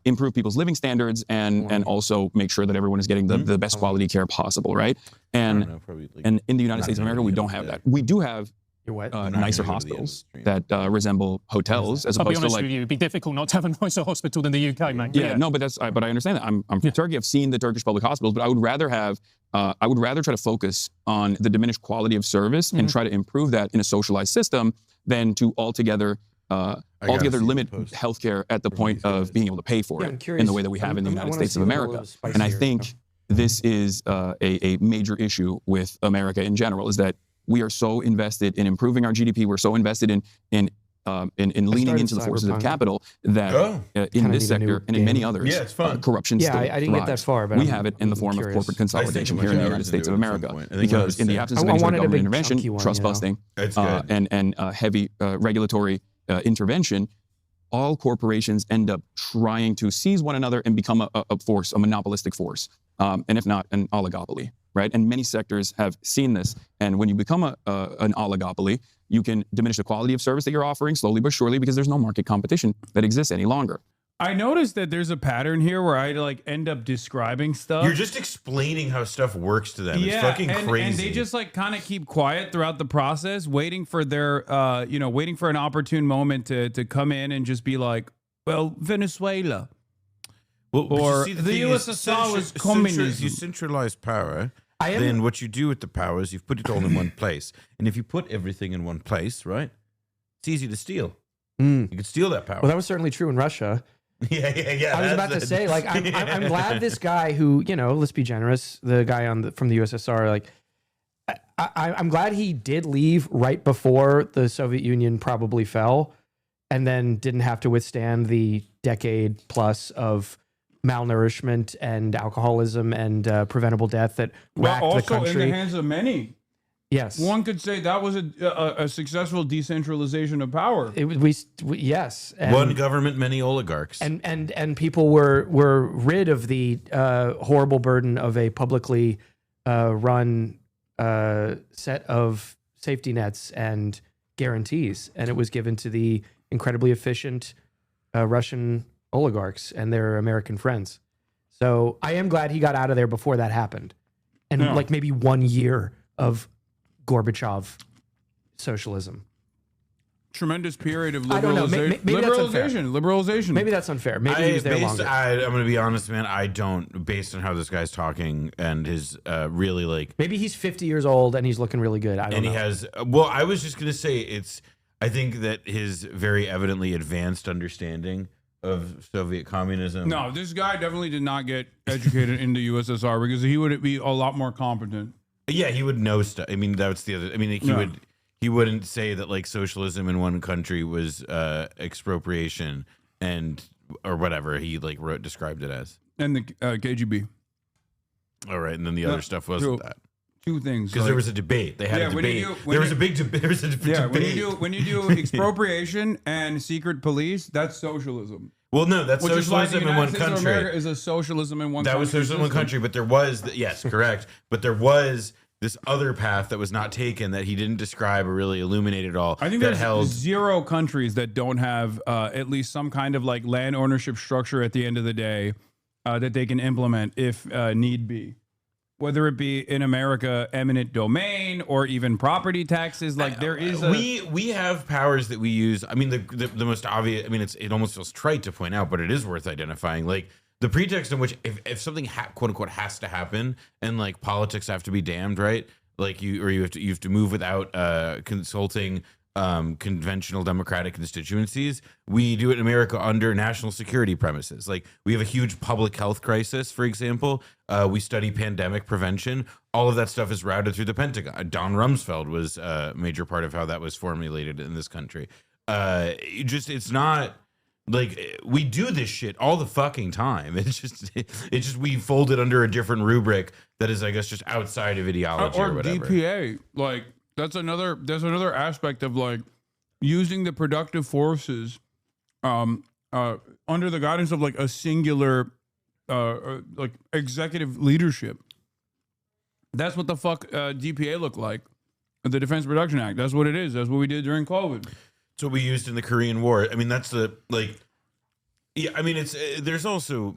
improve people's living standards and also make sure that everyone is getting the best quality care possible, right? And in the United States of America, we don't have that. We do have nicer hospitals that resemble hotels as opposed to like... I'll be honest with you, it'd be difficult not to have a nicer hospital than the UK, mate. Yeah, no, but I understand that. I'm from Turkey. I've seen the Turkish public hospitals, but I would rather try to focus on the diminished quality of service and try to improve that in a socialized system than to altogether altogether limit healthcare at the point of being able to pay for it in the way that we have in the United States of America. And I think this is a major issue with America in general, is that we are so invested in improving our GDP. We're so invested in leaning into the forces of capital that in this sector and in many others, corruption still I didn't get that thrives. far, but we I'm have it in the form of corporate consolidation here in the United States of America. I think Because in the absence of any sort of government intervention, trust busting, It's good. and heavy regulatory intervention, all corporations end up trying to seize one another and become a force, a monopolistic force, and if not, an oligopoly, right? And many sectors have seen this. And when you become an oligopoly, you can diminish the quality of service that you're offering slowly but surely because there's no market competition that exists any longer. I noticed that there's a pattern here where I like end up describing stuff. You're just explaining how stuff works to them. It's fucking crazy. And they just like kind of keep quiet throughout the process, waiting for their, waiting for an opportune moment to come in and just be like, well, Venezuela. Well, or you see, the USSR was communism. You centralize power. Then what you do with the power is you put it all in one place. And if you put everything in one place, right, it's easy to steal. You can steal that power. Well, that was certainly true in Russia. Yeah. I was about to say, like, I'm glad this guy who, let's be generous, the guy from the USSR, like, I'm glad he did leave right before the Soviet Union probably fell, and then didn't have to withstand the decade plus of malnourishment and alcoholism and preventable death that racked the country. Also in the hands of many. Yes. One could say that was a successful decentralization of power. Yes. And one government, many oligarchs. And people were rid of the horrible burden of a publicly run set of safety nets and guarantees. And it was given to the incredibly efficient Russian oligarchs and their American friends. So I am glad he got out of there before that happened. And like maybe 1 year of Gorbachev socialism. Tremendous period of liberalization. I don't know. Maybe that's unfair. Liberalization. Maybe that's unfair. Maybe he was there longer. I'm going to be honest, man. I don't, based on how this guy's talking and his really like. Maybe he's 50 years old and he's looking really good. I don't know. And he has. Well, I was just going to say I think that his very evidently advanced understanding of Soviet communism. No, this guy definitely did not get educated in the USSR because he would be a lot more competent. Yeah, he would know stuff. I mean, that's the other. I mean, he wouldn't say that like socialism in one country was expropriation or whatever he like described it as. And the KGB. All right, and then the other stuff wasn't that. Two things, because there was a debate. They had a debate. There was a big debate. Yeah, when you do expropriation and secret police, that's socialism. Well, no, that's socialism in one country. America is a socialism in one country. That was socialism in one country, but there was yes, correct. But there was this other path that was not taken that he didn't describe or really illuminate at all. I think there's 0 countries that don't have at least some kind of like land ownership structure at the end of the day that they can implement if need be. Whether it be in America, eminent domain or even property taxes, like there is we have powers that we use. I mean, the most obvious. I mean, it almost feels trite to point out, but it is worth identifying. Like the pretext in which if something quote unquote has to happen and like politics have to be damned, right? Like you have to move without consulting conventional democratic constituencies. We do it in America under national security premises. Like we have a huge public health crisis, for example. We study pandemic prevention. All of that stuff is routed through the Pentagon. Don Rumsfeld was a major part of how that was formulated in this country. It's not like we do this shit all the fucking time. It's just we fold it under a different rubric that is, I guess, just outside of ideology or whatever. DPA, like there's another aspect of like using the productive forces under the guidance of like a singular like executive leadership. That's what the fuck DPA looked like. The Defense Production Act. That's what it is. That's what we did during COVID. It's what we used in the Korean War. I mean, that's the like. Yeah, I mean, there's also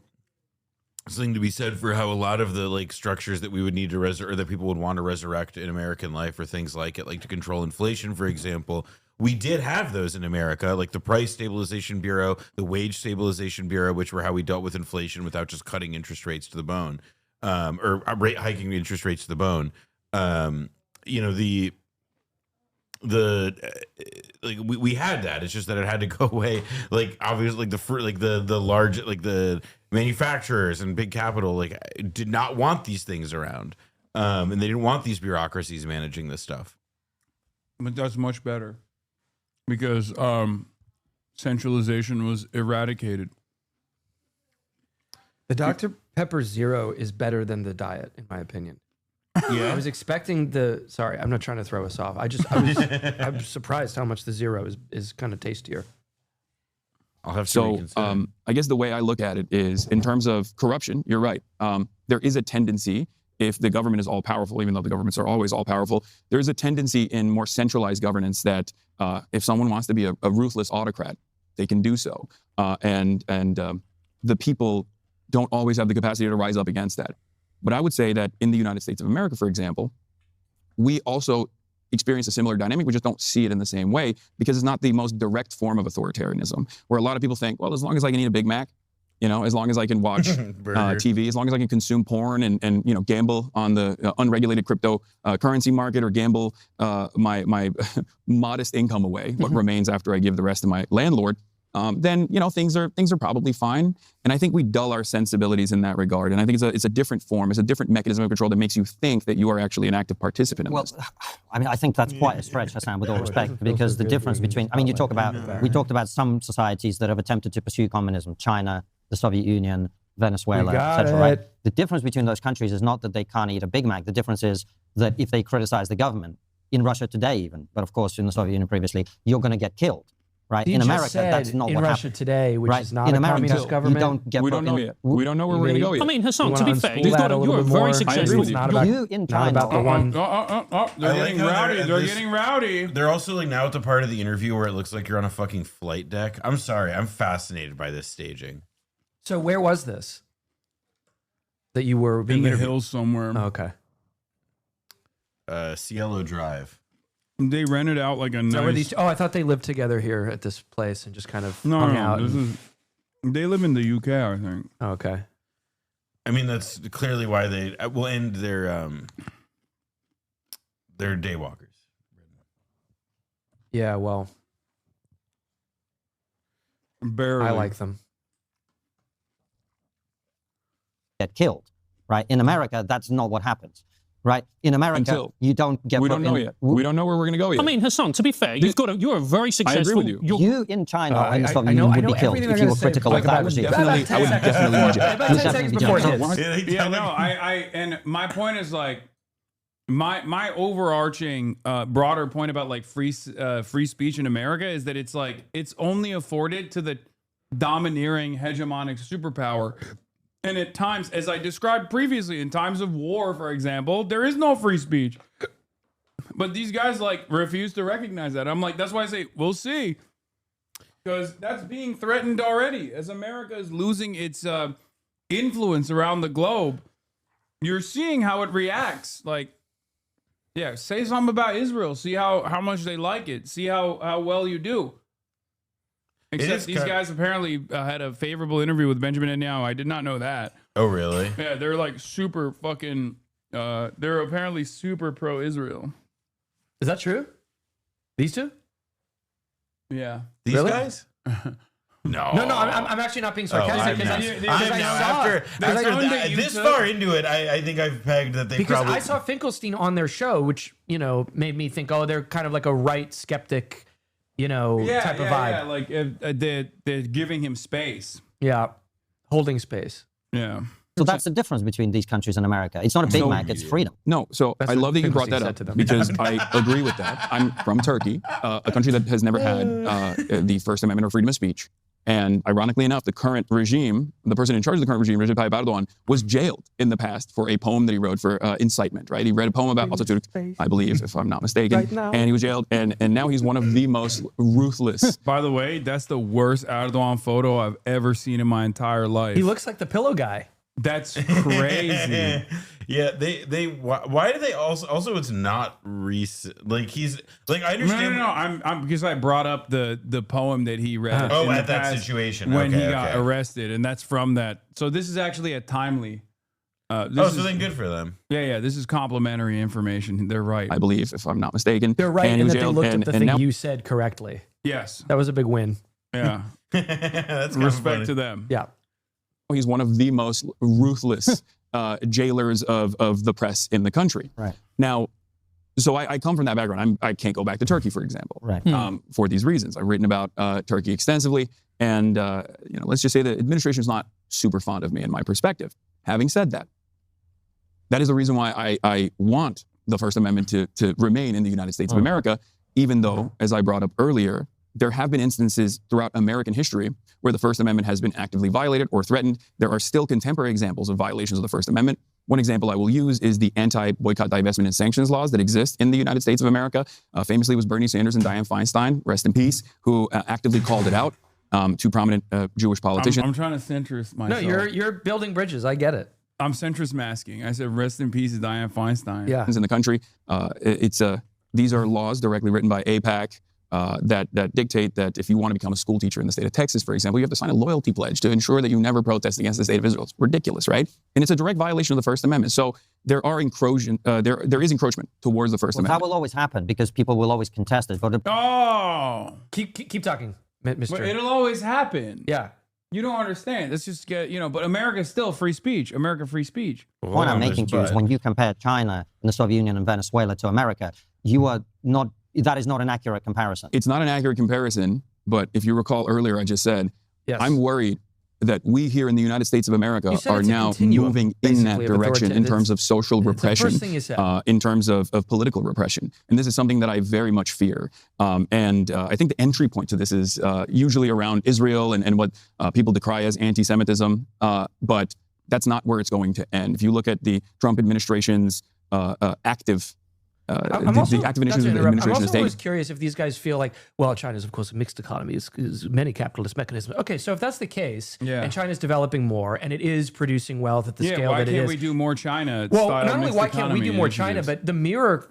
something to be said for how a lot of the like structures that we would need to or that people would want to resurrect in American life or things like it, like to control inflation, for example. We did have those in America, like the Price Stabilization Bureau, the Wage Stabilization Bureau, which were how we dealt with inflation without just cutting interest rates to the bone, or rate hiking interest rates to the bone. we had that. It's just that it had to go away. Like obviously, the large the manufacturers and big capital did not want these things around, and they didn't want these bureaucracies managing this stuff. But that's much better because centralization was eradicated. The Dr. Pepper Zero is better than the diet, in my opinion. Yeah, I was expecting the. Sorry, I'm not trying to throw us off. I'm surprised how much the Zero is kind of tastier. I'll have to So I guess the way I look at it is in terms of corruption. You're right. There is a tendency, if the government is all powerful, even though the governments are always all powerful, there is a tendency in more centralized governance that if someone wants to be a ruthless autocrat, they can do so, and the people don't always have the capacity to rise up against that. But I would say that in the United States of America, for example, we also experience a similar dynamic. We just don't see it in the same way because it's not the most direct form of authoritarianism, where a lot of people think, well, as long as I can eat a Big Mac, as long as I can watch TV, as long as I can consume porn and gamble on the unregulated cryptocurrency market or gamble my modest income away, what remains after I give the rest to my landlord, then things are probably fine. And I think we dull our sensibilities in that regard. And I think it's a different form, it's a different mechanism of control that makes you think that you are actually an active participant in this. I mean, I think that's quite a stretch, Hasan, with all respect, because the difference between, we talked about some societies that have attempted to pursue communism, China, the Soviet Union, Venezuela, etc. Right? The difference between those countries is not that they can't eat a Big Mac. The difference is that if they criticize the government, in Russia today even, but of course in the Soviet Union previously, you're going to get killed. Right? In America, that's not what Russia happens. Today, which is not in a communist government. You don't get we don't know yet. We don't know where we're going to go yet. I mean, Hasan, to be fair, you're a very successful. You in China. About the one. They're getting rowdy. They're getting rowdy. They're also now at the part of the interview where it looks like you're on a fucking flight deck. I'm sorry. I'm fascinated by this staging. So where was this? That you were being in the hills somewhere. Oh, okay. Cielo Drive. They rented out like a nice. I thought they lived together here at this place and just kind of hung out. They live in the UK, I think. Oh, okay. I mean, that's clearly why they will end their daywalkers. Yeah, well, barely. I like them. Get killed, right? In America, that's not what happens. Right? In America, you don't get... We don't know yet. We don't know where we're going to go yet. I mean, Hasan, to be fair, you're a very successful... I agree with you. You in China and the Soviet Union would be killed if you were critical of that regime. I would definitely be jailed. About 10 seconds before this. Yeah, no, and my point is my overarching broader point about free speech in America is that it's only afforded to the domineering hegemonic superpower. And at times, as I described previously, in times of war, for example, there is no free speech. But these guys refuse to recognize that. I'm that's why I say, we'll see. Because that's being threatened already. As America is losing its influence around the globe, you're seeing how it reacts. Say something about Israel. See how much they like it. See how well you do. Except these guys apparently had a favorable interview with Benjamin Netanyahu. I did not know that. Oh, really? Yeah, they're super fucking... they're apparently super pro-Israel. Is that true? These two? Yeah. These guys? No, I'm actually not being sarcastic. This far into it, I think I've pegged that they because I saw Finkelstein on their show, which, made me think, they're kind of like a right skeptic... type of vibe. Yeah, they're giving him space. Yeah, holding space. Yeah. So that's the difference between these countries and America. It's not a Big Mac, it's freedom. No, so I love that you brought that up because I agree with that. I'm from Turkey, a country that has never had the First Amendment or freedom of speech. And ironically enough, the current regime, the person in charge of the current regime, Recep Tayyip Erdogan, was jailed in the past for a poem that he wrote for incitement, right? He read a poem about Atatürk, I believe, if I'm not mistaken, and he was jailed. And now he's one of the most ruthless. By the way, that's the worst Erdogan photo I've ever seen in my entire life. He looks like the pillow guy. That's crazy. Yeah, why do they also it's not recent. He's I understand. No. I'm because I brought up the poem that he read. At that situation when he got arrested, and that's from that. So this is actually a timely So then good for them. Yeah. This is complimentary information. They're right. I believe, if I'm not mistaken. They're right, And and he that was they jailed, looked and- at the and thing now- you said correctly. Yes. That was a big win. Yeah. That's kinda Respect funny. to them. Yeah. He's one of the most ruthless jailers of the press in the country. Right. Now, so I come from that background. I can't go back to Turkey, for example, Right. for these reasons. I've written about Turkey extensively, and let's just say the administration is not super fond of me and my perspective. Having said that, that is the reason why I want the First Amendment to remain in the United States of America, even though, as I brought up earlier, there have been instances throughout American history where the First Amendment has been actively violated or threatened. There are still contemporary examples of violations of the First Amendment. One example I will use is the anti-boycott, divestment, and sanctions laws that exist in the United States of America. Famously was Bernie Sanders and Dianne Feinstein, rest in peace, who actively called it out. Two prominent Jewish politicians. I'm trying to centrist myself. No, you're building bridges. I get it. I'm centrist masking. I said rest in peace, Dianne Feinstein. Yeah. In the country, these are laws directly written by AIPAC that dictate that if you want to become a school teacher in the state of Texas, for example, you have to sign a loyalty pledge to ensure that you never protest against the state of Israel. It's ridiculous, right? And it's a direct violation of the First Amendment. So there are there is encroachment towards the First Amendment. That will always happen because people will always contest it. But keep talking, Mr. But it'll always happen. Yeah. You don't understand. Let's just get, but America is still free speech. America, free speech. the point I'm making to you is when you compare China and the Soviet Union and Venezuela to America, that is not an accurate comparison. It's not an accurate comparison, but if you recall earlier, I just said, Yes. I'm worried that we here in the United States of America You said are it's a now continuum, moving in that basically, of direction in authoritative. terms of social It's the repression, first thing you said. in terms of political repression. And this is something that I very much fear. And I think the entry point to this is usually around Israel and what people decry as anti-Semitism. But that's not where it's going to end. If you look at the Trump administration's active I'm also, the active not to initiatives the interrupt, I'm administration also has always taken. curious if these guys feel like, well, China's of course a mixed economy, is many capitalist mechanisms. Okay, so if that's the case, and China's developing more, and it is producing wealth at the scale why that it can't is. we do more China? Well, style not only mixed why can't we economy do more China, initiatives? but the mirror,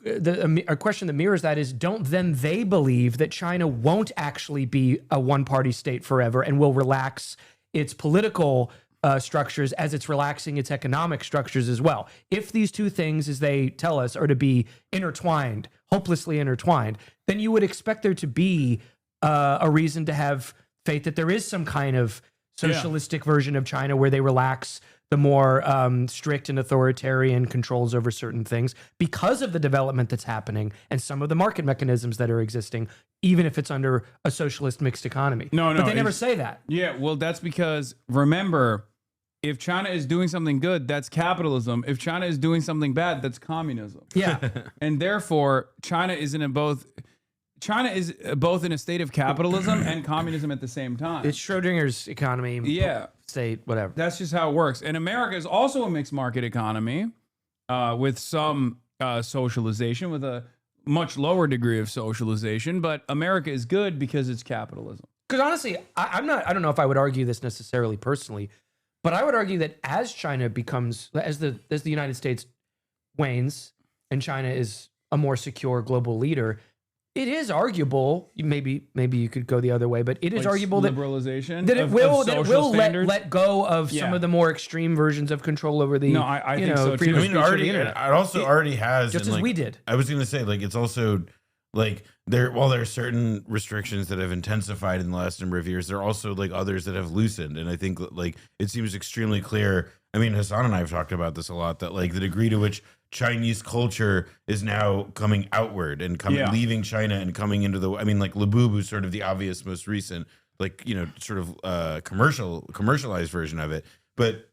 a question that mirrors that is, don't then they believe that China won't actually be a one-party state forever and will relax its political structures as it's relaxing its economic structures as well? If these two things, as they tell us, are to be intertwined, hopelessly intertwined, then you would expect there to be a reason to have faith that there is some kind of socialistic version of China where they relax the more strict and authoritarian controls over certain things because of the development that's happening and some of the market mechanisms that are existing, even if it's under a socialist mixed economy. No, but they never it's- say that. Yeah, well, that's because, remember, if China is doing something good, that's capitalism. If China is doing something bad, that's communism. Yeah. And therefore, China is both in a state of capitalism and communism at the same time. It's Schrodinger's economy, state, whatever. That's just how it works. And America is also a mixed market economy with some socialization, with a much lower degree of socialization. But America is good because it's capitalism. Because honestly, I don't know if I would argue this necessarily personally, but I would argue that as China becomes, as the United States wanes and China is a more secure global leader, it is arguable, maybe you could go the other way, but it is Like arguable liberalization that it of will social standards? let go of some of the more extreme versions of control over the. No, I think so, too. freedom of I mean, speech or already, the it internet. also already has, just and, as like, we did. I was going to say, like, it's also like while there are certain restrictions that have intensified in the last number of years, there are also like others that have loosened. And I think like it seems extremely clear. I mean, Hasan and I have talked about this a lot, that like the degree to which Chinese culture is now coming outward and leaving China and coming into the, I mean, like Labubu is sort of the obvious, most recent, like, sort of commercialized version of it. But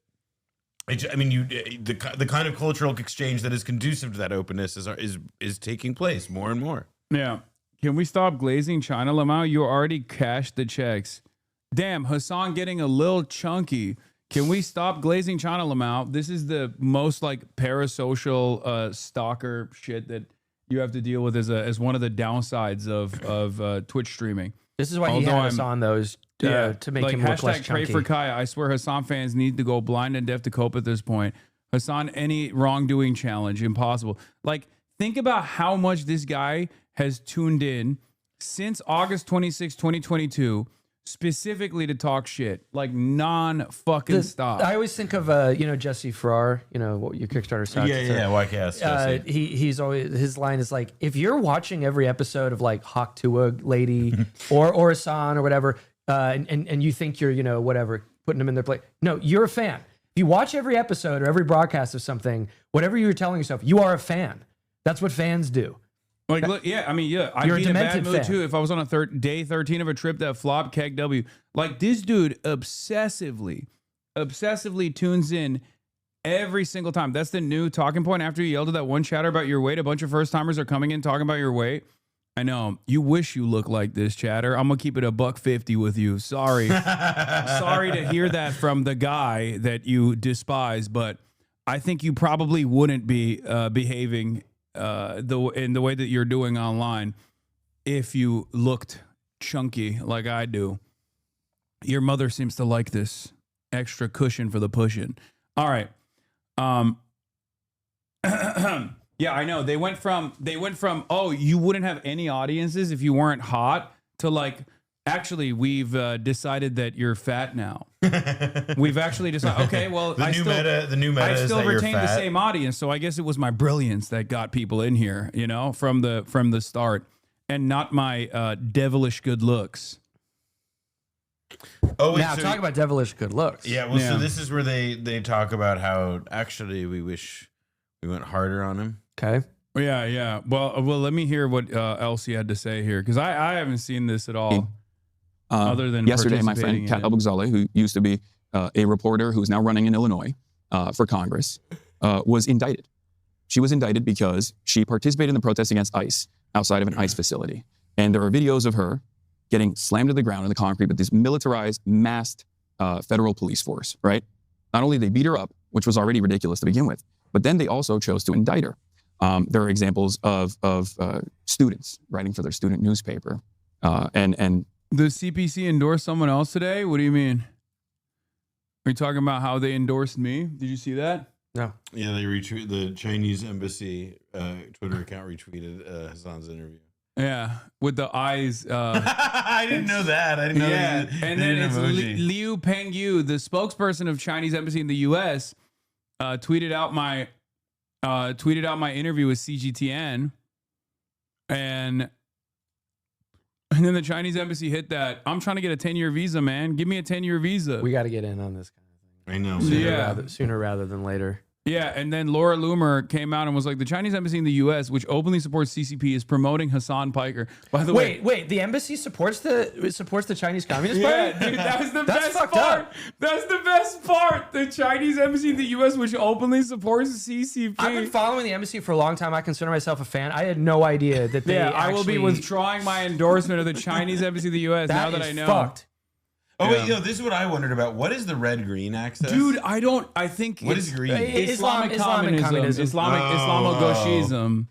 I mean, the kind of cultural exchange that is conducive to that openness is taking place more and more. Yeah. Can we stop glazing China, Lamau? You already cashed the checks. Damn, Hasan getting a little chunky. Can we stop glazing China, Lamau? This is the most like parasocial stalker shit that you have to deal with as one of the downsides of Twitch streaming. This is why he had us on those to make him look less hashtag pray chunky. for Kaya. I swear Hasan fans need to go blind and deaf to cope at this point. Hasan, any wrongdoing challenge, impossible. Like, think about how much this guy has tuned in since August 26, 2022 specifically to talk shit, like non-fucking stop. I always think of Jesse Farrar, what your Kickstarter sucks. YCast. Jesse. He's always, his line is like, if you're watching every episode of like Hawk Tua Lady or Hasan or whatever, and you think you're whatever, putting them in their place. No, you're a fan. If you watch every episode or every broadcast of something, whatever you're telling yourself, you are a fan. That's what fans do. Like, look, I'd be in a bad mood too if I was on a day 13 of a trip that flopped keg W. Like, this dude obsessively tunes in every single time. That's the new talking point after you yelled at that one chatter about your weight. A bunch of first timers are coming in talking about your weight. I know. You wish you look like this, chatter. I'm gonna keep it $1.50 with you. Sorry. Sorry to hear that from the guy that you despise, but I think you probably wouldn't be behaving in the way that you're doing online if you looked chunky like I do. Your mother seems to like this extra cushion for the pushing. All right. Yeah, I know. They went from oh, you wouldn't have any audiences if you weren't hot to like, actually, we've decided that you're fat now. We've actually decided, okay, well, the new meta I is still that you're retain the fat. same audience, so I guess it was my brilliance that got people in here, from the start, and not my devilish good looks. Oh, wait, now talk about devilish good looks. Yeah, well, so this is where they talk about how actually we wish we went harder on him. Okay. Yeah. Well, let me hear what else he had to say here, because I haven't seen this at all. Other than yesterday, my friend Kat Abugzaleh, who used to be a reporter who's now running in Illinois for Congress, was indicted. She was indicted because she participated in the protest against ICE outside of an ICE facility. And there are videos of her getting slammed to the ground in the concrete with this militarized, masked federal police force, right? Not only did they beat her up, which was already ridiculous to begin with, but then they also chose to indict her. There are examples of students writing for their student newspaper. And the CPC endorsed someone else today? What do you mean? Are you talking about how they endorsed me? Did you see that? No. Yeah, they retweeted the Chinese embassy Twitter account retweeted Hasan's interview. Yeah, with the eyes. I didn't know that. I didn't know that. And then it's Liu Pengyu, the spokesperson of Chinese embassy in the U.S., tweeted out my interview with CGTN, and then the Chinese embassy hit that. I'm trying to get a 10-year visa, man. Give me a 10-year visa. We got to get in on this kind of thing. I know. Sooner rather than later. Yeah, and then Laura Loomer came out and was like, the Chinese embassy in the U.S., which openly supports CCP, is promoting Hasan Piker. By the way, wait, the embassy supports the Chinese Communist Party? Yeah, dude, that was the best part. That's the best part. The Chinese embassy in the U.S., which openly supports CCP. I've been following the embassy for a long time. I consider myself a fan. I had no idea that they I will be withdrawing my endorsement of the Chinese embassy in the U.S. now that I know. Fucked. Oh, wait, this is what I wondered about. What is the red-green axis? Dude, I think what is green? Islamic communism. Islamo-Gauchism.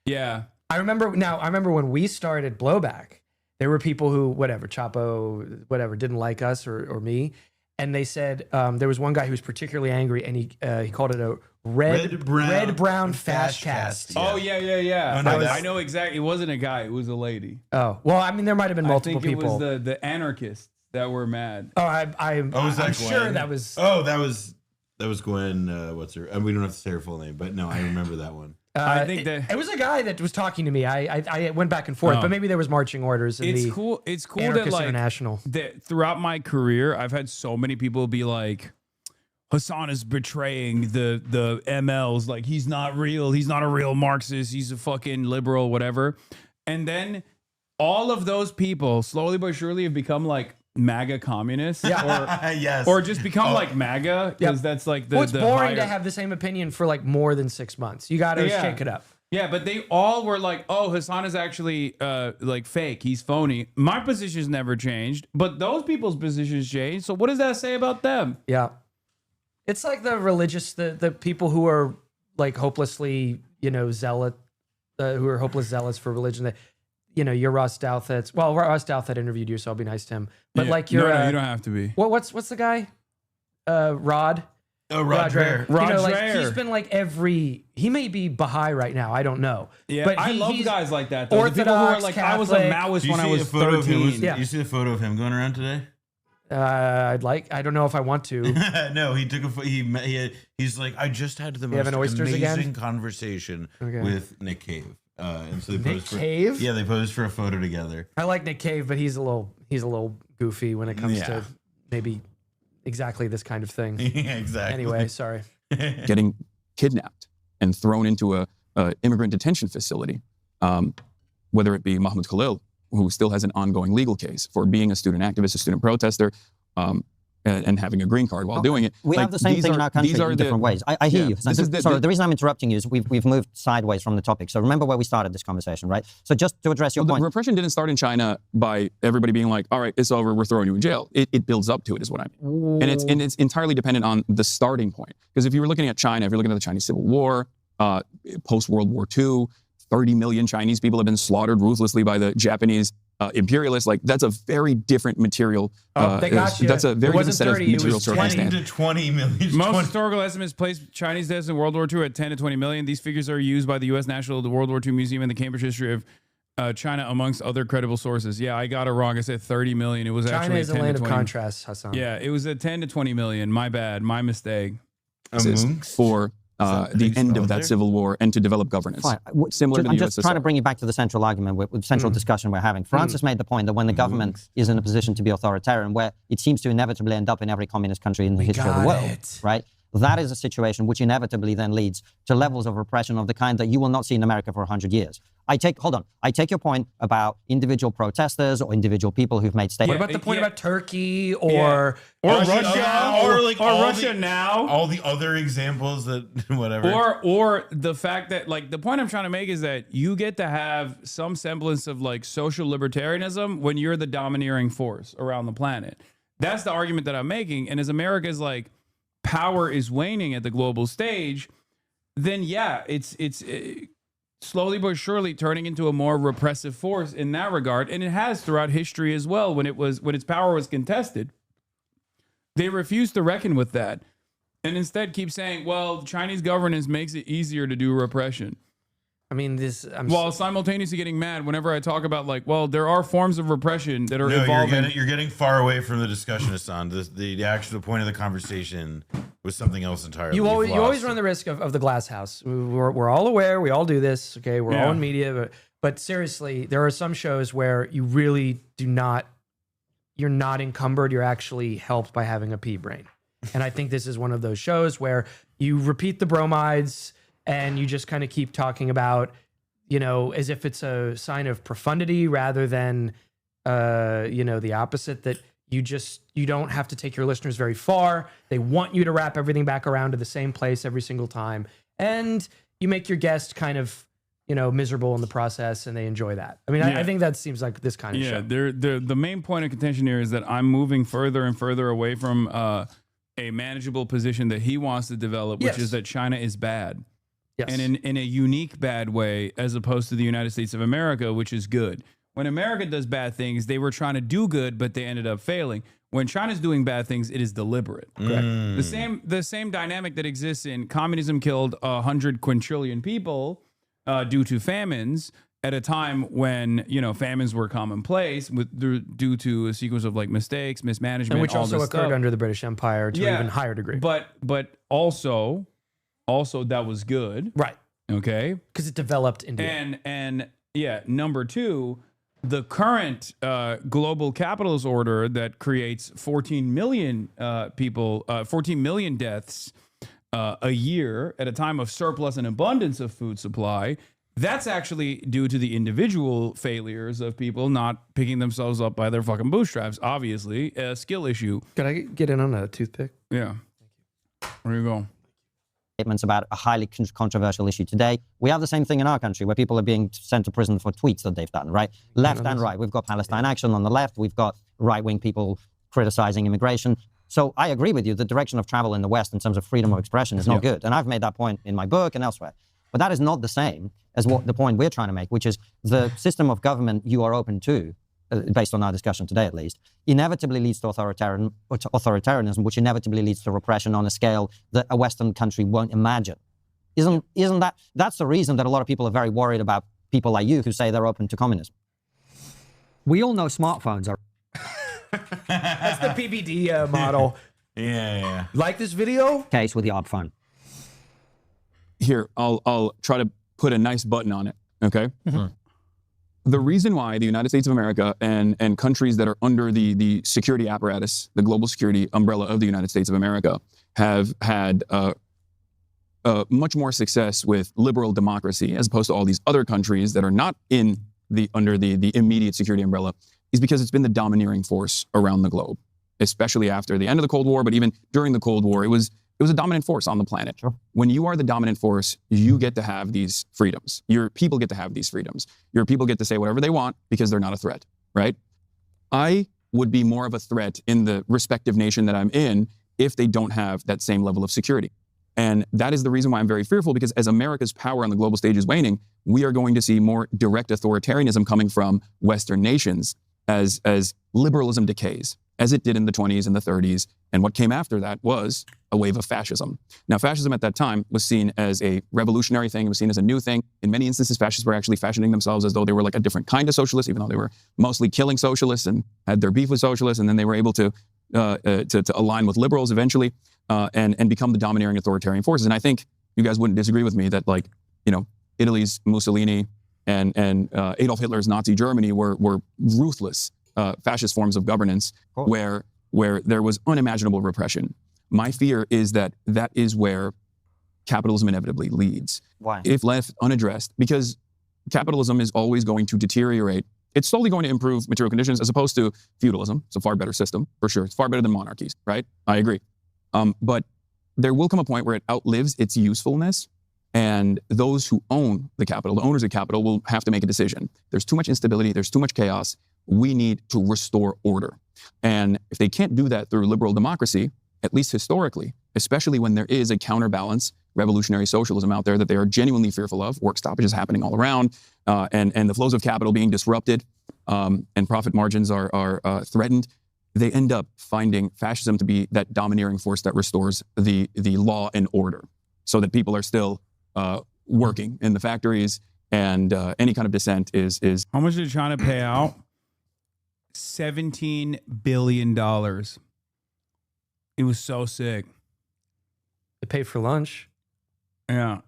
Yeah. I remember when we started Blowback, there were people who, Chapo, didn't like us or me. And they said, there was one guy who was particularly angry, and he called it a red brown fast cast. Oh, yeah. I know exactly. It wasn't a guy. It was a lady. Oh, well, I mean, there might have been multiple people. I think it was the anarchists that were mad. Oh, I'm sure that was. Oh, that was Gwen. What's her? We don't have to say her full name, but no, I remember that one. I think that it was a guy that was talking to me. I went back and forth, but maybe there was marching orders. It's cool that like International. That throughout my career, I've had so many people be like, Hasan is betraying the MLs. Like, he's not real. He's not a real Marxist. He's a fucking liberal, whatever. And then all of those people slowly but surely have become like MAGA communists, or just become like MAGA, because that's like the. Well, it's boring to have the same opinion for like more than 6 months. You got to shake it up. Yeah, but they all were like, "Oh, Hasan is actually like fake. He's phony." My position's never changed, but those people's positions changed. So what does that say about them? Yeah, it's like the religious, the people who are like hopelessly, zealot, who are hopeless zealots for religion. You're Ross Douthat. Well, Ross Douthat interviewed you, so I'll be nice to him. But like you're, no, you don't have to be. What's the guy? Rod. Oh, Rod Dreher. You know, like, he's been like he may be Baha'i right now. I don't know. Yeah, but I love he's guys like that. Though. Orthodox, the people who are like, Catholic. I was a Maoist when I was 13. You see the photo of him going around today? I don't know if I want to. No, he took he's like, I just had the most amazing conversation with Nick Cave. And so they posed Cave? Yeah, they posed for a photo together. I like Nick Cave, but he's a little goofy when it comes to maybe exactly this kind of thing. Yeah, exactly. Anyway, sorry. Getting kidnapped and thrown into a immigrant detention facility, whether it be Mahmoud Khalil, who still has an ongoing legal case for being a student activist, a student protester, and having a green card while doing it. We have the same thing in our country in different ways. I hear you. Sorry, the reason I'm interrupting you is we've moved sideways from the topic. So remember where we started this conversation, right? So just to address your point. The repression didn't start in China by everybody being like, all right, it's over, we're throwing you in jail. It builds up to it is what I mean. And it's entirely dependent on the starting point. Because if you were looking at China, if you're looking at the Chinese Civil War, post-World War II, 30 million Chinese people have been slaughtered ruthlessly by the Japanese imperialists. Like, that's a very different material. They got you. That's a very different set of material circumstances. 20 to 20 million. Most historical estimates place Chinese deaths in World War II at 10 to 20 million. These figures are used by the U.S. National, the World War II Museum, and the Cambridge History of China, amongst other credible sources. Yeah, I got it wrong. I said 30 million. It was China actually is 10 a land to of 20. contrasts, Hasan. Yeah, it was at 10 to 20 million. My bad. My mistake. For the end of that civil war and to develop governance. Similar to the I'm just USSR. trying to bring you back to the central argument, with central discussion we're having. Francis made the point that when the government is in a position to be authoritarian, where it seems to inevitably end up in every communist country in the history of the world, right? That is a situation which inevitably then leads to levels of repression of the kind that you will not see in America for 100 years. I take your point about individual protesters or individual people who've made statements. What about the point about Turkey or Russia or like Russia now? All the other examples that whatever. Or the fact that, like, the point I'm trying to make is that you get to have some semblance of like social libertarianism when you're the domineering force around the planet. That's the argument that I'm making. And as America's like power is waning at the global stage, then yeah, it's slowly but surely turning into a more repressive force in that regard. And it has throughout history as well. When its power was contested, they refused to reckon with that and instead keep saying, well, Chinese governance makes it easier to do repression. I mean, while simultaneously getting mad whenever I talk about, like, well, there are forms of repression that are evolving. You're getting far away from the discussion, Hasan. The actual point of the conversation was something else entirely. You always run the risk of the glass house. We're all aware. We all do this. Okay, we're all in media. But seriously, there are some shows where you really you're not encumbered. You're actually helped by having a pea brain. And I think this is one of those shows where you repeat the bromides and you just kind of keep talking about, as if it's a sign of profundity rather than, the opposite, that you don't have to take your listeners very far. They want you to wrap everything back around to the same place every single time. And you make your guest kind of, miserable in the process, and they enjoy that. I mean, I think that seems like this kind of show. The main point of contention here is that I'm moving further and further away from a manageable position that he wants to develop, which is that China is bad. Yes. And in a unique bad way, as opposed to the United States of America, which is good. When America does bad things, they were trying to do good, but they ended up failing. When China's doing bad things, it is deliberate. Correct. The same dynamic that exists in communism killed 100 quintillion people due to famines at a time when famines were commonplace due to a sequence of like mistakes, mismanagement, and which all also this occurred stuff. under the British Empire to an even higher degree. But also that was good, right? Okay, because it developed India. And number two, the current global capitalist order that creates 14 million people, 14 million deaths a year at a time of surplus and abundance of food supply. That's actually due to the individual failures of people not picking themselves up by their fucking bootstraps. Obviously, a skill issue. Could I get in on a toothpick? Yeah. There you go. Statements about a highly controversial issue today. We have the same thing in our country where people are being sent to prison for tweets that they've done, right? Left and right. We've got Palestine Action on the left. We've got right-wing people criticizing immigration. So I agree with you. The direction of travel in the West in terms of freedom of expression is not good. And I've made that point in my book and elsewhere. But that is not the same as what the point we're trying to make, which is the system of government you are open to based on our discussion today at least, inevitably leads to authoritarianism, which inevitably leads to repression on a scale that a Western country won't imagine. Isn't that's the reason that a lot of people are very worried about people like you who say they're open to communism. We all know smartphones are. That's the PBD model. Yeah. Like this video? Case with the ARP phone. Here, I'll try to put a nice button on it, okay? The reason why the United States of America and countries that are under the security apparatus, the global security umbrella of the United States of America, have had much more success with liberal democracy as opposed to all these other countries that are not under the immediate security umbrella, is because it's been the domineering force around the globe, especially after the end of the Cold War, but even during the Cold War, it was a dominant force on the planet. Sure. When you are the dominant force, you get to have these freedoms. Your people get to have these freedoms. Your people get to say whatever they want because they're not a threat, right? I would be more of a threat in the respective nation that I'm in if they don't have that same level of security. And that is the reason why I'm very fearful, because as America's power on the global stage is waning, we are going to see more direct authoritarianism coming from Western nations as liberalism decays, as it did in the 20s and the 30s. And what came after that was a wave of fascism. Now, fascism at that time was seen as a revolutionary thing. It was seen as a new thing. In many instances, fascists were actually fashioning themselves as though they were like a different kind of socialist, even though they were mostly killing socialists and had their beef with socialists. And then they were able to align with liberals eventually and become the domineering authoritarian forces. And I think you guys wouldn't disagree with me that, like, you know, Italy's Mussolini and Adolf Hitler's Nazi Germany were ruthless fascist forms of governance where there was unimaginable repression. My fear is that is where capitalism inevitably leads. Why? If left unaddressed, because capitalism is always going to deteriorate. It's slowly going to improve material conditions as opposed to feudalism. It's a far better system, for sure. It's far better than monarchies, right? I agree. But there will come a point where it outlives its usefulness, and those who own the capital, the owners of capital, will have to make a decision. There's too much instability. There's too much chaos. We need to restore order. And if they can't do that through liberal democracy, at least historically, especially when there is a counterbalance, revolutionary socialism out there that they are genuinely fearful of, work stoppages happening all around, and the flows of capital being disrupted, and profit margins are threatened, they end up finding fascism to be that domineering force that restores the law and order, so that people are still working in the factories, and any kind of dissent is. How much did China pay out? $17 billion. It was so sick. They paid for lunch. Yeah.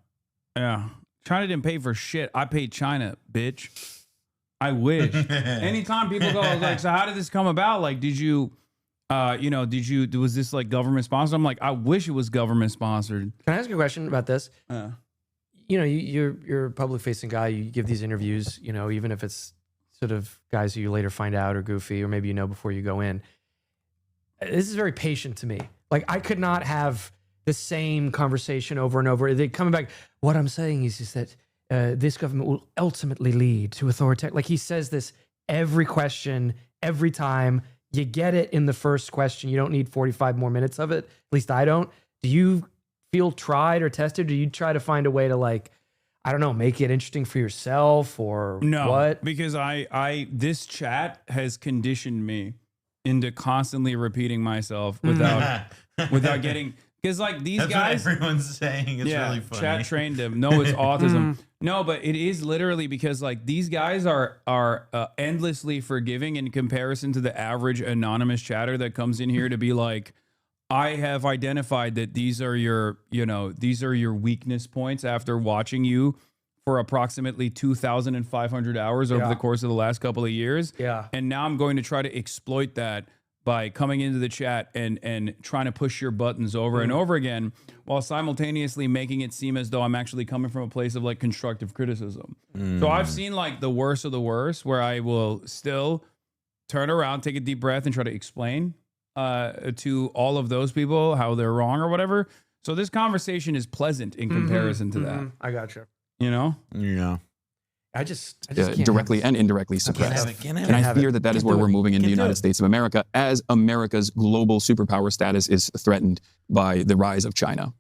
China didn't pay for shit. I paid China, bitch. I wish. Anytime people go, I was like, so how did this come about? Like, did you, was this like government sponsored? I'm like, I wish it was government sponsored. Can I ask you a question about this? You know, you're a public facing guy. You give these interviews, you know, even if it's sort of guys who you later find out are goofy, or maybe you know before you go in. This is very patient to me. Like, I could not have the same conversation over and over. They're coming back. What I'm saying is that this government will ultimately lead to authoritarian. Like, he says this every question, every time. You get it in the first question. You don't need 45 more minutes of it. At least I don't. Do you feel tried or tested? Do you try to find a way to, like, I don't know, make it interesting for yourself, or no, what? Because this chat has conditioned me into constantly repeating myself without getting, because like these That's guys, what everyone's saying. It's really funny. Chat trained them. No, it's autism. No, but it is literally because like these guys are endlessly forgiving in comparison to the average anonymous chatter that comes in here to be like, I have identified that these are your weakness points after watching you for approximately 2,500 hours over the course of the last couple of years. Yeah. And now I'm going to try to exploit that by coming into the chat and trying to push your buttons over and over again, while simultaneously making it seem as though I'm actually coming from a place of like constructive criticism. So I've seen like the worst of the worst, where I will still turn around, take a deep breath, and try to explain to all of those people how they're wrong or whatever. So this conversation is pleasant in comparison to that. I gotcha. You know? Yeah. I just can't directly and indirectly suppressed. And I fear that is where we're moving in the United States of America, as America's global superpower status is threatened by the rise of China.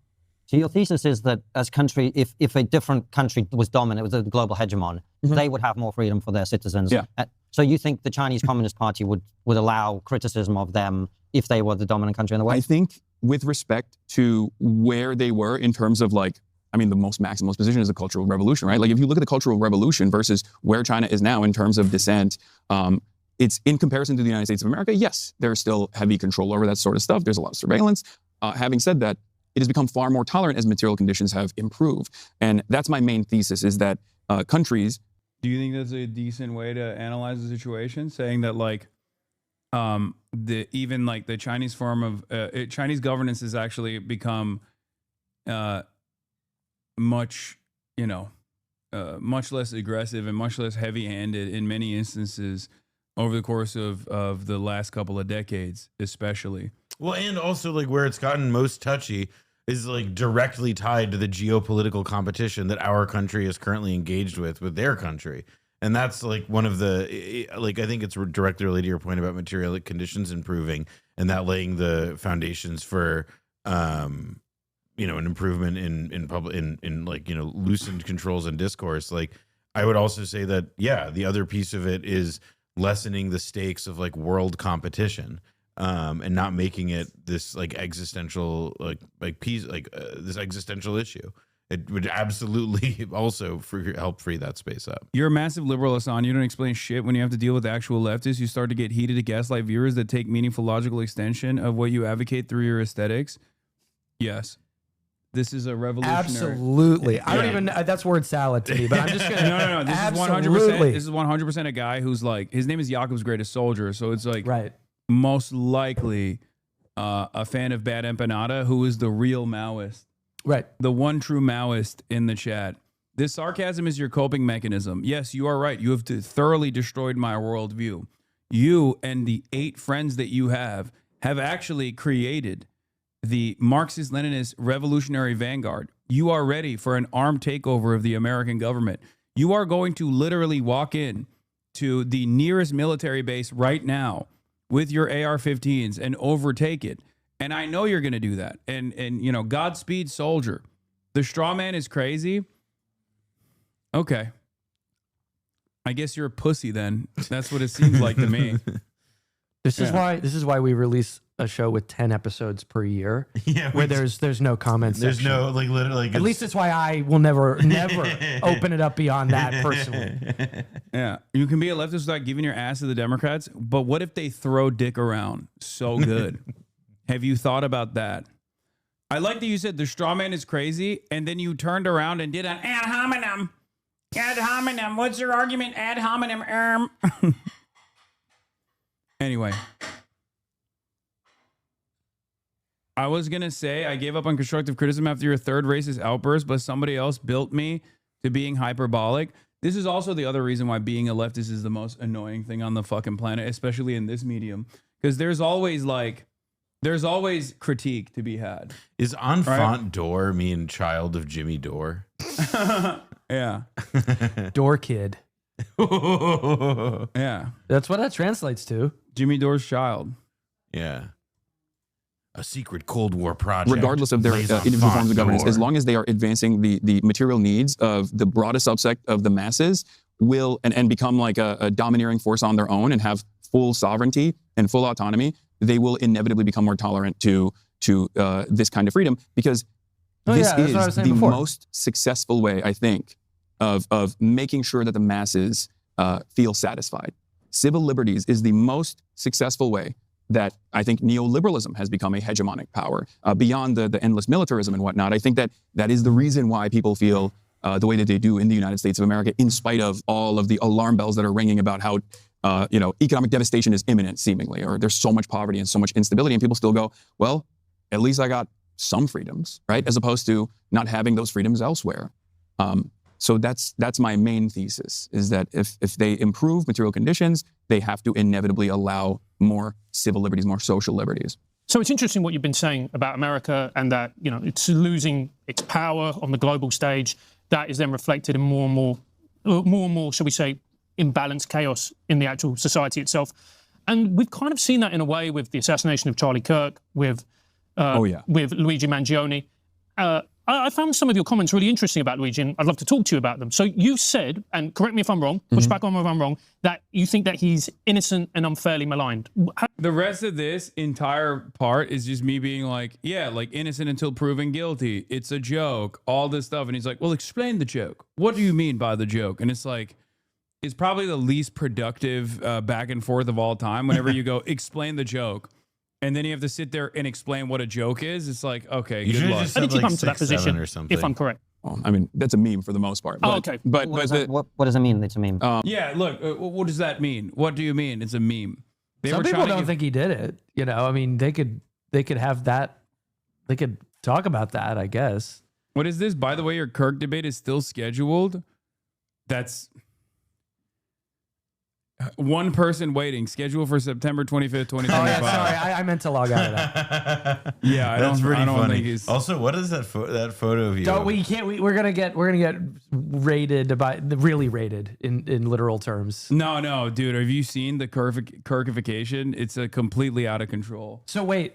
So your thesis is that as country, if a different country was dominant, was a global hegemon, they would have more freedom for their citizens. Yeah. So you think the Chinese Communist Party would allow criticism of them if they were the dominant country in the world? I think with respect to where they were in terms of like, I mean, the most maximalist position is the Cultural Revolution, right? Like if you look at the Cultural Revolution versus where China is now in terms of dissent, it's in comparison to the United States of America, yes, there's still heavy control over that sort of stuff. There's a lot of surveillance. Having said that, it has become far more tolerant as material conditions have improved. And that's my main thesis, is that countries... Do you think that's a decent way to analyze the situation? Saying that like, even like the Chinese form of Chinese governance has actually become much less aggressive and much less heavy-handed in many instances over the course of the last couple of decades, especially. Well, and also like where it's gotten most touchy is like directly tied to the geopolitical competition that our country is currently engaged with their country. And that's like one of the, like, I think it's directly related to your point about material conditions improving and that laying the foundations for, an improvement in public, in like, loosened controls and discourse. Like, I would also say that, yeah, the other piece of it is lessening the stakes of like world competition. And not making it this like existential this existential issue. It would absolutely also help free that space up. You're a massive liberal, Hasan. You don't explain shit when you have to deal with actual leftists. You start to get heated to gaslight viewers that take meaningful logical extension of what you advocate through your aesthetics. Yes. This is a revolutionary. Absolutely. I don't even, that's word salad to me, but I'm just going to. No. This is 100% a guy who's like, his name is Jacob's Greatest Soldier. So it's like, right. Most likely a fan of Bad Empanada, who is the real Maoist. Right. The one true Maoist in the chat. This sarcasm is your coping mechanism. Yes, you are right. You have thoroughly destroyed my worldview. You and the 8 friends that you have actually created the Marxist-Leninist revolutionary vanguard. You are ready for an armed takeover of the American government. You are going to literally walk in to the nearest military base right now with your AR-15s and overtake it. And I know you're going to do that. And Godspeed, soldier. The straw man is crazy. Okay. I guess you're a pussy then. That's what it seems like to me. This is why we release a show with 10 episodes per year. Yeah, where there's no comment There's section. no like literally. At least that's why I will never open it up beyond that personally. Yeah, you can be a leftist without giving your ass to the Democrats, but what if they throw dick around so good? Have you thought about that? I like that you said the straw man is crazy, and then you turned around and did an ad hominem. Ad hominem. What's your argument? Ad hominem. Anyway. I was going to say I gave up on constructive criticism after your third racist outburst, but somebody else built me to being hyperbolic. This is also the other reason why being a leftist is the most annoying thing on the fucking planet, especially in this medium. Because there's always critique to be had. Is enfant door mean child of Jimmy Dore? Yeah. Door kid. Yeah. That's what that translates to. Jimmy Dore's child. Yeah. A secret Cold War project. Regardless of their individual forms of governance, as long as they are advancing the material needs of the broadest subset of the masses, will and become like a domineering force on their own and have full sovereignty and full autonomy, they will inevitably become more tolerant to this kind of freedom, because this is the most successful way, I think, of making sure that the masses feel satisfied. Civil liberties is the most successful way that I think neoliberalism has become a hegemonic power beyond the endless militarism and whatnot. I think that is the reason why people feel the way that they do in the United States of America, in spite of all of the alarm bells that are ringing about how economic devastation is imminent, seemingly, or there's so much poverty and so much instability, and people still go, well, at least I got some freedoms, right? As opposed to not having those freedoms elsewhere. So that's my main thesis, is that if they improve material conditions, they have to inevitably allow more civil liberties, more social liberties. So it's interesting what you've been saying about America, and that it's losing its power on the global stage. That is then reflected in more and more, shall we say, imbalanced chaos in the actual society itself. And we've kind of seen that in a way with the assassination of Charlie Kirk, with Luigi Mangione. I found some of your comments really interesting about Luigi, and I'd love to talk to you about them. So you said, and correct me if I'm wrong, push back on me if I'm wrong, that you think that he's innocent and unfairly maligned. The rest of this entire part is just me being like, yeah, like innocent until proven guilty. It's a joke, all this stuff. And he's like, well, explain the joke. What do you mean by the joke? And it's like, it's probably the least productive back and forth of all time. Whenever you go, explain the joke. And then you have to sit there and explain what a joke is. It's like, okay, good luck. How did you come to that position, if I'm correct? Well, I mean, that's a meme for the most part. But, okay. But what does it mean? It's a meme. Yeah, look, what does that mean? What do you mean? It's a meme. Some people don't think he did it. You know, I mean, they could have that. They could talk about that, I guess. What is this? By the way, your Kirk debate is still scheduled. That's one person waiting. Scheduled for September 25th, 2025. Oh, yeah, sorry. I meant to log out of that. Yeah, That's pretty funny. Think Also, what is that photo of you? We're gonna get rated really rated in literal terms. No, dude. Have you seen the Kirkification? It's a completely out of control. So wait,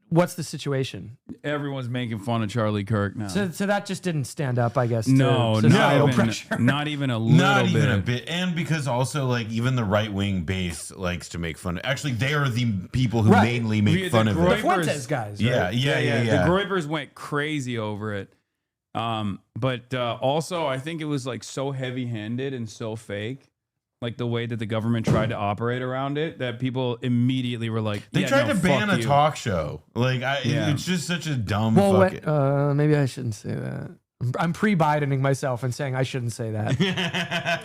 what's the situation? Everyone's making fun of Charlie Kirk now. So that just didn't stand up, I guess. No, societal pressure. Not even a little Not bit. even a bit. And because also, like, even the right-wing base likes to make fun. Actually, they are the people who mainly make fun of it. The Fuentes guys, right? Yeah. The Groypers went crazy over it. But also, I think it was like so heavy-handed and so fake, like the way that the government tried to operate around it, that people immediately were like, they tried to ban a talk show. Like, it's just such a dumb. Maybe I shouldn't say that. I'm pre-Bidening myself and saying I shouldn't say that.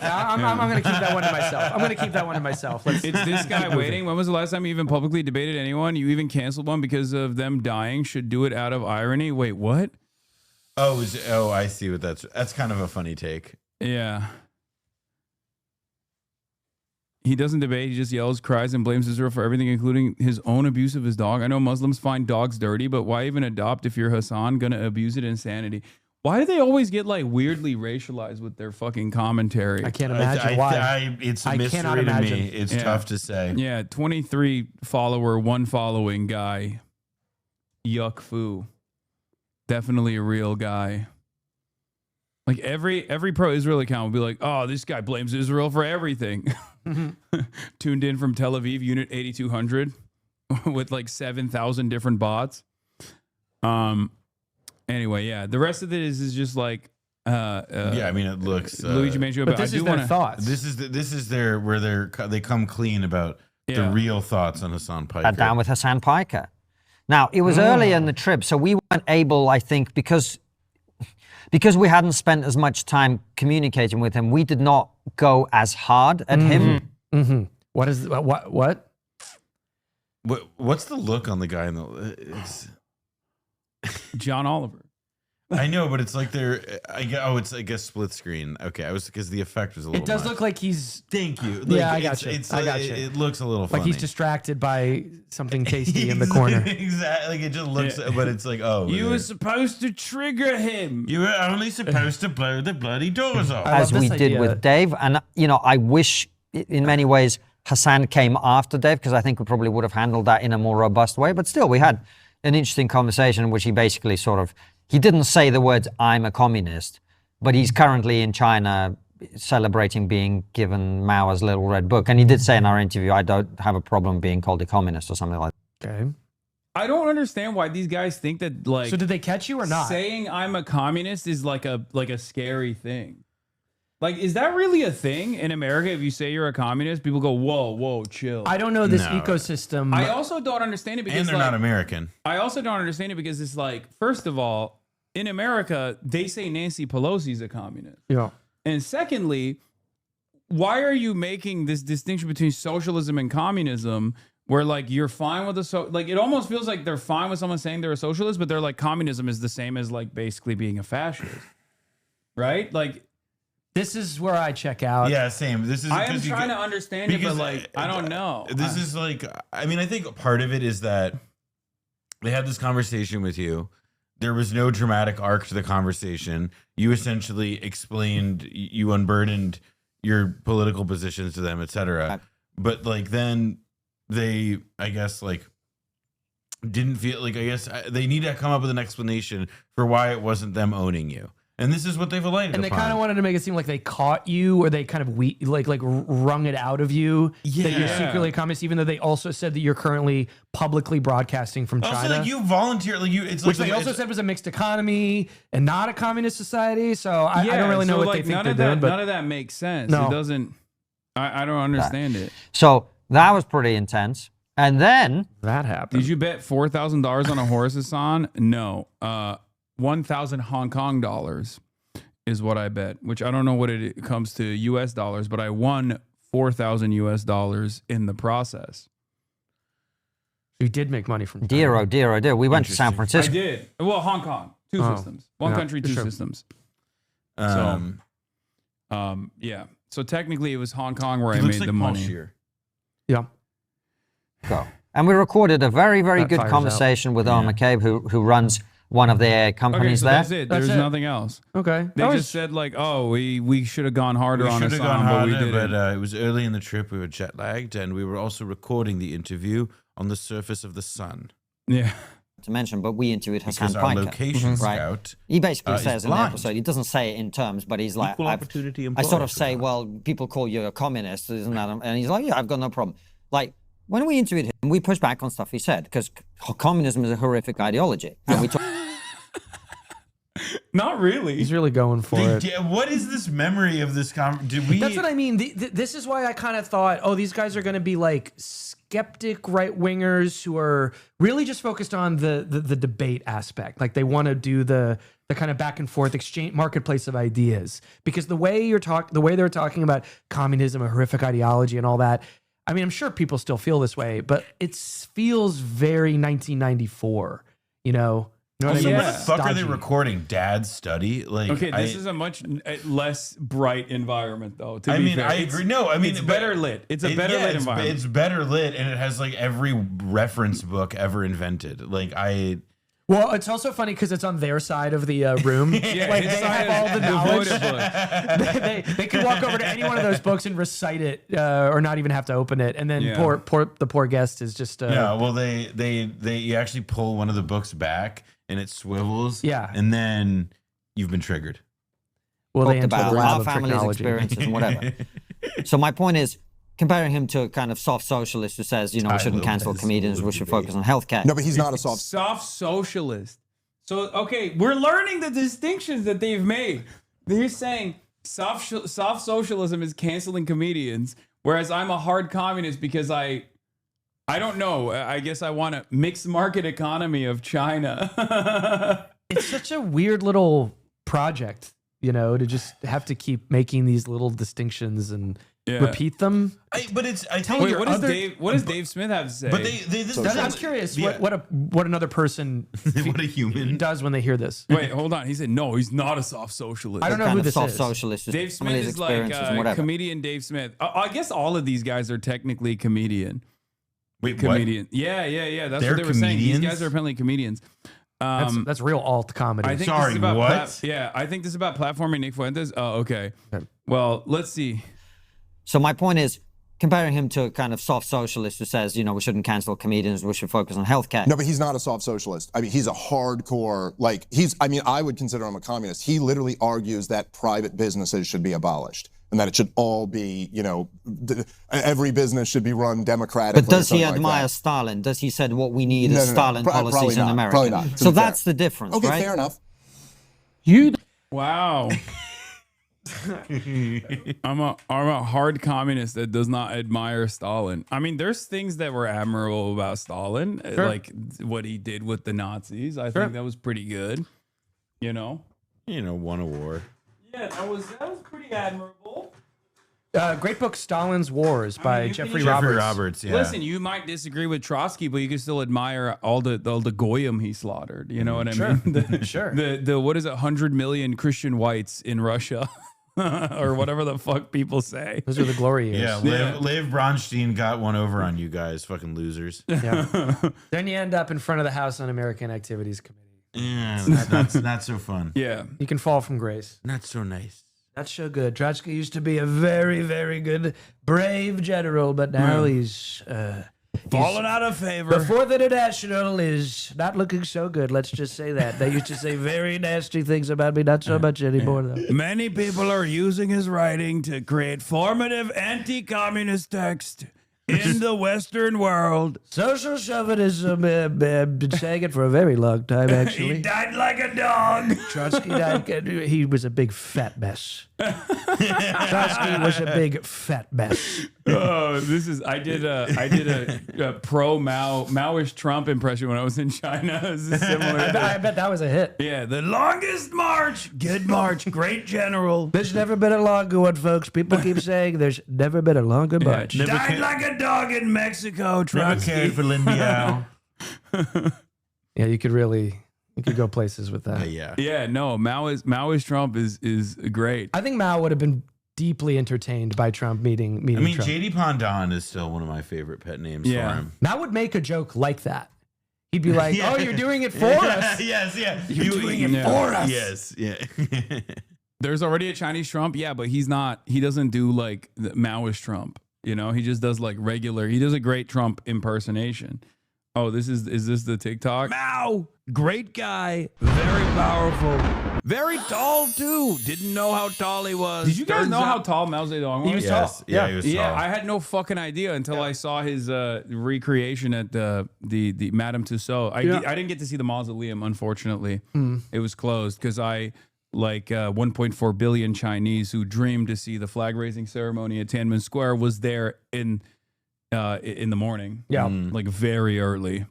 I'm going to keep that one to myself. It's this guy waiting. When was the last time you even publicly debated anyone? You even canceled one because of them dying. Should do it out of irony. Wait, what? Oh, I see what that's kind of a funny take. Yeah. He doesn't debate. He just yells, cries, and blames Israel for everything, including his own abuse of his dog. I know Muslims find dogs dirty, but why even adopt if you're Hasan? Gonna abuse it? Insanity. Why do they always get like weirdly racialized with their fucking commentary? I can't imagine why. It's a mystery to me. It's tough to say. Yeah, 23 follower, one following guy. Yuck foo. Definitely a real guy. Like every pro-Israel account will be like, oh, this guy blames Israel for everything. Tuned in from Tel Aviv, Unit 8200, with like 7,000 different bots. Anyway, yeah, the rest of it is just like, yeah, I mean, it looks. Luigi Manchu, but this is their thoughts. This is their where they come clean about the real thoughts on Hasan Piker. Down with Hasan Piker. Now, it was early in the trip, so we weren't able, I think, because we hadn't spent as much time communicating with him, we did not go as hard at him. Mm-hmm. What? What's the look on the guy in the? John Oliver. I know, but it's like it's I guess split screen. Okay, I was because the effect was a little. It does much. look like he's. Thank you. Yeah, I got you. I got you. It looks a little like funny. he's distracted by something tasty in the corner. Exactly. Like it just looks, but it's like, oh, you were supposed to trigger him. You were only supposed to blow the bloody doors off, as we did with Dave. And I wish, in many ways, Hasan came after Dave because I think we probably would have handled that in a more robust way. But still, we had an interesting conversation in which he basically he didn't say the words, I'm a communist, but he's currently in China celebrating being given Mao's little red book. And he did say in our interview, I don't have a problem being called a communist or something like that. Okay. I don't understand why these guys think that, like... So did they catch you or not? Saying I'm a communist is like a scary thing. Like, is that really a thing in America? If you say you're a communist, people go, whoa, chill. I don't know this ecosystem. I also don't understand it because... And they're not American. I also don't understand it because it's like, first of all, in America, they say Nancy Pelosi's a communist. Yeah. And secondly, why are you making this distinction between socialism and communism where like you're fine with like it almost feels like they're fine with someone saying they're a socialist, but they're like communism is the same as like basically being a fascist. Right? Like this is where I check out. Yeah, same. This is I am trying to understand it, but like I don't know. This is like I mean, I think part of it is that they had this conversation with you. There was no dramatic arc to the conversation. You essentially explained, you unburdened your political positions to them, etc. But like then they, I guess, like didn't feel like, I guess they need to come up with an explanation for why it wasn't them owning you. And this is what they've alighted And they upon. kind of wanted to make it seem like they caught you, or they kind of wrung it out of you that you're secretly a communist, even though they also said that you're currently publicly broadcasting from China. Also, like, you volunteer, like you, it's which like they also said was a mixed economy and not a communist society. So I don't really know what they think they're doing. But none of that makes sense. No. It doesn't. I don't understand it. So that was pretty intense. And then that happened. Did you bet $4,000 on a horse, Hasan? No. 1,000 Hong Kong dollars is what I bet, which I don't know what it comes to US dollars, but I won 4,000 US dollars in the process. You did make money from dear, oh dear, oh dear. We went to San Francisco. I did. Well, Hong Kong, two systems. One country, two systems. Yeah. So technically it was Hong Kong where I made the money. Yeah. Go. And we recorded a very, very That good fires conversation with Owen McCabe, who runs one of their companies there. That's it. There's nothing else. Okay. They just said like, oh, we should have gone harder We on should Hasan, have gone but we harder, didn't. but it was early in the trip. We were jet lagged, and we were also recording the interview on the surface of the sun. Yeah. To mention, but we interviewed Hasan Because our Piker. location right? scout, He basically is says in the blind. episode, he doesn't say it in terms, but he's like, Equal opportunity I sort employer. of say, well, people call you a communist, isn't that? And he's like, yeah, I've got no problem. Like, when we interviewed him, we pushed back on stuff he said, because communism is a horrific ideology. And we talked. Not really. He's really going for it. What is this memory of this Did we? That's what I mean. This is why I kind of thought, oh, these guys are going to be like skeptic right wingers who are really just focused on the debate aspect. Like they want to do the kind of back and forth exchange marketplace of ideas. Because the way they're talking about communism, a horrific ideology, and all that. I mean, I'm sure people still feel this way, but it feels very 1994. You know. Also, what I mean? what the fuck are they recording? Dad's study? Like, Okay, this is a much less bright environment, though. To I be mean, fair. I agree. No, I mean, it's better lit. It's a better lit environment. It's better lit, and it has like every reference book ever invented. Like Well, it's also funny because it's on their side of the room. Yeah, like his they side have all the knowledge. book. they could walk over to any one of those books and recite it, or not even have to open it. And then Yeah. the poor guest is just. yeah. Well, you actually pull one of the books back and it swivels. Yeah. And then you've been triggered. Well, they talked enter about the lab our of family's technology. experiences and whatever. So my point is, comparing him to a kind of soft socialist who says, you know, we shouldn't cancel comedians, we should focus on healthcare. No, but he's not a soft socialist. So, okay, we're learning the distinctions that they've made. They're saying soft socialism is canceling comedians, whereas I'm a hard communist because I don't know. I guess I want a mixed market economy of China. It's such a weird little project, you know, to just have to keep making these little distinctions and repeat them. But it's. I Tell think your what other- does Dave Smith have to say? But this I'm curious what another person what a human does when they hear this. Wait, hold on. He said no. He's not a soft socialist. I don't know kind who of this soft is. socialist is Dave some of Smith his is like experiences and whatever. comedian Dave Smith. I guess all of these guys are technically comedian. Wait, comedian. Yeah. That's They're what they were saying. These comedians? guys are apparently comedians. That's real alt comedy. I think Sorry, this is about what? I think this is about platforming Nick Fuentes. Oh, okay. Well, let's see. So my point is, comparing him to a kind of soft socialist who says, you know, we shouldn't cancel comedians, we should focus on healthcare. No, but he's not a soft socialist. I mean, he's a hardcore, I would consider him a communist. He literally argues that private businesses should be abolished and that it should all be, you know, every business should be run democratically. But does he or something admire like that. Stalin? Does he said what we need No, is no, no. Stalin Probably policies in not. America? Probably not, to So be fair. that's the difference, Okay, right? fair enough. Wow. I'm a hard communist that does not admire Stalin. I mean, there's things that were admirable about Stalin, like what he did with the Nazis. I think that was pretty good. You know, won a war. Yeah, that was pretty admirable. Great book, Stalin's Wars by Jeffrey Roberts. Yeah. Listen, you might disagree with Trotsky, but you can still admire all the goyim he slaughtered. You know what I mean? Sure. The what is it? 100 million Christian whites in Russia, or whatever the fuck people say. Those are the glory years. Yeah, Lev Bronstein got one over on you guys, fucking losers. Yeah. Then you end up in front of the House Un-American Activities Committee. Yeah, that's not so fun. Yeah, you can fall from grace. Not so nice. That's so good. Trotsky used to be a very, very good, brave general, but now he's Falling out of favor. The Fourth International is not looking so good. Let's just say that. They used to say very nasty things about me, not so much anymore, though. Many people are using his writing to create formative anti-communist text in the Western world. Social chauvinism, been saying it for a very long time, actually. He died like a dog. Trotsky died. He was a big fat mess. Trotsky was a big fat mess. Oh, I did a pro Maoist Trump impression when I was in China. This is similar. I bet that was a hit. Yeah, the longest march. Good march. Great general. There's never been a longer one, folks. People keep saying there's never been a longer march. Died like a dog in Mexico. Never cared for Lin Biao. Yeah, you could go places with that. Yeah, no, Maoist Trump is great. I think Mao would have been deeply entertained by Trump meeting I mean, Trump. JD Pandon is still one of my favorite pet names for him. Mao would make a joke like that. He'd be like, "Oh, you're doing it for us." Yes, yeah. You're doing it for us. Yes, yeah. There's already a Chinese Trump, yeah, but he doesn't do like the Maoist Trump. You know, he just does like regular. He does a great Trump impersonation. Oh, is this the TikTok? Mao, great guy, very powerful, very tall too. Didn't know how tall he was. Did you guys know how tall Mao Zedong was? He was tall. Yeah, he was tall. Yeah, I had no fucking idea until I saw his recreation at the Madame Tussauds. I didn't get to see the mausoleum, unfortunately. It was closed because 1.4 billion Chinese who dreamed to see the flag raising ceremony at Tiananmen Square was there in the morning. Yeah. Like very early.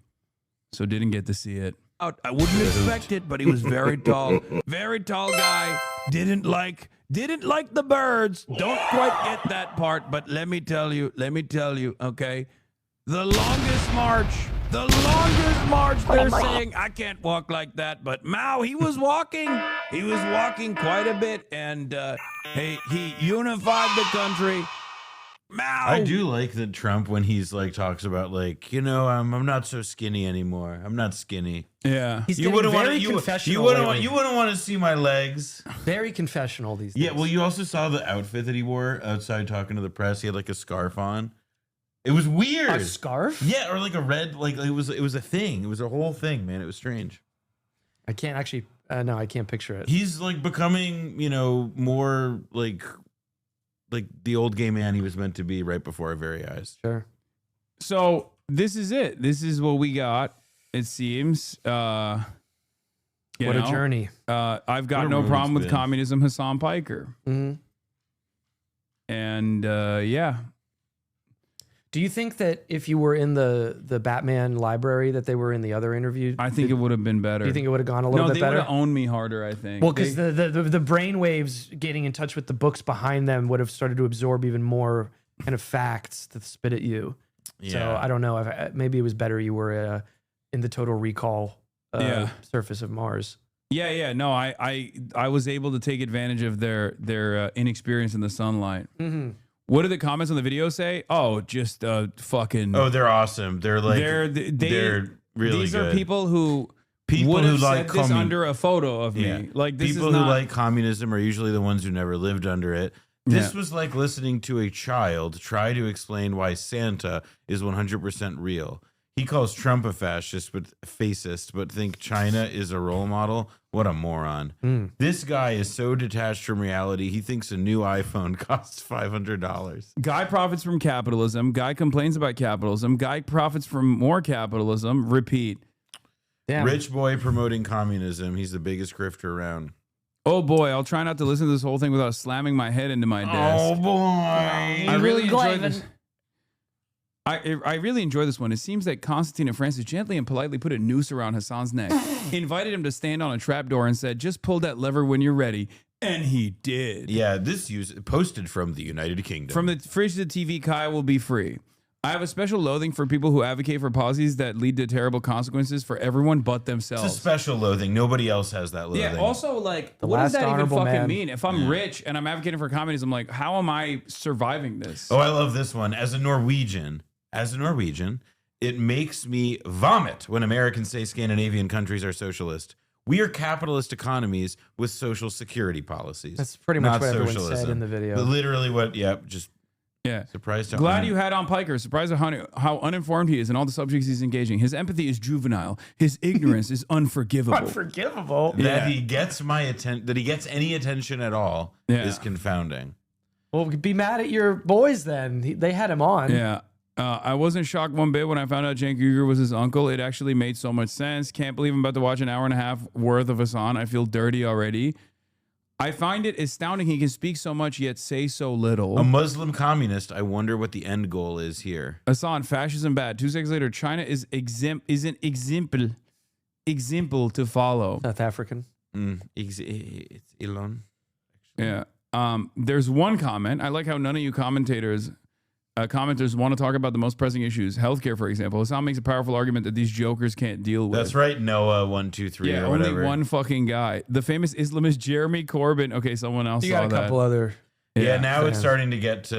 So didn't get to see it. I wouldn't expect it, but he was very tall. Very tall guy. Didn't like the birds. Don't quite get that part, but let me tell you, okay? The longest march, they're saying, I can't walk like that, but Mao, he was walking quite a bit, and he unified the country. Mao. I do like that Trump when he's like talks about like, I'm not so skinny anymore. I'm not skinny. Yeah. He's you getting wouldn't very want confessional you wouldn't want to see my legs. Very confessional these days. Yeah, well, you also saw the outfit that he wore outside talking to the press. He had like a scarf on. It was weird. A scarf? Yeah, or like a red, like it was a thing. It was a whole thing, man. It was strange. I can't actually no, I can't picture it. He's like becoming, more like the old gay man he was meant to be right before our very eyes. Sure. So this is it. This is what we got. It seems. What a journey. I've got no problem with communism, Hasan Piker. Mm-hmm. And yeah. Do you think that if you were in the Batman library that they were in the other interview? I think it would have been better. Do you think it would have gone a little bit better? No, they would have owned me harder, I think. Well, because the brain waves getting in touch with the books behind them would have started to absorb even more kind of facts to spit at you. Yeah. So I don't know. Maybe it was better you were in the Total Recall surface of Mars. Yeah. No, I was able to take advantage of their inexperience in the sunlight. Mm-hmm. What do the comments on the video say? Oh, just fucking. Oh, they're awesome. They're like they're really these good. Are people who who like said this under a photo of me. Like this people is not, who like communism are usually the ones who never lived under it. This was like listening to a child try to explain why Santa is 100% real. He calls Trump a fascist, but think China is a role model. What a moron. This guy is so detached from reality. He thinks a new iPhone costs $500. Guy profits from capitalism. Guy complains about capitalism. Guy profits from more capitalism. Repeat. Damn. Rich boy promoting communism. He's the biggest grifter around. Oh boy, I'll try not to listen to this whole thing without slamming my head into my desk. Oh boy. I really enjoyed this. I really enjoy this one. It seems that Constantine and Francis gently and politely put a noose around Hasan's neck, invited him to stand on a trapdoor and said, just pull that lever when you're ready. And he did. Yeah, this posted from the United Kingdom. From the fridge to the TV, Kai will be free. I have a special loathing for people who advocate for policies that lead to terrible consequences for everyone but themselves. It's a special loathing. Nobody else has that loathing. Yeah, also, like, what does that even fucking mean? If I'm rich and I'm advocating for communism, like, how am I surviving this? Oh, I love this one. As a Norwegian, it makes me vomit when Americans say Scandinavian countries are socialist. We are capitalist economies with social security policies. That's pretty much what everyone said in the video. But literally what, Yeah. Surprised. Glad you had on Piker. Surprised at how uninformed he is and all the subjects he's engaging. His empathy is juvenile. His ignorance is unforgivable. Unforgivable. That he gets my attention. That he gets any attention at all is confounding. Well, be mad at your boys then. They had him on. Yeah. I wasn't shocked one bit when I found out Cenk Uygur was his uncle. It actually made so much sense. Can't believe I'm about to watch an hour and a half worth of Hasan. I feel dirty already. I find it astounding he can speak so much yet say so little. A Muslim communist. I wonder what the end goal is here. Hasan, fascism bad. 2 seconds later, China is an example to follow. South African. It's Elon. Yeah. There's one comment. I like how none of you commenters want to talk about the most pressing issues. Healthcare, for example. Hasan makes a powerful argument that these jokers can't deal with. That's right, Noah 123 Yeah, or only whatever. one fucking guy. The famous Islamist Jeremy Corbyn. Okay, someone else You saw got a that. couple other. Yeah, now it's starting to get to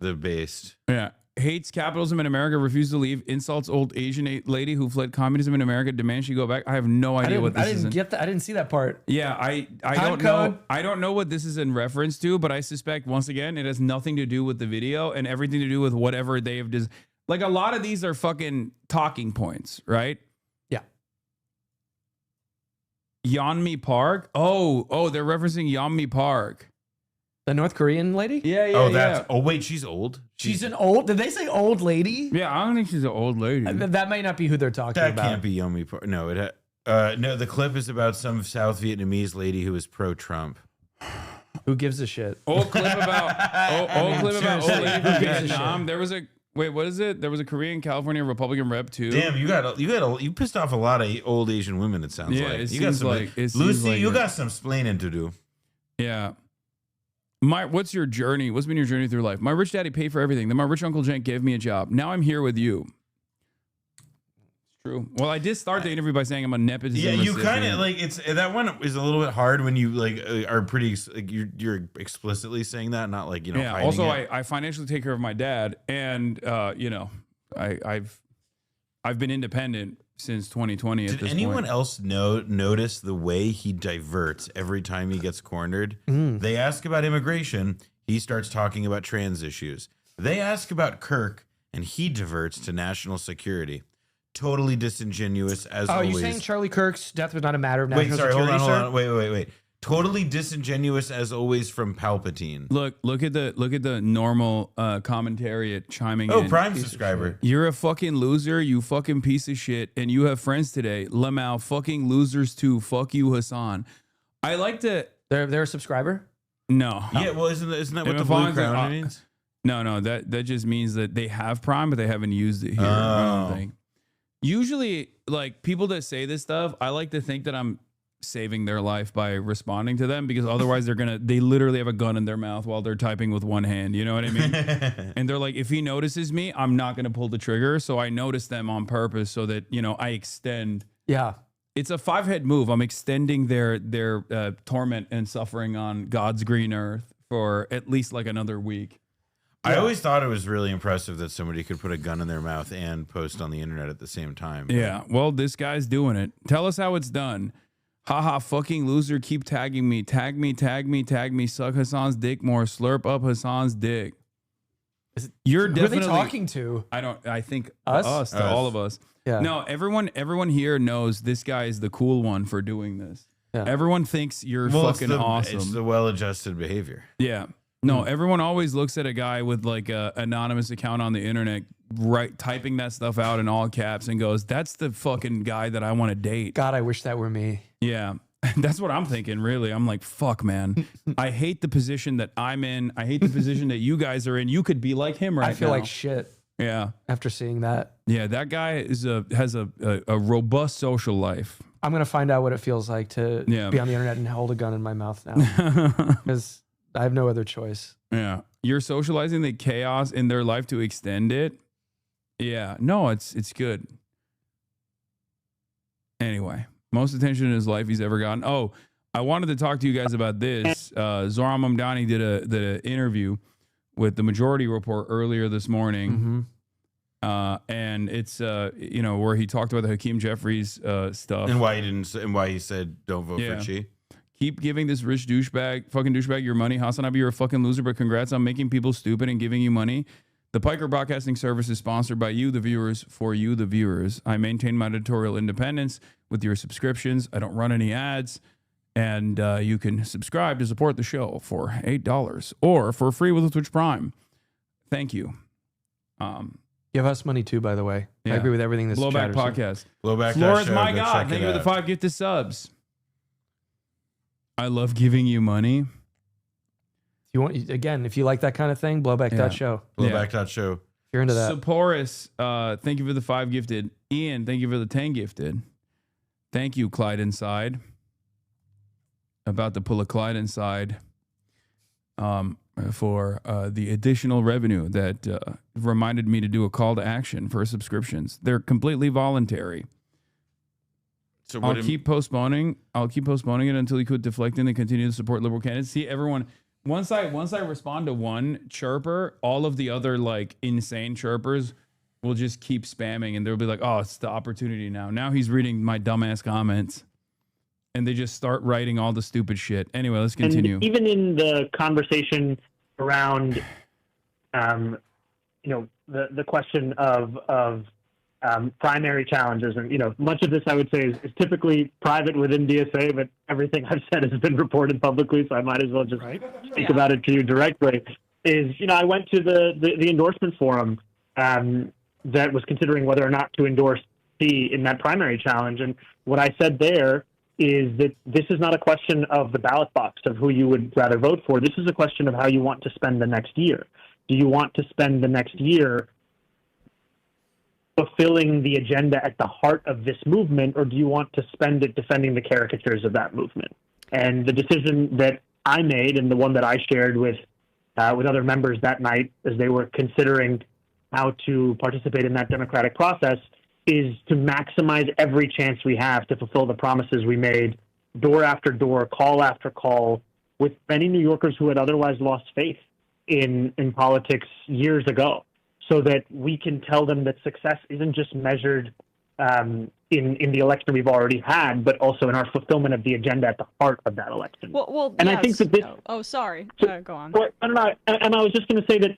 the base. Yeah. Hates capitalism in America, refuses to leave, insults old Asian lady who fled communism in America, demands she go back. I have no idea what this is. I didn't see that part. Yeah, I don't code. know. I don't know what this is in reference to, but I suspect once again it has nothing to do with the video and everything to do with whatever they have just like a lot of these are fucking talking points, right? Yeah. Yeonmi Park. Oh, they're referencing Yeonmi Park. The North Korean lady? Yeah. Oh wait, she's old. She's an old. Did they say old lady? Yeah, I don't think she's an old lady. That may not be who they're talking That about. can't be Yomi Park. No, no. The clip is about some South Vietnamese lady who is pro-Trump. Who gives a shit? Old clip about old lady seriously, from who gives a Vietnam. shit? There was a what is it? There was a Korean California Republican rep too. Damn, you pissed off a lot of old Asian women. It sounds Yeah, like it you got seems some. like- it seems Lucy, like you it. got some splaining to do. Yeah. What's your journey? What's been your journey through life? My rich daddy paid for everything. Then my rich uncle Cenk gave me a job. Now I'm here with you. It's true. Well, I did start the interview by saying I'm a nepotism. Yeah, you recipient. kind of like it's that one is a little bit hard when you like are pretty like you're explicitly saying that, not like Yeah. hiding Also, it. I financially take care of my dad, and I've been independent since 2020. Did anyone else notice the way he diverts every time he gets cornered? They ask about immigration, he starts talking about trans issues. They ask about Kirk, and he diverts to national security. Totally disingenuous as always. You're saying Charlie Kirk's death was not a matter of Wait, national sorry, security? hold on. Wait. Totally disingenuous as always from Palpatine. Look at the normal commentary at chiming in. Oh, Prime subscriber. You're a fucking loser, you fucking piece of shit, and you have friends today. Lamau, fucking losers too. Fuck you, Hasan. I like to. They're a subscriber? No. Yeah, well, isn't that what If the it blue finds crown it- means? No, that just means that they have Prime, but they haven't used it here. I don't think. Usually, like people that say this stuff, I like to think that I'm saving their life by responding to them, because otherwise they literally have a gun in their mouth while they're typing with one hand. You know what I mean? And they're like, if he notices me, I'm not going to pull the trigger. So I notice them on purpose so that, I extend. Yeah. It's a 5-head move. I'm extending their torment and suffering on God's green earth for at least like another week. I always thought it was really impressive that somebody could put a gun in their mouth and post on the internet at the same time. Yeah. Well, this guy's doing it. Tell us how it's done. Haha, fucking loser. Keep tagging me. Tag me, tag me, tag me. Suck Hasan's dick more. Slurp up Hasan's dick. You're definitely. Who are they talking to? I think Us? to all of us. Yeah. No, everyone here knows this guy is the cool one for doing this. Yeah. Everyone thinks you're Well, fucking awesome. It's the well-adjusted behavior. Yeah. No, everyone always looks at a guy with like a anonymous account on the internet, typing that stuff out in all caps and goes, that's the fucking guy that I want to date. God, I wish that were me. Yeah. That's what I'm thinking, really. I'm like, fuck, man. I hate the position that I'm in. I hate the position that you guys are in. You could be like him right now. I feel like shit. Yeah. After seeing that. Yeah, that guy has a robust social life. I'm going to find out what it feels like to be on the internet and hold a gun in my mouth now. Because I have no other choice. Yeah. You're socializing the chaos in their life to extend it. Yeah. No, it's good. Anyway, most attention in his life he's ever gotten. Oh, I wanted to talk to you guys about this. Zohran Mamdani did an interview with the Majority Report earlier this morning. And it's where he talked about the Hakeem Jeffries stuff And why he said don't vote for Chi. Keep giving this rich fucking douchebag your money. HasanAbi, you're a fucking loser, but congrats on making people stupid and giving you money. The Piker Broadcasting Service is sponsored by you, the viewers, for you, the viewers. I maintain my editorial independence with your subscriptions. I don't run any ads. And you can subscribe to support the show for $8 or for free with a Twitch Prime. Thank you. Give us money too, by the way. I agree with everything this Blowback chatter said. podcast. Blowback. Flora's show, my go God. check Thank it you for the out. 5 gifted subs. I love giving you money. If you want, again, if you like that kind of thing, blowback.show. Blowback.show. If you're into that. Saporis, thank you for the 5 gifted. Ian, thank you for the 10 gifted. Thank you, Clyde Inside. About to pull a Clyde Inside for the additional revenue that reminded me to do a call to action for subscriptions. They're completely voluntary. So I'll keep postponing it until you quit deflecting and continue to support liberal candidates. See, everyone, once I respond to one chirper, all of the other like insane chirpers will just keep spamming, and they'll be like, "Oh, it's the opportunity now." Now he's reading my dumbass comments, and they just start writing all the stupid shit. Anyway, let's continue. And even in the conversation around, the question of primary challenges, and much of this I would say is typically private within DSA, but everything I've said has been reported publicly, so I might as well just speak about it to you directly. I went to the endorsement forum that was considering whether or not to endorse C in that primary challenge, and what I said there is that this is not a question of the ballot box of who you would rather vote for. This is a question of how you want to spend the next year. Do you want to spend the next year fulfilling the agenda at the heart of this movement, or do you want to spend it defending the caricatures of that movement? And the decision that I made, and the one that I shared with other members that night as they were considering how to participate in that democratic process, is to maximize every chance we have to fulfill the promises we made door after door, call after call, with many New Yorkers who had otherwise lost faith in politics years ago, so that we can tell them that success isn't just measured in the election we've already had, but also in our fulfillment of the agenda at the heart of that election. Well, and yes. I think that this... Oh, sorry. Go on. Well, I don't know. And I was just going to say that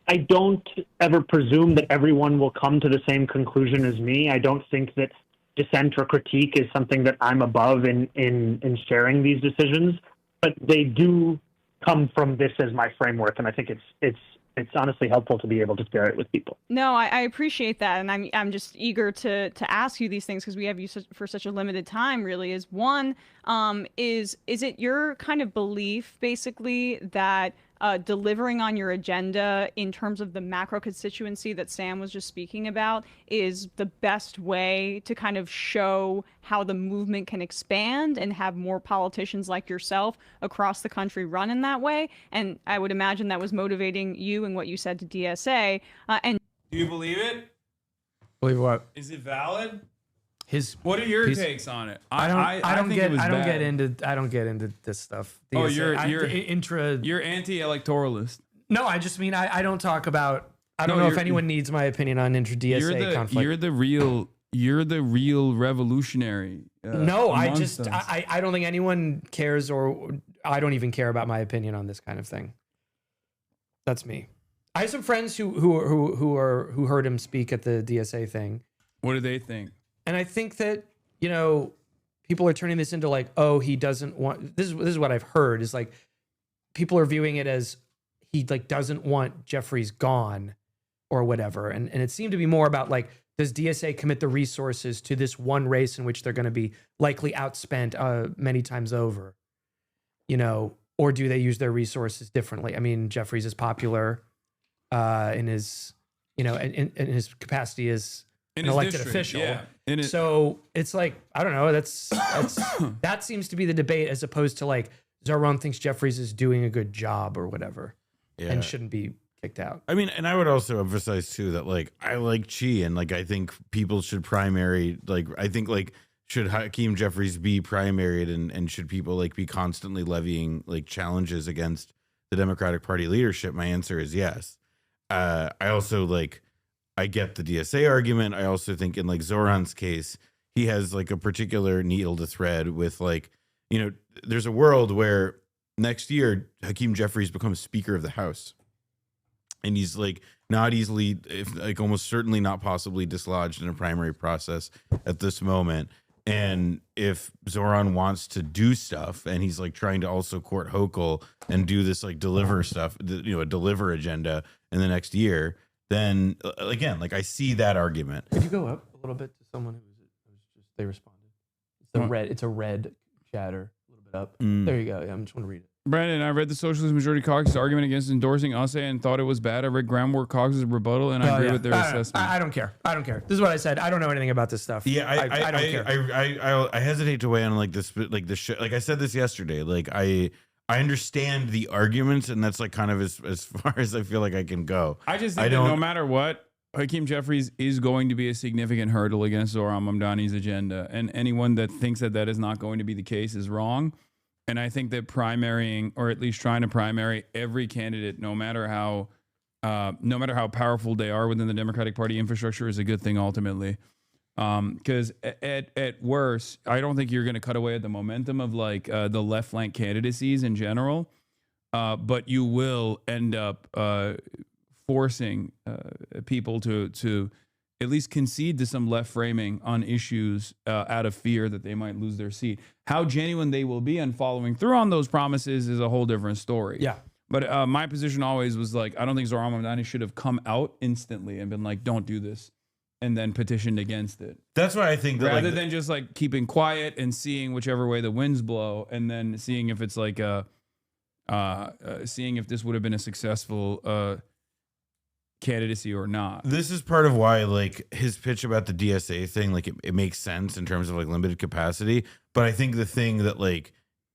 I don't ever presume that everyone will come to the same conclusion as me. I don't think that dissent or critique is something that I'm above in sharing these decisions, but they do come from this as my framework, and I think it's honestly helpful to be able to share it with people. No, I appreciate that, and I'm just eager to ask you these things because we have you for such a limited time. Really, is one is it your kind of belief basically that delivering on your agenda in terms of the macro constituency that Sam was just speaking about is the best way to kind of show how the movement can expand and have more politicians like yourself across the country run in that way? And I would imagine that was motivating you and what you said to DSA. And do you believe it? Believe what? Is it valid? What are your takes on it? I don't think it was bad. I don't get into this stuff. Oh, DSA, you're anti-electoralist. No, I just mean I don't talk about. I don't know if anyone needs my opinion on intra-DSA conflict. You're the real revolutionary. No, I don't think anyone cares, or I don't even care about my opinion on this kind of thing. That's me. I have some friends who heard him speak at the DSA thing. What do they think? And I think that, people are turning this into like, oh, he doesn't want, this is what I've heard, is like, people are viewing it as he like doesn't want Jeffries gone or whatever. And it seemed to be more about like, does DSA commit the resources to this one race in which they're going to be likely outspent many times over, or do they use their resources differently? I mean, Jeffries is popular in his, in his capacity as an elected official. Yeah. So it's like, I don't know, that's that seems to be the debate, as opposed to like Zaron thinks Jeffries is doing a good job or whatever, and shouldn't be kicked out. I mean, and I would also emphasize too that like I like Chi, and like I think people should primary, like I think like should Hakeem Jeffries be primaried, and should people like be constantly levying like challenges against the Democratic Party leadership? My answer is yes. I also like, I get the DSA argument. I also think in like Zoran's case, he has like a particular needle to thread with like there's a world where next year Hakeem Jeffries becomes Speaker of the House, and he's like not easily, if like almost certainly not possibly dislodged in a primary process at this moment. And if Zoran wants to do stuff, and he's like trying to also court Hochul and do this like deliver stuff, a deliver agenda in the next year, then again, like I see that argument. Could you go up a little bit to someone who was just they responded? It's a red chatter a little bit up. There you go. Yeah, I'm just want to read it. Brandon, I read the Socialist Majority Caucus argument against endorsing USA and thought it was bad. I read Groundwork Caucus' rebuttal, and I agree with their assessment. I don't care. This is what I said. I don't know anything about this stuff. Yeah, I don't care. I hesitate to weigh on like this, like the shit. Like I said this yesterday. Like I understand the arguments, and that's like kind of as far as I feel like I can go. I just think that no matter what, Hakeem Jeffries is going to be a significant hurdle against Zoran Mamdani's agenda, and anyone that thinks that that is not going to be the case is wrong. And I think that primarying, or at least trying to primary every candidate, no matter how powerful they are within the Democratic Party infrastructure, is a good thing ultimately. Because at worst, I don't think you're going to cut away at the momentum of like the left flank candidacies in general, but you will end up forcing people to at least concede to some left framing on issues out of fear that they might lose their seat. How genuine they will be on following through on those promises is a whole different story. Yeah. But my position always was like, I don't think Zoran Mamdani should have come out instantly and been like, don't do this, and then petitioned against it. That's why I think that rather than just like keeping quiet and seeing whichever way the winds blow, and then seeing if it's like seeing if this would have been a successful candidacy or not. This is part of why like his pitch about the DSA thing, like it makes sense in terms of like limited capacity. But I think the thing that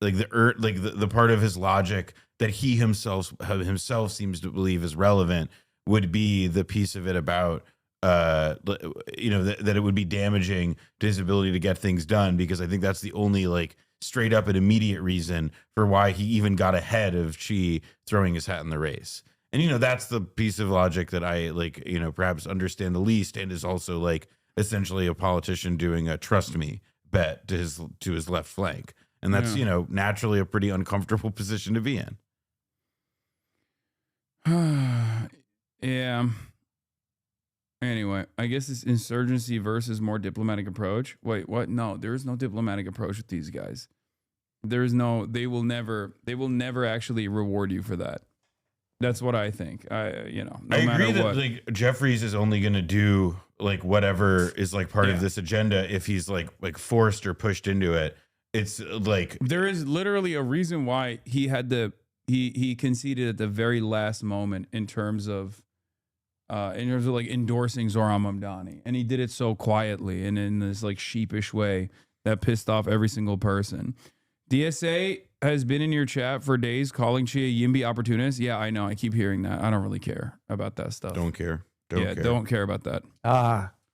the part of his logic that he himself seems to believe is relevant would be the piece of it about that it would be damaging to his ability to get things done, because I think that's the only like straight up and immediate reason for why he even got ahead of Xi throwing his hat in the race. And, that's the piece of logic that I like, perhaps understand the least, and is also like essentially a politician doing a trust me bet to his left flank. And that's, naturally a pretty uncomfortable position to be in. Yeah. Anyway, I guess it's insurgency versus more diplomatic approach. Wait, what? No, there is no diplomatic approach with these guys. They will never actually reward you for that. That's what I think. No I agree that what. Like Jeffries is only going to do like whatever is like part of this agenda if he's like forced or pushed into it. It's like there is literally a reason why he had he conceded at the very last moment in terms of like endorsing Zoran Mamdani, and he did it so quietly and in this like sheepish way that pissed off every single person. DSA has been in your chat for days calling Xi a YIMBY opportunist. Yeah, I know. I keep hearing that. I don't really care about that stuff. Don't care. Don't care about that.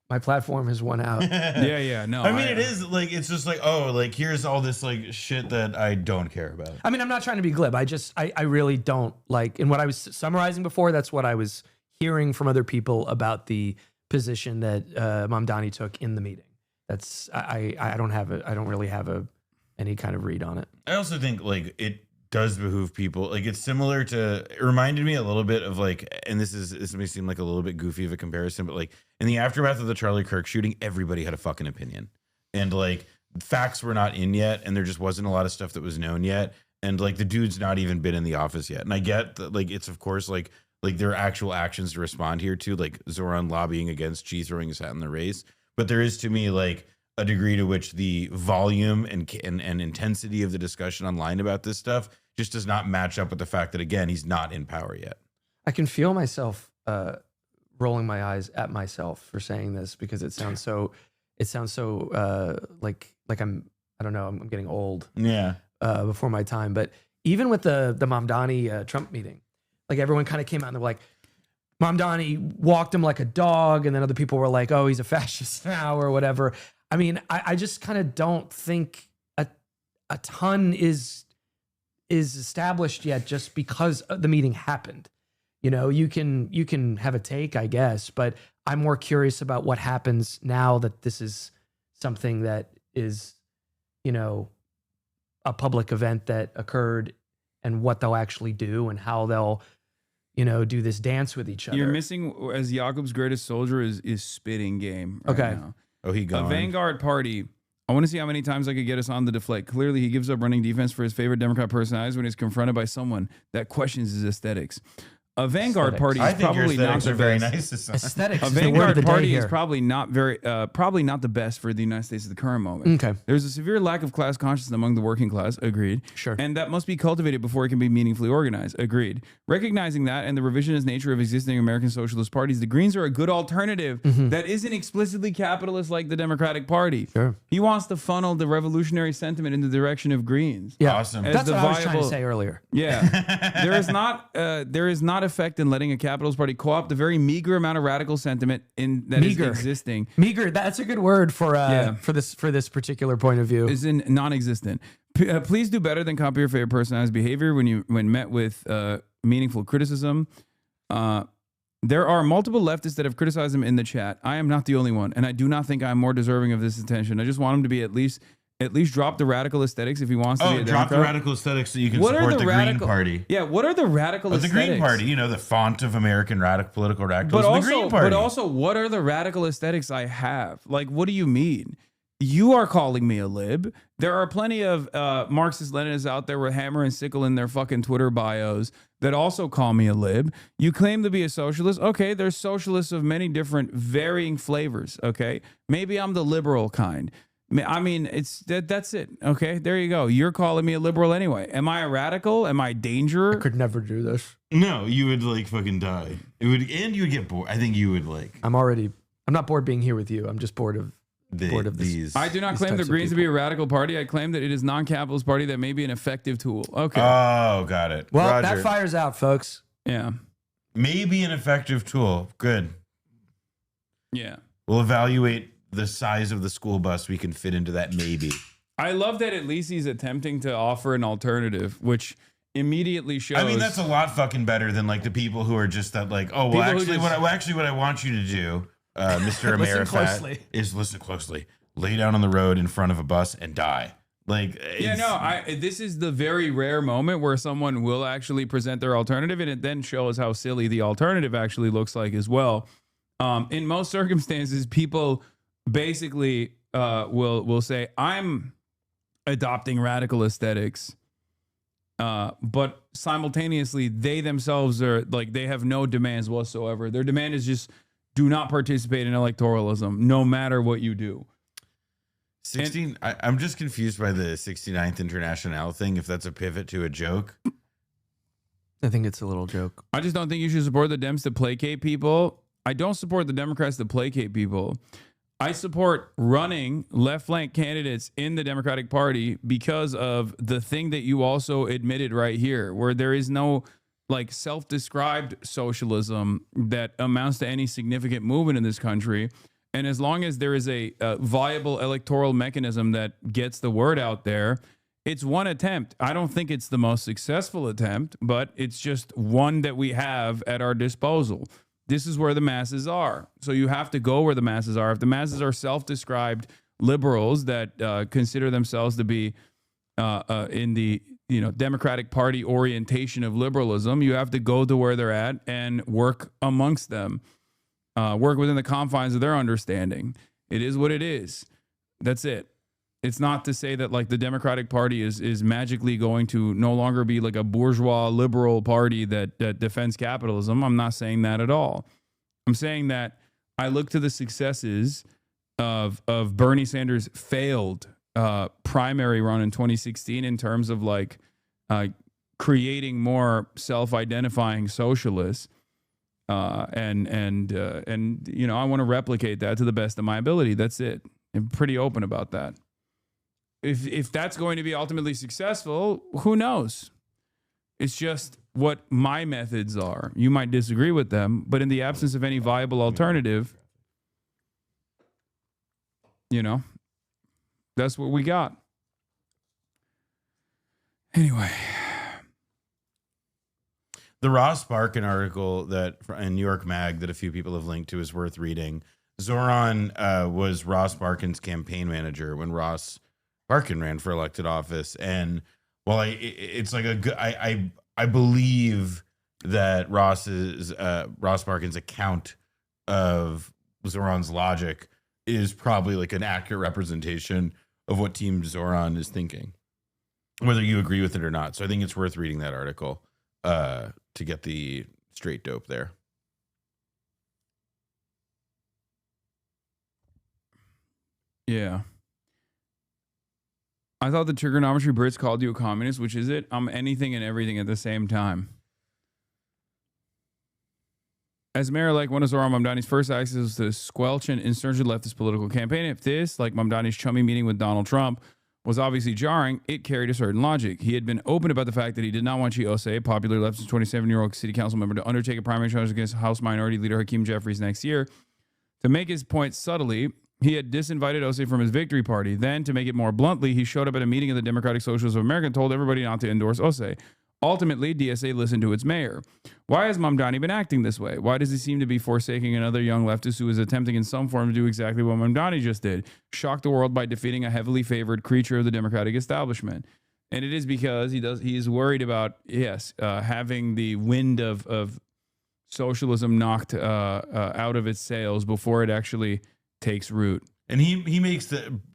My platform has won out. Yeah. No, I mean, it is like, it's just like, oh, like here's all this like shit that I don't care about. I mean, I'm not trying to be glib. I really don't like, and what I was summarizing before, that's what I was hearing from other people about the position that Mamdani took in the meeting. That's, I don't really have any kind of read on it. I also think like it does behoove people. Like it's similar to, it reminded me a little bit of like, and this may seem like a little bit goofy of a comparison, but like in the aftermath of the Charlie Kirk shooting, everybody had a fucking opinion, and like facts were not in yet, and there just wasn't a lot of stuff that was known yet, and like the dude's not even been in the office yet. And I get that like it's of course like there are actual actions to respond here to, like Zoran lobbying against Xi throwing his hat in the race, but there is to me like a degree to which the volume and intensity of the discussion online about this stuff just does not match up with the fact that, again, he's not in power yet. I can feel myself rolling my eyes at myself for saying this, because it sounds so like I'm getting old. Yeah. Before my time. But even with the Mamdani Trump meeting, like everyone kind of came out and they were like, Mamdani walked him like a dog, and then other people were like, oh, he's a fascist now or whatever. I mean, I just kind of don't think a ton is established yet just because the meeting happened. You can have a take, I guess, but I'm more curious about what happens now that this is something that is, a public event that occurred and what they'll actually do and how they'll, do this dance with each other. You're missing, as Jakob's greatest soldier is spitting game right Okay. now. Oh, he gone. A vanguard party. I want to see how many times I could get us on the deflect. Clearly, he gives up running defense for his favorite Democrat personalities when he's confronted by someone that questions his aesthetics. A vanguard party is probably not the very best. nice. Aesthetics. A is the word of vanguard the day party is here. probably not the best for the United States at the current moment. Okay. There's a severe lack of class consciousness among the working class. Agreed. Sure. And that must be cultivated before it can be meaningfully organized. Agreed. Recognizing that and the revisionist nature of existing American socialist parties, the Greens are a good alternative that isn't explicitly capitalist like the Democratic Party. Sure. He wants to funnel the revolutionary sentiment in the direction of Greens. Yeah. Awesome. That's what I was trying to say earlier. Yeah. there is not effect in letting a capitalist party co-opt the very meager amount of radical sentiment that is existing. Meager. That's a good word for this particular point of view. Is in non-existent. Please do better than copy your favorite personalized behavior when met with meaningful criticism. There are multiple leftists that have criticized him in the chat. I am not the only one, and I do not think I'm more deserving of this attention. I just want him to be at least drop the radical aesthetics if he wants to be a drop Democrat. the radical aesthetics so you can support the Green Party. Yeah, what are the radical The aesthetics? Green Party, the font of American political radicals. But the also, Green Party. but also, what are the radical aesthetics I have? Like, what do you mean? You are calling me a lib. There are plenty of Marxist-Leninists out there with hammer and sickle in their fucking Twitter bios that also call me a lib. You claim to be a socialist. Okay, there's socialists of many different varying flavors, okay? Maybe I'm the liberal kind. I mean, that's it. Okay, there you go. You're calling me a liberal anyway. Am I a radical? Am I danger? I could never do this. No, you would fucking die. You would get bored. I think you would I'm not bored being here with you. I'm just bored of these. I do not claim the Greens to be a radical party. I claim that it is non-capitalist party that may be an effective tool. Okay. Oh, got it. Well, Roger. that fires out, folks. Yeah. Maybe an effective tool. Good. Yeah. We'll evaluate the size of the school bus we can fit into that maybe. I love that at least he's attempting to offer an alternative, which immediately shows. I mean, that's a lot fucking better than the people who are just that what I want you to do, Mr. Amerifat, is listen closely. Lay down on the road in front of a bus and die. This is the very rare moment where someone will actually present their alternative, and it then shows how silly the alternative actually looks like as well. In most circumstances, people basically will say, I'm adopting radical aesthetics, but simultaneously they themselves are they have no demands whatsoever. Their demand is just do not participate in electoralism no matter what you do. I'm just confused by the 69th Internationale thing, if that's a pivot to a joke. I think it's a little joke. I just don't think you should support the Dems to placate people. I don't support the Democrats to placate people. I support running left flank candidates in the Democratic Party because of the thing that you also admitted right here, where there is no self-described socialism that amounts to any significant movement in this country. And as long as there is a viable electoral mechanism that gets the word out there, it's one attempt. I don't think it's the most successful attempt, but it's just one that we have at our disposal. This is where the masses are. So you have to go where the masses are. If the masses are self-described liberals that consider themselves to be in the Democratic Party orientation of liberalism, you have to go to where they're at and work amongst them. Work within the confines of their understanding. It is what it is. That's it. It's not to say that the Democratic Party is magically going to no longer be a bourgeois liberal party that defends capitalism. I'm not saying that at all. I'm saying that I look to the successes of Bernie Sanders' failed primary run in 2016 in terms of creating more self-identifying socialists. And I want to replicate that to the best of my ability. That's it. I'm pretty open about that. If that's going to be ultimately successful, who knows? It's just what my methods are. You might disagree with them, but in the absence of any viable alternative, that's what we got. Anyway. The Ross Barkan article that in New York Mag that a few people have linked to is worth reading. Zoran was Ross Barkan's campaign manager when Ross Barkin ran for elected office. And while it's like a good, I believe that Ross Barkin's account of Zoran's logic is probably like an accurate representation of what Team Zoran is thinking, whether you agree with it or not. So I think it's worth reading that article to get the straight dope there. Yeah. I thought the trigonometry Brits called you a communist, which is it? I'm anything and everything at the same time. As mayor-elect, one of Zoran Mamdani's first acts was to squelch an insurgent leftist political campaign. If this, like Mamdani's chummy meeting with Donald Trump, was obviously jarring, it carried a certain logic. He had been open about the fact that he did not want Chiose, a popular leftist 27-year-old city council member, to undertake a primary challenge against House Minority Leader Hakeem Jeffries next year. To make his point subtly, he had disinvited Ose from his victory party. Then, to make it more bluntly, he showed up at a meeting of the Democratic Socialists of America and told everybody not to endorse Ose. Ultimately, DSA listened to its mayor. Why has Mamdani been acting this way? Why does he seem to be forsaking another young leftist who is attempting in some form to do exactly what Mamdani just did? Shock the world by defeating a heavily favored creature of the Democratic establishment. And it is because he is worried about, having the wind of socialism knocked out of its sails before it actually takes root. And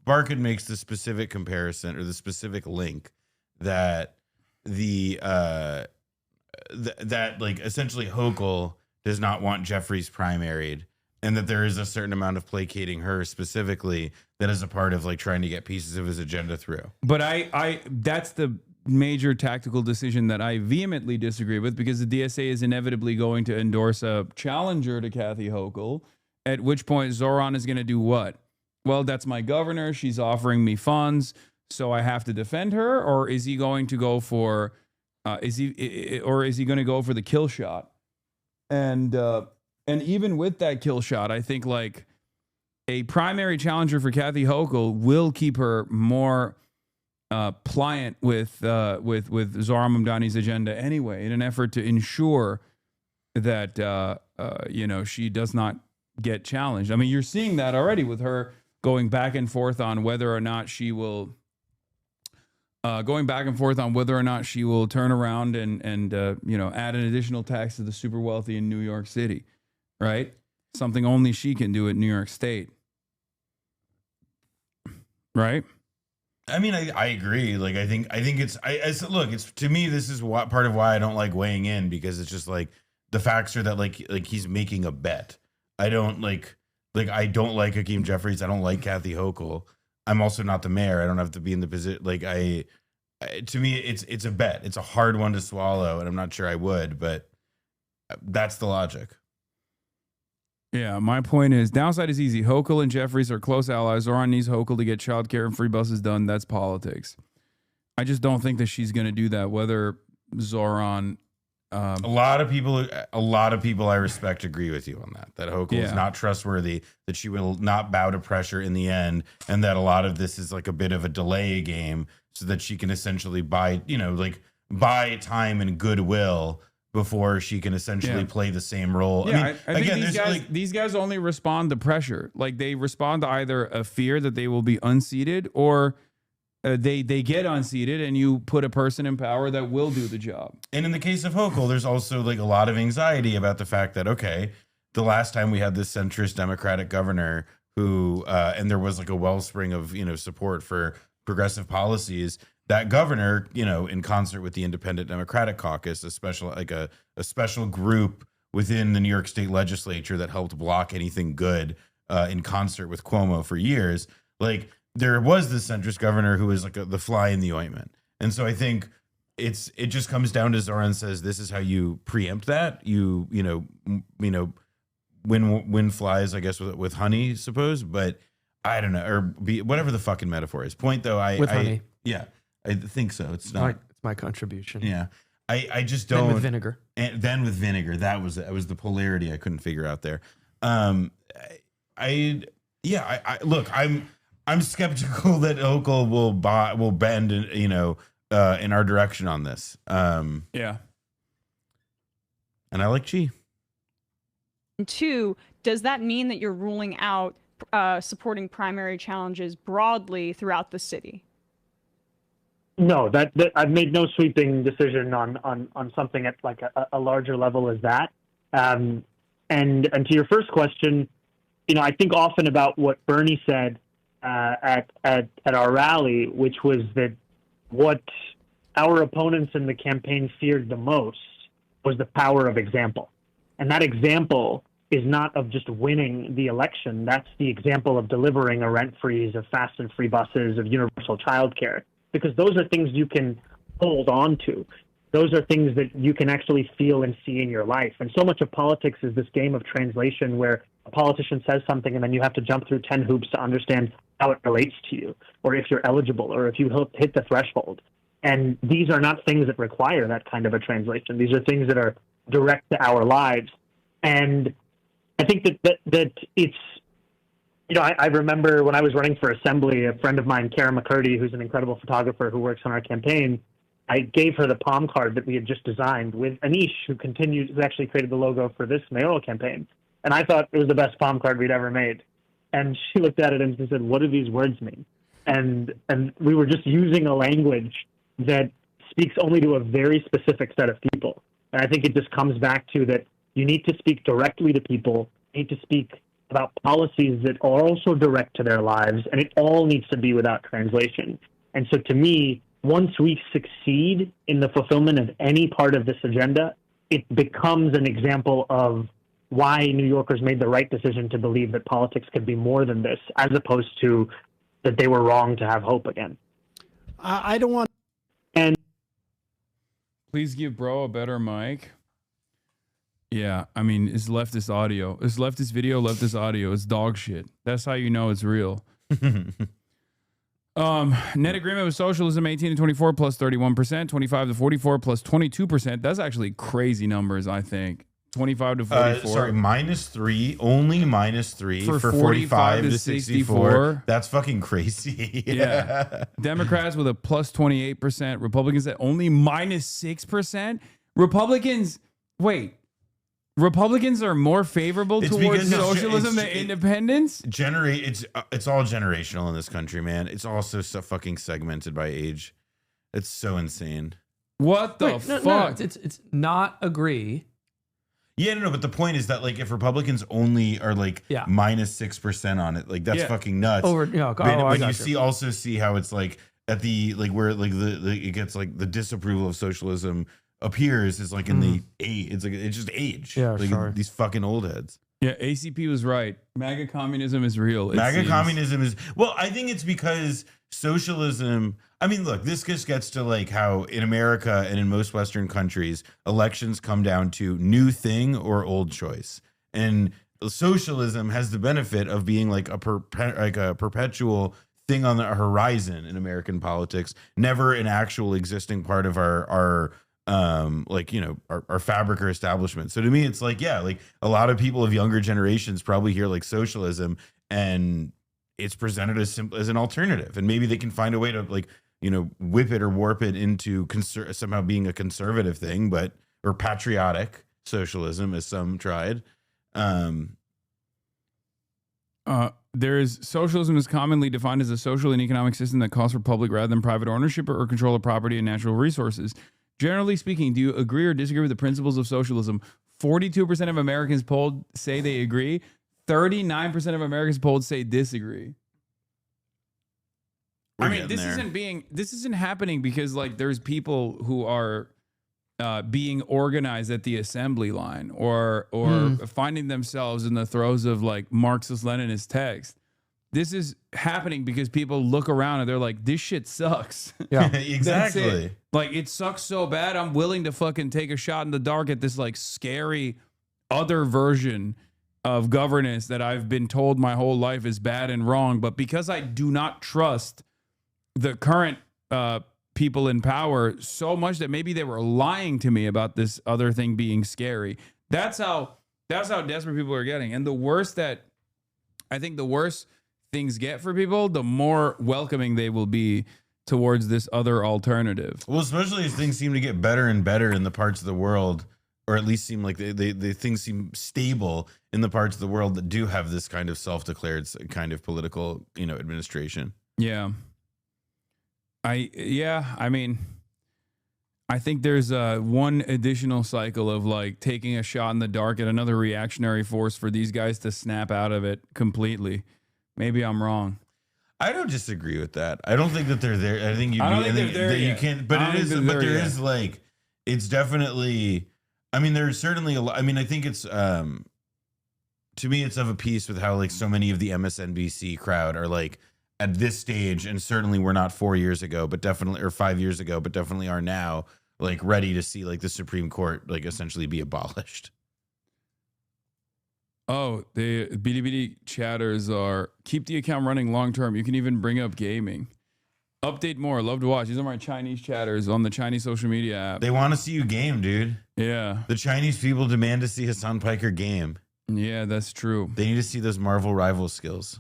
Barkin makes the specific comparison or the specific link that that like essentially Hochul does not want Jeffries primaried, and that there is a certain amount of placating her specifically that is a part of like trying to get pieces of his agenda through. But I that's the major tactical decision that I vehemently disagree with, because the DSA is inevitably going to endorse a challenger to Kathy Hochul, at which point Zoran is going to do what? Well, that's my governor. She's offering me funds, so I have to defend her. Or is he going to go for, is he going to go for the kill shot? And even with that kill shot, I think like a primary challenger for Kathy Hochul will keep her more pliant with Zoran Mamdani's agenda anyway, in an effort to ensure that she does not get challenged. I mean, you're seeing that already with her going back and forth on whether or not she will turn around and add an additional tax to the super wealthy in New York City, right? Something only she can do at New York State, right? I mean, I agree. Like, I think it's to me, this is part of why I don't like weighing in, because it's just like the facts are that like he's making a bet. I don't like Hakeem Jeffries. I don't like Kathy Hochul. I'm also not the mayor. I don't have to be in the position. Like to me, it's a bet. It's a hard one to swallow, and I'm not sure I would, but that's the logic. Yeah, my point is, downside is easy. Hochul and Jeffries are close allies. Zoran needs Hochul to get childcare and free buses done. That's politics. I just don't think that she's going to do that. Whether Zoran, a lot of people I respect agree with you on that. That Hochul is not trustworthy. That she will not bow to pressure in the end, and that a lot of this is like a bit of a delay game, so that she can essentially buy time and goodwill before she can essentially play the same role. Yeah, I mean, again, these guys only respond to pressure. Like, they respond to either a fear that they will be unseated, or they get unseated, and you put a person in power that will do the job. And in the case of Hochul, there's also like a lot of anxiety about the fact that, okay, the last time we had this centrist Democratic governor who, and there was like a wellspring of, support for progressive policies, that governor, in concert with the Independent Democratic Caucus, a special group within the New York State legislature that helped block anything good in concert with Cuomo for years, like, there was this centrist governor who was like the fly in the ointment. And so I think it just comes down to Zoran says, this is how you preempt that. You win flies, I guess, with honey, suppose, but I don't know, or whatever the fucking metaphor is. Point though, honey. Yeah, I think so. It's not. It's my contribution. Yeah. I just don't. Then with vinegar. And then with vinegar. That was the polarity I couldn't figure out there. Look, I'm skeptical that Hochul will bend, in our direction on this. Yeah. And I like Chi. And two, does that mean that you're ruling out supporting primary challenges broadly throughout the city? No, that I've made no sweeping decision on something at like a larger level as that. And to your first question, I think often about what Bernie said at our rally, which was that what our opponents in the campaign feared the most was the power of example. And that example is not of just winning the election. That's the example of delivering a rent freeze, of fast and free buses, of universal childcare, because those are things you can hold on to. Those are things that you can actually feel and see in your life. And so much of politics is this game of translation where a politician says something and then you have to jump through 10 hoops to understand how it relates to you, or if you're eligible, or if you hit the threshold. And these are not things that require that kind of a translation. These are things that are direct to our lives. And I think that it's, I remember when I was running for assembly, a friend of mine, Kara McCurdy, who's an incredible photographer who works on our campaign, I gave her the palm card that we had just designed with Anish, who actually created the logo for this mayoral campaign. And I thought it was the best palm card we'd ever made. And she looked at it and she said, "What do these words mean?" And we were just using a language that speaks only to a very specific set of people. And I think it just comes back to that you need to speak directly to people, you need to speak about policies that are also direct to their lives, and it all needs to be without translation. And so to me, once we succeed in the fulfillment of any part of this agenda, it becomes an example of why New Yorkers made the right decision to believe that politics could be more than this, as opposed to that they were wrong to have hope again. I don't want... And please give bro a better mic. Yeah, I mean, it's leftist audio. It's leftist video, leftist audio. It's dog shit. That's how you know it's real. Net agreement with socialism, 18 to 24 plus 31%, 25 to 44 plus 22%. That's actually crazy numbers, I think. 25 to 44. Sorry, -3, only -3 for 45 to 64. That's fucking crazy. Yeah. Democrats with a plus 28%. Republicans at only -6%. Republicans are more favorable towards socialism than independence? It's all generational in this country, man. It's also so fucking segmented by age. It's so insane. What the fuck? No, it's not agree. Yeah, no, but the point is that, like, if Republicans only are like -6% on it, like that's fucking nuts. But you also see how it's like at the where like it gets like the disapproval of socialism appears is like in the age. It's just age. Yeah, like these fucking old heads. Yeah, ACP was right. MAGA communism is real. Communism is, well, I think it's because socialism, I mean, look, this just gets to like how in America and in most Western countries, elections come down to new thing or old choice. And socialism has the benefit of being like a perpetual thing on the horizon in American politics, never an actual existing part of our fabric or establishment. So to me, it's like, yeah, like a lot of people of younger generations probably hear like socialism and it's presented as an alternative, and maybe they can find a way to like, whip it or warp it into somehow being a conservative thing, or patriotic socialism, as some tried. Socialism is commonly defined as a social and economic system that calls for public rather than private ownership or control of property and natural resources. Generally speaking, do you agree or disagree with the principles of socialism? 42% of Americans polled say they agree. 39% of Americans polled say disagree. This isn't happening because like there's people who are being organized at the assembly line or finding themselves in the throes of like Marxist-Leninist text. This is happening because people look around and they're like, this shit sucks. Yeah, exactly. Like, it sucks so bad, I'm willing to fucking take a shot in the dark at this like scary other version of governance that I've been told my whole life is bad and wrong. But because I do not trust the current people in power so much that maybe they were lying to me about this other thing being scary. That's how desperate people are getting. And the worse things get for people, the more welcoming they will be towards this other alternative. Well, especially as things seem to get better and better in the parts of the world, or at least seem like they things seem stable in the parts of the world that do have this kind of self-declared kind of political, administration. Yeah. I mean, I think there's one additional cycle of like taking a shot in the dark at another reactionary force for these guys to snap out of it completely. Maybe I'm wrong. I don't disagree with that. I don't think that they're there. I think you can't. But it is. But there is like, it's definitely. I mean, there's certainly a lot. I mean, I think it's. To me, it's of a piece with how like so many of the MSNBC crowd are like at this stage, and certainly we're not 4 years ago, but definitely, or 5 years ago, but definitely are now like ready to see like the Supreme Court like essentially be abolished. Oh, the BDBD chatters are keep the account running long term. You can even bring up gaming. Update more. Love to watch. These are my Chinese chatters on the Chinese social media app. They want to see you game, dude. Yeah. The Chinese people demand to see Hasan Piker game. Yeah, that's true. They need to see those Marvel rival skills.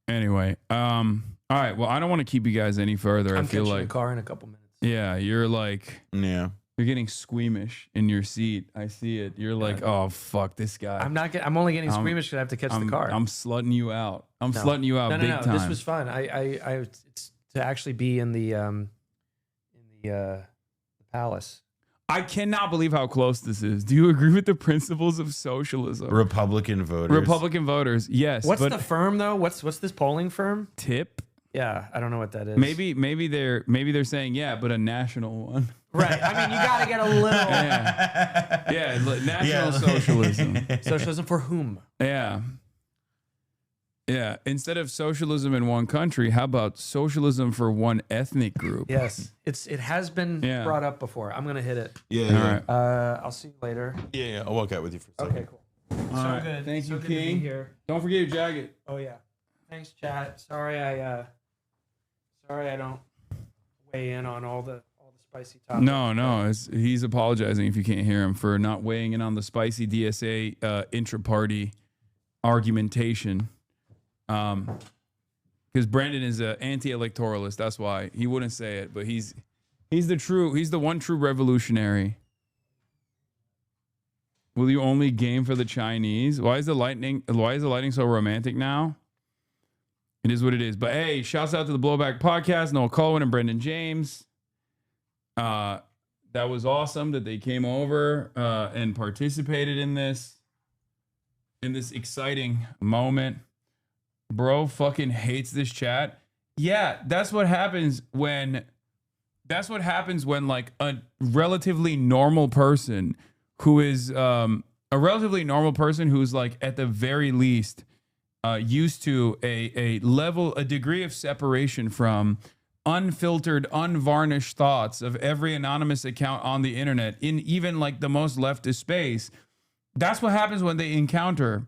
Anyway, all right. Well, I don't want to keep you guys any further. I'm I feel catching like a car in a couple minutes. Yeah, you're like you're getting squeamish in your seat. I see it. You're like, oh fuck, this guy. I'm only getting squeamish because I have to catch the car. I'm slutting you out. I'm slutting you out big time. This was fun. It's to actually be in the palace. I cannot believe how close this is. Do you agree with the principles of socialism? Republican voters, yes. What's the firm though? What's this polling firm? TIP? Yeah, I don't know what that is. Maybe they're saying but a national one. Right. I mean, you got to get a little. National socialism. Socialism for whom? Yeah. Yeah. Instead of socialism in one country, how about socialism for one ethnic group? Yes. It has been brought up before. I'm gonna hit it. Yeah. All right. I'll see you later. Yeah. I'll walk out with you for a second. Okay, cool. All right. Good. Thank you, good to be King. here. Don't forget your jacket. Oh yeah. Thanks, chat. Sorry I don't weigh in on all the spicy topics. No. He's apologizing if you can't hear him for not weighing in on the spicy DSA intra-party argumentation. Because Brandon is an anti-electoralist. That's why he wouldn't say it, but he's the one true revolutionary. Will you only game for the Chinese? Why is the lighting so romantic now? It is what it is. But hey, shouts out to the Blowback Podcast, Noel Colwyn and Brendan James. That was awesome that they came over and participated in this exciting moment. Bro fucking hates this chat. Yeah, that's what happens when like a relatively normal person who's like at the very least used to a degree of separation from unfiltered, unvarnished thoughts of every anonymous account on the internet in even like the most leftist space. That's what happens when they encounter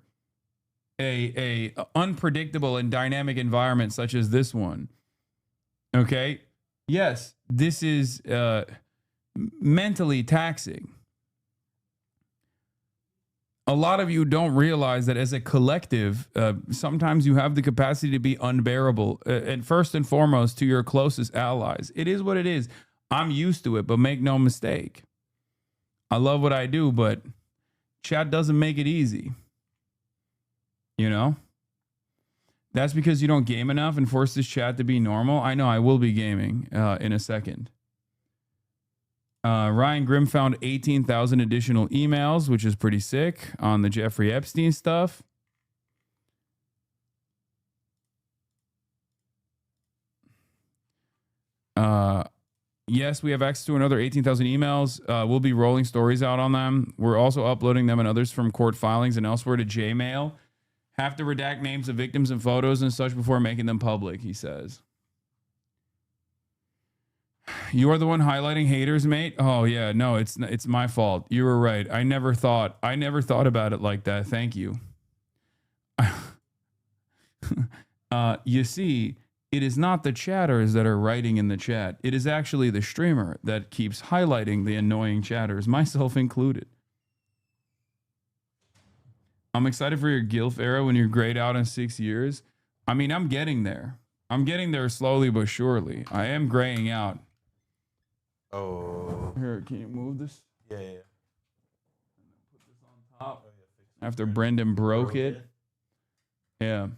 a unpredictable and dynamic environment such as this one. Okay? Yes, this is mentally taxing. A lot of you don't realize that as a collective, sometimes you have the capacity to be unbearable. And first and foremost, to your closest allies. It is what it is. I'm used to it, but make no mistake. I love what I do, but chat doesn't make it easy. You know? That's because you don't game enough and force this chat to be normal. I know I will be gaming in a second. Ryan Grimm found 18,000 additional emails, which is pretty sick, on the Jeffrey Epstein stuff. Yes, we have access to another 18,000 emails. We'll be rolling stories out on them. We're also uploading them and others from court filings and elsewhere to Gmail. Have to redact names of victims and photos and such before making them public, he says. You are the one highlighting haters, mate. Oh yeah, no, it's my fault. You were right. I never thought about it like that. Thank you. You see, it is not the chatters that are writing in the chat. It is actually the streamer that keeps highlighting the annoying chatters, myself included. I'm excited for your GILF era when you're grayed out in 6 years. I mean, I'm getting there. I'm getting there slowly but surely. I am graying out. Oh. Here, can you move this? Yeah. Put this on top. After Brendan broke it. Yeah.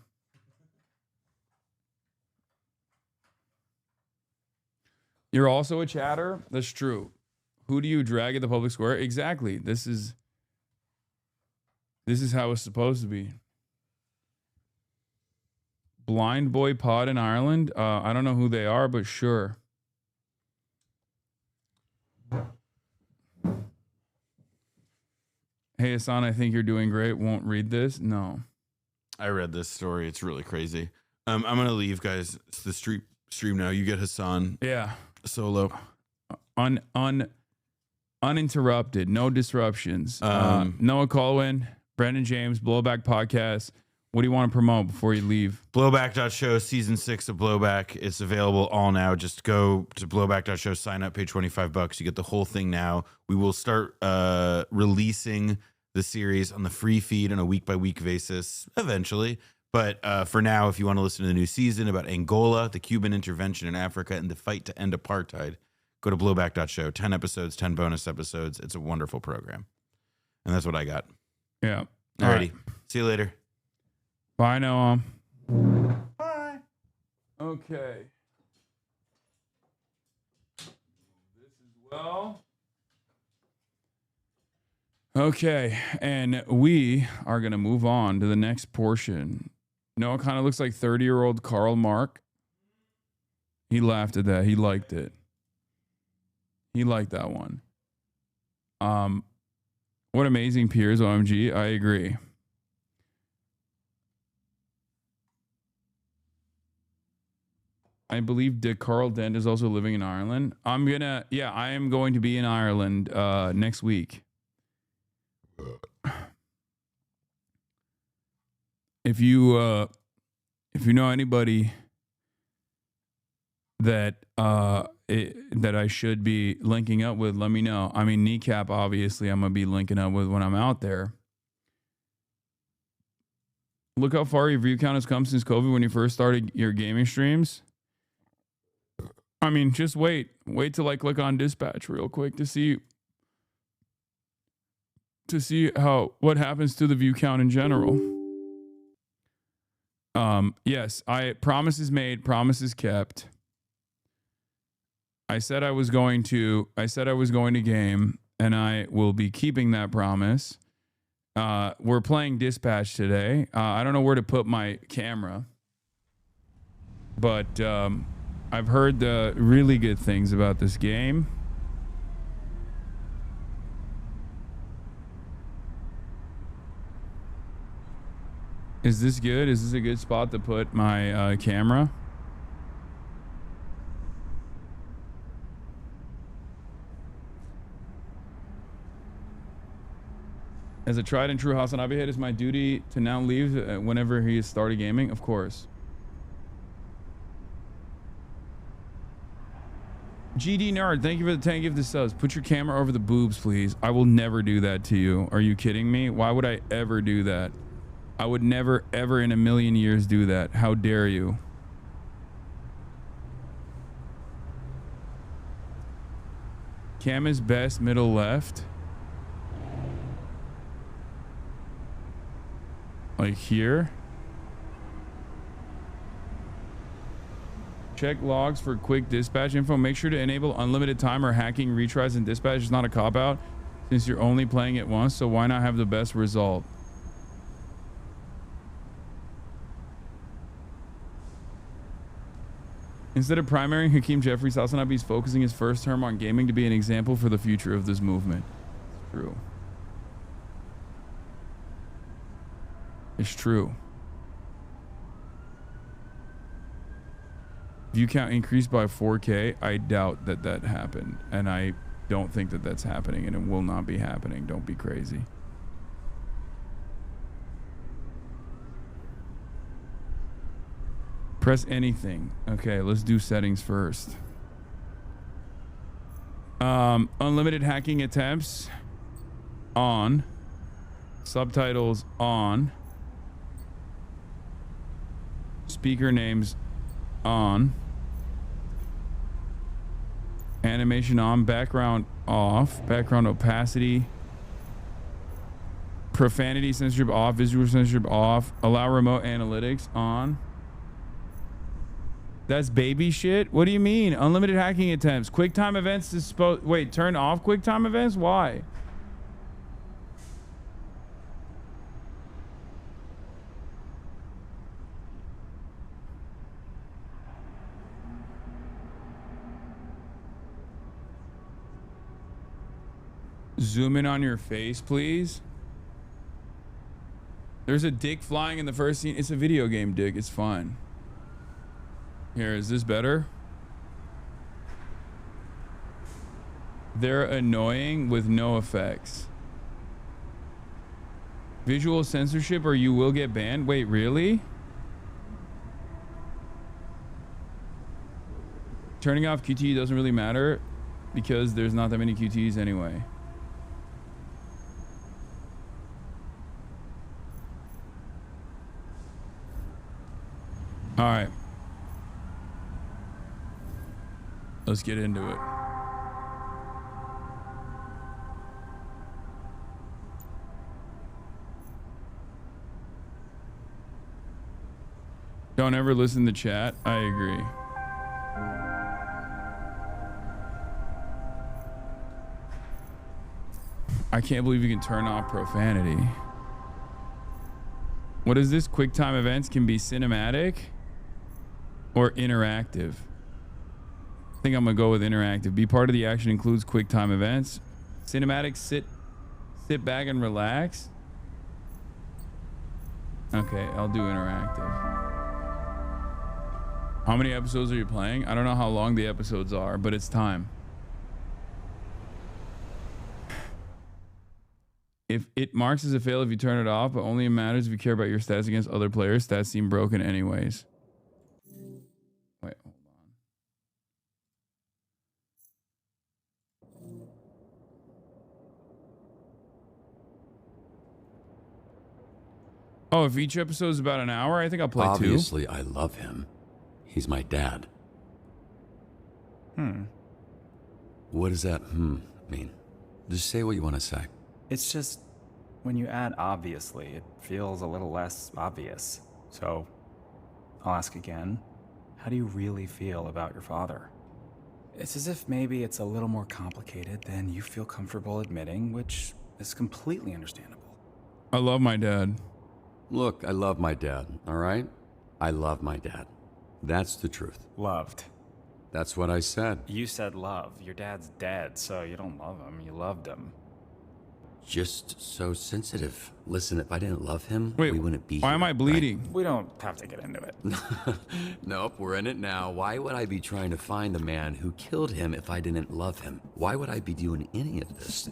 You're also a chatter? That's true. Who do you drag at the public square? Exactly. This is how it's supposed to be. Blind Boy Pod in Ireland? I don't know who they are, but sure. Hey, Hasan, I think you're doing great. Won't read this? No. I read this story. It's really crazy. I'm going to leave, guys. It's the stream now. You get Hasan. Yeah. Solo. Uninterrupted. No disruptions. Noah Colwyn, Brendan James, Blowback Podcast. What do you want to promote before you leave? Blowback.show, season 6 of Blowback. It's available all now. Just go to blowback.show, sign up, pay $25. You get the whole thing now. We will start releasing the series on the free feed on a week-by-week basis eventually. But for now, if you want to listen to the new season about Angola, the Cuban intervention in Africa, and the fight to end apartheid, go to blowback.show. 10 episodes, 10 bonus episodes. It's a wonderful program. And that's what I got. Yeah. Alrighty. Right. See you later. Bye, Noam. Bye. Okay. This as well. Okay, and we are going to move on to the next portion. Noah kind of looks like 30-year-old Karl Marx. He laughed at that. He liked it. He liked that one. What amazing peers, OMG. I agree. I believe Carl Dent is also living in Ireland. I am going to be in Ireland next week. If you know anybody that that I should be linking up with, let me know. I mean, Kneecap, obviously, I'm gonna be linking up with when I'm out there. Look how far your view count has come since COVID when you first started your gaming streams. I mean, just wait till I click on dispatch real quick to see what happens to the view count in general. Yes, promises made, promises kept. I said I was going to game, and I will be keeping that promise. We're playing dispatch today. I don't know where to put my camera, but I've heard really good things about this game. Is this good? Is this a good spot to put my camera? As a tried and true HasanAbi head, is my duty to now leave whenever he has started gaming? Of course. GD Nerd, thank you for the 10 gifted subs. Put your camera over the boobs, please. I will never do that to you. Are you kidding me? Why would I ever do that? I would never, ever in a million years do that. How dare you? Cam is best, middle left. Like here. Check logs for quick dispatch info. Make sure to enable unlimited time or hacking retries and dispatch is not a cop-out since you're only playing it once, so why not have the best result? Instead of primarying Hakeem Jeffries, HasanAbi is focusing his first term on gaming to be an example for the future of this movement. It's true. It's true. View count increased by 4K. I doubt that happened. And I don't think that that's happening, and it will not be happening. Don't be crazy. Press anything. Okay, let's do settings first. Unlimited hacking attempts on. Subtitles on. Speaker names on. Animation on. Background off. Background opacity. Profanity censorship off. Visual censorship off. Allow remote analytics on. That's baby shit. What do you mean? Unlimited hacking attempts. QuickTime events is supposed. Wait, turn off QuickTime events? Why? Zoom in on your face, please. There's a dick flying in the first scene. It's a video game, dick. It's fine. Here, is this better? They're annoying with no effects. Visual censorship or you will get banned? Wait, really? Turning off QTE doesn't really matter because there's not that many QTEs anyway. All right. Let's get into it. Don't ever listen to chat. I agree. I can't believe you can turn off profanity. What is this? QuickTime events can be cinematic or interactive. I think I'm gonna go with interactive. Be part of the action includes QuickTime events. Cinematic, sit back and relax. Okay, I'll do interactive. How many episodes are you playing? I don't know how long the episodes are, but it's time. If it marks as a fail if you turn it off, but only matters if you care about your stats against other players. Stats seem broken anyways. Wait, hold on. Oh, if each episode is about an hour, I think I'll play two. Obviously, I love him. He's my dad. What does that mean? Just say what you want to say. It's just, when you add obviously, it feels a little less obvious. So, I'll ask again. How do you really feel about your father? It's as if maybe it's a little more complicated than you feel comfortable admitting, which is completely understandable. I love my dad. Look, I love my dad, all right? I love my dad. That's the truth. Loved. That's what I said. You said love. Your dad's dead, so you don't love him. You loved him. Just so sensitive. Listen, if I didn't love him, Wait, we wouldn't be why here, am I bleeding? We don't have to get into it. Nope, we're in it now. Why would I be trying to find the man who killed him if I didn't love him? Why would I be doing any of this?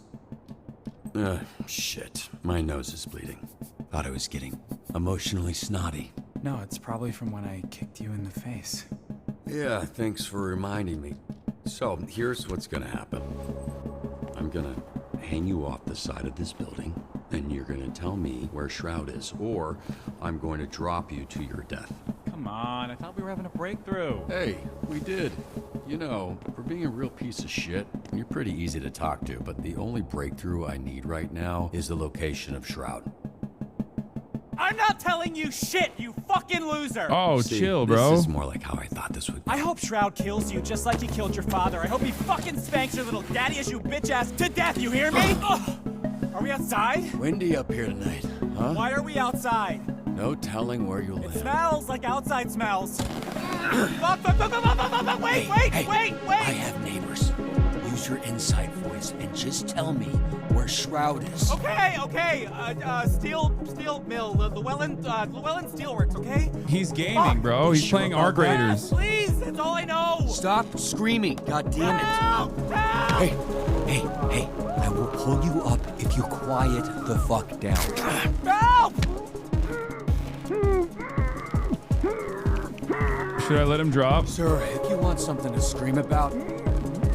Shit. My nose is bleeding. Thought I was getting emotionally snotty. No, it's probably from when I kicked you in the face. Yeah, thanks for reminding me. So, here's what's gonna happen. I'm gonna hang you off the side of this building, and you're gonna tell me where Shroud is, or I'm going to drop you to your death. Come on, I thought we were having a breakthrough. Hey, we did. You know, for being a real piece of shit, you're pretty easy to talk to, but the only breakthrough I need right now is the location of Shroud. I'm not telling you shit, you fucking loser! Oh, See, chill, bro. This is more like how I thought this would be. I hope Shroud kills you just like he killed your father. I hope he fucking spanks your little daddy-issue bitch ass to death, you hear me? Are we outside? Windy up here tonight, huh? Why are we outside? No telling where you'll It land. smells like outside smells. Fuck, wait! I have neighbors. Use your insight voice and just tell me where Shroud is. Okay. Steel mill, Llewellyn Steelworks, okay? He's gaming, bro. He's playing Arc Raiders. Please, that's all I know. Stop screaming, God damn it. Help! Hey, I will pull you up if you quiet the fuck down. Help! Should I let him drop? Sir, if you want something to scream about,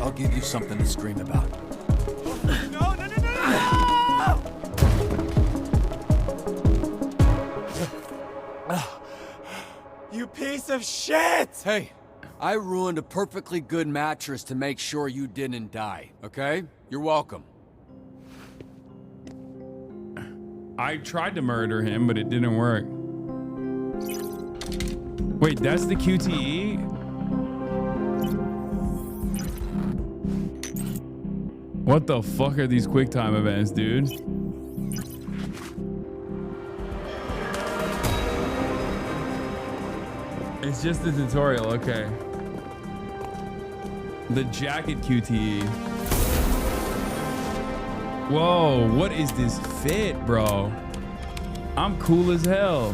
I'll give you something to scream about. No! You piece of shit! Hey, I ruined a perfectly good mattress to make sure you didn't die, okay? You're welcome. I tried to murder him, but it didn't work. Wait, that's the QTE? What the fuck are these QuickTime events, dude? It's just the tutorial, okay. The jacket QTE. Whoa, what is this fit, bro? I'm cool as hell.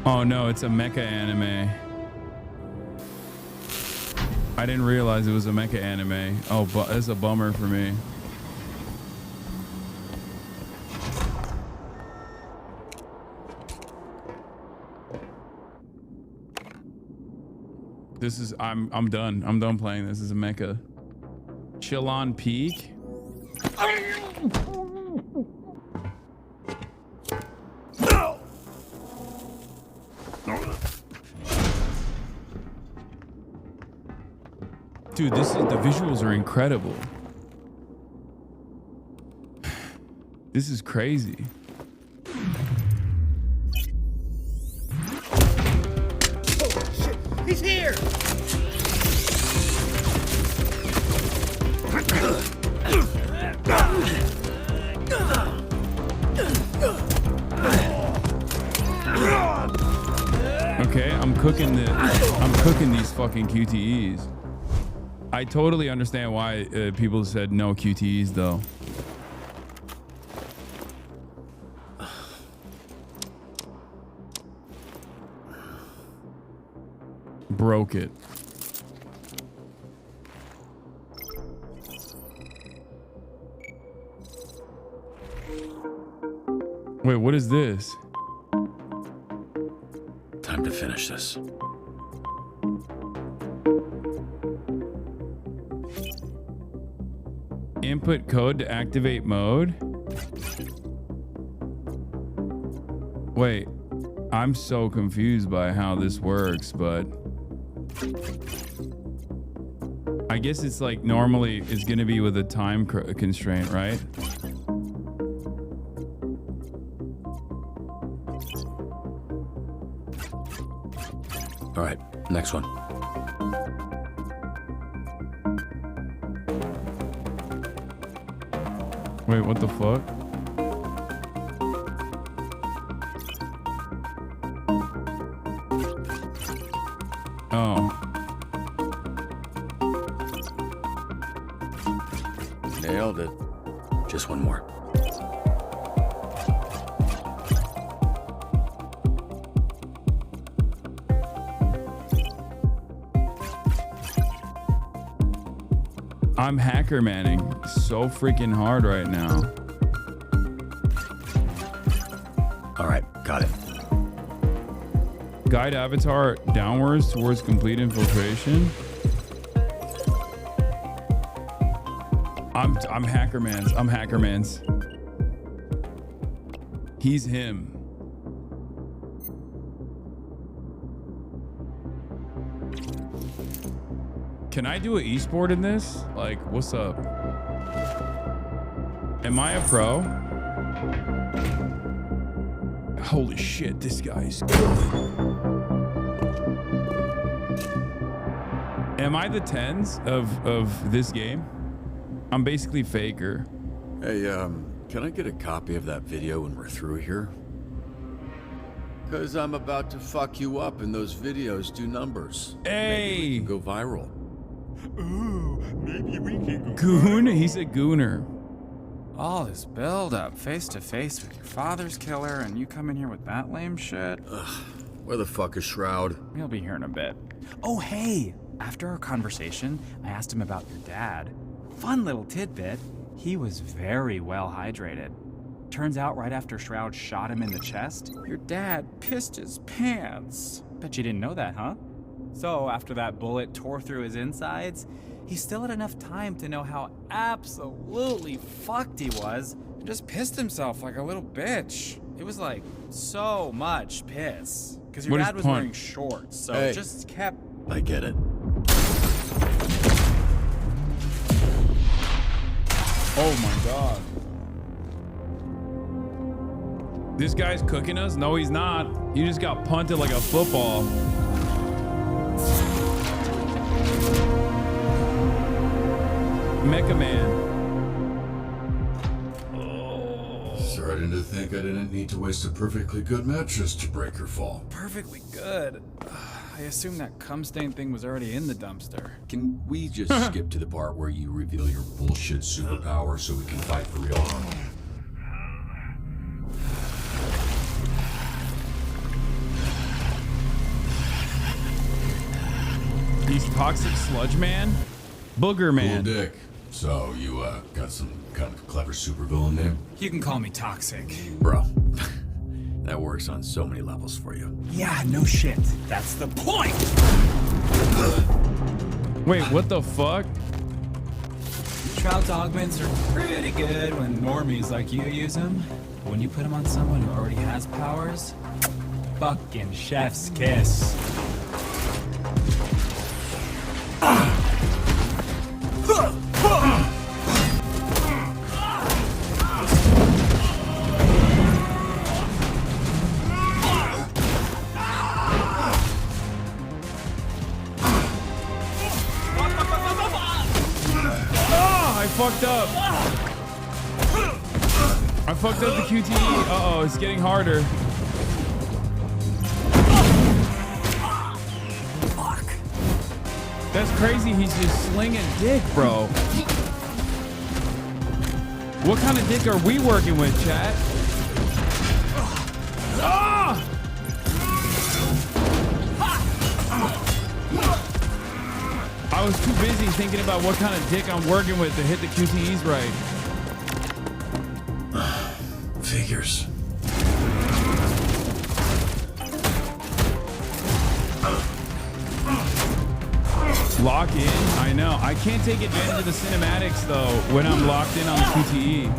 Oh no, it's a mecha anime. I didn't realize it was a mecha anime. Oh, but that's a bummer for me. This is I'm done. I'm done playing this as a mecha. Chillon Peak. Dude, the visuals are incredible. This is crazy. Oh shit, he's here! Okay, I'm cooking these fucking QTEs. I totally understand why people said no QTEs though. Broke it. Wait, what is this? Time to finish this. Input code to activate mode. Wait, I'm so confused by how this works, but I guess it's like normally it's going to be with a time constraint, right? All right, next one. Wait, what the fuck? Oh. Nailed it. Just one more. I'm hacker manning so freaking hard right now. All right, got it. Guide avatar downwards towards complete infiltration. I'm hackermans. I'm hackermans. He's him. Can I do an esport in this? Like, what's up? Am I a pro? Holy shit, this guy's good. Am I the tens of this game? I'm basically Faker. Hey, can I get a copy of that video when we're through here? Because I'm about to fuck you up and those videos do numbers. Hey! Maybe we can go viral. Ooh, maybe we can go. Goon? He's a gooner. All this build up, face to face with your father's killer, and you come in here with that lame shit? Ugh, where the fuck is Shroud? He'll be here in a bit. Oh, hey! After our conversation, I asked him about your dad. Fun little tidbit. He was very well hydrated. Turns out right after Shroud shot him in the chest, your dad pissed his pants. Bet you didn't know that, huh? So after that bullet tore through his insides, he still had enough time to know how absolutely fucked he was and just pissed himself like a little bitch. It was like so much piss. Because your dad was wearing shorts, so it just kept... I get it. Oh my God. This guy's cooking us? No, he's not. He just got punted like a football. Mecha Man. Starting to think I didn't need to waste a perfectly good mattress to break your fall. Perfectly good. I assume that cum stain thing was already in the dumpster. Can we just skip to the part where you reveal your bullshit superpower so we can fight for real? He's toxic sludge man? Booger man. Cool dick. So you got some kind of clever supervillain name? You can call me toxic. Bro, that works on so many levels for you. Yeah, no shit. That's the point! Wait, what the fuck? Trout's augments are pretty good when normies like you use them. But when you put them on someone who already has powers, fucking chef's kiss. I fucked up. I fucked up the QTE. Uh-oh, it's getting harder. Fuck. That's crazy. He's just slinging dick, bro. What kind of dick are we working with, chat? Ah! I was too busy thinking about what kind of dick I'm working with to hit the QTEs right. Figures. Lock in? I know. I can't take advantage of the cinematics though when I'm locked in on the QTE.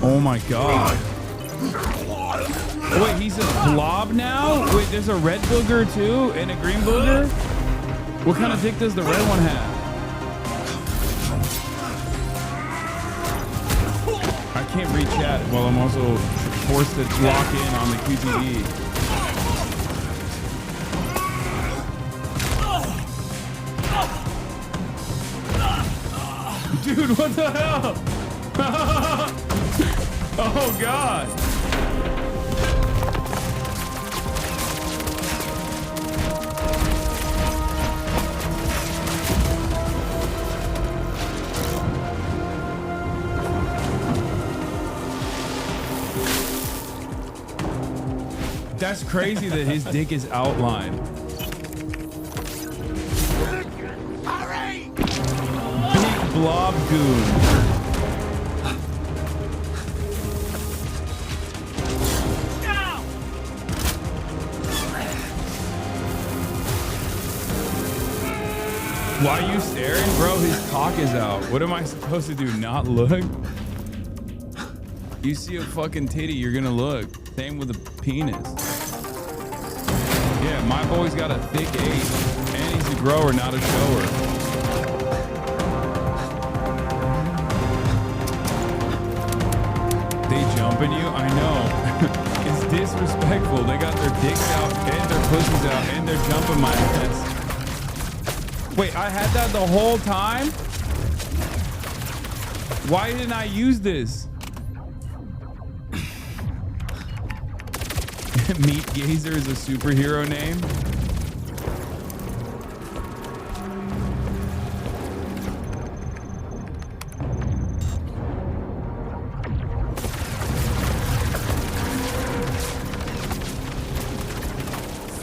Oh my God. Wait, he's a blob now? Wait, there's a red booger too and a green booger? What kind of dick does the red one have? I can't read chat while I'm also forced to lock in on the QTE. Dude, what the hell? Oh God. That's crazy that his dick is outlined. Big blob goon. Why are you staring? Bro, his cock is out. What am I supposed to do? Not look? You see a fucking titty, you're gonna look. Same with a penis. Yeah, my boy's got a thick 8. And he's a grower, not a shower. They jumping you? I know. It's disrespectful. They got their dicks out and their pussies out and they're jumping my ass. Wait, I had that the whole time? Why didn't I use this? Meat Gazer is a superhero name?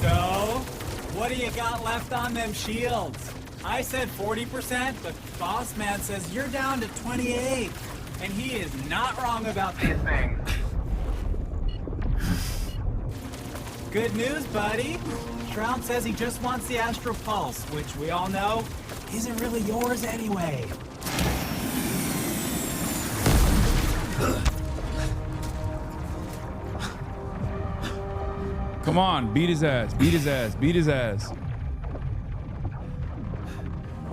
So, what do you got left on them shields? I said 40%, but boss man says you're down to 28. And he is not wrong about this thing. Good news, buddy. Shroud says he just wants the Astro Pulse, which we all know isn't really yours anyway. Come on, beat his ass, beat his ass, beat his ass.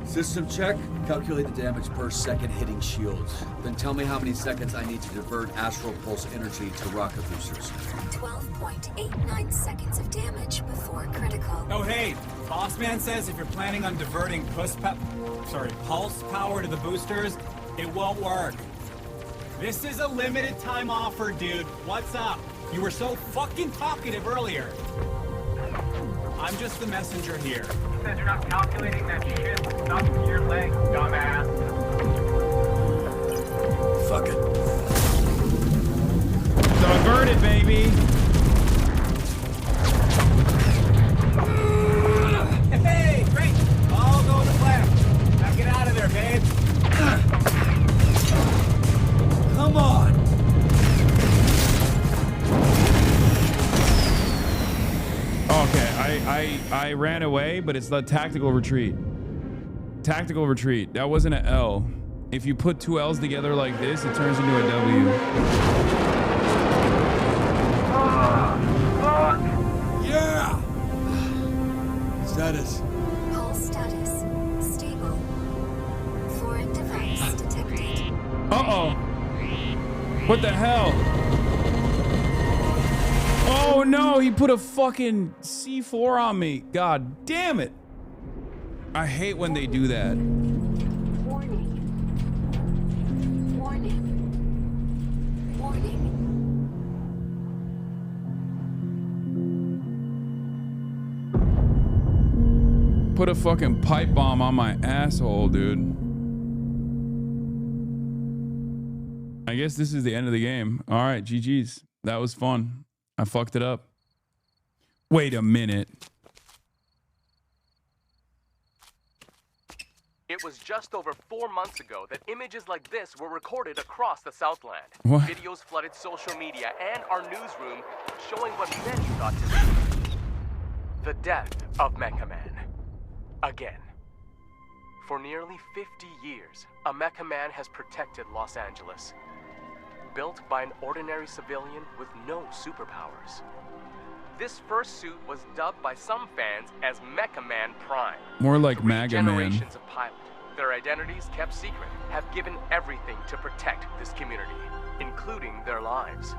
System check. Calculate the damage per second hitting shields. Then tell me how many seconds I need to divert astral pulse energy to rocket boosters. 12.89 seconds of damage before critical. Oh hey, Bossman says if you're planning on diverting pulse power to the boosters, it won't work. This is a limited time offer, dude. What's up? You were so fucking talkative earlier. I'm just the messenger here. He says you're not calculating that shit stuck to your leg, dumbass. Fuck it. Divert it, baby. Hey, great. I'll go to the left. Now get out of there, babe. Come on. Okay, I ran away, but it's the tactical retreat. Tactical retreat. That wasn't an L. If you put two L's together like this, it turns into a W. Yeah! Status. All status stable. Foreign device detected. Uh-oh. What the hell? Oh no, he put a fucking C4 on me. God damn it. I hate when they do that. Warning. Warning. Warning. Put a fucking pipe bomb on my asshole, dude. I guess this is the end of the game. All right, GG's. That was fun. I fucked it up. Wait a minute. It was just over 4 months ago that images like this were recorded across the Southland. What? Videos flooded social media and our newsroom, showing what many thought to be the death of Mecha Man. Again. For nearly 50 years, a Mecha Man has protected Los Angeles. Built by an ordinary civilian with no superpowers. This first suit was dubbed by some fans as Mecha Man Prime. More like MAGA Man. Generations of pilots, their identities kept secret, have given everything to protect this community, including their lives.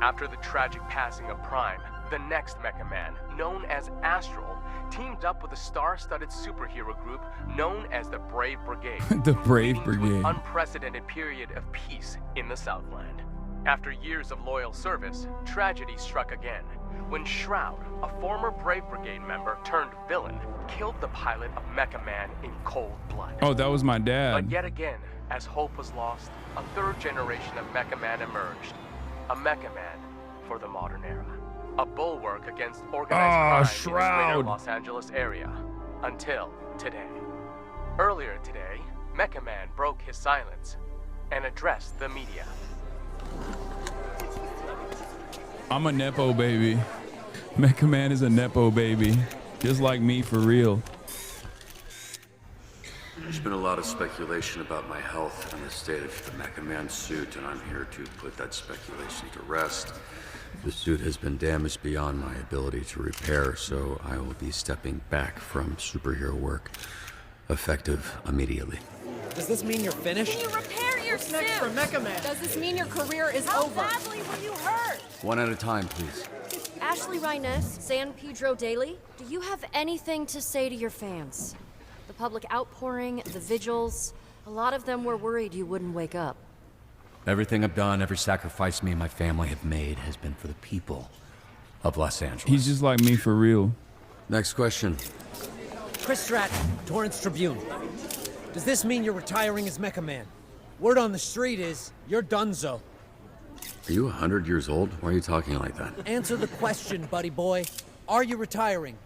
After the tragic passing of Prime, the next Mecha Man, known as Astral, teamed up with a star-studded superhero group known as the Brave Brigade. The Brave leading to an Brigade. unprecedented period of peace in the Southland. After years of loyal service, tragedy struck again when Shroud, a former Brave Brigade member turned villain, killed the pilot of Mecha Man in cold blood. Oh, that was my But dad. yet again, as hope was lost, a third generation of Mecha Man emerged. A Mecha Man for the modern era. A bulwark against organized crime in the greater Shroud. Los Angeles area. Until today. Earlier today, Mecha Man broke his silence and addressed the media. I'm a Nepo baby. Mecha Man is a Nepo baby. Just like me, for real. There's been a lot of speculation about my health and the state of the Mecha Man suit, and I'm here to put that speculation to rest. The suit has been damaged beyond my ability to repair, so I will be stepping back from superhero work, effective immediately. Does this mean you're finished? Can you repair your suit? Next for Mecha Man? Does this mean your career is over? How badly were you hurt? One at a time, please. Ashley Rhiness, San Pedro Daily, do you have anything to say to your fans? The public outpouring, the vigils, a lot of them were worried you wouldn't wake up. Everything I've done, every sacrifice me and my family have made has been for the people of Los Angeles. He's just like me, for real. Next question. Chris Stratton, Torrance Tribune. Does this mean you're retiring as Mecha Man? Word on the street is you're donezo. Are you 100 years old? Why are you talking like that? Answer the question, buddy boy. Are you retiring?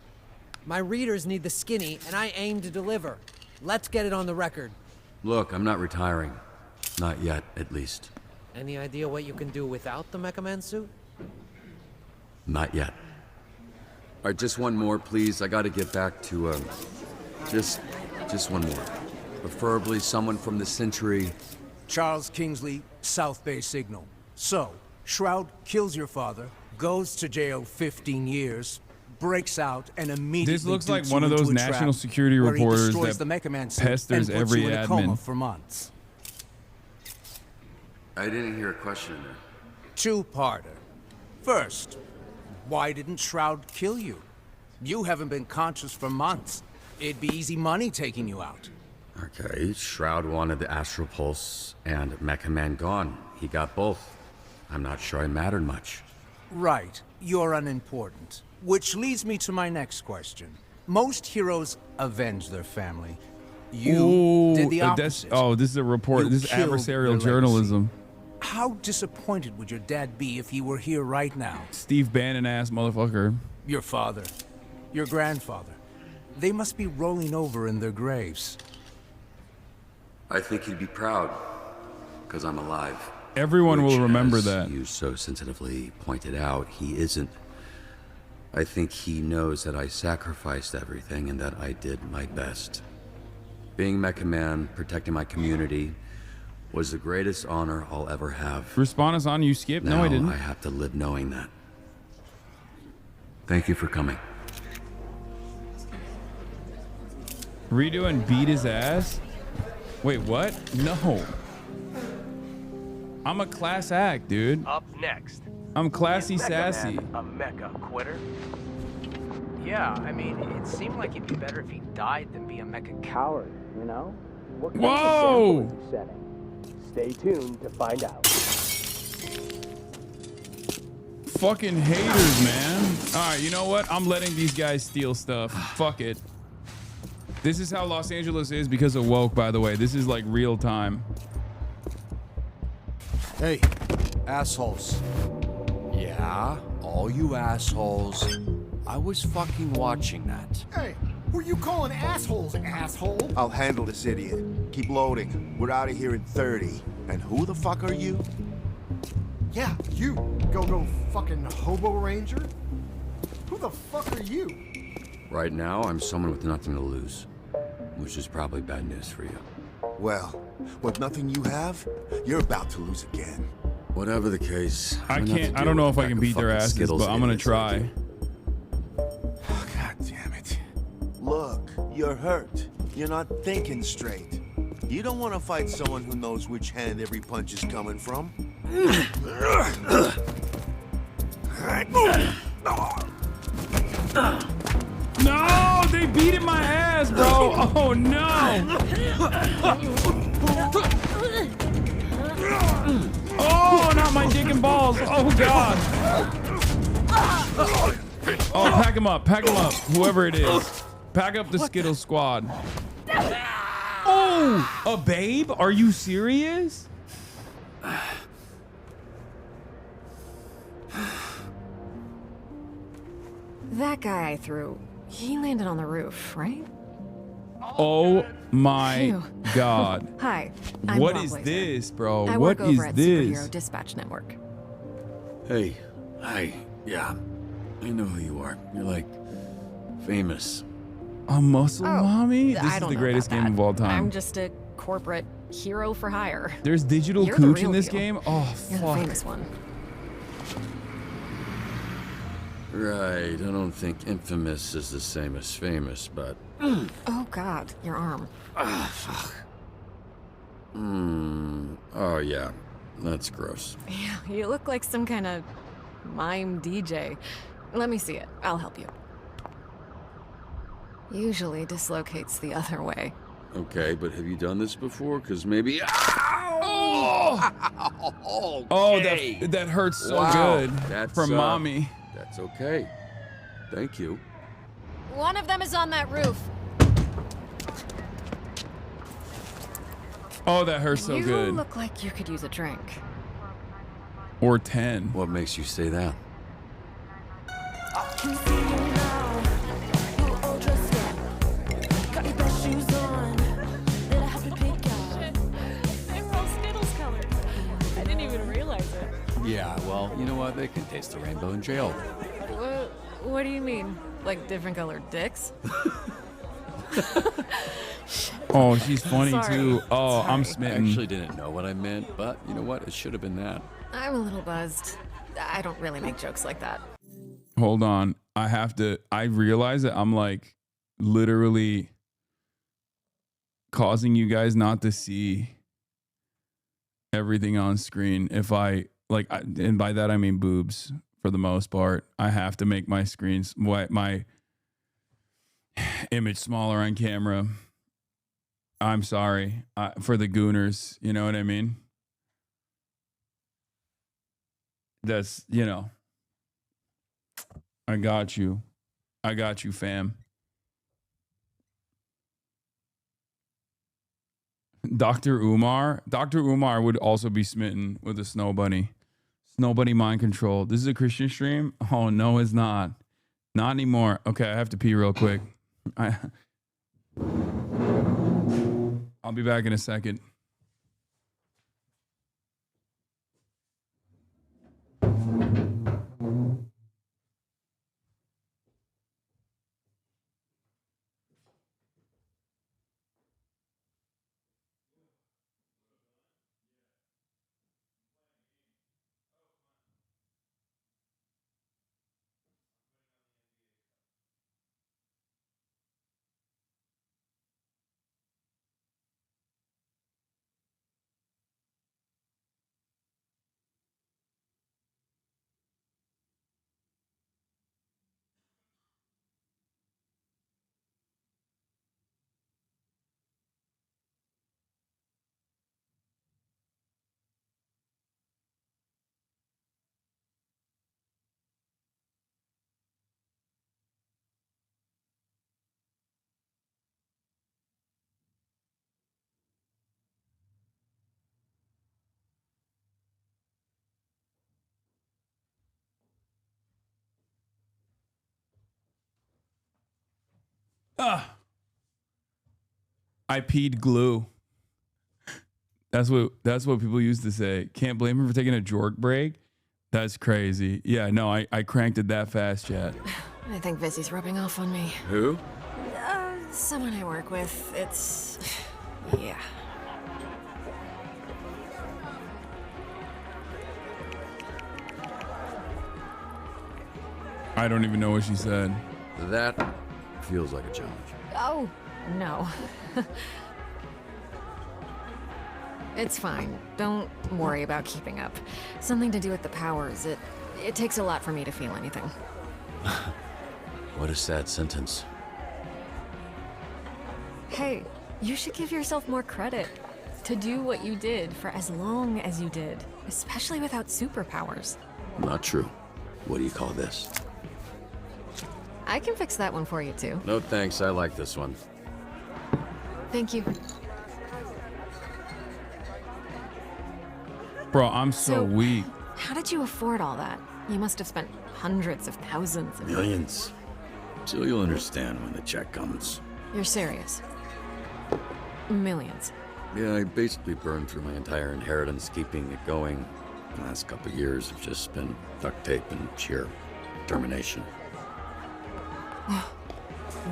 My readers need the skinny, and I aim to deliver. Let's get it on the record. Look, I'm not retiring. Not yet, at least. Any idea what you can do without the Mecha Man suit? Not yet. All right, just one more, please. I gotta get back to, just one more. Preferably someone from the Century. Charles Kingsley, South Bay Signal. So, Shroud kills your father, goes to jail 15 years, breaks out, and immediately This looks like dupes one you of those into a national trap security where he reporters destroys that the Mecha Man suit pesters and puts every you in a coma admin. for months. I didn't hear a question in there. Two-parter. First, why didn't Shroud kill you? You haven't been conscious for months. It'd be easy money taking you out. Okay, Shroud wanted the Astral Pulse and Mecha Man gone. He got both. I'm not sure I mattered much. Right. You're unimportant. Which leads me to my next question. Most heroes avenge their family. You did the opposite. This is a report. You This is killed adversarial their journalism. How disappointed would your dad be if he were here right now? Steve Bannon ass motherfucker. Your father, your grandfather. They must be rolling over in their graves. I think he'd be proud, because I'm alive. Everyone will remember as that. You so sensitively pointed out, he isn't. I think he knows that I sacrificed everything and that I did my best. Being Mecha Man, protecting my community, was the greatest honor I'll ever have. Respond is on you, Skip. No, Now I didn't. I have to live knowing that. Thank you for coming. Redo and beat his ass? Wait, what? No. I'm a class act, dude. Up next. I'm classy Is Mecha sassy. Man a mecha quitter? Yeah, I mean, it seemed like it'd be better if he died than be a mecha coward, you know? What kind Whoa! of example is he setting? Stay tuned to find out. Fucking haters, man. All right, you know what? I'm letting these guys steal stuff. Fuck it. This is how Los Angeles is because of woke, by the way. This is like real time. Hey, assholes. Yeah, all you assholes. I was fucking watching that. Hey, who are you calling assholes, asshole? I'll handle this idiot. Keep loading. We're out of here in 30. And who the fuck are you? Yeah, you. Go fucking hobo ranger? Who the fuck are you? Right now, I'm someone with nothing to lose, which is probably bad news for you. Well, with nothing you have, you're about to lose again. Whatever the case, I don't know if I can beat their asses, but I'm gonna try. God damn it. Look, you're hurt. You're not thinking straight. You don't want to fight someone who knows which hand every punch is coming from. No, they beat my ass, bro. Oh no. Oh, not my dick and balls. Oh god. Oh, pack him up, whoever it is. Pack up the Skittles squad. Oh, a babe? Are you serious? That guy I threw, he landed on the roof, right? Oh my Phew. god. Hi, I'm What Rob is Blazer. this, bro? I What work is over at this? Superhero Dispatch Network. Hey, hi, yeah, I know who you are. You're like famous. A muscle mommy? This I is don't the know greatest about game that. of all time. I'm just a corporate hero for hire. There's digital You're the cooch in real this deal. game? Oh, You're the fuck. famous one. Right, I don't think infamous is the same as famous, but... Oh God, your arm. Fuck. Oh yeah, that's gross. Yeah, you look like some kind of mime DJ. Let me see it. I'll help you. Usually dislocates the other way. Okay, but have you done this before? Because maybe... Oh, that hurts so good That's, from mommy. That's okay. Thank you. One of them is on that roof. Oh, that hurts so you good. look like you could use a drink. Or 10. What makes you say that? I didn't even realize it. Yeah, well, you know what? They can taste the rainbow in jail. What do you mean? Like different colored dicks? Oh, she's funny Sorry. too. Oh, I'm I smitten. actually didn't know what I meant, but you know what? It should have been that. I'm a little buzzed. I don't really make jokes like that. Hold on. I realize that I'm like literally causing you guys not to see everything on screen. If I like, and by that I mean boobs for the most part. I have to make my screens, my image smaller on camera. I'm sorry for the gooners. You know what I mean? That's, you know, I got you. I got you, fam. Dr. Umar would also be smitten with a snow bunny. Snow bunny mind control. This is a Christian stream? Oh, no, it's not. Not anymore. Okay, I have to pee real quick. I'll be back in a second. I peed glue. That's what people used to say. Can't blame him for taking a jork break. That's crazy. Yeah, no, I cranked it that fast, chat. I think Vizzy's rubbing off on me. Who? Someone I work with. It's... yeah. I don't even know what she said. That feels like a challenge. Oh, no. It's fine. Don't worry about keeping up. Something to do with the powers. It takes a lot for me to feel anything. What a sad sentence. Hey, you should give yourself more credit. To do what you did for as long as you did. Especially without superpowers. Not true. What do you call this? I can fix that one for you, too. No thanks, I like this one. Thank you. Bro, I'm so weak. How did you afford all that? You must have spent hundreds of thousands of Millions. So you'll understand when the check comes. You're serious? Millions. Yeah, I basically burned through my entire inheritance keeping it going. The last couple of years have just been duct tape and sheer determination.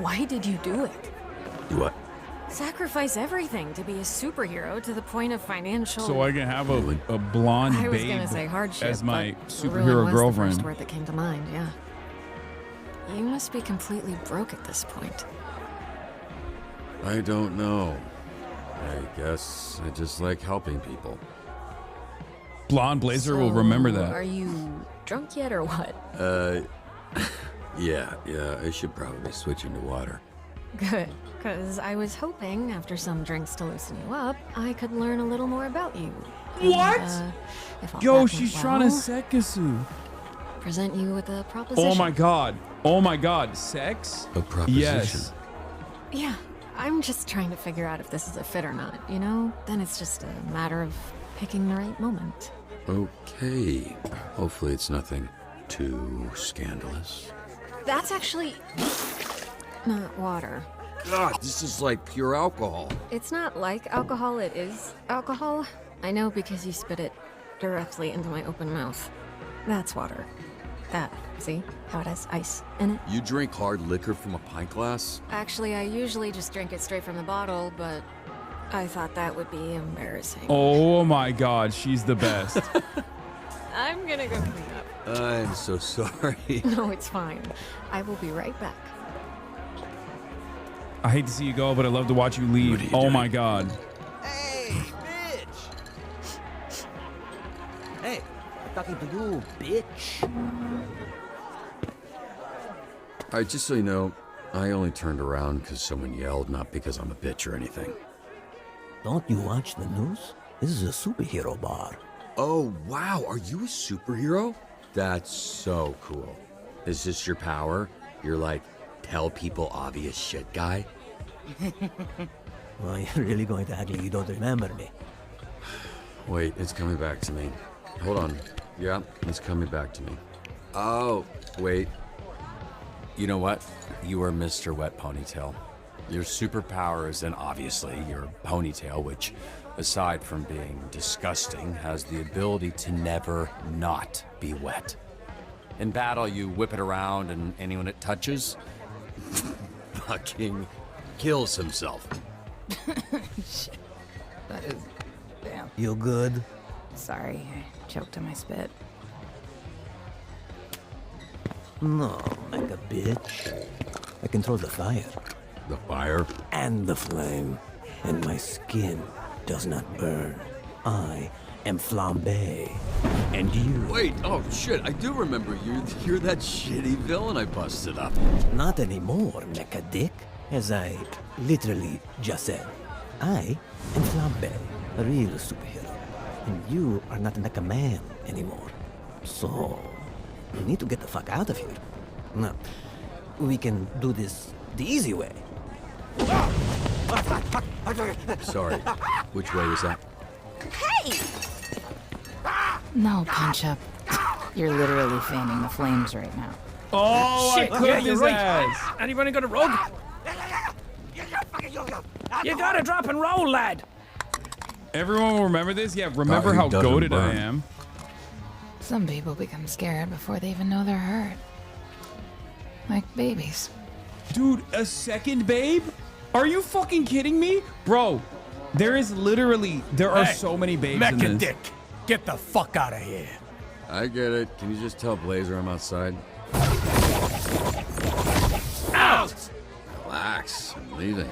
Why did you do it? Do what? Sacrifice everything to be a superhero to the point of financial... So I can have a blonde I was babe gonna say hardship, as my but superhero ruin was girlfriend. The first word that came to mind, yeah. You must be completely broke at this point. I don't know. I guess I just like helping people. Blonde Blazer will remember that. Are you drunk yet or what? Yeah, I should probably switch into water. Good, because I was hoping, after some drinks to loosen you up, I could learn a little more about you. What? And, if all Yo, that she's went trying to well, sekisu. present you with a proposition. Oh my god. Oh my god. Sex? A proposition? Yes. Yeah, I'm just trying to figure out if this is a fit or not, you know? Then it's just a matter of picking the right moment. Okay. Hopefully it's nothing too scandalous. That's actually not water. God, this is like pure alcohol. It's not like alcohol, it is alcohol. I know because you spit it directly into my open mouth. That's water. That, see how it has ice in it? You drink hard liquor from a pint glass? Actually, I usually just drink it straight from the bottle, but I thought that would be embarrassing. Oh my god, she's the best. I'm gonna go clean up. I'm so sorry. No, it's fine. I will be right back. I hate to see you go, but I love to watch you leave. Oh my God. Hey, bitch! Hey, I'm talking to you, bitch. All right, just so you know, I only turned around because someone yelled, not because I'm a bitch or anything. Don't you watch the news? This is a superhero bar. Oh, wow. Are you a superhero? That's so cool. Is this your power? You're like, tell people obvious shit guy? Well, you're really going to act like you don't remember me. Wait, it's coming back to me. Hold on. Yeah, it's coming back to me. Oh, wait. You know what? You are Mr. Wet Ponytail. Your superpower is then obviously your ponytail, which, aside from being disgusting, has the ability to never not be wet. In battle, you whip it around and anyone it touches fucking kills himself. Shit. That is... damn. You good? Sorry, I choked on my spit. No, like a bitch. I control the fire. The fire? And the flame. And my skin does not burn. I am flambe. And you... Wait, oh shit, I do remember you. You're that shitty villain I busted up. Not anymore, mecha dick. As I literally just said. I am flambe, a real superhero. And you are not mecha man anymore. So... you need to get the fuck out of here. No, we can do this the easy way. Sorry, which way was that? Hey! No, Punch Up. You're literally fanning the flames right now. Oh, shit, I cooked his right. ass. Anybody got a rogue? You gotta drop and roll, lad. Everyone will remember this? Yeah, remember how doesn't goated I burn. am. Some people become scared before they even know they're hurt. Like babies. Dude, a second babe? Are you fucking kidding me? Bro, there is literally, there are so many babes in Mecha this. dick, get the fuck out of here. I get it. Can you just tell Blazer I'm outside? Out! Relax, I'm leaving.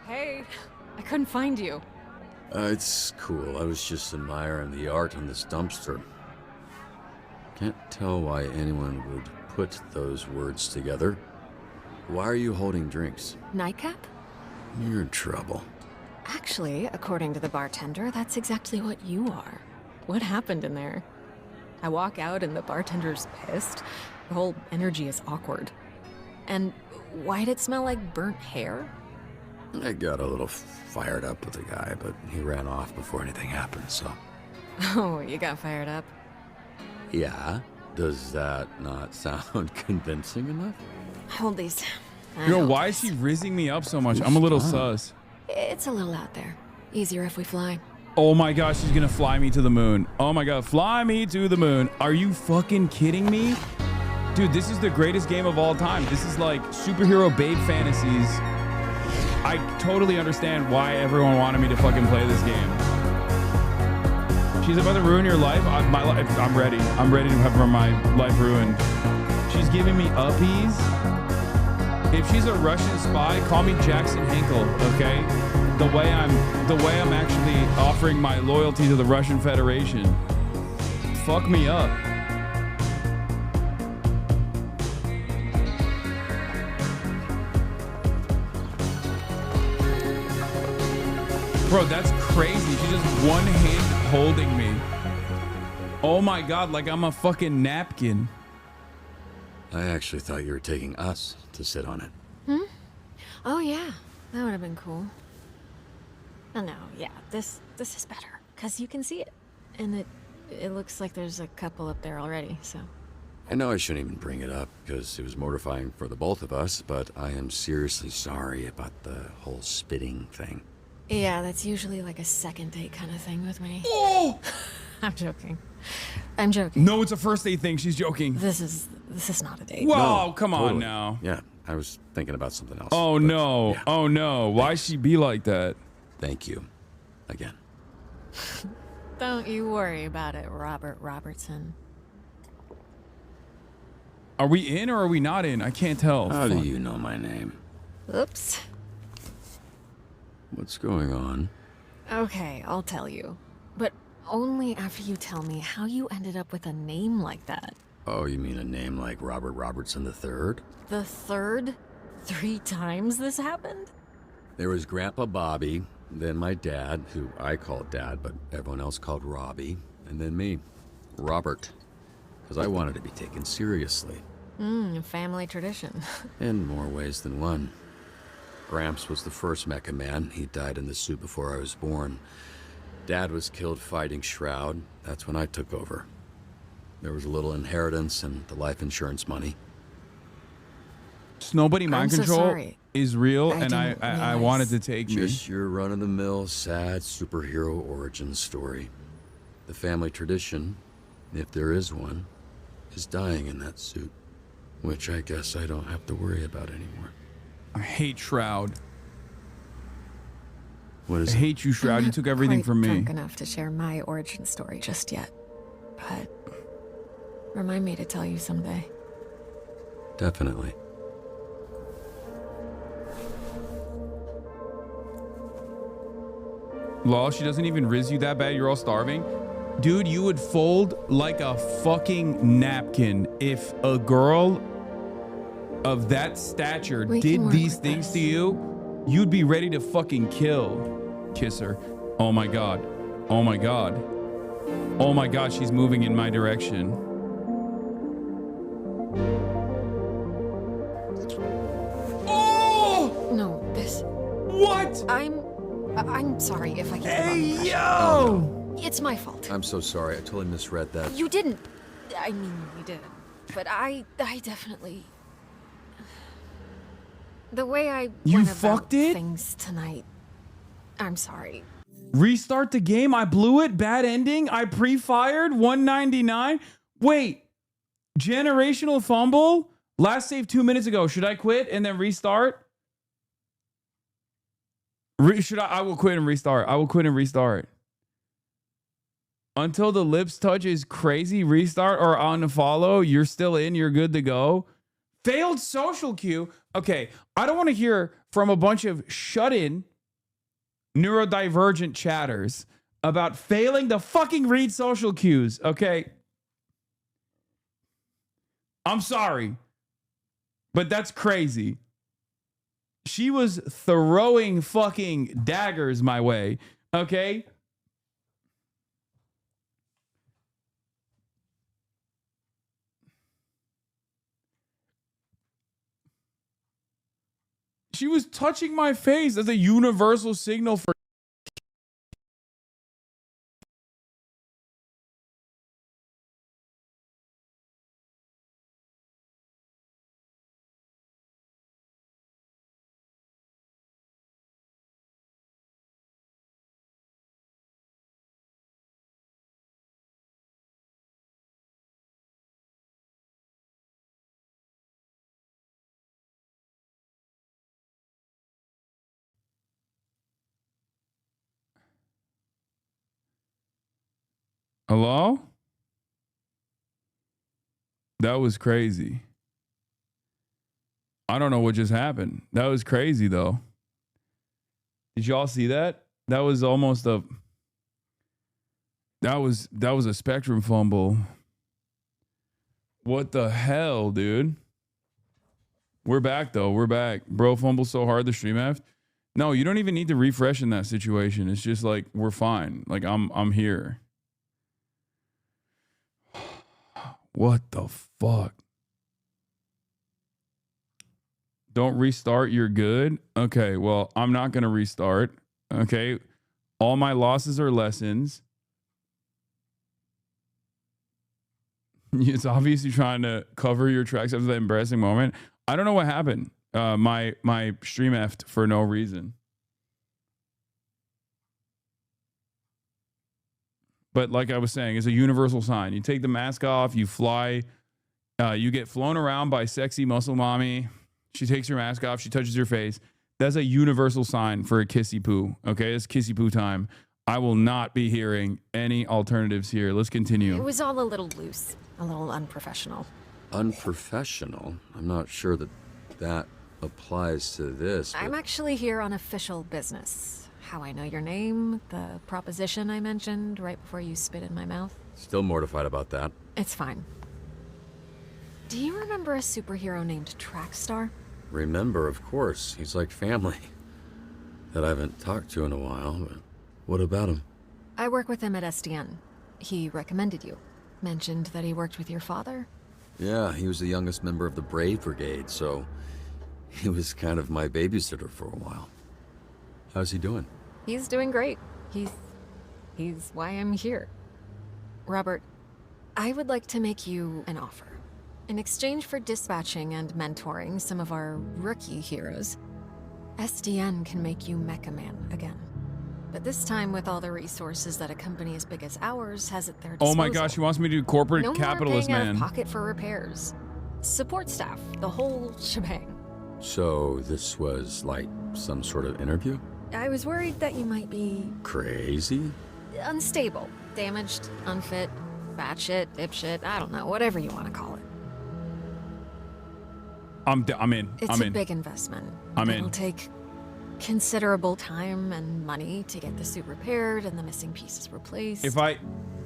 Hey, I couldn't find you. It's cool. I was just admiring the art on this dumpster. Can't tell why anyone would put those words together. Why are you holding drinks? Nightcap? You're in trouble. Actually, according to the bartender, that's exactly what you are. What happened in there? I walk out and the bartender's pissed. The whole energy is awkward. And why'd it smell like burnt hair? I got a little fired up with the guy, but he ran off before anything happened, so... Oh, you got fired up? Yeah? Does that not sound convincing enough? Hold these. Yo, why is she rizzing me up so much? I'm a little sus. It's a little out there. Easier if we fly. Oh my gosh, she's gonna fly me to the moon. Oh my god, fly me to the moon. Are you fucking kidding me? Dude, this is the greatest game of all time. This is like superhero babe fantasies. I totally understand why everyone wanted me to fucking play this game. She's about to ruin your life. I'm ready. I'm ready to have my life ruined. She's giving me uppies. If she's a Russian spy, call me Jackson Hinkle, okay? The way I'm actually offering my loyalty to the Russian Federation. Fuck me up. Bro, that's crazy. She's just one hand holding me. Oh my god, like I'm a fucking napkin. I actually thought you were taking us to sit on it. Hmm? Oh yeah, that would have been cool. Oh no, yeah, this is better because you can see it, and it looks like there's a couple up there already. So. I know I shouldn't even bring it up because it was mortifying for the both of us, but I am seriously sorry about the whole spitting thing. Yeah, that's usually like a second date kind of thing with me. Oh! I'm joking. I'm joking. No, it's a first date thing. She's joking. This is not a date. Whoa, No, come on totally. now. Yeah, I was thinking about something else. Oh, but no. yeah. Oh, no. Why she be like that? Thank you. Again. Don't you worry about it, Robert Robertson. Are we in or are we not in? I can't tell. How do Fuck. you know my name? Oops. What's going on? Okay, I'll tell you. But only after you tell me how you ended up with a name like that. Oh, you mean a name like Robert Robertson III? The third? 3 times this happened? There was Grandpa Bobby, then my dad, who I called Dad, but everyone else called Robbie, and then me, Robert, because I wanted to be taken seriously. Family tradition. In more ways than one. Gramps was the first Mecha Man. He died in the suit before I was born. Dad was killed fighting Shroud. That's when I took over. There was a little inheritance and the life insurance money. Nobody mind I'm so control sorry. is real, I and I didn't wanted realize. to take me. Just your run-of-the-mill, sad superhero origin story. The family tradition, if there is one, is dying in that suit. Which I guess I don't have to worry about anymore. I hate Shroud. What is I hate you, Shroud. You took everything Quite from me. drunk enough to share my origin story just yet. But remind me to tell you someday. Definitely. Lol, she doesn't even riz you that bad. You're all starving. Dude, you would fold like a fucking napkin if a girl of that stature We can did work these with things this. to you. You'd be ready to fucking kill. Kiss her. Oh my God. Oh my God. Oh my God, she's moving in my direction. Oh! No, this. What? I'm sorry if I gave the wrong Hey, impression. yo! It's my fault. I'm so sorry. I totally misread that. You didn't. I mean, you did. But I definitely. The way I You went about fucked it? things tonight. I'm sorry. Restart the game. I blew it. Bad ending. I pre-fired. 199. Wait. Generational fumble. Last save 2 minutes ago. Should I quit and then restart? Should I? I will quit and restart. I will quit and restart. Until the lips touch is crazy. Restart or unfollow. You're still in. You're good to go. Failed social cue. Okay. I don't want to hear from a bunch of shut-in neurodivergent chatters about failing to fucking read social cues. Okay. I'm sorry, but that's crazy. She was throwing fucking daggers my way. Okay. She was touching my face as a universal signal for. Hello? That was crazy. I don't know what just happened. That was crazy though. Did y'all see that? That was almost a that was a Spectrum fumble. What the hell, dude? We're back though. We're back. Bro fumbled so hard the stream effed. No, you don't even need to refresh in that situation. It's just like we're fine. Like I'm here. What the fuck? Don't restart, you're good? Okay, well, I'm not going to restart. Okay, all my losses are lessons. It's obviously trying to cover your tracks after that embarrassing moment. I don't know what happened. My stream effed for no reason. But like I was saying, it's a universal sign. You take the mask off, you fly, you get flown around by sexy muscle mommy. She takes her mask off, she touches your face. That's a universal sign for a kissy poo. Okay, it's kissy poo time. I will not be hearing any alternatives here. Let's continue. It was all a little loose, a little unprofessional. Unprofessional? I'm not sure that applies to this. But... I'm actually here on official business. How I know your name, the proposition I mentioned right before you spit in my mouth. Still mortified about that. It's fine. Do you remember a superhero named Trackstar? Remember, of course. He's like family. That I haven't talked to in a while, but what about him? I work with him at SDN. He recommended you. Mentioned that he worked with your father? Yeah, he was the youngest member of the Brave Brigade, so he was kind of my babysitter for a while. How's he doing? He's doing great. He's why I'm here. Robert, I would like to make you an offer. In exchange for dispatching and mentoring some of our rookie heroes, SDN can make you Mecha Man again. But this time with all the resources that a company as big as ours has at their disposal. Oh my gosh, he wants me to do corporate no capitalist, more paying man. out of pocket for repairs. Support staff, the whole shebang. So this was like some sort of interview? I was worried that you might be... Crazy? unstable, damaged, unfit, batshit, dipshit, I don't know, whatever you want to call it. I'm in. It's I'm a in. big investment. I'm It'll in. take considerable time and money to get the suit repaired and the missing pieces replaced.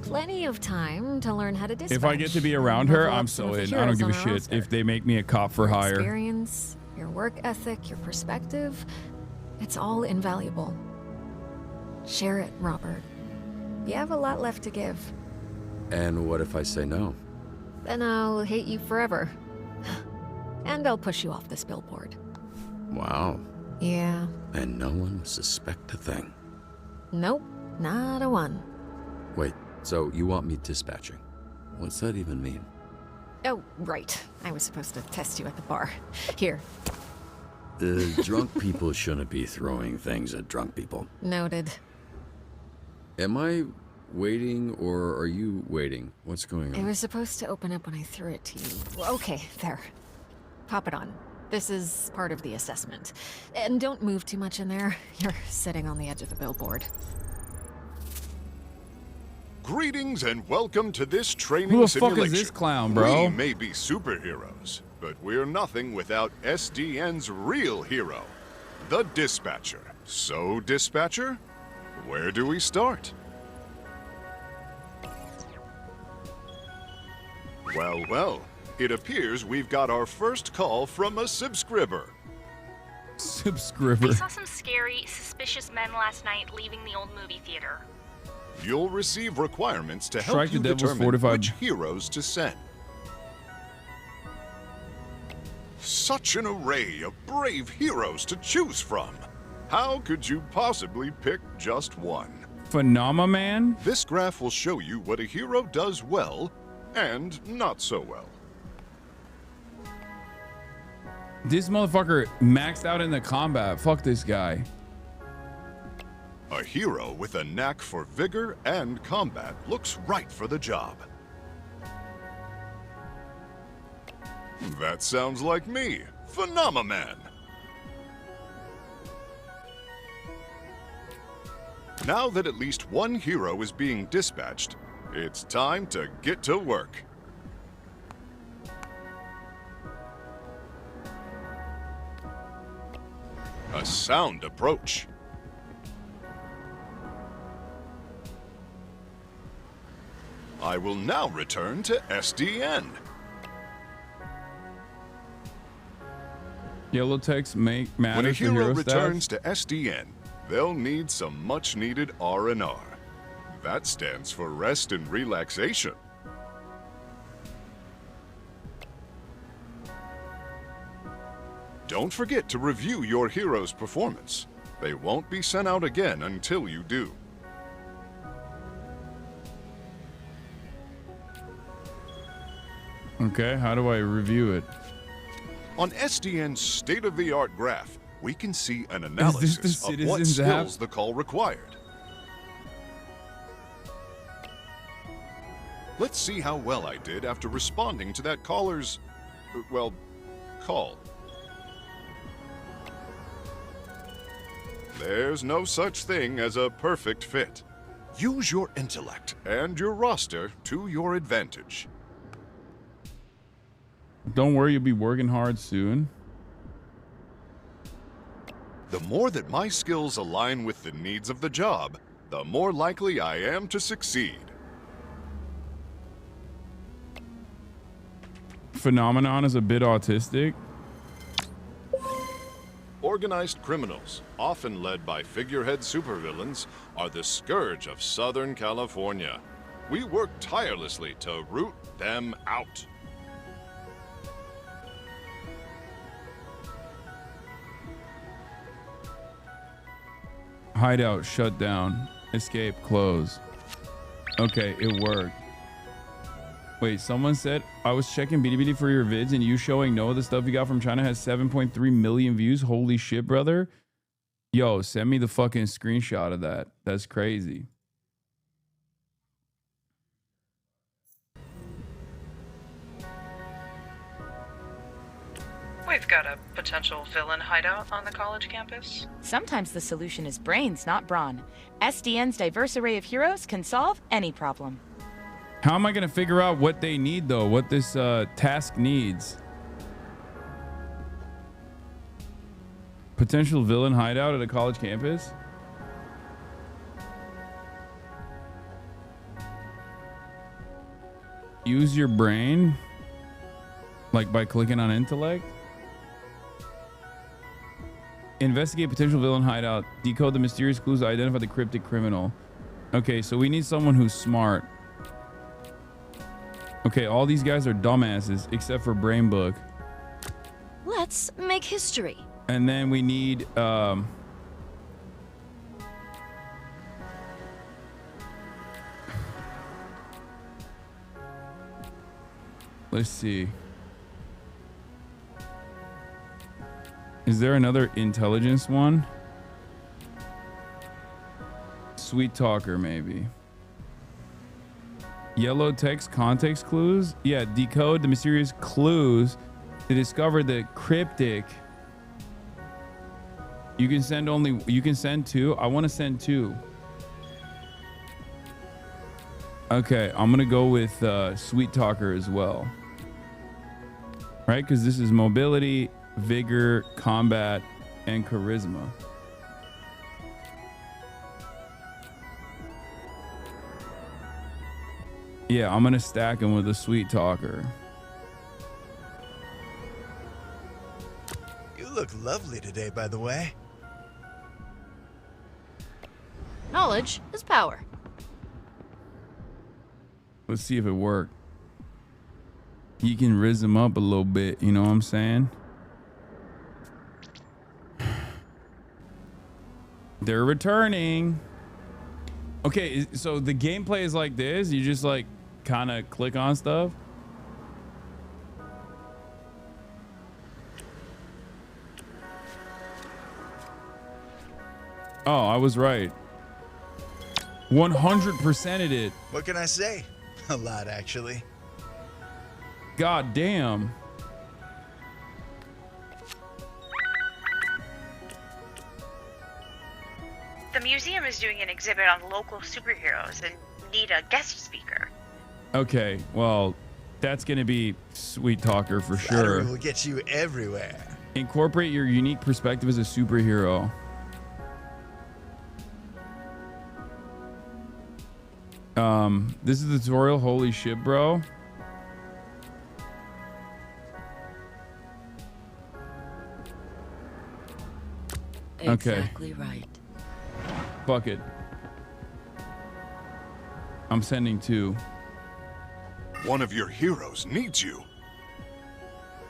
Plenty of time to learn how to dispatch. If I get to be around her, level I'm up some so of the in. I don't heroes give a on our shit roster. if they make me a cop for Your hire. experience, your work ethic, your perspective, it's all invaluable. Share it, Robert. You have a lot left to give. And what if I say no? Then I'll hate you forever. And I'll push you off this billboard. Wow. Yeah. And no one will suspect a thing. Nope, not a one. Wait, so you want me dispatching? What's that even mean? Oh, right. I was supposed to test you at the bar. Here. Drunk people shouldn't be throwing things at drunk people. Noted. Am I waiting or are you waiting? What's going It on? was supposed to open up when I threw it to you. Well, okay, there. Pop it on. This is part of the assessment. And don't move too much in there. You're sitting on the edge of the billboard. Greetings and welcome to this training Who the simulation. fuck is this clown, bro? We may be superheroes, but we're nothing without SDN's real hero, the Dispatcher. So, Dispatcher, where do we start? Well, it appears we've got our first call from a subscriber. Subscriber. I saw some scary, suspicious men last night leaving the old movie theater. You'll receive requirements to help Strike you the Devil's determine Fortified. which heroes to send. Such an array of brave heroes to choose from. How could you possibly pick just one? Phenomenon? This graph will show you what a hero does well and not so well. This motherfucker maxed out in the combat. Fuck this guy. A hero with a knack for vigor and combat looks right for the job. That sounds like me, Phenomenon. Now that at least one hero is being dispatched, it's time to get to work. A sound approach. I will now return to SDN. Yellow text make When a matters for hero hero returns stats. to SDN, they'll need some much-needed R&R. That stands for rest and relaxation. Don't forget to review your hero's performance. They won't be sent out again until you do. Okay, how do I review it? On SDN's state-of-the-art graph, we can see an this the analysis of what Citizens app? skills the call required. Let's see how well I did after responding to that caller's, well, call. There's no such thing as a perfect fit. Use your intellect and your roster to your advantage. Don't worry, you'll be working hard soon. The more that my skills align with the needs of the job, the more likely I am to succeed. Phenomenon is a bit autistic. Organized criminals, often led by figurehead supervillains, are the scourge of Southern California. We work tirelessly to root them out. Hideout shut down. Escape close. Okay, it worked. Wait, someone said I was checking BDBD for your vids and you showing no, the stuff you got from China has 7.3 million views. Holy shit, brother. Yo, send me the fucking screenshot of that. That's crazy. We've got a potential villain hideout on the college campus. Sometimes the solution is brains, not brawn. SDN's diverse array of heroes can solve any problem. How am I going to figure out what they need, though? What this task needs? Potential villain hideout at a college campus? Use your brain? Like by clicking on intellect? Investigate potential villain hideout. Decode the mysterious clues. Identify the cryptic criminal. Okay, so we need someone who's smart. Okay, all these guys are dumbasses except for Brain Book. Let's make history. And then we need let's see. Is there another intelligence one? Sweet talker, maybe. Yellow text context clues? Yeah, decode the mysterious clues to discover the cryptic. You can send two. I want to send two. Okay, I'm gonna go with Sweet Talker as well. Right, because this is mobility, vigor, combat, and charisma. Yeah, I'm gonna stack him with a Sweet Talker. You look lovely today, by the way. Knowledge is power. Let's see if it worked. You can rizz him up a little bit, you know what I'm saying? They're returning. Okay, so the gameplay is like this. You just like kind of click on stuff. Oh, I was right. 100%ed it. What can I say? A lot, actually. God damn. The museum is doing an exhibit on local superheroes and need a guest speaker. Okay, well, that's gonna be Sweet Talker for Flattery sure. will get you everywhere. Incorporate your unique perspective as a superhero. This is the tutorial. Holy shit, bro. Okay. Exactly right. Fuck it. I'm sending two. One of your heroes needs you.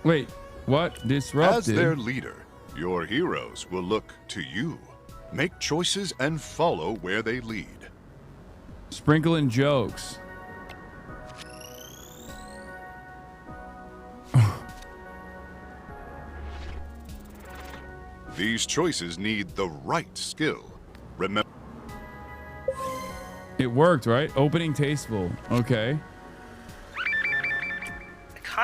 Wait, what? Disrupted? As their leader, your heroes will look to you. Make choices and follow where they lead. Sprinkling jokes. These choices need the right skill. Remember. It worked, right? Opening tasteful. Okay.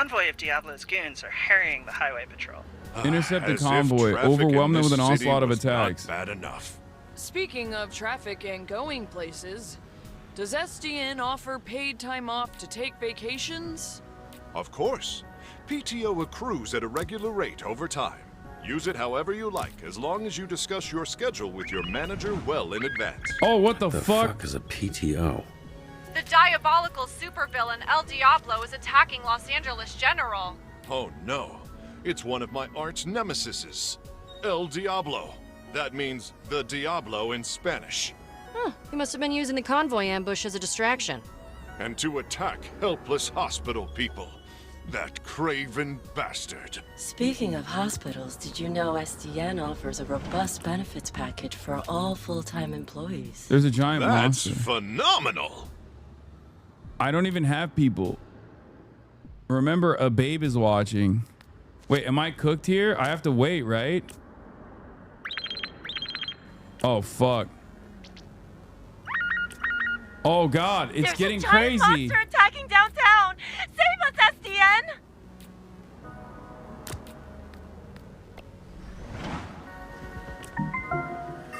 convoy of Diablo's goons are harrying the highway patrol. Intercept the As if convoy. traffic Overwhelm in them with an this city onslaught of was not attacks. Bad enough. Speaking of traffic and going places, does SDN offer paid time off to take vacations? Of course. PTO accrues at a regular rate over time. Use it however you like, as long as you discuss your schedule with your manager well in advance. Oh, what the fuck is a PTO? The diabolical supervillain El Diablo is attacking Los Angeles General. Oh no, it's one of my arch nemesises, El Diablo. That means the Diablo in Spanish. Huh, he must have been using the convoy ambush as a distraction. And to attack helpless hospital people. That craven bastard. Speaking of hospitals, did you know SDN offers a robust benefits package for all full-time employees? There's a giant That's monster. phenomenal. I don't even have people. Remember, a babe is watching. Wait, am I cooked here? I have to wait, right? Oh, fuck. Oh, God, it's There's getting a giant crazy. monster attacking downtown. Save us, SDN!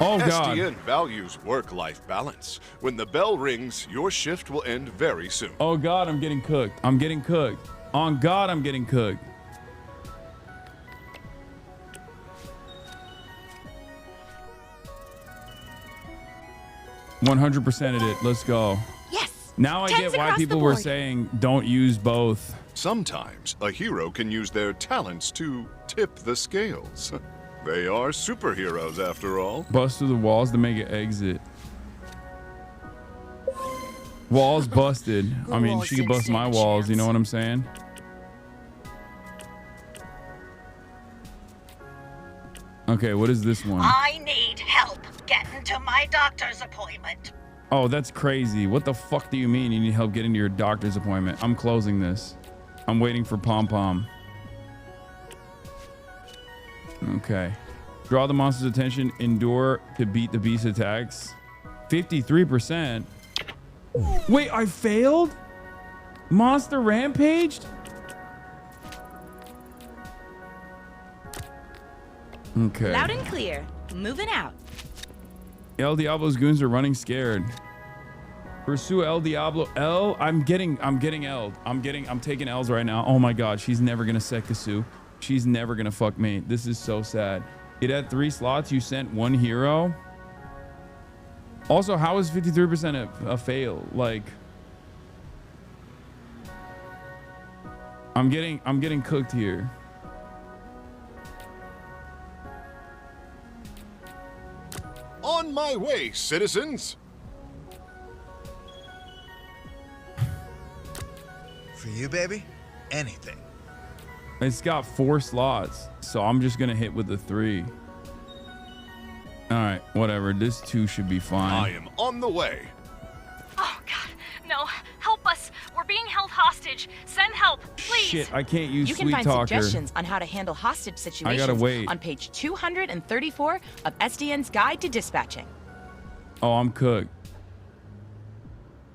Oh, God. SDN values work-life balance. When the bell rings, your shift will end very soon. Oh, God, I'm getting cooked. I'm getting cooked. On God, I'm getting cooked. %ed it. Let's go. Yes. Now I get why people were saying don't use both. Sometimes a hero can use their talents to tip the scales. They are superheroes after all. Bust through the walls to make an exit. Walls busted. I mean, she could bust my walls. You know what I'm saying? Okay, what is this one? I need help getting to my doctor's appointment. Oh, that's crazy. What the fuck do you mean you need help getting to your doctor's appointment? I'm closing this. I'm waiting for Pom Pom. Okay. Draw the monster's attention. Endure to beat the beast attacks. 53%. Wait, I failed? Monster rampaged? Okay. Loud and clear. Moving out. El Diablo's goons are running scared. Pursue El Diablo. I'm getting L'd. I'm taking L's right now. Oh my God, she's never gonna Sekasu. She's never gonna fuck me. This is so sad. It had 3 slots. You sent 1 hero. Also, how is 53% a fail? Like, I'm getting cooked here. On my way, citizens. For you, baby, anything. It's got 4 slots, so I'm just gonna hit with the 3. All right, whatever. This 2 should be fine. I am on the way. Oh, God. No. Help us. We're being held hostage. Send help, please. Shit, I can't use You Sweet can find Talker. suggestions on how to handle hostage situations I gotta wait. on page 234 of SDN's Guide to Dispatching. Oh, I'm cooked.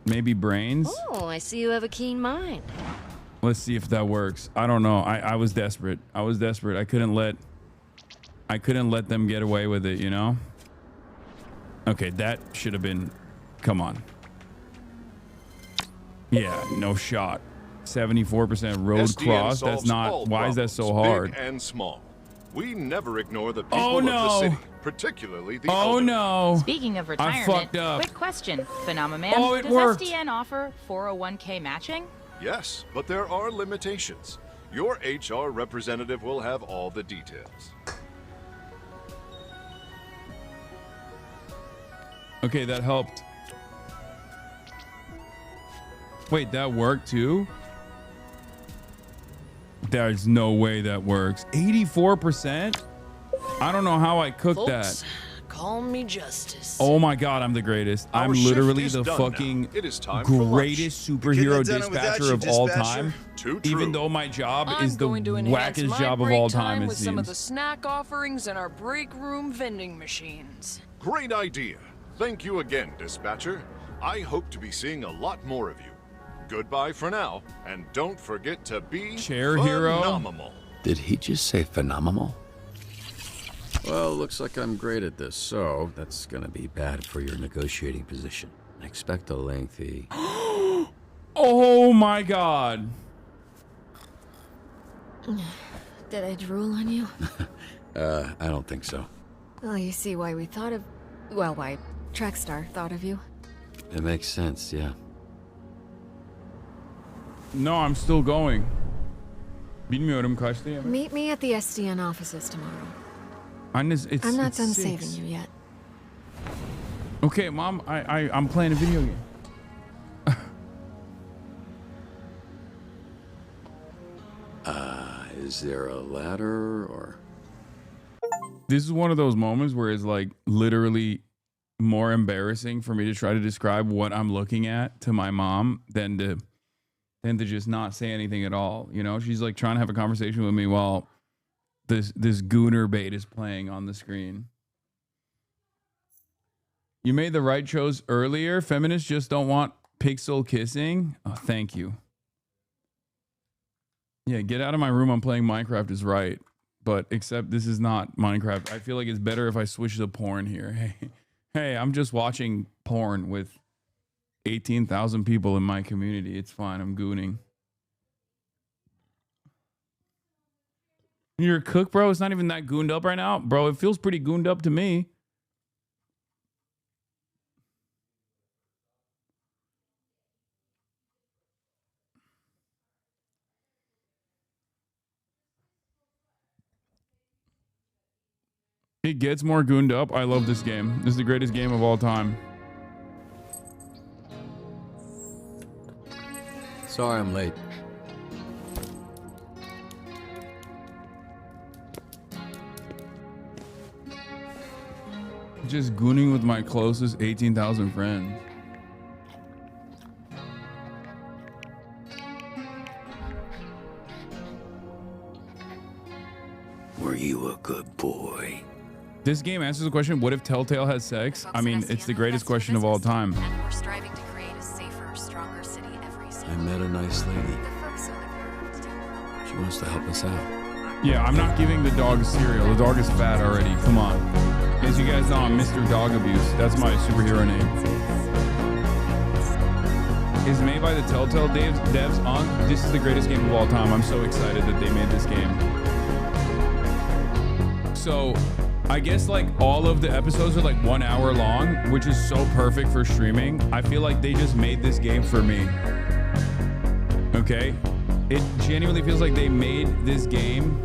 Maybe brains? Oh, I see you have a keen mind. Let's see if that works. I don't know. I was desperate. I was desperate. I couldn't let them get away with it, you know? Okay, that should have been... Come on. Yeah, no shot. 74% road SDN cross. That's solves not... all Why is that so problems, hard? Big and small. We never ignore the people Oh, of no. the city, particularly the Oh, elderly. no. Speaking of retirement, fucked up. quick question, Phenomenon. Oh, it Does worked. SDN offer 401k matching? Yes, but there are limitations. Your HR representative will have all the details. Okay, that helped. Wait, that worked too? There's no way that works. 84%? I don't know how I cooked Folks, that. call me Justice. Oh my God, I'm the greatest. Our I'm shift literally is the done fucking now. It is time for lunch. greatest superhero dispatcher of all time. Too true. Even though my job I'm is the going to enhance wackest my job of break all time, it with some of seems. the snack offerings in our break room vending machines. Great idea. Thank you again, dispatcher. I hope to be seeing a lot more of you. Goodbye for now, and don't forget to be Chair hero. phenomenal. Did he just say phenomenal? Well, looks like I'm great at this, so that's gonna be bad for your negotiating position. Expect a lengthy... Oh my god. Did I drool on you? I don't think so. Well, you see why we thought of... Well, why Trackstar thought of you. It makes sense, yeah. No, I'm still going. Bilmiyorum kaçtayım. Meet me at the SDN offices tomorrow. I'm not done saving you yet. Okay, Mom, I'm playing a video game. Is there a ladder or... This is one of those moments where it's like literally more embarrassing for me to try to describe what I'm looking at to my mom than to just not say anything at all. You know, she's like trying to have a conversation with me while this gooner bait is playing on the screen. You made the right choice earlier. Feminists just don't want pixel kissing. Oh, thank you. Yeah, get out of my room. I'm playing Minecraft is right. But except this is not Minecraft. I feel like it's better if I switch to porn here. Hey, I'm just watching porn with 18,000 people in my community. It's fine. I'm gooning. You're a cook, bro? It's not even that gooned up right now. Bro, it feels pretty gooned up to me. It gets more gooned up. I love this game. This is the greatest game of all time. Sorry I'm late. Just gooning with my closest 18,000 friends. Were you a good boy? This game answers the question, what if Telltale has sex? I mean, it's the greatest question of all time. We're striving to create a safer, stronger city every I met a nice lady. She wants to help us out. Yeah, I'm not giving the dog cereal. The dog is fat already. Come on. As you guys know, I'm Mr. Dog Abuse. That's my superhero name. It's made by the Telltale devs on. This is the greatest game of all time. I'm so excited that they made this game. So, I guess like all of the episodes are like 1 hour long, which is so perfect for streaming. I feel like they just made this game for me. Okay? It genuinely feels like they made this game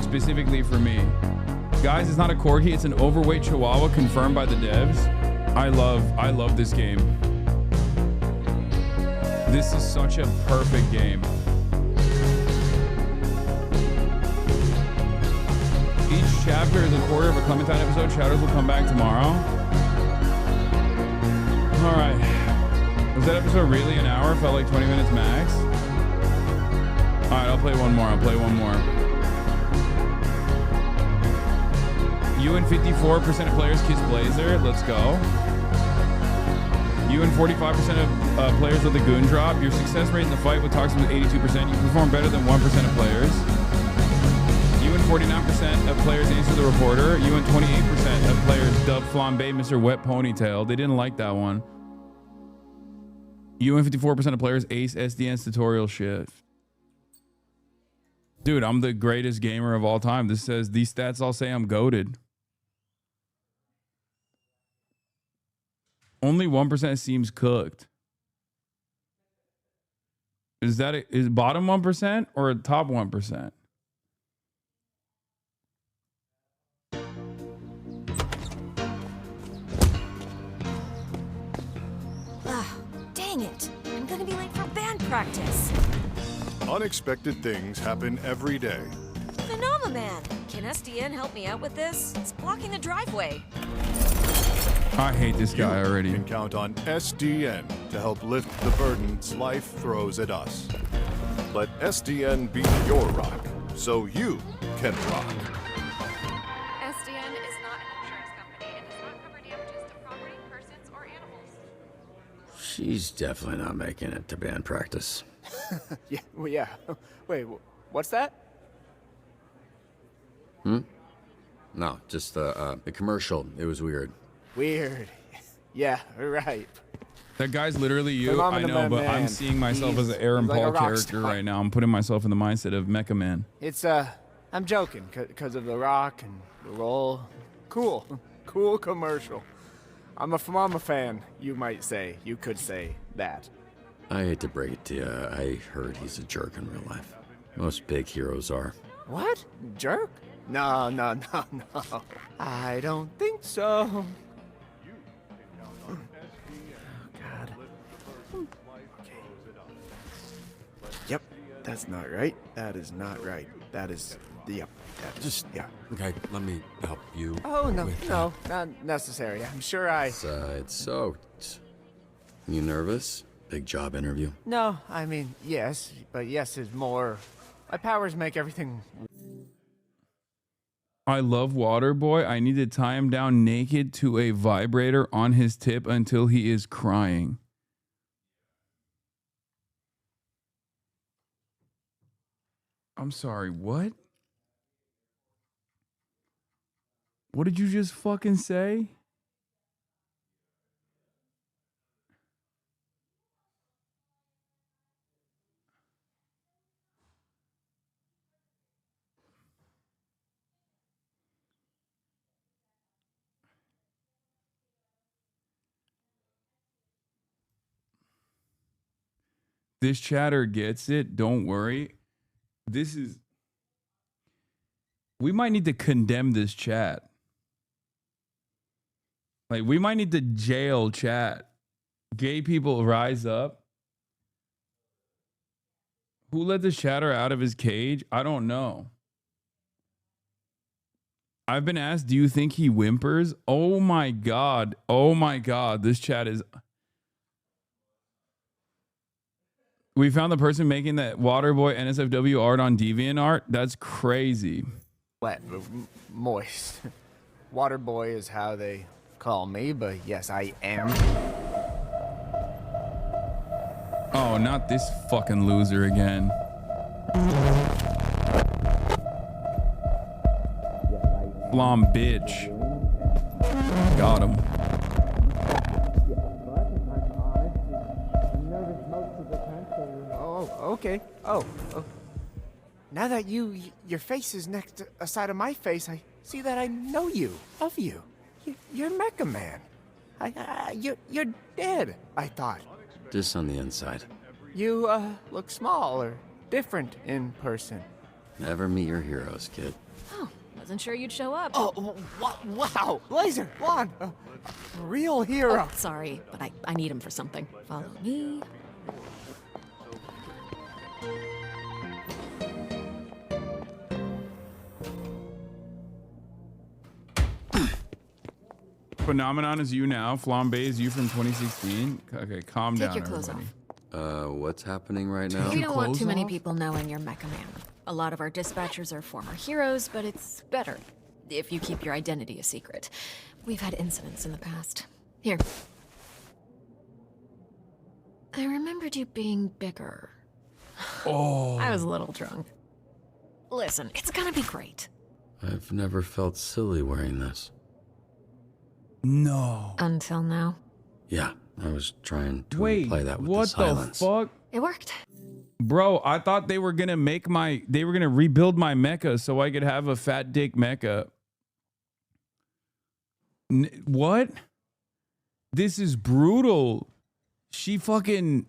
specifically for me. Guys, it's not a corgi, it's an overweight chihuahua confirmed by the devs. I love this game. This is such a perfect game. Each chapter is a quarter of a Clementine episode. Shadows will come back tomorrow. All right. Was that episode really an hour? Felt like 20 minutes max. All right, I'll play one more. You and 54% of players kiss Blazer. Let's go. You and 45% of players with the goon drop. Your success rate in the fight with Toxin was 82%. You perform better than 1% of players. You and 49% of players answer the reporter. You and 28% of players dub Flambe Mr. Wet Ponytail. They didn't like that one. You and 54% of players ace SDN's tutorial shift. Dude, I'm the greatest gamer of all time. This says these stats all say I'm goated. Only 1% seems cooked. Is bottom 1% or top 1%? Dang it! I'm gonna be late for band practice. Unexpected things happen every day. Phenomenon! Can SDN help me out with this? It's blocking the driveway. I hate this guy already. You can count on SDN to help lift the burdens life throws at us. Let SDN be your rock, so you can rock. SDN is not an insurance company and does not cover damages to property, persons, or animals. She's definitely not making it to band practice. Yeah, well, yeah. Wait, what's that? No, just the commercial. It was weird. Weird. Yeah, right. That guy's literally you. I know, but I'm seeing myself as an Aaron He's like Paul a rock character star. right now. I'm putting myself in the mindset of Mecha Man. It's, I'm joking, because of the rock and the roll. Cool. Cool commercial. I'm a fan, you might say. You could say that. I hate to break it to you. I heard he's a jerk in real life. Most big heroes are. What? Jerk? No. I don't think so. Oh, God. Okay. Yep, that's not right. That is not right. That is... Yep. That is, yeah. Okay, let me help you. Oh, no, with no, not necessary. I'm sure I... It's soaked. You nervous? Big job interview? No, I mean, yes, but yes is more... My powers make everything... I love Waterboy. I need to tie him down naked to a vibrator on his tip until he is crying. I'm sorry, what? What did you just fucking say? This chatter gets it. Don't worry. This is... We might need to condemn this chat. Like, we might need to jail chat. Gay people rise up. Who let this chatter out of his cage? I don't know. I've been asked, do you think he whimpers? Oh my God. Oh my God. This chat is... We found the person making that Waterboy NSFW art on DeviantArt. That's crazy. Wet, moist. Water boy is how they call me, but yes, I am. Oh, not this fucking loser again. Flom bitch. Got him. Oh, okay. Oh. Now that your face is next to a side of my face, I see that I know you, of you. You're Mecha Man. You're dead, I thought. Just on the inside. You, look small or different in person. Never meet your heroes, kid. Oh, wasn't sure you'd show up. Oh, wow! Laser, blonde, real hero. Oh, sorry, but I need him for something. Follow me. Phenomenon is you now. Flambe is you from 2016. Okay, calm down, Take your clothes everybody. What's happening right now? We don't want too many people knowing you're Mecha Man. A lot of our dispatchers are former heroes, but it's better if you keep your identity a secret. We've had incidents in the past. Here. I remembered you being bigger. Oh. I was a little drunk. Listen, it's gonna be great. I've never felt silly wearing this. No. Until now. Yeah, I was trying to Wait, play that with what the silence. the fuck? It worked. Bro, I thought they were gonna rebuild my mecha so I could have a fat dick mecha. What? This is brutal. She fucking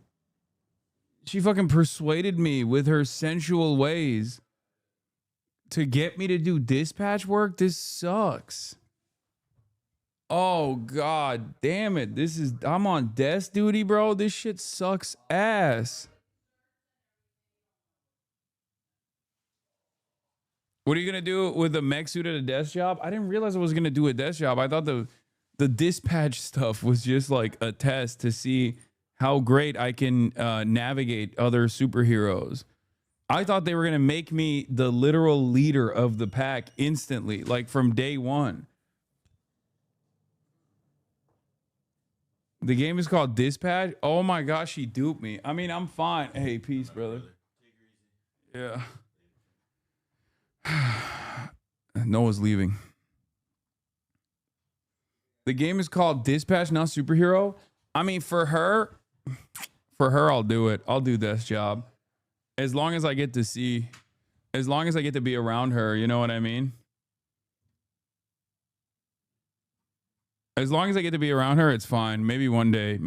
persuaded me with her sensual ways to get me to do dispatch work. This sucks. Oh God damn it. I'm on desk duty, bro. This shit sucks ass. What are you gonna do with the mech suit at a desk job? I didn't realize I was gonna do a desk job. I thought the dispatch stuff was just like a test to see how great I can navigate other superheroes. I thought they were gonna make me the literal leader of the pack instantly, like from day one. The game is called Dispatch. Oh my gosh, she duped me. I mean, I'm fine. Hey, peace, brother. Yeah. Noah's leaving. The game is called Dispatch, not Superhero. I mean, for her, I'll do it. I'll do this job. As long as I get to see, as long as I get to be around her, you know what I mean? As long as I get to be around her, it's fine. Maybe one day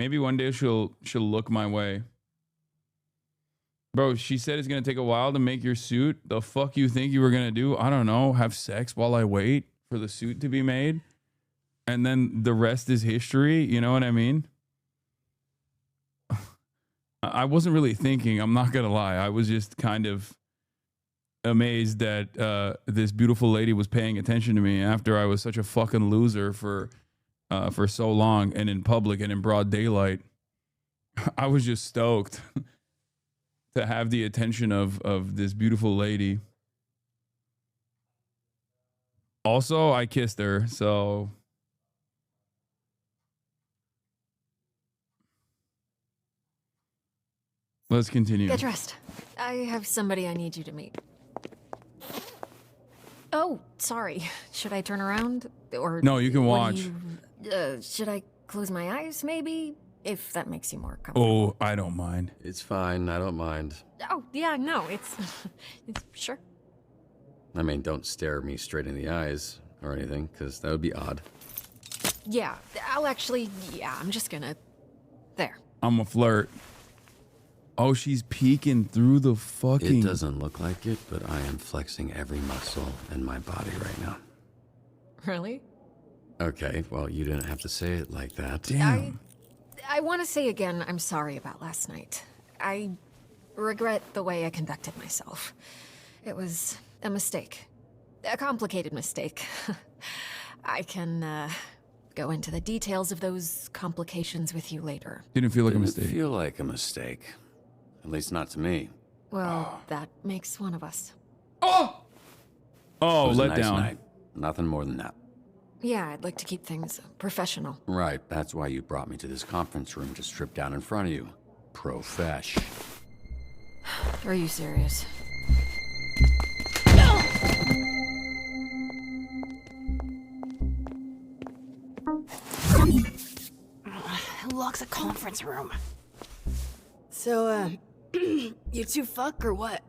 she'll look my way. Bro, she said it's gonna take a while to make your suit. The fuck you think you were gonna do? I don't know. Have sex while I wait for the suit to be made, and then the rest is history. You know what I mean? I wasn't really thinking. I'm not gonna lie. I was just kind of amazed that this beautiful lady was paying attention to me after I was such a fucking loser for so long and in public and in broad daylight. I was just stoked to have the attention of this beautiful lady. Also, I kissed her, so let's continue. Get dressed. I have somebody I need you to meet. Oh, sorry. Should I turn around? Or no, you can watch. Should I close my eyes, maybe? If that makes you more comfortable. Oh, I don't mind. It's fine. I don't mind. Oh, yeah, no, it's sure. I mean, don't stare me straight in the eyes or anything, because that would be odd. Yeah, I'm just gonna... There. I'm a flirt. Oh, she's peeking through the fucking... It doesn't look like it, but I am flexing every muscle in my body right now. Really? Okay, well, you didn't have to say it like that. Damn. I want to say again, I'm sorry about last night. I regret the way I conducted myself. It was a mistake. A complicated mistake. I can go into the details of those complications with you later. Didn't feel like a mistake. Didn't feel like a mistake. At least not to me. Well, that makes one of us. Oh, It was let a nice down. night. Nothing more than that. Yeah, I'd like to keep things professional. Right, that's why you brought me to this conference room to strip down in front of you. Profesh. Are you serious? Who locks a conference room? So, you two fuck or what?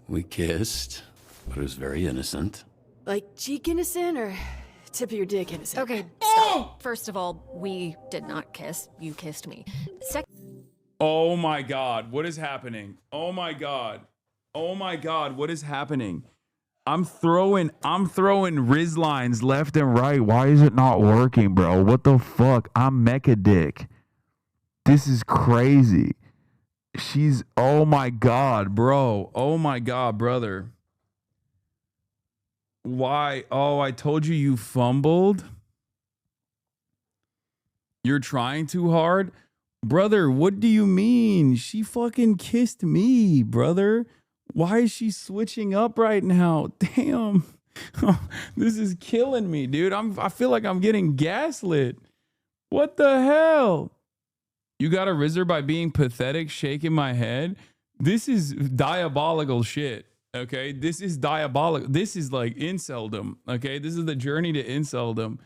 We kissed, but it was very innocent. Like cheek innocent or tip of your dick innocent? Okay, stop. First of all, we did not kiss. You kissed me. Oh my God, what is happening? Oh my God. Oh my God, what is happening? I'm throwing Riz lines left and right. Why is it not working, bro? What the fuck? I'm mecha dick. This is crazy. She's, oh my God, bro. Oh my God, brother. Why? Oh, I told you you fumbled. You're trying too hard. Brother, what do you mean? She fucking kissed me, brother. Why is she switching up right now? Damn. This is killing me, dude. I feel like I'm getting gaslit. What the hell? You got a rizzer by being pathetic, shaking my head? This is diabolical shit. Okay, this is diabolical. This is like inceldom. Okay, this is the journey to inceldom.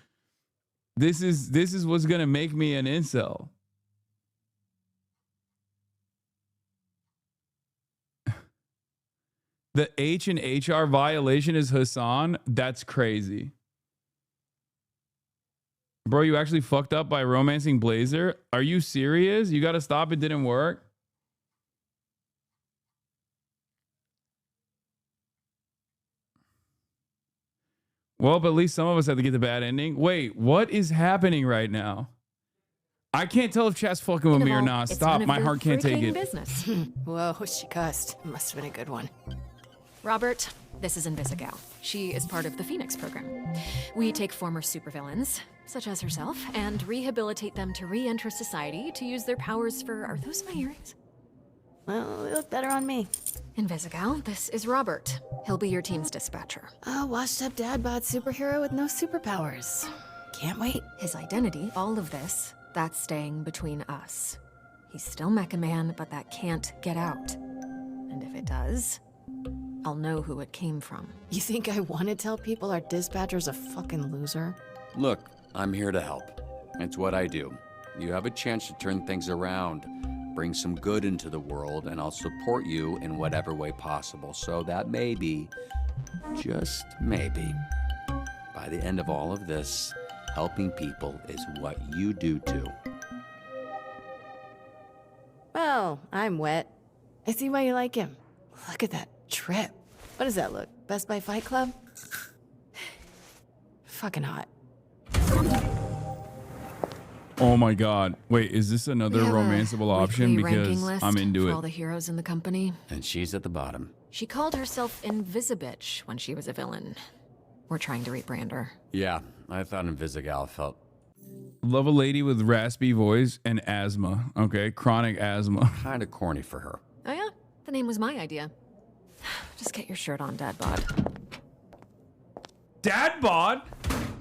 This is what's gonna make me an incel. The H and HR violation is Hasan. That's crazy. Bro, you actually fucked up by romancing Blazer? Are you serious? You gotta stop. It didn't work. Well, but at least some of us have to get the bad ending. Wait, what is happening right now? I can't tell if chat's fucking with me or not. Stop. My heart can't take it. Business. Whoa, she cussed. Must have been a good one. Robert, this is Invisigal. She is part of the Phoenix program. We take former supervillains, such as herself, and rehabilitate them to re-enter society to use their powers for... Are those my earrings? Well, they look better on me. Invisigal, this is Robert. He'll be your team's dispatcher. A washed-up dad bod superhero with no superpowers. Can't wait. His identity, all of this, That's staying between us. He's still Mecha Man, but that can't get out. And if it does, I'll know who it came from. You think I want to tell people our dispatcher's a fucking loser? Look, I'm here to help. It's what I do. You have a chance to turn things around, bring some good into the world, and I'll support you in whatever way possible. So that maybe, just maybe, by the end of all of this, helping people is what you do too. Well, I'm wet. I see why you like him. Look at that trip. What does that look? Best Buy Fight Club? Fucking hot. Oh my god. Wait, is this another romanceable option? Because I'm into all the heroes in the company. And she's at the bottom. She called herself Invisibitch when she was a villain. We're trying to rebrand her. Yeah, I thought Invisigal felt... Love a lady with raspy voice and asthma. Okay, chronic asthma. Kind of corny for her. Oh yeah? The name was my idea. Just get your shirt on, Dad Bod. Dad bod?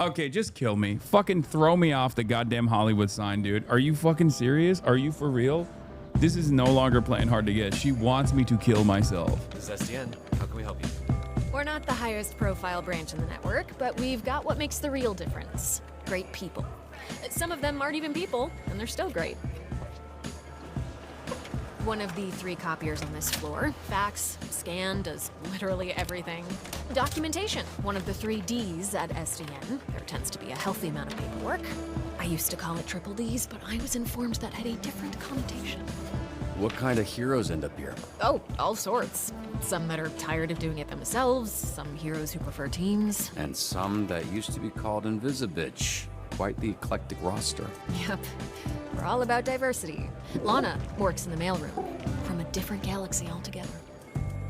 Okay, just kill me. Fucking throw me off the goddamn Hollywood sign, dude. Are you fucking serious? Are you for real? This is no longer playing hard to get. She wants me to kill myself. This is SDN. How can we help you? We're not the highest profile branch in the network, but we've got what makes the real difference. Great people. Some of them aren't even people, and they're still great. One of the 3 copiers on this floor. Fax, scan, does literally everything. Documentation, one of the 3 Ds at SDN. There tends to be a healthy amount of paperwork. I used to call it triple Ds, but I was informed that had a different connotation. What kind of heroes end up here? Oh, all sorts. Some that are tired of doing it themselves, some heroes who prefer teams. And some that used to be called Invisibitch. Quite the eclectic roster. Yep. We're all about diversity. Lana works in the mailroom, from a different galaxy altogether.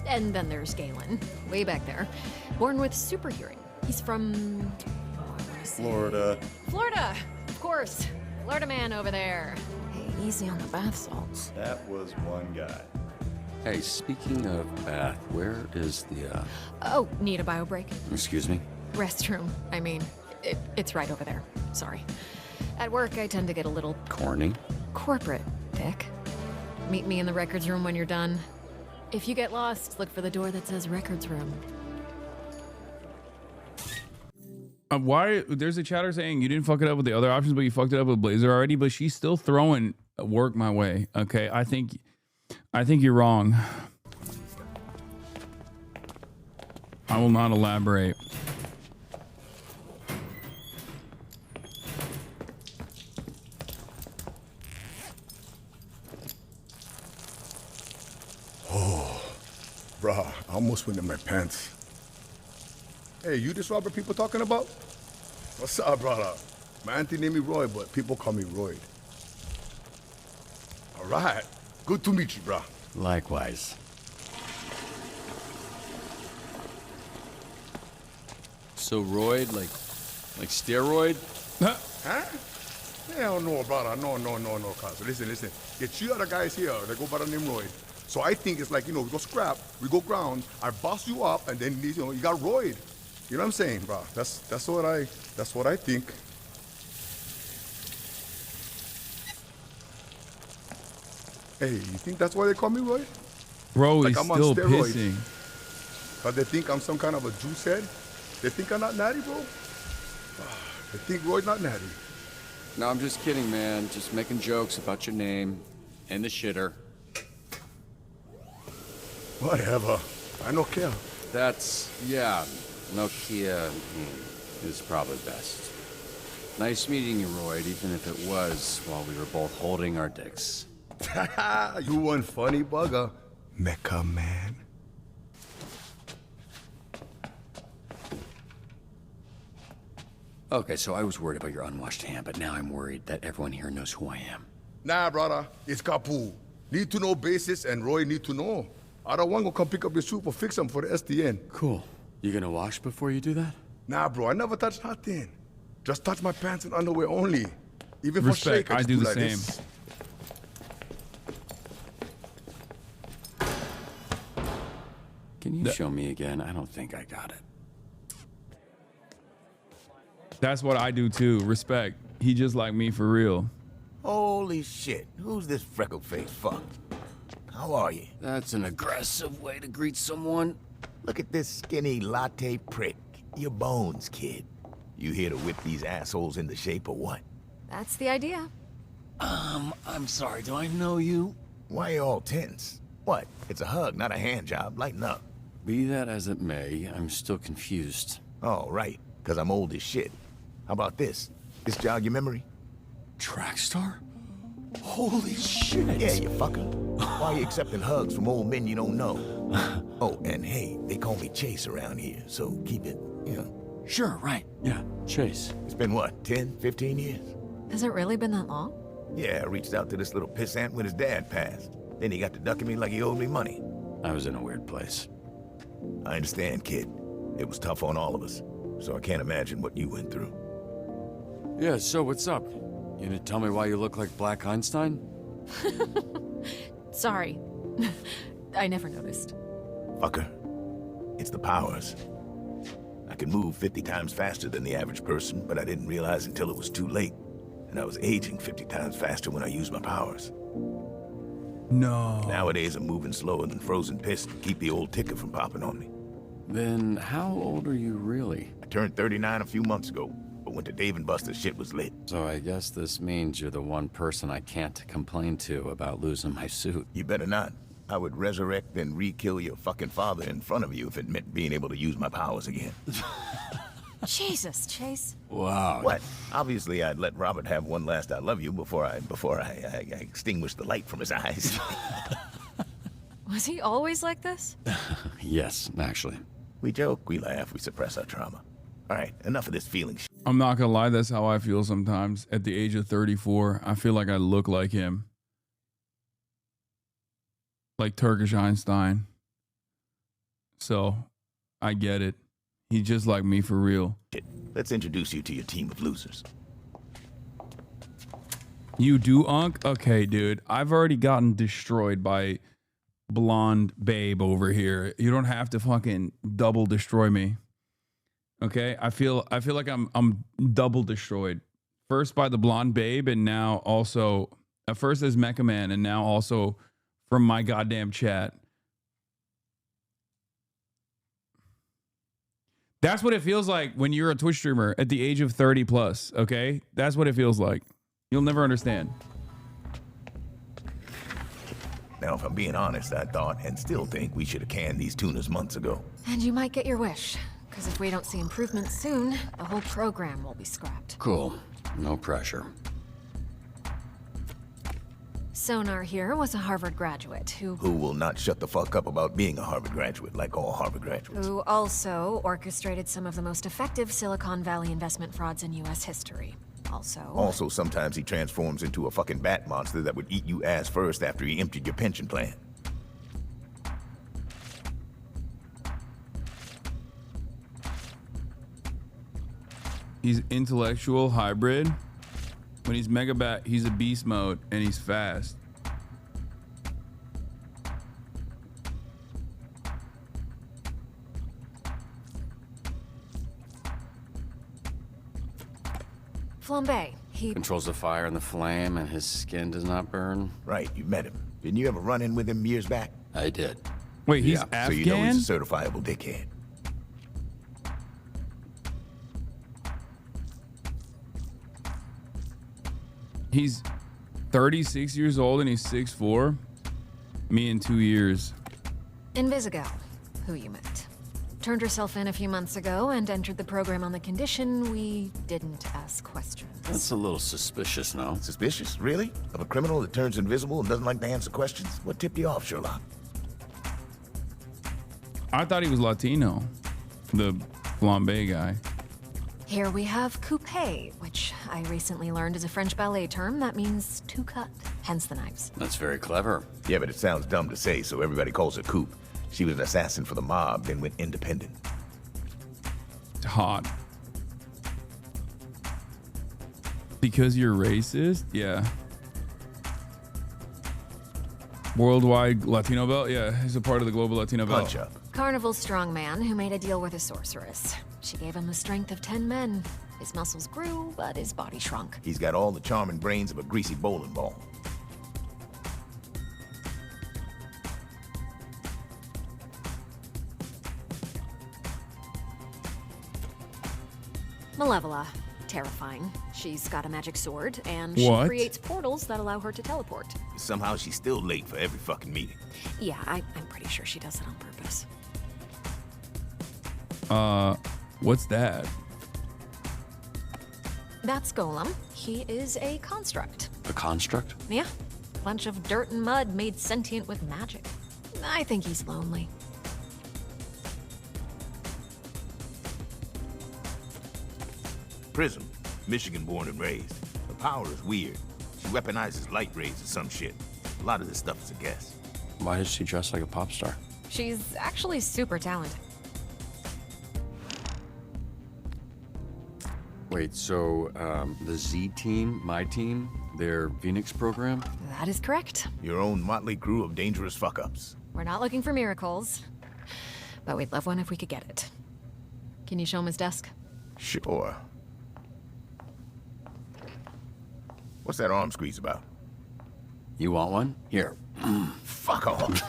And then there's Galen, way back there, born with super hearing. He's from... Florida. Florida, of course. Florida man over there. Hey, easy on the bath salts. That was one guy. Hey, speaking of bath, where is the, Oh, need a bio break? Excuse me? Restroom, I mean. It's right over there. Sorry. At work, I tend to get a little... Corny? Corporate, Dick. Meet me in the records room when you're done. If you get lost, look for the door that says records room. Why? There's a chatter saying you didn't fuck it up with the other options, but you fucked it up with Blazer already. But she's still throwing work my way. Okay, I think you're wrong. I will not elaborate. Bruh, I almost went in my pants. Hey, you this Robert people talking about? What's up, brother? My auntie named me Roy, but people call me Royd. All right. Good to meet you, bruh. Likewise. So Royd, like steroid? Huh? Hell no, brother. No, cuz. Listen. Get 2 other guys here. They go by the name Royd. So I think it's like, we go scrap, we go ground, I boss you up, and then, you got Royd. You know what I'm saying, bro? That's what I think. Hey, you think that's why they call me Royd? Bro, like he's I'm still on steroids. pissing. But they think I'm some kind of a juice head? They think I'm not natty, bro? They think Royd not natty. No, I'm just kidding, man. Just making jokes about your name and the shitter. Whatever. I no care. Yeah, Nokia is probably best. Nice meeting you, Royd, even if it was while we were both holding our dicks. You one funny bugger, Mecha Man. Okay, so I was worried about your unwashed hand, but now I'm worried that everyone here knows who I am. Nah, brother. It's Kapu. Need to know basis, and Roy need to know. I don't want to come pick up your soup or fix them for the SDN. Cool. You gonna wash before you do that? Nah, bro. I never touch nothing. Just touch my pants and underwear only. Even Respect, for shake, I do the like same. This. Can you show me again? I don't think I got it. That's what I do too. Respect. He just like me for real. Holy shit, who's this freckle-faced fuck? How are you? That's an aggressive way to greet someone. Look at this skinny latte prick. Your bones, kid. You here to whip these assholes into shape or what? That's the idea. I'm sorry, do I know you? Why are you all tense? What? It's a hug, not a hand job. Lighten up. Be that as it may, I'm still confused. Oh, right, because I'm old as shit. How about this? This jog your memory? Trackstar? Holy shit! Yeah, you fucker. Why are you accepting hugs from old men you don't know? Oh, and hey, they call me Chase around here, so keep it, you know. Sure, right. Yeah, Chase. It's been what, 10, 15 years? Has it really been that long? Yeah, I reached out to this little pissant when his dad passed. Then he got to ducking me like he owed me money. I was in a weird place. I understand, kid. It was tough on all of us, so I can't imagine what you went through. Yeah, so what's up? You gonna tell me why you look like Black Einstein? Sorry. I never noticed. Fucker. It's the powers. I can move 50 times faster than the average person, but I didn't realize until it was too late. And I was aging 50 times faster when I used my powers. No. Nowadays, I'm moving slower than frozen piss to keep the old ticker from popping on me. Then how old are you really? I turned 39 a few months ago, but when the Dave & Buster's shit was lit. So I guess this means you're the one person I can't complain to about losing my suit. You better not. I would resurrect and re-kill your fucking father in front of you if it meant being able to use my powers again. Jesus, Chase. Wow. What? Obviously, I'd let Robert have one last I love you before I extinguished the light from his eyes. Was he always like this? Yes, actually. We joke, we laugh, we suppress our trauma. All right, enough of this feeling shit. I'm not gonna lie, that's how I feel sometimes. At the age of 34, I feel like I look like him. Like Turkish Einstein. So, I get it. He's just like me for real. Let's introduce you to your team of losers. You do, Unc? Okay, dude. I've already gotten destroyed by blonde babe over here. You don't have to fucking double destroy me. Okay? I feel like I'm double destroyed. First by the blonde babe, and now also at first as Mecha Man, and now also from my goddamn chat. That's what it feels like when you're a Twitch streamer at the age of 30 plus, okay? That's what it feels like. You'll never understand. Now, if I'm being honest, I thought and still think we should have canned these tunas months ago. And you might get your wish, because if we don't see improvements soon, the whole program will be scrapped. Cool. No pressure. Sonar here was a Harvard graduate who will not shut the fuck up about being a Harvard graduate, like all Harvard graduates. Who also orchestrated some of the most effective Silicon Valley investment frauds in U.S. history. Also, sometimes he transforms into a fucking bat monster that would eat you ass first after he emptied your pension plan. He's intellectual hybrid. When he's Mega Bat, he's a beast mode and he's fast. Flambe, he controls the fire and the flame, and his skin does not burn. Right, you met him. Didn't you ever run in with him years back? I did. Wait, he's Afghan? So you know he's a certifiable dickhead. He's 36 years old and he's 6'4". Me in 2 years. Invisigal, who you met. Turned herself in a few months ago and entered the program on the condition we didn't ask questions. That's a little suspicious, no? Suspicious? Really? Of a criminal that turns invisible and doesn't like to answer questions? What tipped you off, Sherlock? I thought he was Latino. The flambe guy. Here we have coupe, which I recently learned is a French ballet term that means to cut, hence the knives. That's very clever. Yeah, but it sounds dumb to say, so everybody calls her Coop. She was an assassin for the mob, then went independent. Hot. Because you're racist? Yeah. Worldwide Latino belt? Yeah, he's a part of the global Latino belt. Punch up. Carnival's strongman who made a deal with a sorceress. She gave him the strength of 10 men. His muscles grew, but his body shrunk. He's got all the charm and brains of a greasy bowling ball. Malevola. Terrifying. She's got a magic sword, and she What? creates portals that allow her to teleport. Somehow she's still late for every fucking meeting. Yeah, I'm pretty sure she does it on purpose. What's that? That's Golem. He is a construct. A construct? Yeah. Bunch of dirt and mud made sentient with magic. I think he's lonely. Prism, Michigan born and raised. Her power is weird. She weaponizes light rays or some shit. A lot of this stuff is a guess. Why is she dressed like a pop star? She's actually super talented. Wait, so the Z team, my team, their Phoenix program? That is correct. Your own motley crew of dangerous fuck-ups. We're not looking for miracles, but we'd love one if we could get it. Can you show him his desk? Sure. What's that arm squeeze about? You want one? Here. Fuck off.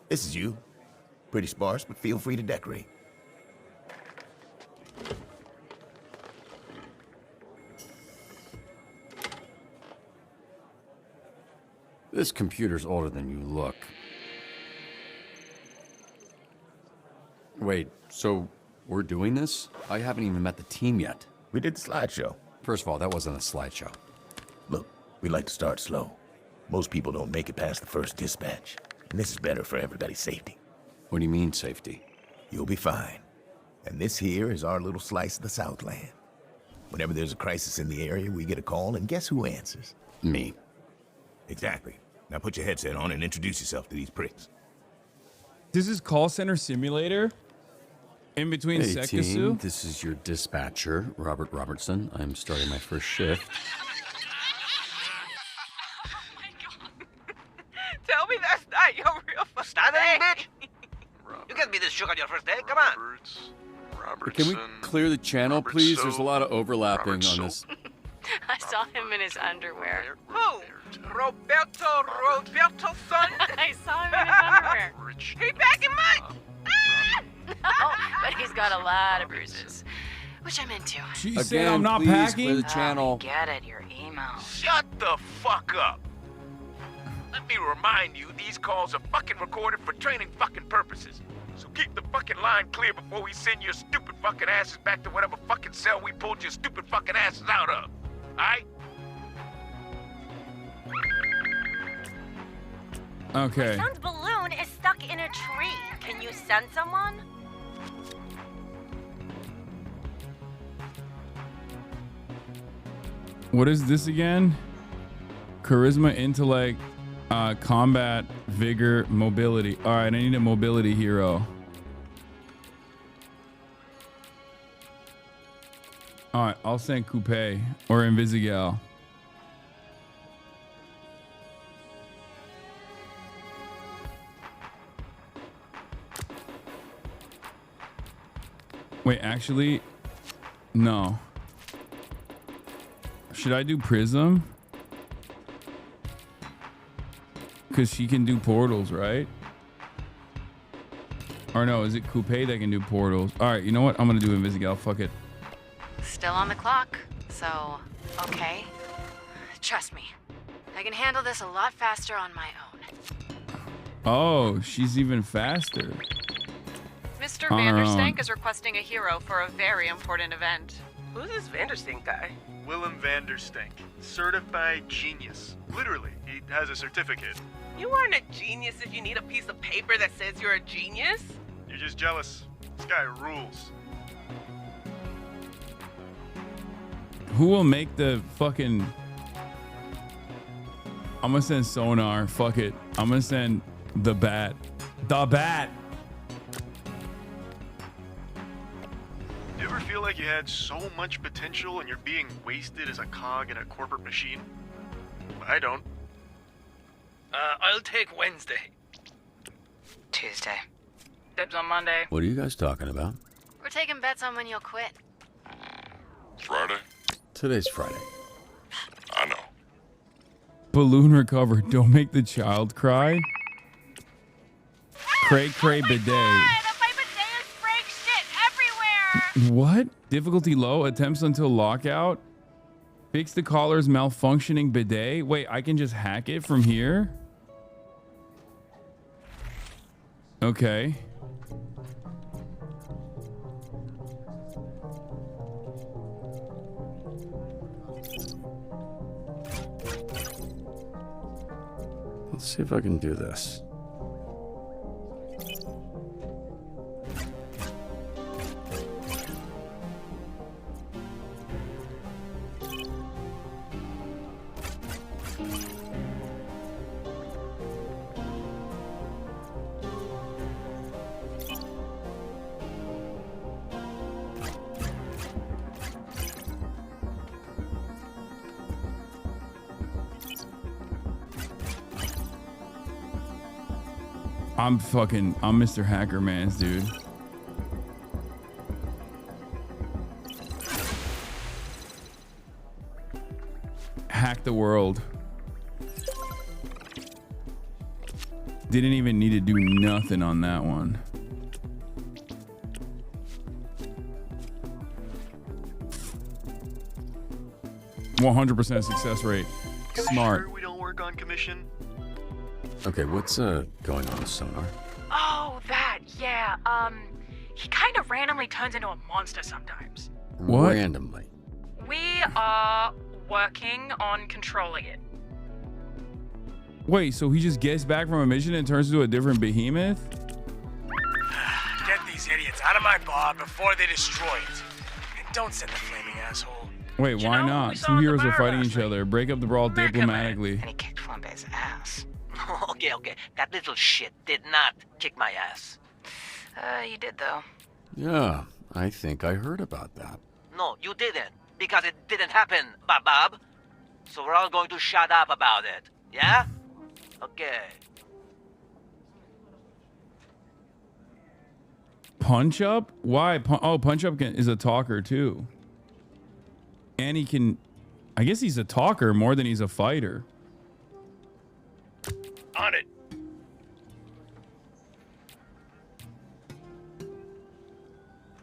This is you. Pretty sparse, but feel free to decorate. This computer's older than you look. Wait, so we're doing this? I haven't even met the team yet. We did the slideshow. First of all, that wasn't a slideshow. Look, we like to start slow. Most people don't make it past the first dispatch. And this is better for everybody's safety. What do you mean, safety? You'll be fine. And this here is our little slice of the Southland. Whenever there's a crisis in the area, we get a call, and guess who answers? Me. Exactly. Now put your headset on and introduce yourself to these pricks. This is call center simulator? In between Hey Sekasu? team, this is your dispatcher, Robert Robertson. I'm starting my first shift. Tell me that's not your real first name, bitch. You can't be this shook on your first day. Come on. Can we clear the channel, please? There's a lot of overlapping on this. I saw him in his underwear. Who? Roberto's son? I saw him in his underwear. He back in mine. No, but he's got a lot of bruises, which I'm into. She said I'm not packing? Clear the channel. Get it, your email. Shut the fuck up. Let me remind you, these calls are fucking recorded for training fucking purposes. So keep the fucking line clear before we send your stupid fucking asses back to whatever fucking cell we pulled your stupid fucking asses out of. Alright? Okay. My son's balloon is stuck in a tree. Can you send someone? What is this again? Charisma, intellect, combat, vigor, mobility. All right, I need a mobility hero. All right, I'll send Coupe or Invisigal. Wait, actually, no. Should I do Prism? Because she can do portals, right? Or no, is it Coupe that can do portals? All right, you know what? I'm going to do Invisigal. Fuck it. Still on the clock, so okay. Trust me, I can handle this a lot faster on my own. Oh, she's even faster. Mr. On her Vanderstank own. is requesting a hero for a very important event. Who's this Vanderstink guy? Willem Vanderstank, certified genius. Literally, he has a certificate. You aren't a genius if you need a piece of paper that says you're a genius. You're just jealous. This guy rules. Who will make the fucking... I'm gonna send Sonar. Fuck it. I'm gonna send the Bat. The Bat! You ever feel like you had so much potential and you're being wasted as a cog in a corporate machine? I don't. I'll take Wednesday. Tuesday. dibs on Monday. What are you guys talking about? We're taking bets on when you'll quit. Friday? Today's Friday. I know. Balloon recovered. Don't make the child cry. Cray cray bidet. What? Difficulty low. Attempts until lockout. Fix the caller's malfunctioning bidet. Wait, I can just hack it from here? Okay. Let's see if I can do this. I'm Mr. Hacker Mans, dude. Hack the world. Didn't even need to do nothing on that one. %100% success rate. Smart. Sure we don't work on commission? Okay, what's going on, Sonar? Oh, that, yeah. He kind of randomly turns into a monster sometimes. What? Randomly. We are working on controlling it. Wait, so he just gets back from a mission and turns into a different behemoth? Get these idiots out of my bar before they destroy it. And don't send the flaming asshole. Wait, why not? Two heroes are fighting each other. Break up the brawl diplomatically. And he kicked Flambe's ass. Okay. That little shit did not kick my ass. You did, though. Yeah, I think I heard about that. No, you didn't. Because it didn't happen, Bob. So we're all going to shut up about it. Yeah? Okay. Punch Up? Why? Punch Up is a talker too. And he can... I guess he's a talker more than he's a fighter. On it.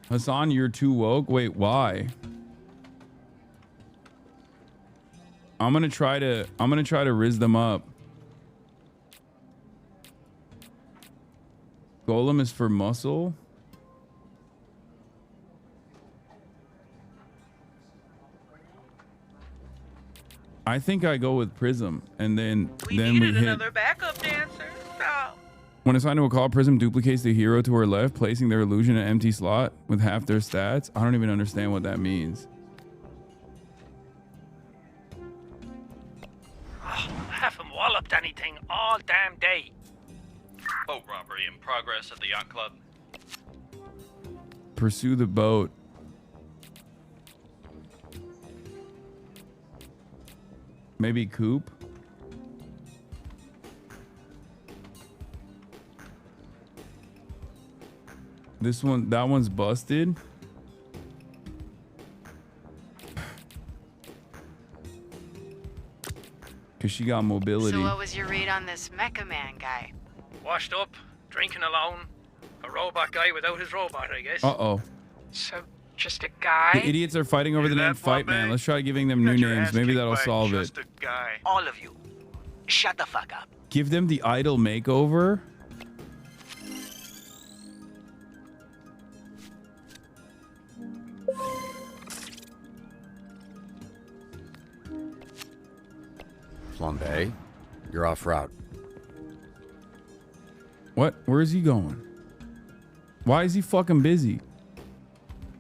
Hasan, you're too woke? Wait, why? I'm gonna try to riz them up. Golem is for muscle. I think I go with Prism, and then we hit. Another backup dancer. Oh. When assigned to a call, Prism duplicates the hero to her left, placing their illusion in an empty slot with half their stats. I don't even understand what that means. I haven't walloped anything all damn day. Boat robbery in progress at the yacht club. Pursue the boat. Maybe Coop. That one's busted. Cause she got mobility. So what was your read on this Mecha Man guy? Washed up, drinking alone. A robot guy without his robot, I guess. Uh-oh. So, just a guy? The idiots are fighting over the name Fight Man. Let's try giving them new names. Maybe that'll solve it. All of you, shut the fuck up. Give them the idol makeover. Flambe, you're off route. What? Where is he going? Why is he fucking busy?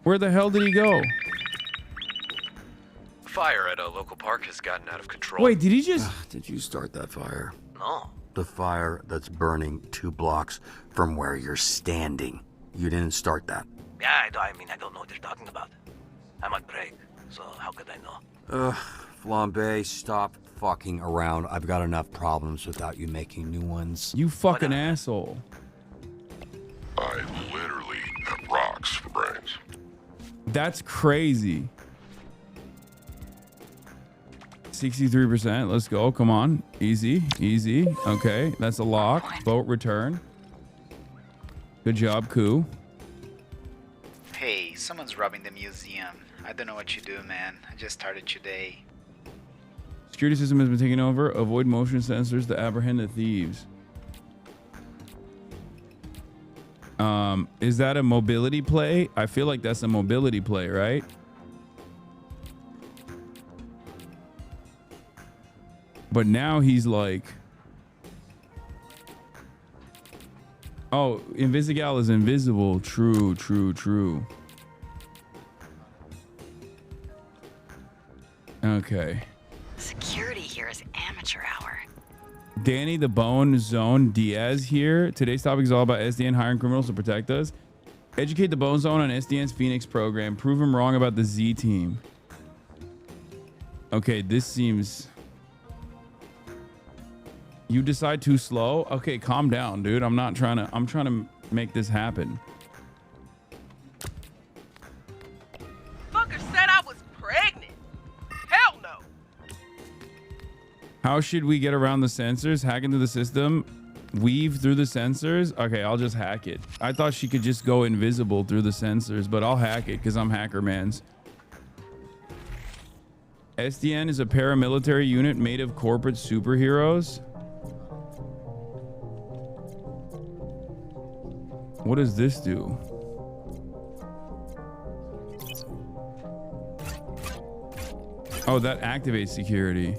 Where the hell did he go? Fire at a local park has gotten out of control. Wait, did he just... Did you start that fire? No. The fire that's burning 2 blocks from where you're standing. You didn't start that. Yeah, I don't know what you're talking about. I'm on break, so how could I know? Flambe, stop fucking around. I've got enough problems without you making new ones. You fucking asshole. I I literally have rocks for brains. That's crazy. 63%. Let's go. Come on. Easy. Easy. Okay. That's a lock. Vote return. Good job, Koo. Hey, someone's robbing the museum. I don't know what you do, man. I just started today. Security system has been taken over. Avoid motion sensors to apprehend the thieves. Is that a mobility play? I feel like that's a mobility play, right? But now he's like, oh, Invisigal is invisible. True, true, true. Okay. Security here is amateur hour. Danny the Bone Zone Diaz here. Today's topic is all about SDN hiring criminals to protect us. Educate the Bone Zone on SDN's Phoenix program. Prove him wrong about the Z team. Okay, this seems... You decide too slow? Okay, calm down, dude. I'm trying to make this happen. Fucker said I was pregnant. Hell no. How should we get around the sensors? Hack into the system? Weave through the sensors? Okay, I'll just hack it. I thought she could just go invisible through the sensors, but I'll hack it because I'm hacker mans. SDN is a paramilitary unit made of corporate superheroes. What does this do? Oh, that activates security.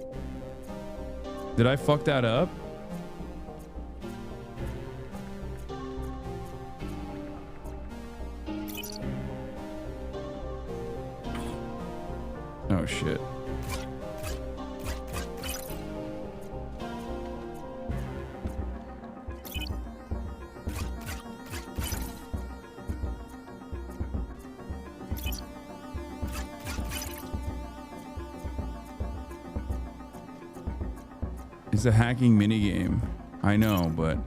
Did I fuck that up? Oh shit. It's a hacking minigame. I know, but...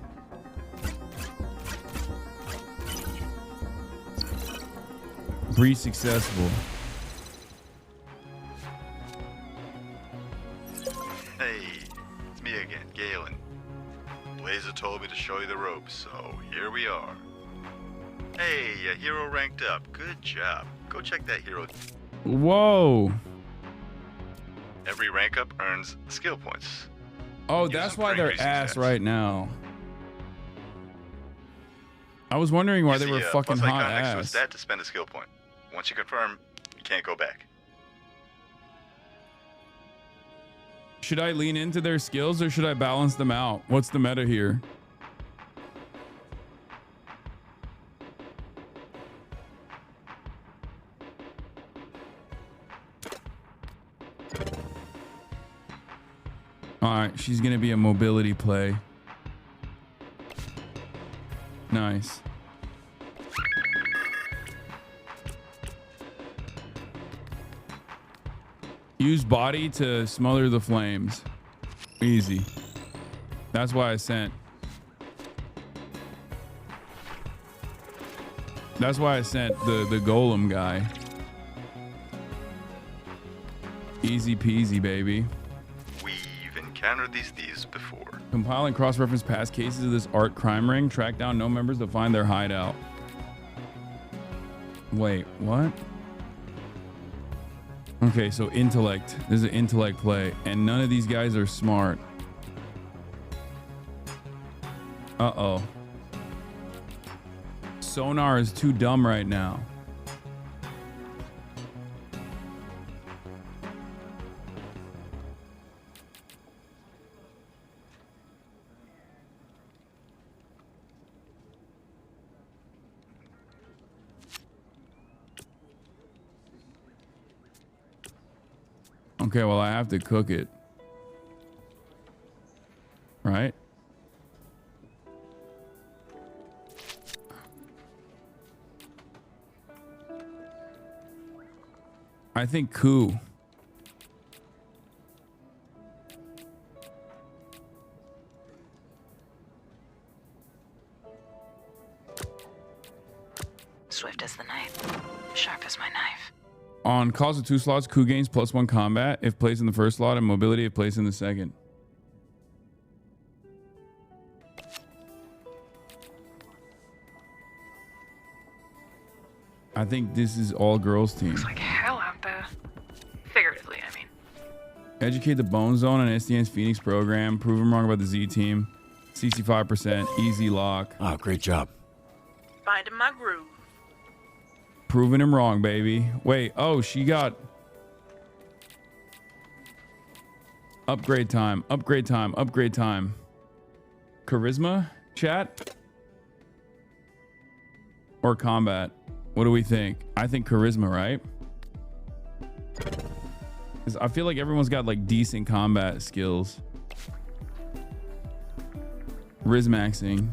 Breach successful. Hey, it's me again, Galen. Blazer told me to show you the ropes, so here we are. Hey, a hero ranked up. Good job. Go check that hero. Whoa. Every rank up earns skill points. Oh, that's why they're ass right now. I was wondering why they were fucking plus hot icon next to a ass. stat to spend a skill point. Once you confirm, you can't go back. Should I lean into their skills or should I balance them out? What's the meta here? All right, she's gonna be a mobility play. Nice. Use body to smother the flames. Easy. That's why I sent. That's why I sent the golem guy. Easy peasy, baby. We've encountered these thieves before. Compile and cross-reference past cases of this art crime ring. Track down no members to find their hideout. Wait, what? Okay, so intellect. This is an intellect play, and none of these guys are smart. Uh-oh. Sonar is too dumb right now. Okay, well, I have to cook it. Right? I think coup. swift as the night, sharp as my knife. On calls of 2 slots, coup gains +1 combat if placed in the first slot and mobility if placed in the second. I think this is all girls team. Looks like hell out there. Figuratively, I mean. Educate the Bone Zone on SDN's Phoenix program. Prove them wrong about the Z team. CC 5%. Easy lock. Oh, great job. Finding my groove. Proving him wrong, baby. Wait. Oh, she got upgrade time. Upgrade time. Upgrade time. Charisma, chat, or combat? What do we think? I think charisma, right? Because I feel like everyone's got like decent combat skills. Riz maxing.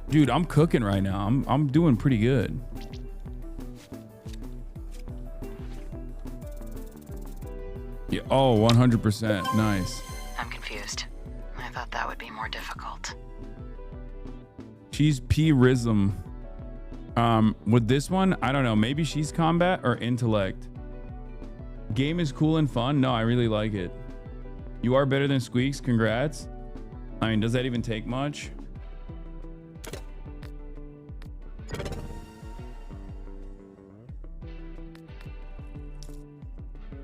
Dude, I'm cooking right now. I'm doing pretty good. Yeah. Oh, 100%. Nice. I'm confused. I thought that would be more difficult. She's P-rism. With this one, I don't know. Maybe she's combat or intellect. Game is cool and fun. No, I really like it. You are better than Squeaks. Congrats. I mean, does that even take much?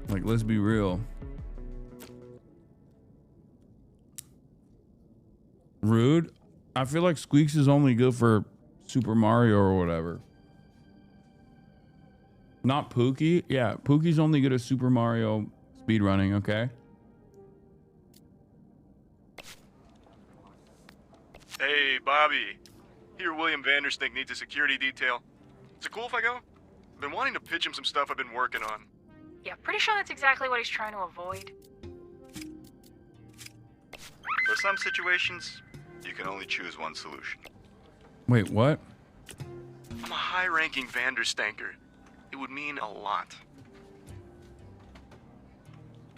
Like, let's be real. Rude. I feel like Squeaks is only good for Super Mario or whatever. Not Pookie. Yeah, Pookie's only good at Super Mario speedrunning, okay? Hey, Bobby. Here, William Vanderstink needs a security detail. Is it cool if I go? I've been wanting to pitch him some stuff I've been working on. Yeah, pretty sure that's exactly what he's trying to avoid. For some situations, you can only choose one solution. Wait, what? I'm a high-ranking Vanderstanker. It would mean a lot.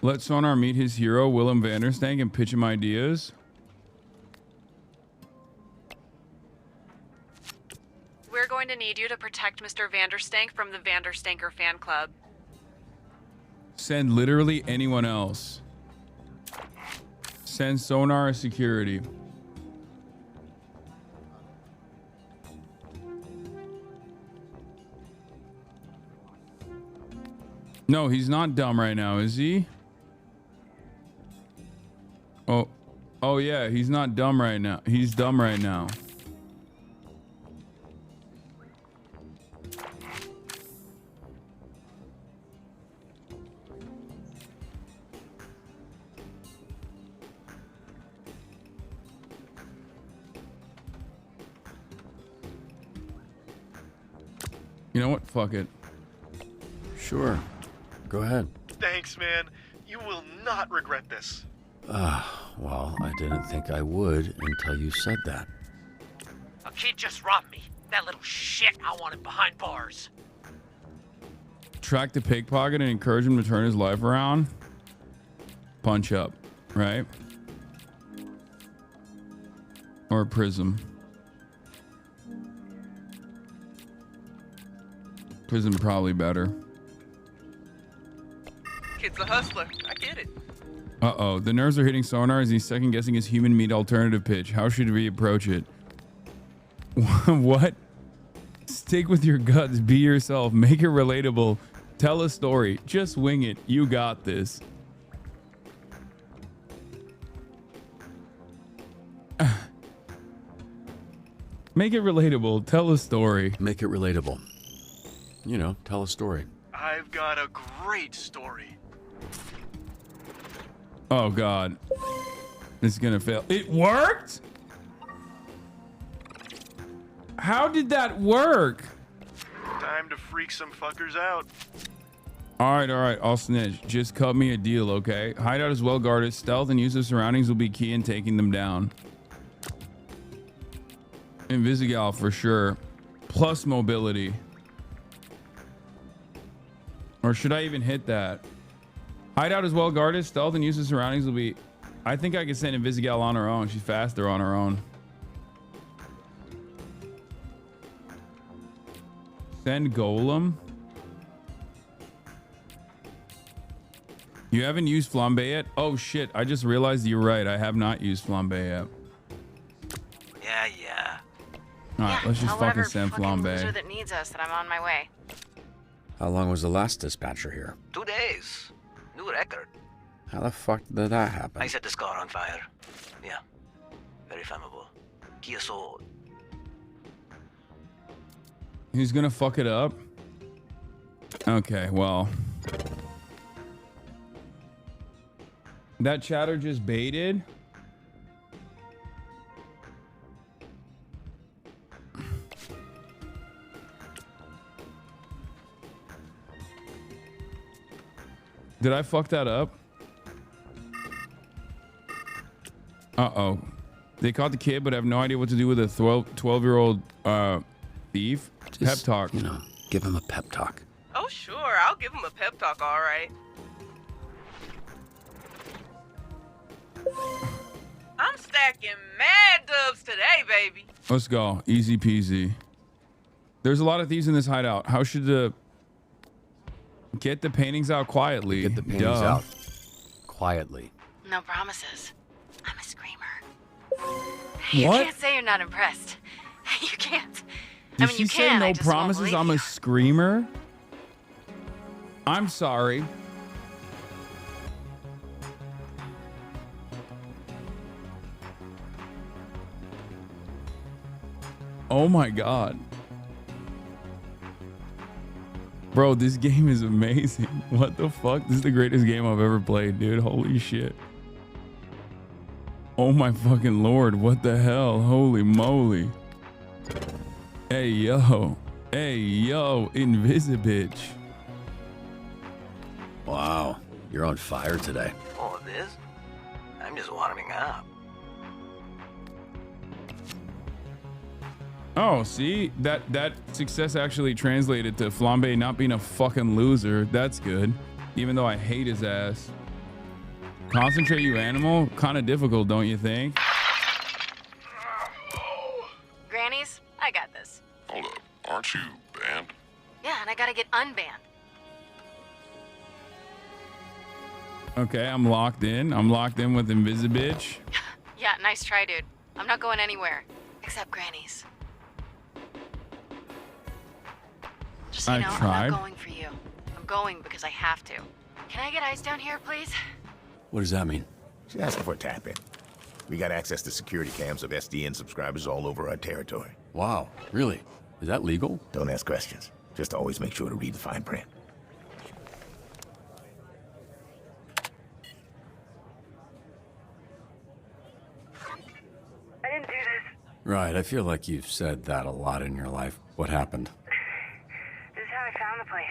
Let Sonar meet his hero, Willem Vanderstank, and pitch him ideas. We're going to need you to protect Mr. Vanderstank from the Vanderstanker fan club. Send literally anyone else. Send Sonar security. No, he's not dumb right now, is he? Oh yeah, he's not dumb right now. He's dumb right now. You know what? Fuck it. Sure. Go ahead. Thanks, man. You will not regret this. Well, I didn't think I would until you said that. A kid just robbed me. That little shit, I want him behind bars. Track the pickpocket and encourage him to turn his life around. Punch up, right? Or Prism. Prism probably better. Kid's a hustler. I get it. Uh-oh. The nerves are hitting Sonar as he's second-guessing his human meat alternative pitch. How should we approach it? What? Stick with your guts. Be yourself. Make it relatable. Tell a story. Just wing it. You got this. Make it relatable. Tell a story. Make it relatable. You know, tell a story. I've got a great story. Oh, God. This is gonna fail. It worked? How did that work? Time to freak some fuckers out. All right. I'll snitch. Just cut me a deal, okay? Hideout is well guarded. Stealth and use of surroundings will be key in taking them down. Invisigal for sure. Plus mobility. Or should I even hit that? Hideout is well guarded. Stealth and use of surroundings will be... I think I can send Invisigal on her own. She's faster on her own. Send Golem. You haven't used Flambe yet? Oh shit, I just realized you're right. I have not used Flambe yet. Yeah. Alright, let's just fucking send Flambe. Loser that needs us, that I'm on my way. How long was the last dispatcher here? 2 days. New record. How the fuck did that happen? I set this car on fire. Yeah. Very flammable. Kia Soul. Who's gonna fuck it up? Okay, well. That chatter just baited. Did I fuck that up? Uh-oh. They caught the kid, but have no idea what to do with a 12-year-old thief. Just, pep talk. You know, give him a pep talk. Oh, sure. I'll give him a pep talk, all right. I'm stacking mad dubs today, baby. Let's go. Easy peasy. There's a lot of thieves in this hideout. How should the... Get the paintings out quietly. Get the paintings out quietly. No promises. I'm a screamer. What? You can't say you're not impressed. You can't. Did she say no promises? I'm a screamer? I'm sorry. Oh my god. Bro, this game is amazing. What the fuck? This is the greatest game I've ever played, dude. Holy shit. Oh my fucking lord. What the hell? Holy moly. Hey, yo. Hey, yo. Invisibitch. Wow. You're on fire today. Oh, this? I'm just warming up. Oh, see? That success actually translated to Flambe not being a fucking loser. That's good. Even though I hate his ass. Concentrate, you animal? Kind of difficult, don't you think? Grannies, I got this. Hold up. Aren't you banned? Yeah, and I gotta get unbanned. Okay, I'm locked in. I'm locked in with Invisibitch. Yeah, nice try, dude. I'm not going anywhere. Except Grannies. Just so you know, I'm not going for you. I'm going because I have to. Can I get ice down here, please? What does that mean? She's asking for a tap-in. We got access to security cams of SDN subscribers all over our territory. Wow, really? Is that legal? Don't ask questions. Just always make sure to read the fine print. I didn't do this. Right, I feel like you've said that a lot in your life. What happened? This is how I found the place.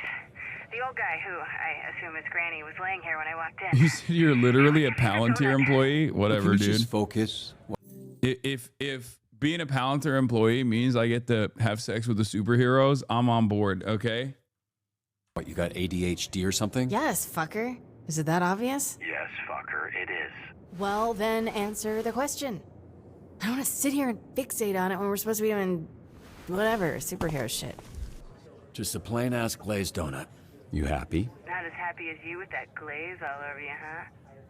The old guy, who I assume is Granny, was laying here when I walked in. You said you're literally a Palantir employee? Whatever, dude. Just focus. If being a Palantir employee means I get to have sex with the superheroes, I'm on board, okay? What, you got ADHD or something? Yes, fucker. Is it that obvious? Yes, fucker, it is. Well, then answer the question. I don't want to sit here and fixate on it when we're supposed to be doing whatever, superhero shit. Just a plain-ass glazed donut. You happy? Not as happy as you with that glaze all over you, huh?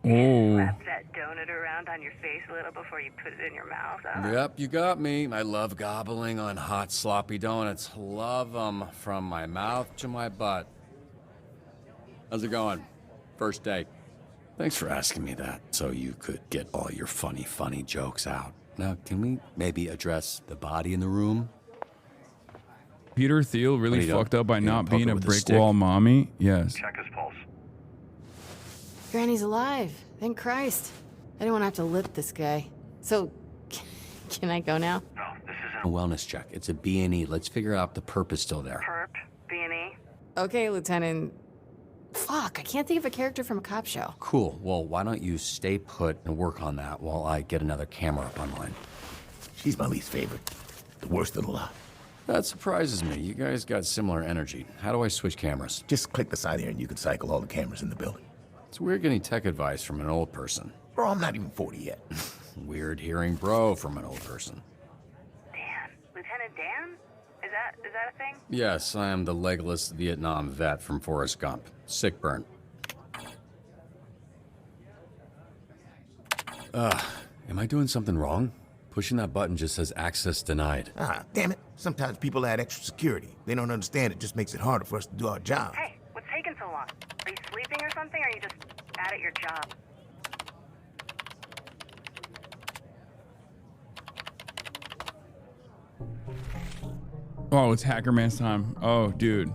Oh. Slap that donut around on your face a little before you put it in your mouth, huh? Yep, you got me. I love gobbling on hot, sloppy donuts. Love them from my mouth to my butt. How's it going? First date. Thanks for asking me that, so you could get all your funny jokes out. Now, can we maybe address the body in the room? Peter Thiel really fucked up by not being a brick wall mommy? Yes. Check his pulse. Granny's alive. Thank Christ. I didn't want to have to lip this guy. So, can I go now? No, this isn't A wellness check. It's a B&E. Let's figure out the purpose still there. Perp, B&E. Okay, Lieutenant. Fuck, I can't think of a character from a cop show. Cool. Well, why don't you stay put and work on that while I get another camera up online? She's my least favorite. The worst of the lot. That surprises me. You guys got similar energy. How do I switch cameras? Just click the side here and you can cycle all the cameras in the building. It's weird getting tech advice from an old person. Bro, I'm not even 40 yet. Weird hearing bro from an old person. Dan. Lieutenant Dan? Is Is that a thing? Yes, I am the legless Vietnam vet from Forrest Gump. Sick burn. Am I doing something wrong? Pushing that button just says access denied. Ah, damn it. Sometimes people add extra security. They don't understand it just makes it harder for us to do our job. Hey, what's taking so long? Are you sleeping or something, or are you just bad at your job? Oh, it's Hacker Man's time. Oh, dude.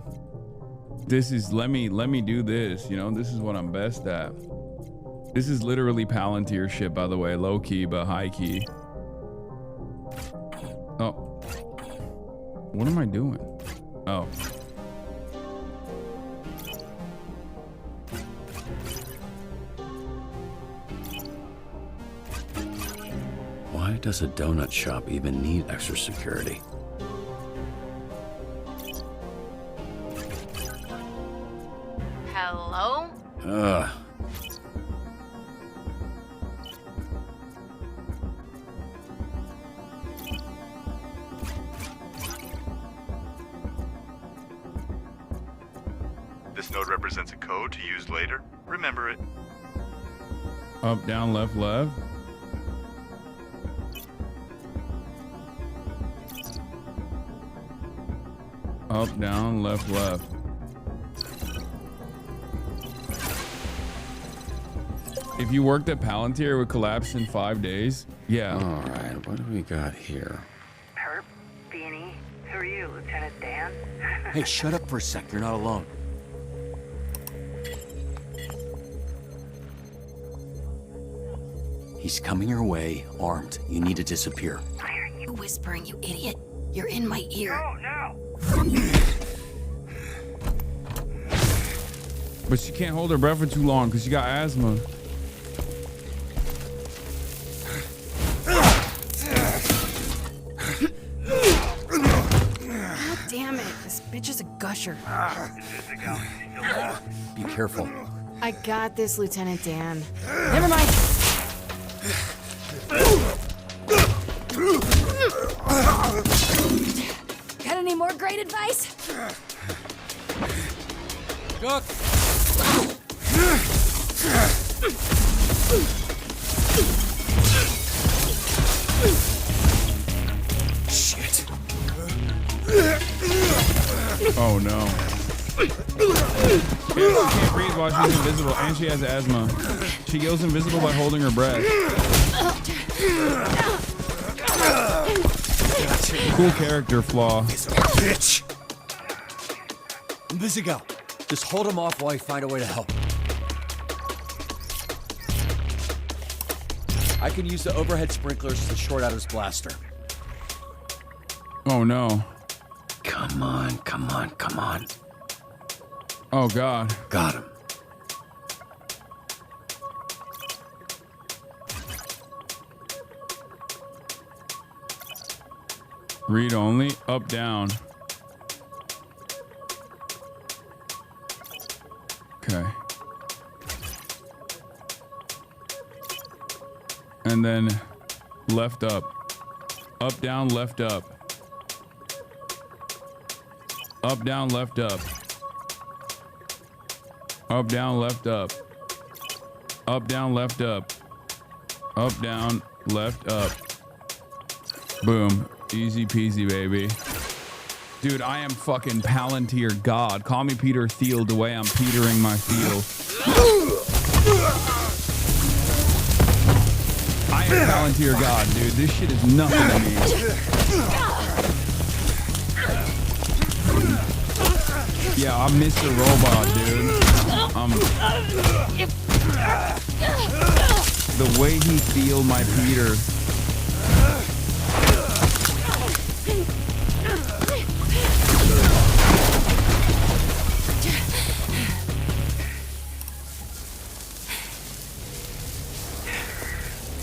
This is, let me do this, you know? This is what I'm best at. This is literally Palantir shit, by the way. Low key, but high key. Oh. What am I doing? Oh. Why does a donut shop even need extra security? Hello? This node represents a code to use later. Remember it. Up, down, left, left. Up, down, left, left. If you worked at Palantir, it would collapse in 5 days. Yeah. All right, what do we got here? Perp? Beanie? Who are you, Lieutenant Dan? Hey, shut up for a sec. You're not alone. He's coming your way, armed. You need to disappear. Why are you whispering, you idiot? You're in my ear. No. But she can't hold her breath for too long because she got asthma. God damn it. This bitch is a gusher. Be careful. I got this, Lieutenant Dan. Never mind. Got any more great advice? Duck! Shit. Oh no. She can't breathe while she's invisible, and she has asthma. She goes invisible by holding her breath. Cool character flaw. Bitch! Invisigal, just hold him off while I find a way to help. I can use the overhead sprinklers to short out his blaster. Oh no. Come on, come on, come on. Oh god. Got him. Read only. Up, down. Okay. And then left up. Up, down, left up. Up, down, left up. Up, down, left up. Up, down, left up. Up, down, left up. Boom. Easy peasy, baby. Dude, I am fucking Palantir God. Call me Peter Thiel the way I'm petering my field. I am Palantir God, dude. This shit is nothing to me. Yeah, I'm Mr. Robot, dude. The way he feel my Peter.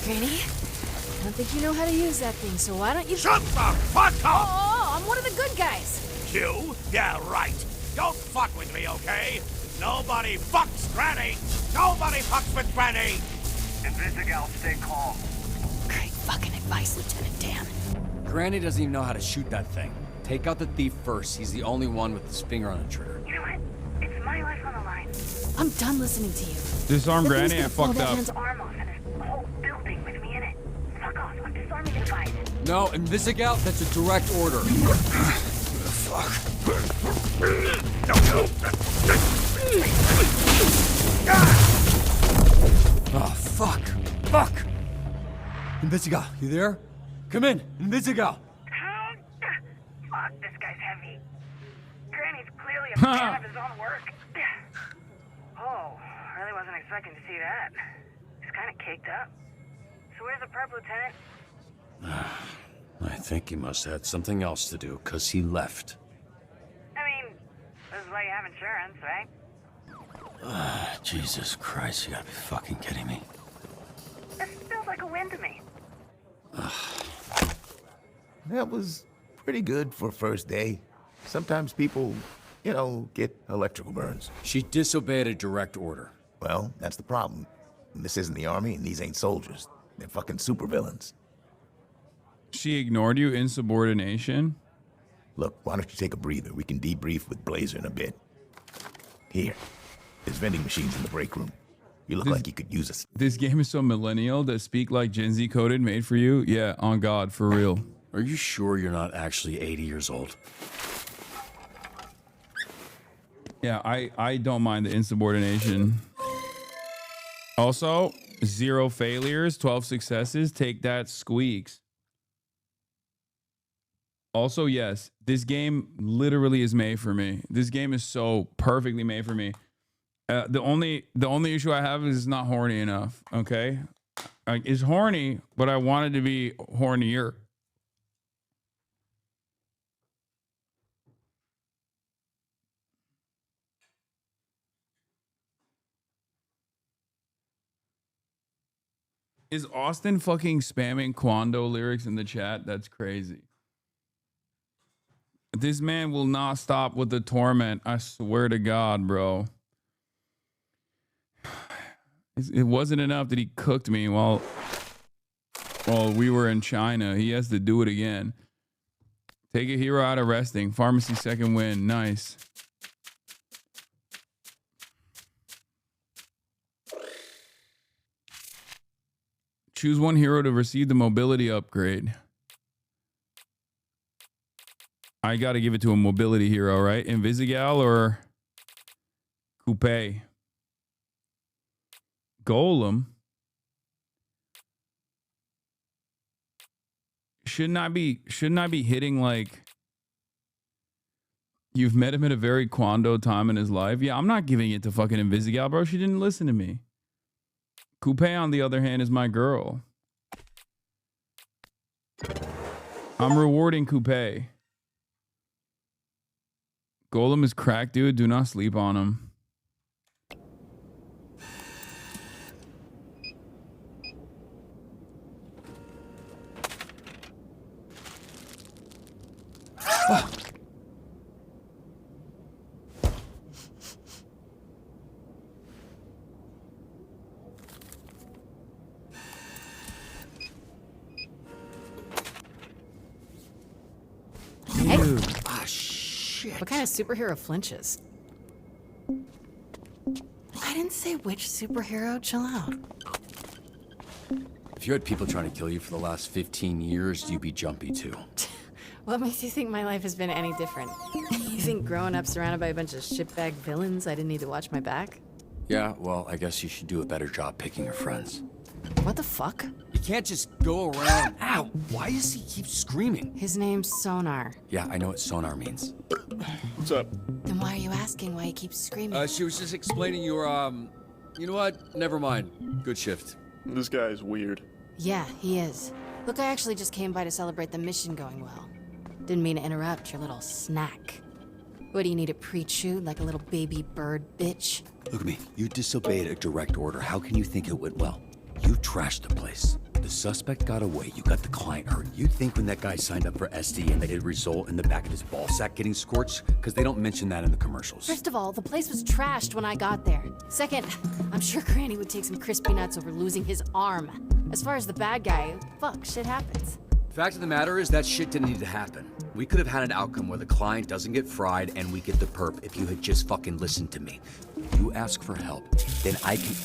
Granny, I don't think you know how to use that thing, so why don't you— Shut the fuck up! Oh, I'm one of the good guys. You? Yeah, right. Don't fuck with me, okay? Nobody fucks Granny! Nobody fucks with Granny! Invisigal, stay calm. Great fucking advice, Lieutenant Dan. Granny doesn't even know how to shoot that thing. Take out the thief first. He's the only one with his finger on the trigger. You know what? It's my life on the line. I'm done listening to you. Disarm Granny, I fucked up. Man's arm off and there's a whole building with me in it. Fuck off. I'm disarming the device. No, Invisigal, that's a direct order. Fuck. Oh, fuck. Fuck. Invisigal, you there? Come in, Invisigal. Fuck, this guy's heavy. Granny's clearly a fan of his own work. Oh, really wasn't expecting to see that. He's kind of caked up. So where's the perp, Lieutenant? I think he must have had something else to do, because he left. I mean, this is why you have insurance, right? Jesus Christ, you gotta be fucking kidding me. This feels like a win to me. That was pretty good for first day. Sometimes people, you know, get electrical burns. She disobeyed a direct order. Well, that's the problem. This isn't the army, and these ain't soldiers. They're fucking supervillains. She ignored you, insubordination? Look, why don't you take a breather? We can debrief with Blazer in a bit. Here. There's vending machines in the break room. You look like you could use us. This game is so millennial that speak like Gen Z coded made for you? Yeah, on God, for real. Are you sure you're not actually 80 years old? Yeah, I don't mind the insubordination. Also, 0 failures, 12 successes. Take that, squeaks. Also, yes, this game literally is made for me. This game is so perfectly made for me. The only issue I have is it's not horny enough. Okay, it's horny, but I want it to be hornier. Is Austin fucking spamming Quando lyrics in the chat? That's crazy. This man will not stop with the torment. I swear to God, bro. It wasn't enough that he cooked me while we were in China. He has to do it again. Take a hero out of resting. Pharmacy second win. Nice. Choose one hero to receive the mobility upgrade. I got to give it to a mobility hero, right? Invisigal or Coupe? Golem. Shouldn't I be hitting like you've met him at a very Quando time in his life? Yeah, I'm not giving it to fucking Invisigal, bro. She didn't listen to me. Coupe, on the other hand, is my girl. I'm rewarding Coupe. Golem is cracked, dude. Do not sleep on him. What kind of superhero flinches? I didn't say which superhero. Chill out. If you had people trying to kill you for the last 15 years, you'd be jumpy too. What makes you think my life has been any different? You think growing up surrounded by a bunch of shitbag villains, I didn't need to watch my back? Yeah, well, I guess you should do a better job picking your friends. What the fuck? You can't just go around. Ow! Why does he keep screaming? His name's Sonar. Yeah, I know what sonar means. What's up? Then why are you asking why he keeps screaming? She was just explaining your, you know what? Never mind. Good shift. This guy is weird. Yeah, he is. Look, I actually just came by to celebrate the mission going well. Didn't mean to interrupt your little snack. What, do you need it pre-chewed like a little baby bird, bitch? Look at me. You disobeyed a direct order. How can you think it went well? You trashed the place. The suspect got away. You got the client hurt. You'd think when that guy signed up for SD and it'd result in the back of his ball sack getting scorched? Because they don't mention that in the commercials. First of all, the place was trashed when I got there. Second, I'm sure Granny would take some crispy nuts over losing his arm. As far as the bad guy, fuck, shit happens. Fact of the matter is that shit didn't need to happen. We could have had an outcome where the client doesn't get fried and we get the perp if you had just fucking listened to me. You ask for help, then I can...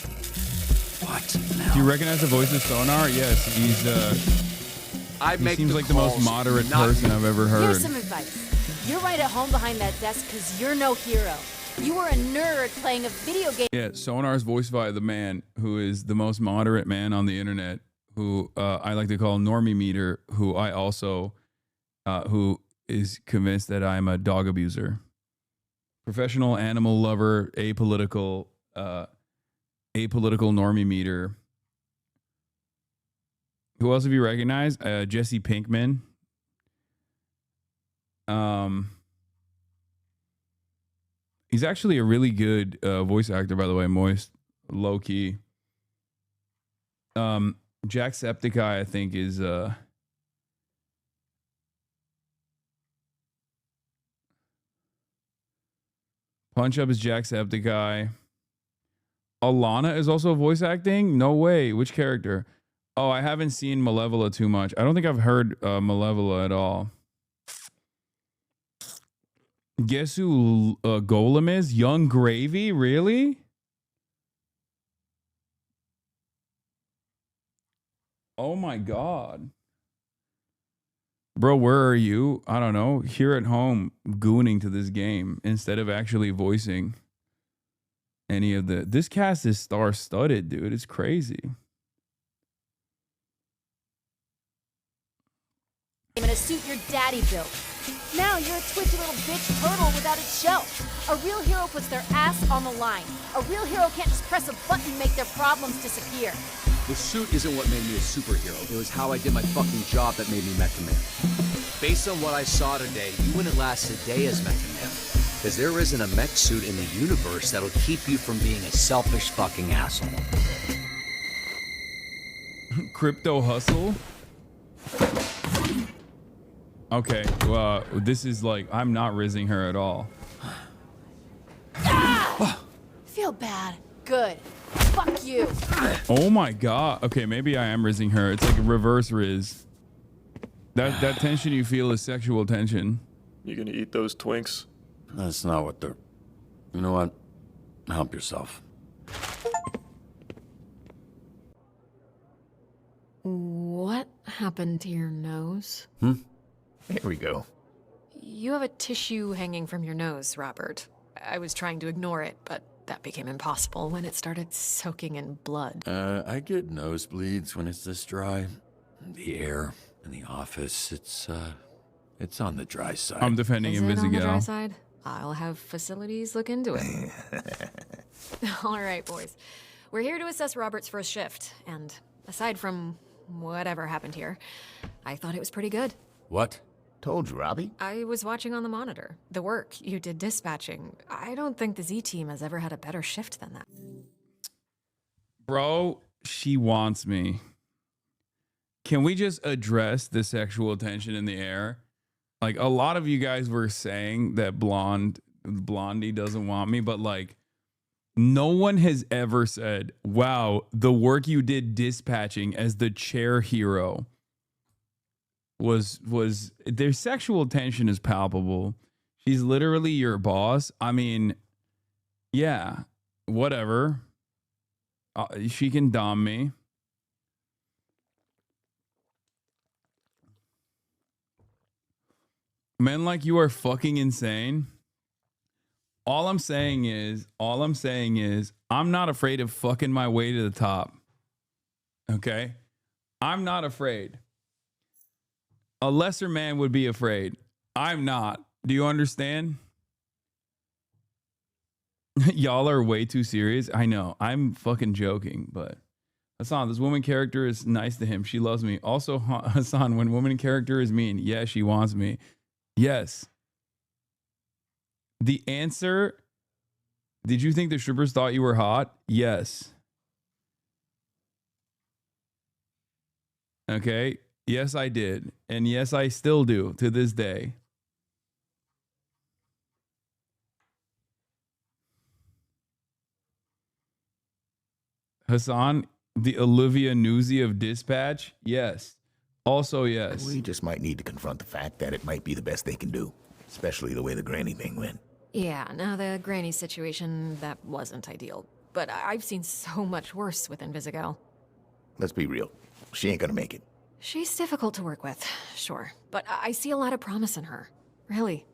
What now? Do you recognize the voice of Sonar? Yes, he seems like the most moderate person I've ever heard. Here's some advice. You're right at home behind that desk because you're no hero. You were a nerd playing a video game. Yeah, Sonar's voiced by the man who is the most moderate man on the internet, who I like to call Normie Meter, who I also, who is convinced that I'm a dog abuser. Professional animal lover, apolitical Normie Meter. Who else have you recognized? Jesse Pinkman. He's actually a really good voice actor, by the way, Moist, low key. Jacksepticeye, I think, is Punch Up is Jacksepticeye. Alana is also voice acting? No way. Which character? Oh, I haven't seen Malevola too much. I don't think I've heard Malevola at all. Guess who Golem is? Young Gravy? Really? Oh my God. Bro, where are you? I don't know. Here at home, gooning to this game instead of actually voicing any of the... This cast is star-studded, dude. It's crazy. I'm in a suit your daddy built. Now you're a twitchy little bitch turtle without its shell. A real hero puts their ass on the line. A real hero can't just press a button and make their problems disappear. The suit isn't what made me a superhero. It was how I did my fucking job that made me Mecha Man. Based on what I saw today, you wouldn't last a day as Mecha Man. Because there isn't a mech suit in the universe that'll keep you from being a selfish fucking asshole. Crypto hustle? Okay, well, this is like, I'm not rizzing her at all. Feel bad. Good. Fuck you. Oh my God. Okay, maybe I am rizzing her. It's like a reverse rizz. That tension you feel is sexual tension. You gonna eat those Twinks? That's not what they're... You know what? Help yourself. What happened to your nose? There we go. You have a tissue hanging from your nose, Robert. I was trying to ignore it, but that became impossible when it started soaking in blood. I get nosebleeds when it's this dry. The air in the office, it's on the dry side. I'm defending Is it on the dry Invisigal. side? I'll have facilities look into it. All right, boys. We're here to assess Robert's first shift, and aside from whatever happened here, I thought it was pretty good. What? Told you, Robbie. I was watching on the monitor. The work you did dispatching. I don't think the Z team has ever had a better shift than that. Bro, she wants me. Can we just address the sexual tension in the air? Like, a lot of you guys were saying that Blondie doesn't want me, but like, no one has ever said, wow, the work you did dispatching as the chair hero was their sexual tension is palpable. She's literally your boss. I mean, yeah, whatever. She can dom me. Men like you are fucking insane. All I'm saying is, I'm not afraid of fucking my way to the top. Okay? I'm not afraid. A lesser man would be afraid. I'm not. Do you understand? Y'all are way too serious. I know. I'm fucking joking, but Hasan, this woman character is nice to him. She loves me. Also, Hasan, when woman character is mean, yeah, she wants me. Yes. The answer, did you think the strippers thought you were hot? Yes. Okay. Yes, I did. And yes, I still do to this day. Hasan, the Olivia Newsy of Dispatch? Yes. Also, yes. We just might need to confront the fact that it might be the best they can do, especially the way the granny thing went. Yeah, now the granny situation, that wasn't ideal. But I've seen so much worse with Invisigal. Let's be real. She ain't gonna make it. She's difficult to work with, sure. But I see a lot of promise in her. Really.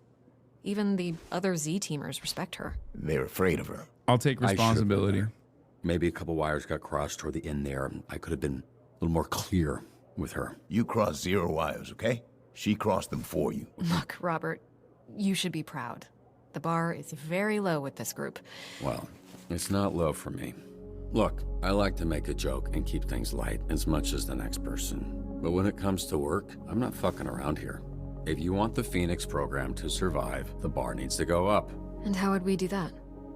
Even the other Z-teamers respect her. They're afraid of her. I'll take responsibility. Maybe a couple wires got crossed toward the end there. I could have been a little more clear with her. You crossed 0 wires, okay? She crossed them for you. Look, Robert, you should be proud. The bar is very low with this group. Well, it's not low for me. Look, I like to make a joke and keep things light as much as the next person. But when it comes to work, I'm not fucking around here. If you want the Phoenix program to survive, the bar needs to go up. And how would we do that?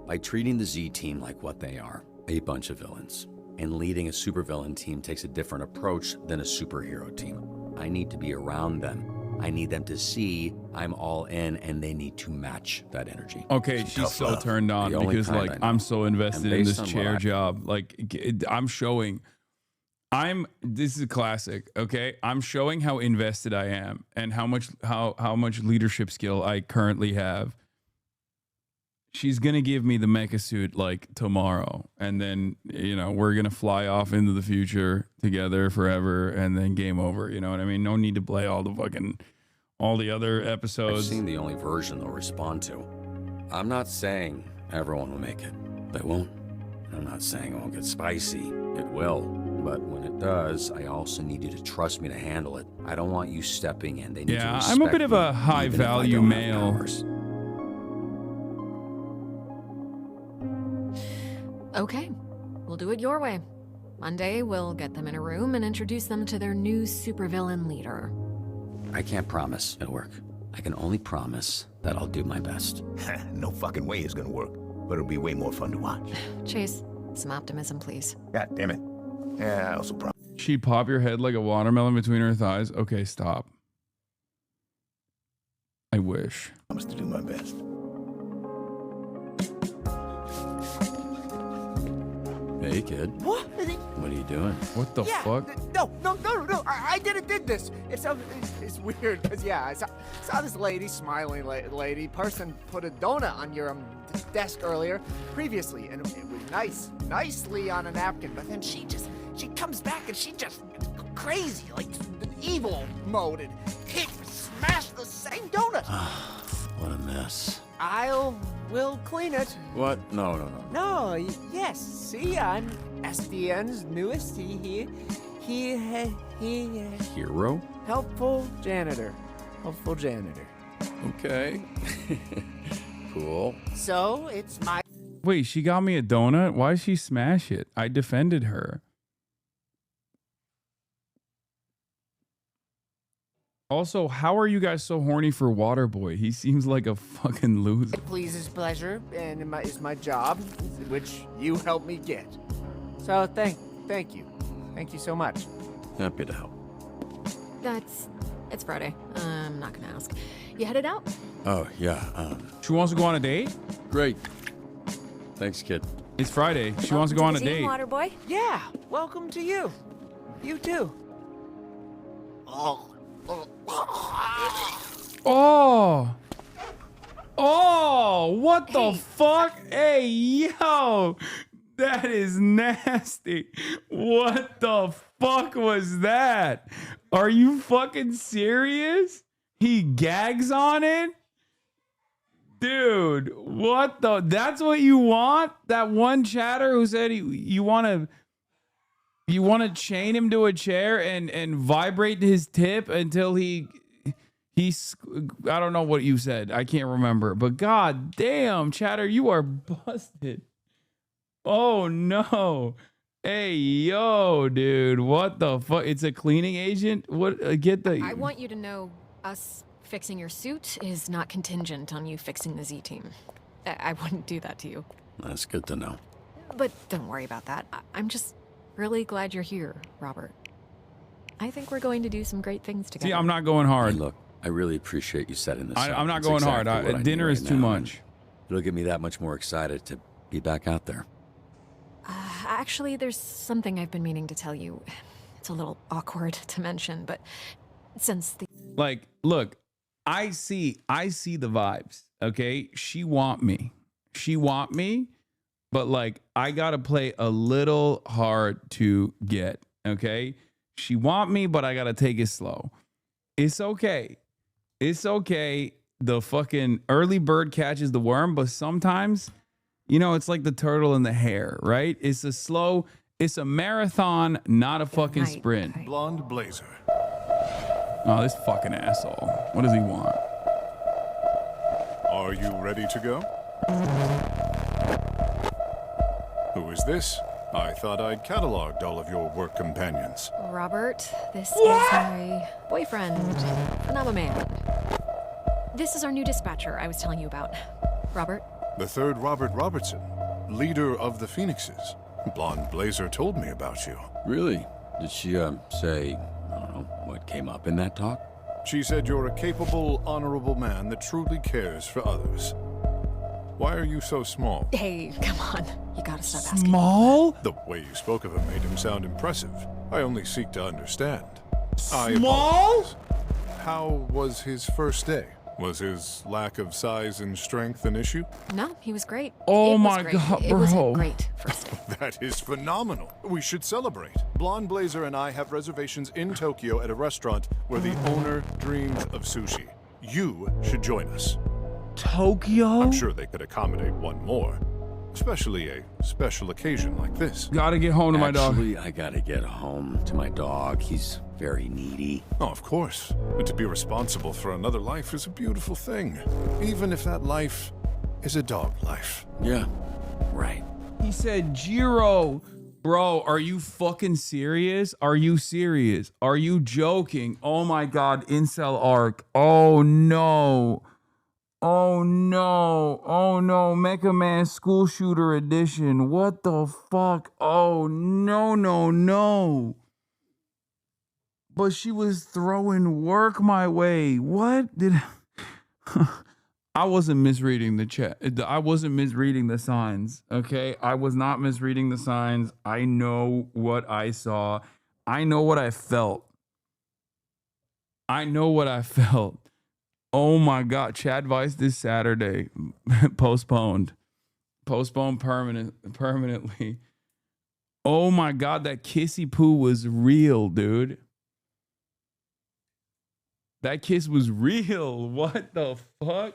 By treating the Z team like what they are, a bunch of villains. And leading a supervillain team takes a different approach than a superhero team. I need to be around them. I need them to see I'm all in, and they need to match that energy. Okay, she's so turned on because, like, I'm so invested in this chair job. Like, I'm showing. This is a classic. Okay, I'm showing how invested I am and how much leadership skill I currently have. She's gonna give me the mecha suit like tomorrow, and then we're gonna fly off into the future together forever, and then game over. You know what I mean? No need to play all the other episodes. I've seen the only version they'll respond to. I'm not saying everyone will make it. They won't. I'm not saying it won't get spicy. It will. But when it does, I also need you to trust me to handle it. I don't want you stepping in. They need to respect I'm a bit of a me, high even if I value don't have male. powers. Okay, we'll do it your way. Monday, we'll get them in a room and introduce them to their new supervillain leader. I can't promise it'll work. I can only promise that I'll do my best. No fucking way it's gonna work, but it'll be way more fun to watch. Chase, some optimism, please. God damn it. Yeah, I also promise. She'd pop your head like a watermelon between her thighs. Okay, stop. I wish. I promise to do my best. Hey, kid. What? What are you doing? What the fuck? No. I did this. It's weird because I saw this lady, smiling lady, person put a donut on your desk earlier, previously, and it was nicely on a napkin. But then she comes back and she just crazy, like evil mode, and smash the same donut. What a mess. We'll clean it. What? No. No, yes. See, I'm SDN's newest. He Hero? Helpful janitor. Okay. Cool. So, it's my... Wait, she got me a donut? Why did she smash it? I defended her. Also, how are you guys so horny for Waterboy? He seems like a fucking loser. It pleases pleasure, and it's my job, which you helped me get. So, thank you. Thank you so much. Happy to help. It's Friday. I'm not gonna ask. You headed out? Oh, yeah. She wants to go on a date? Great. Thanks, kid. It's Friday. She wants to go on a date. Waterboy? Yeah, welcome to you. You too. Oh, what the fuck? Hey, yo, that is nasty. What the fuck was that? Are you fucking serious? He gags on it? Dude, what the? That's what you want? That one chatter who said you want to chain him to a chair and vibrate his tip until he's I don't know what you said. I can't remember. But god damn, chatter, you are busted. Oh no. Hey, yo, dude. What the fuck? It's a cleaning agent? What? I want you to know us fixing your suit is not contingent on you fixing the Z-team. I wouldn't do that to you. That's good to know. But don't worry about that. I'm just really glad you're here, Robert. I think we're going to do some great things together. See, I'm not going hard. Hey, look, I really appreciate you setting this up. I'm not It's going exactly hard. what I Dinner need is right too now, much. and it'll get me that much more excited to be back out there. Actually, there's something I've been meaning to tell you. It's a little awkward to mention, but since the... Like, look, I see the vibes, okay? She want me, but like, I gotta play a little hard to get, okay? She want me, but I gotta take it slow. It's okay. The fucking early bird catches the worm, but sometimes, you know, it's like the turtle and the hare, right? It's a marathon, not a fucking sprint. Blonde blazer. Oh, this fucking asshole. What does he want? Are you ready to go? Who is this? I thought I'd cataloged all of your work companions. Robert, this is my boyfriend, and I'm a man. This is our new dispatcher I was telling you about. Robert? The third Robert Robertson, leader of the Phoenixes. Blonde Blazer told me about you. Really? Did she, say, I don't know, what came up in that talk? She said you're a capable, honorable man that truly cares for others. Why are you so small? Hey, come on. You gotta stop asking. Small? The way you spoke of him made him sound impressive. I only seek to understand. Small? How was his first day? Was his lack of size and strength an issue? No, he was great. Oh It was my great. God, It was bro. a great first day. That is phenomenal. We should celebrate. Blonde Blazer and I have reservations in Tokyo at a restaurant where the owner dreams of sushi. You should join us. Tokyo? I'm sure they could accommodate one more. Especially a special occasion like this. Gotta get home to my dog. Actually, I gotta get home to my dog. He's very needy. Oh, of course. But to be responsible for another life is a beautiful thing. Even if that life is a dog life. Yeah, right. He said, Jiro. Bro, are you fucking serious? Are you serious? Are you joking? Oh my God, incel arc. Oh no. Oh no. Oh no. Mecha Man School Shooter Edition. What the fuck? Oh no. But she was throwing work my way. What did I wasn't misreading the chat. I wasn't misreading the signs. Okay. I was not misreading the signs. I know what I saw. I know what I felt. Oh my God. Chad Vice this Saturday. Postponed permanently. Oh my God. That kissy poo was real, dude. That kiss was real. What the fuck?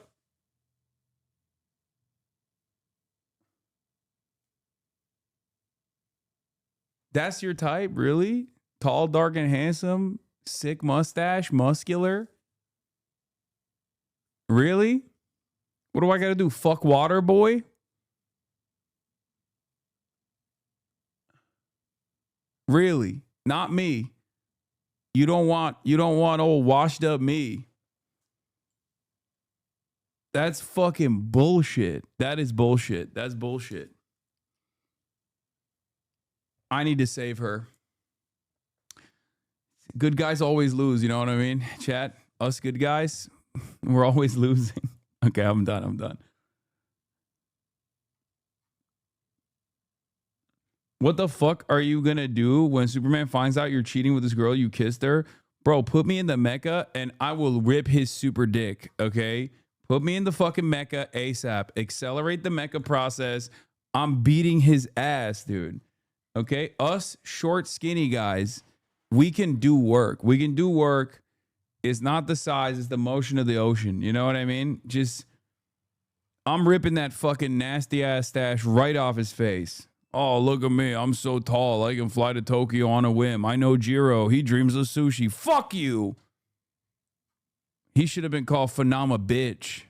That's your type, really? Tall, dark, and handsome, sick mustache, muscular? Really? What do I gotta do? Fuck water, boy? Really? Not me. You don't want old washed up me. That's fucking bullshit. That is bullshit. That's bullshit. I need to save her. Good guys always lose, you know what I mean? Chat, us good guys, we're always losing. Okay, I'm done. What the fuck are you gonna do when Superman finds out you're cheating with this girl you kissed her? Bro, put me in the mecha and I will rip his super dick, okay? Put me in the fucking mecha ASAP. Accelerate the mecha process. I'm beating his ass, dude. Okay? Us short, skinny guys, we can do work. It's not the size, it's the motion of the ocean. You know what I mean? Just, I'm ripping that fucking nasty ass stash right off his face. Oh, look at me. I'm so tall. I can fly to Tokyo on a whim. I know Jiro. He dreams of sushi. Fuck you. He should have been called Phenomena Bitch.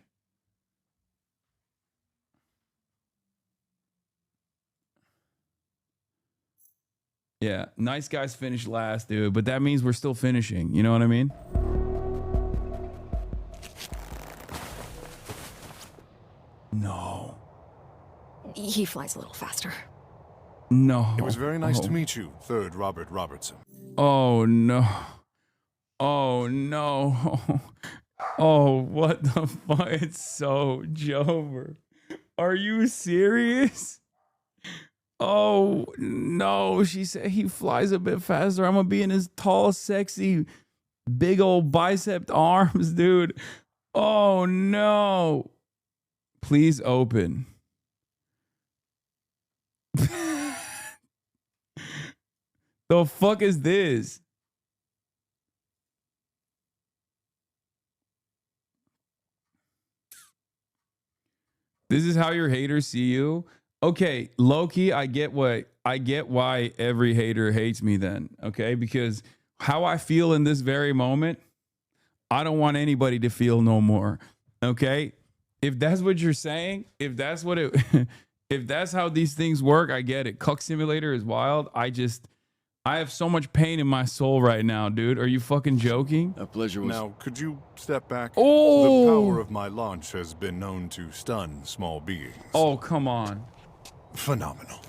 Yeah, nice guys finish last, dude. But that means we're still finishing. You know what I mean? No. He flies a little faster. No. It was very nice to meet you, third Robert Robertson. Oh, no. Oh, no. Oh, what the fuck? It's so Jover. Are you serious? Oh, no. She said he flies a bit faster. I'm going to be in his tall, sexy, big old bicep arms, dude. Oh, no. Please open. The fuck is this? This is how your haters see you? Okay, low-key, I get why every hater hates me then, okay? Because how I feel in this very moment, I don't want anybody to feel no more, okay? If that's what you're saying, if that's what it if that's how these things work, I get it. Cuck Simulator is wild. I have so much pain in my soul right now, dude. Are you fucking joking? A pleasure was... Now, could you step back? Oh! The power of my launch has been known to stun small beings. Oh, come on. Phenomenal.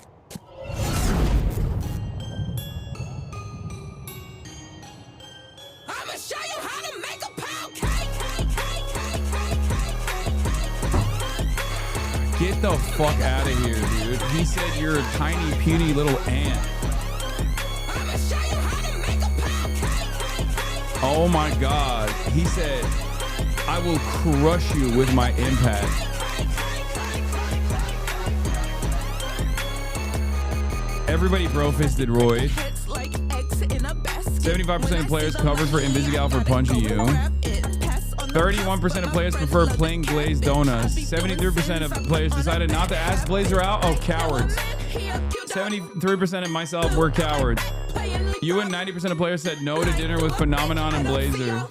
I'ma show you how to make a pound cake. Get the fuck out of here, dude. He said you're a tiny, puny little ant. Oh my God. He said, I will crush you with my impact. Everybody bro-fisted Roy. 75% of players covered for Invisigal for punching you. 31% of players prefer plain glazed donuts. 73% of players decided not to ask Blazer out. Oh, cowards. 73% of myself were cowards. You and 90% of players said no to dinner with Phenomenon and Blazer.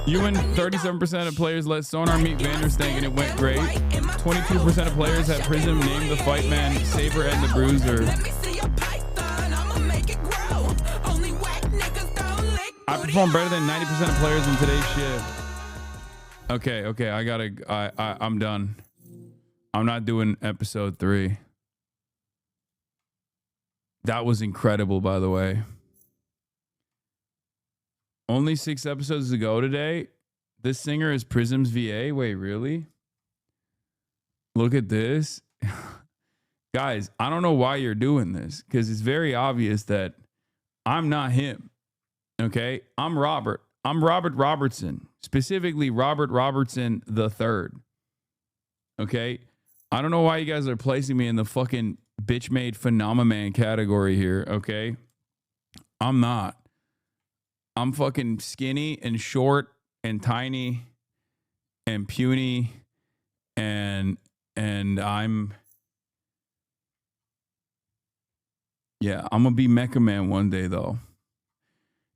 You and 37% of players let Sonar meet Vanderstank and it went great. 22% of players had Prism name the fight man Saber and the Bruiser. I performed better than 90% of players in today's shit. Okay, I'm done. I'm not doing episode 3. That was incredible, by the way. Only 6 episodes to go today. This singer is Prism's VA. Wait, really? Look at this. Guys, I don't know why you're doing this because it's very obvious that I'm not him. Okay? I'm Robert. I'm Robert Robertson. Specifically, Robert Robertson III. Okay? I don't know why you guys are placing me in the fucking bitch-made phenomenon category here, okay? I'm not. I'm fucking skinny and short and tiny and puny and I'm... Yeah, I'm gonna be Mecha Man one day, though.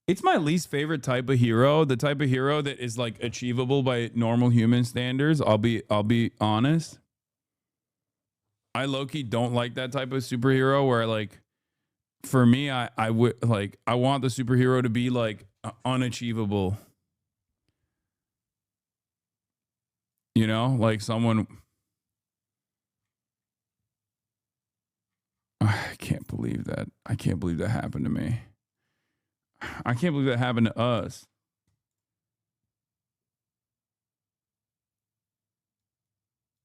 It's my least favorite type of hero, the type of hero that is, like, achievable by normal human standards. I'll be honest. I low-key don't like that type of superhero where, like, for me, I would, like, I want the superhero to be, like, unachievable. You know? Like someone... I can't believe that. I can't believe that happened to me. I can't believe that happened to us.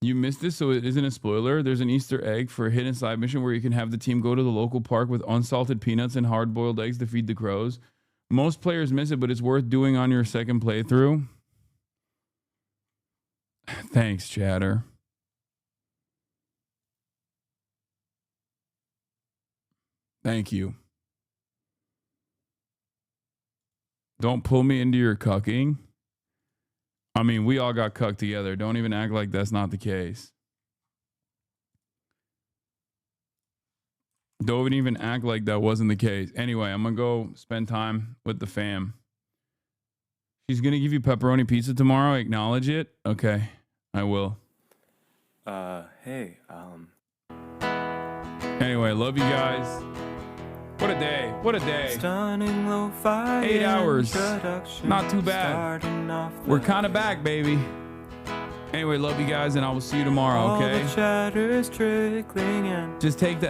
You missed this, so it isn't a spoiler. There's an Easter egg for a hidden side mission where you can have the team go to the local park with unsalted peanuts and hard-boiled eggs to feed the crows. Most players miss it, but it's worth doing on your second playthrough. Thanks, chatter. Thank you. Don't pull me into your cucking. I mean, we all got cucked together. Don't even act like that's not the case. Don't even act like that wasn't the case. Anyway, I'm going to go spend time with the fam. She's going to give you pepperoni pizza tomorrow. Acknowledge it. Okay, I will. Hey, Anyway, love you guys. What a day. What a day. Stunning lo-fi 8 hours. introduction, Not too bad. We're kind of back, baby. Anyway, love you guys, and I will see you tomorrow, okay? All the chatter's trickling in. Just take the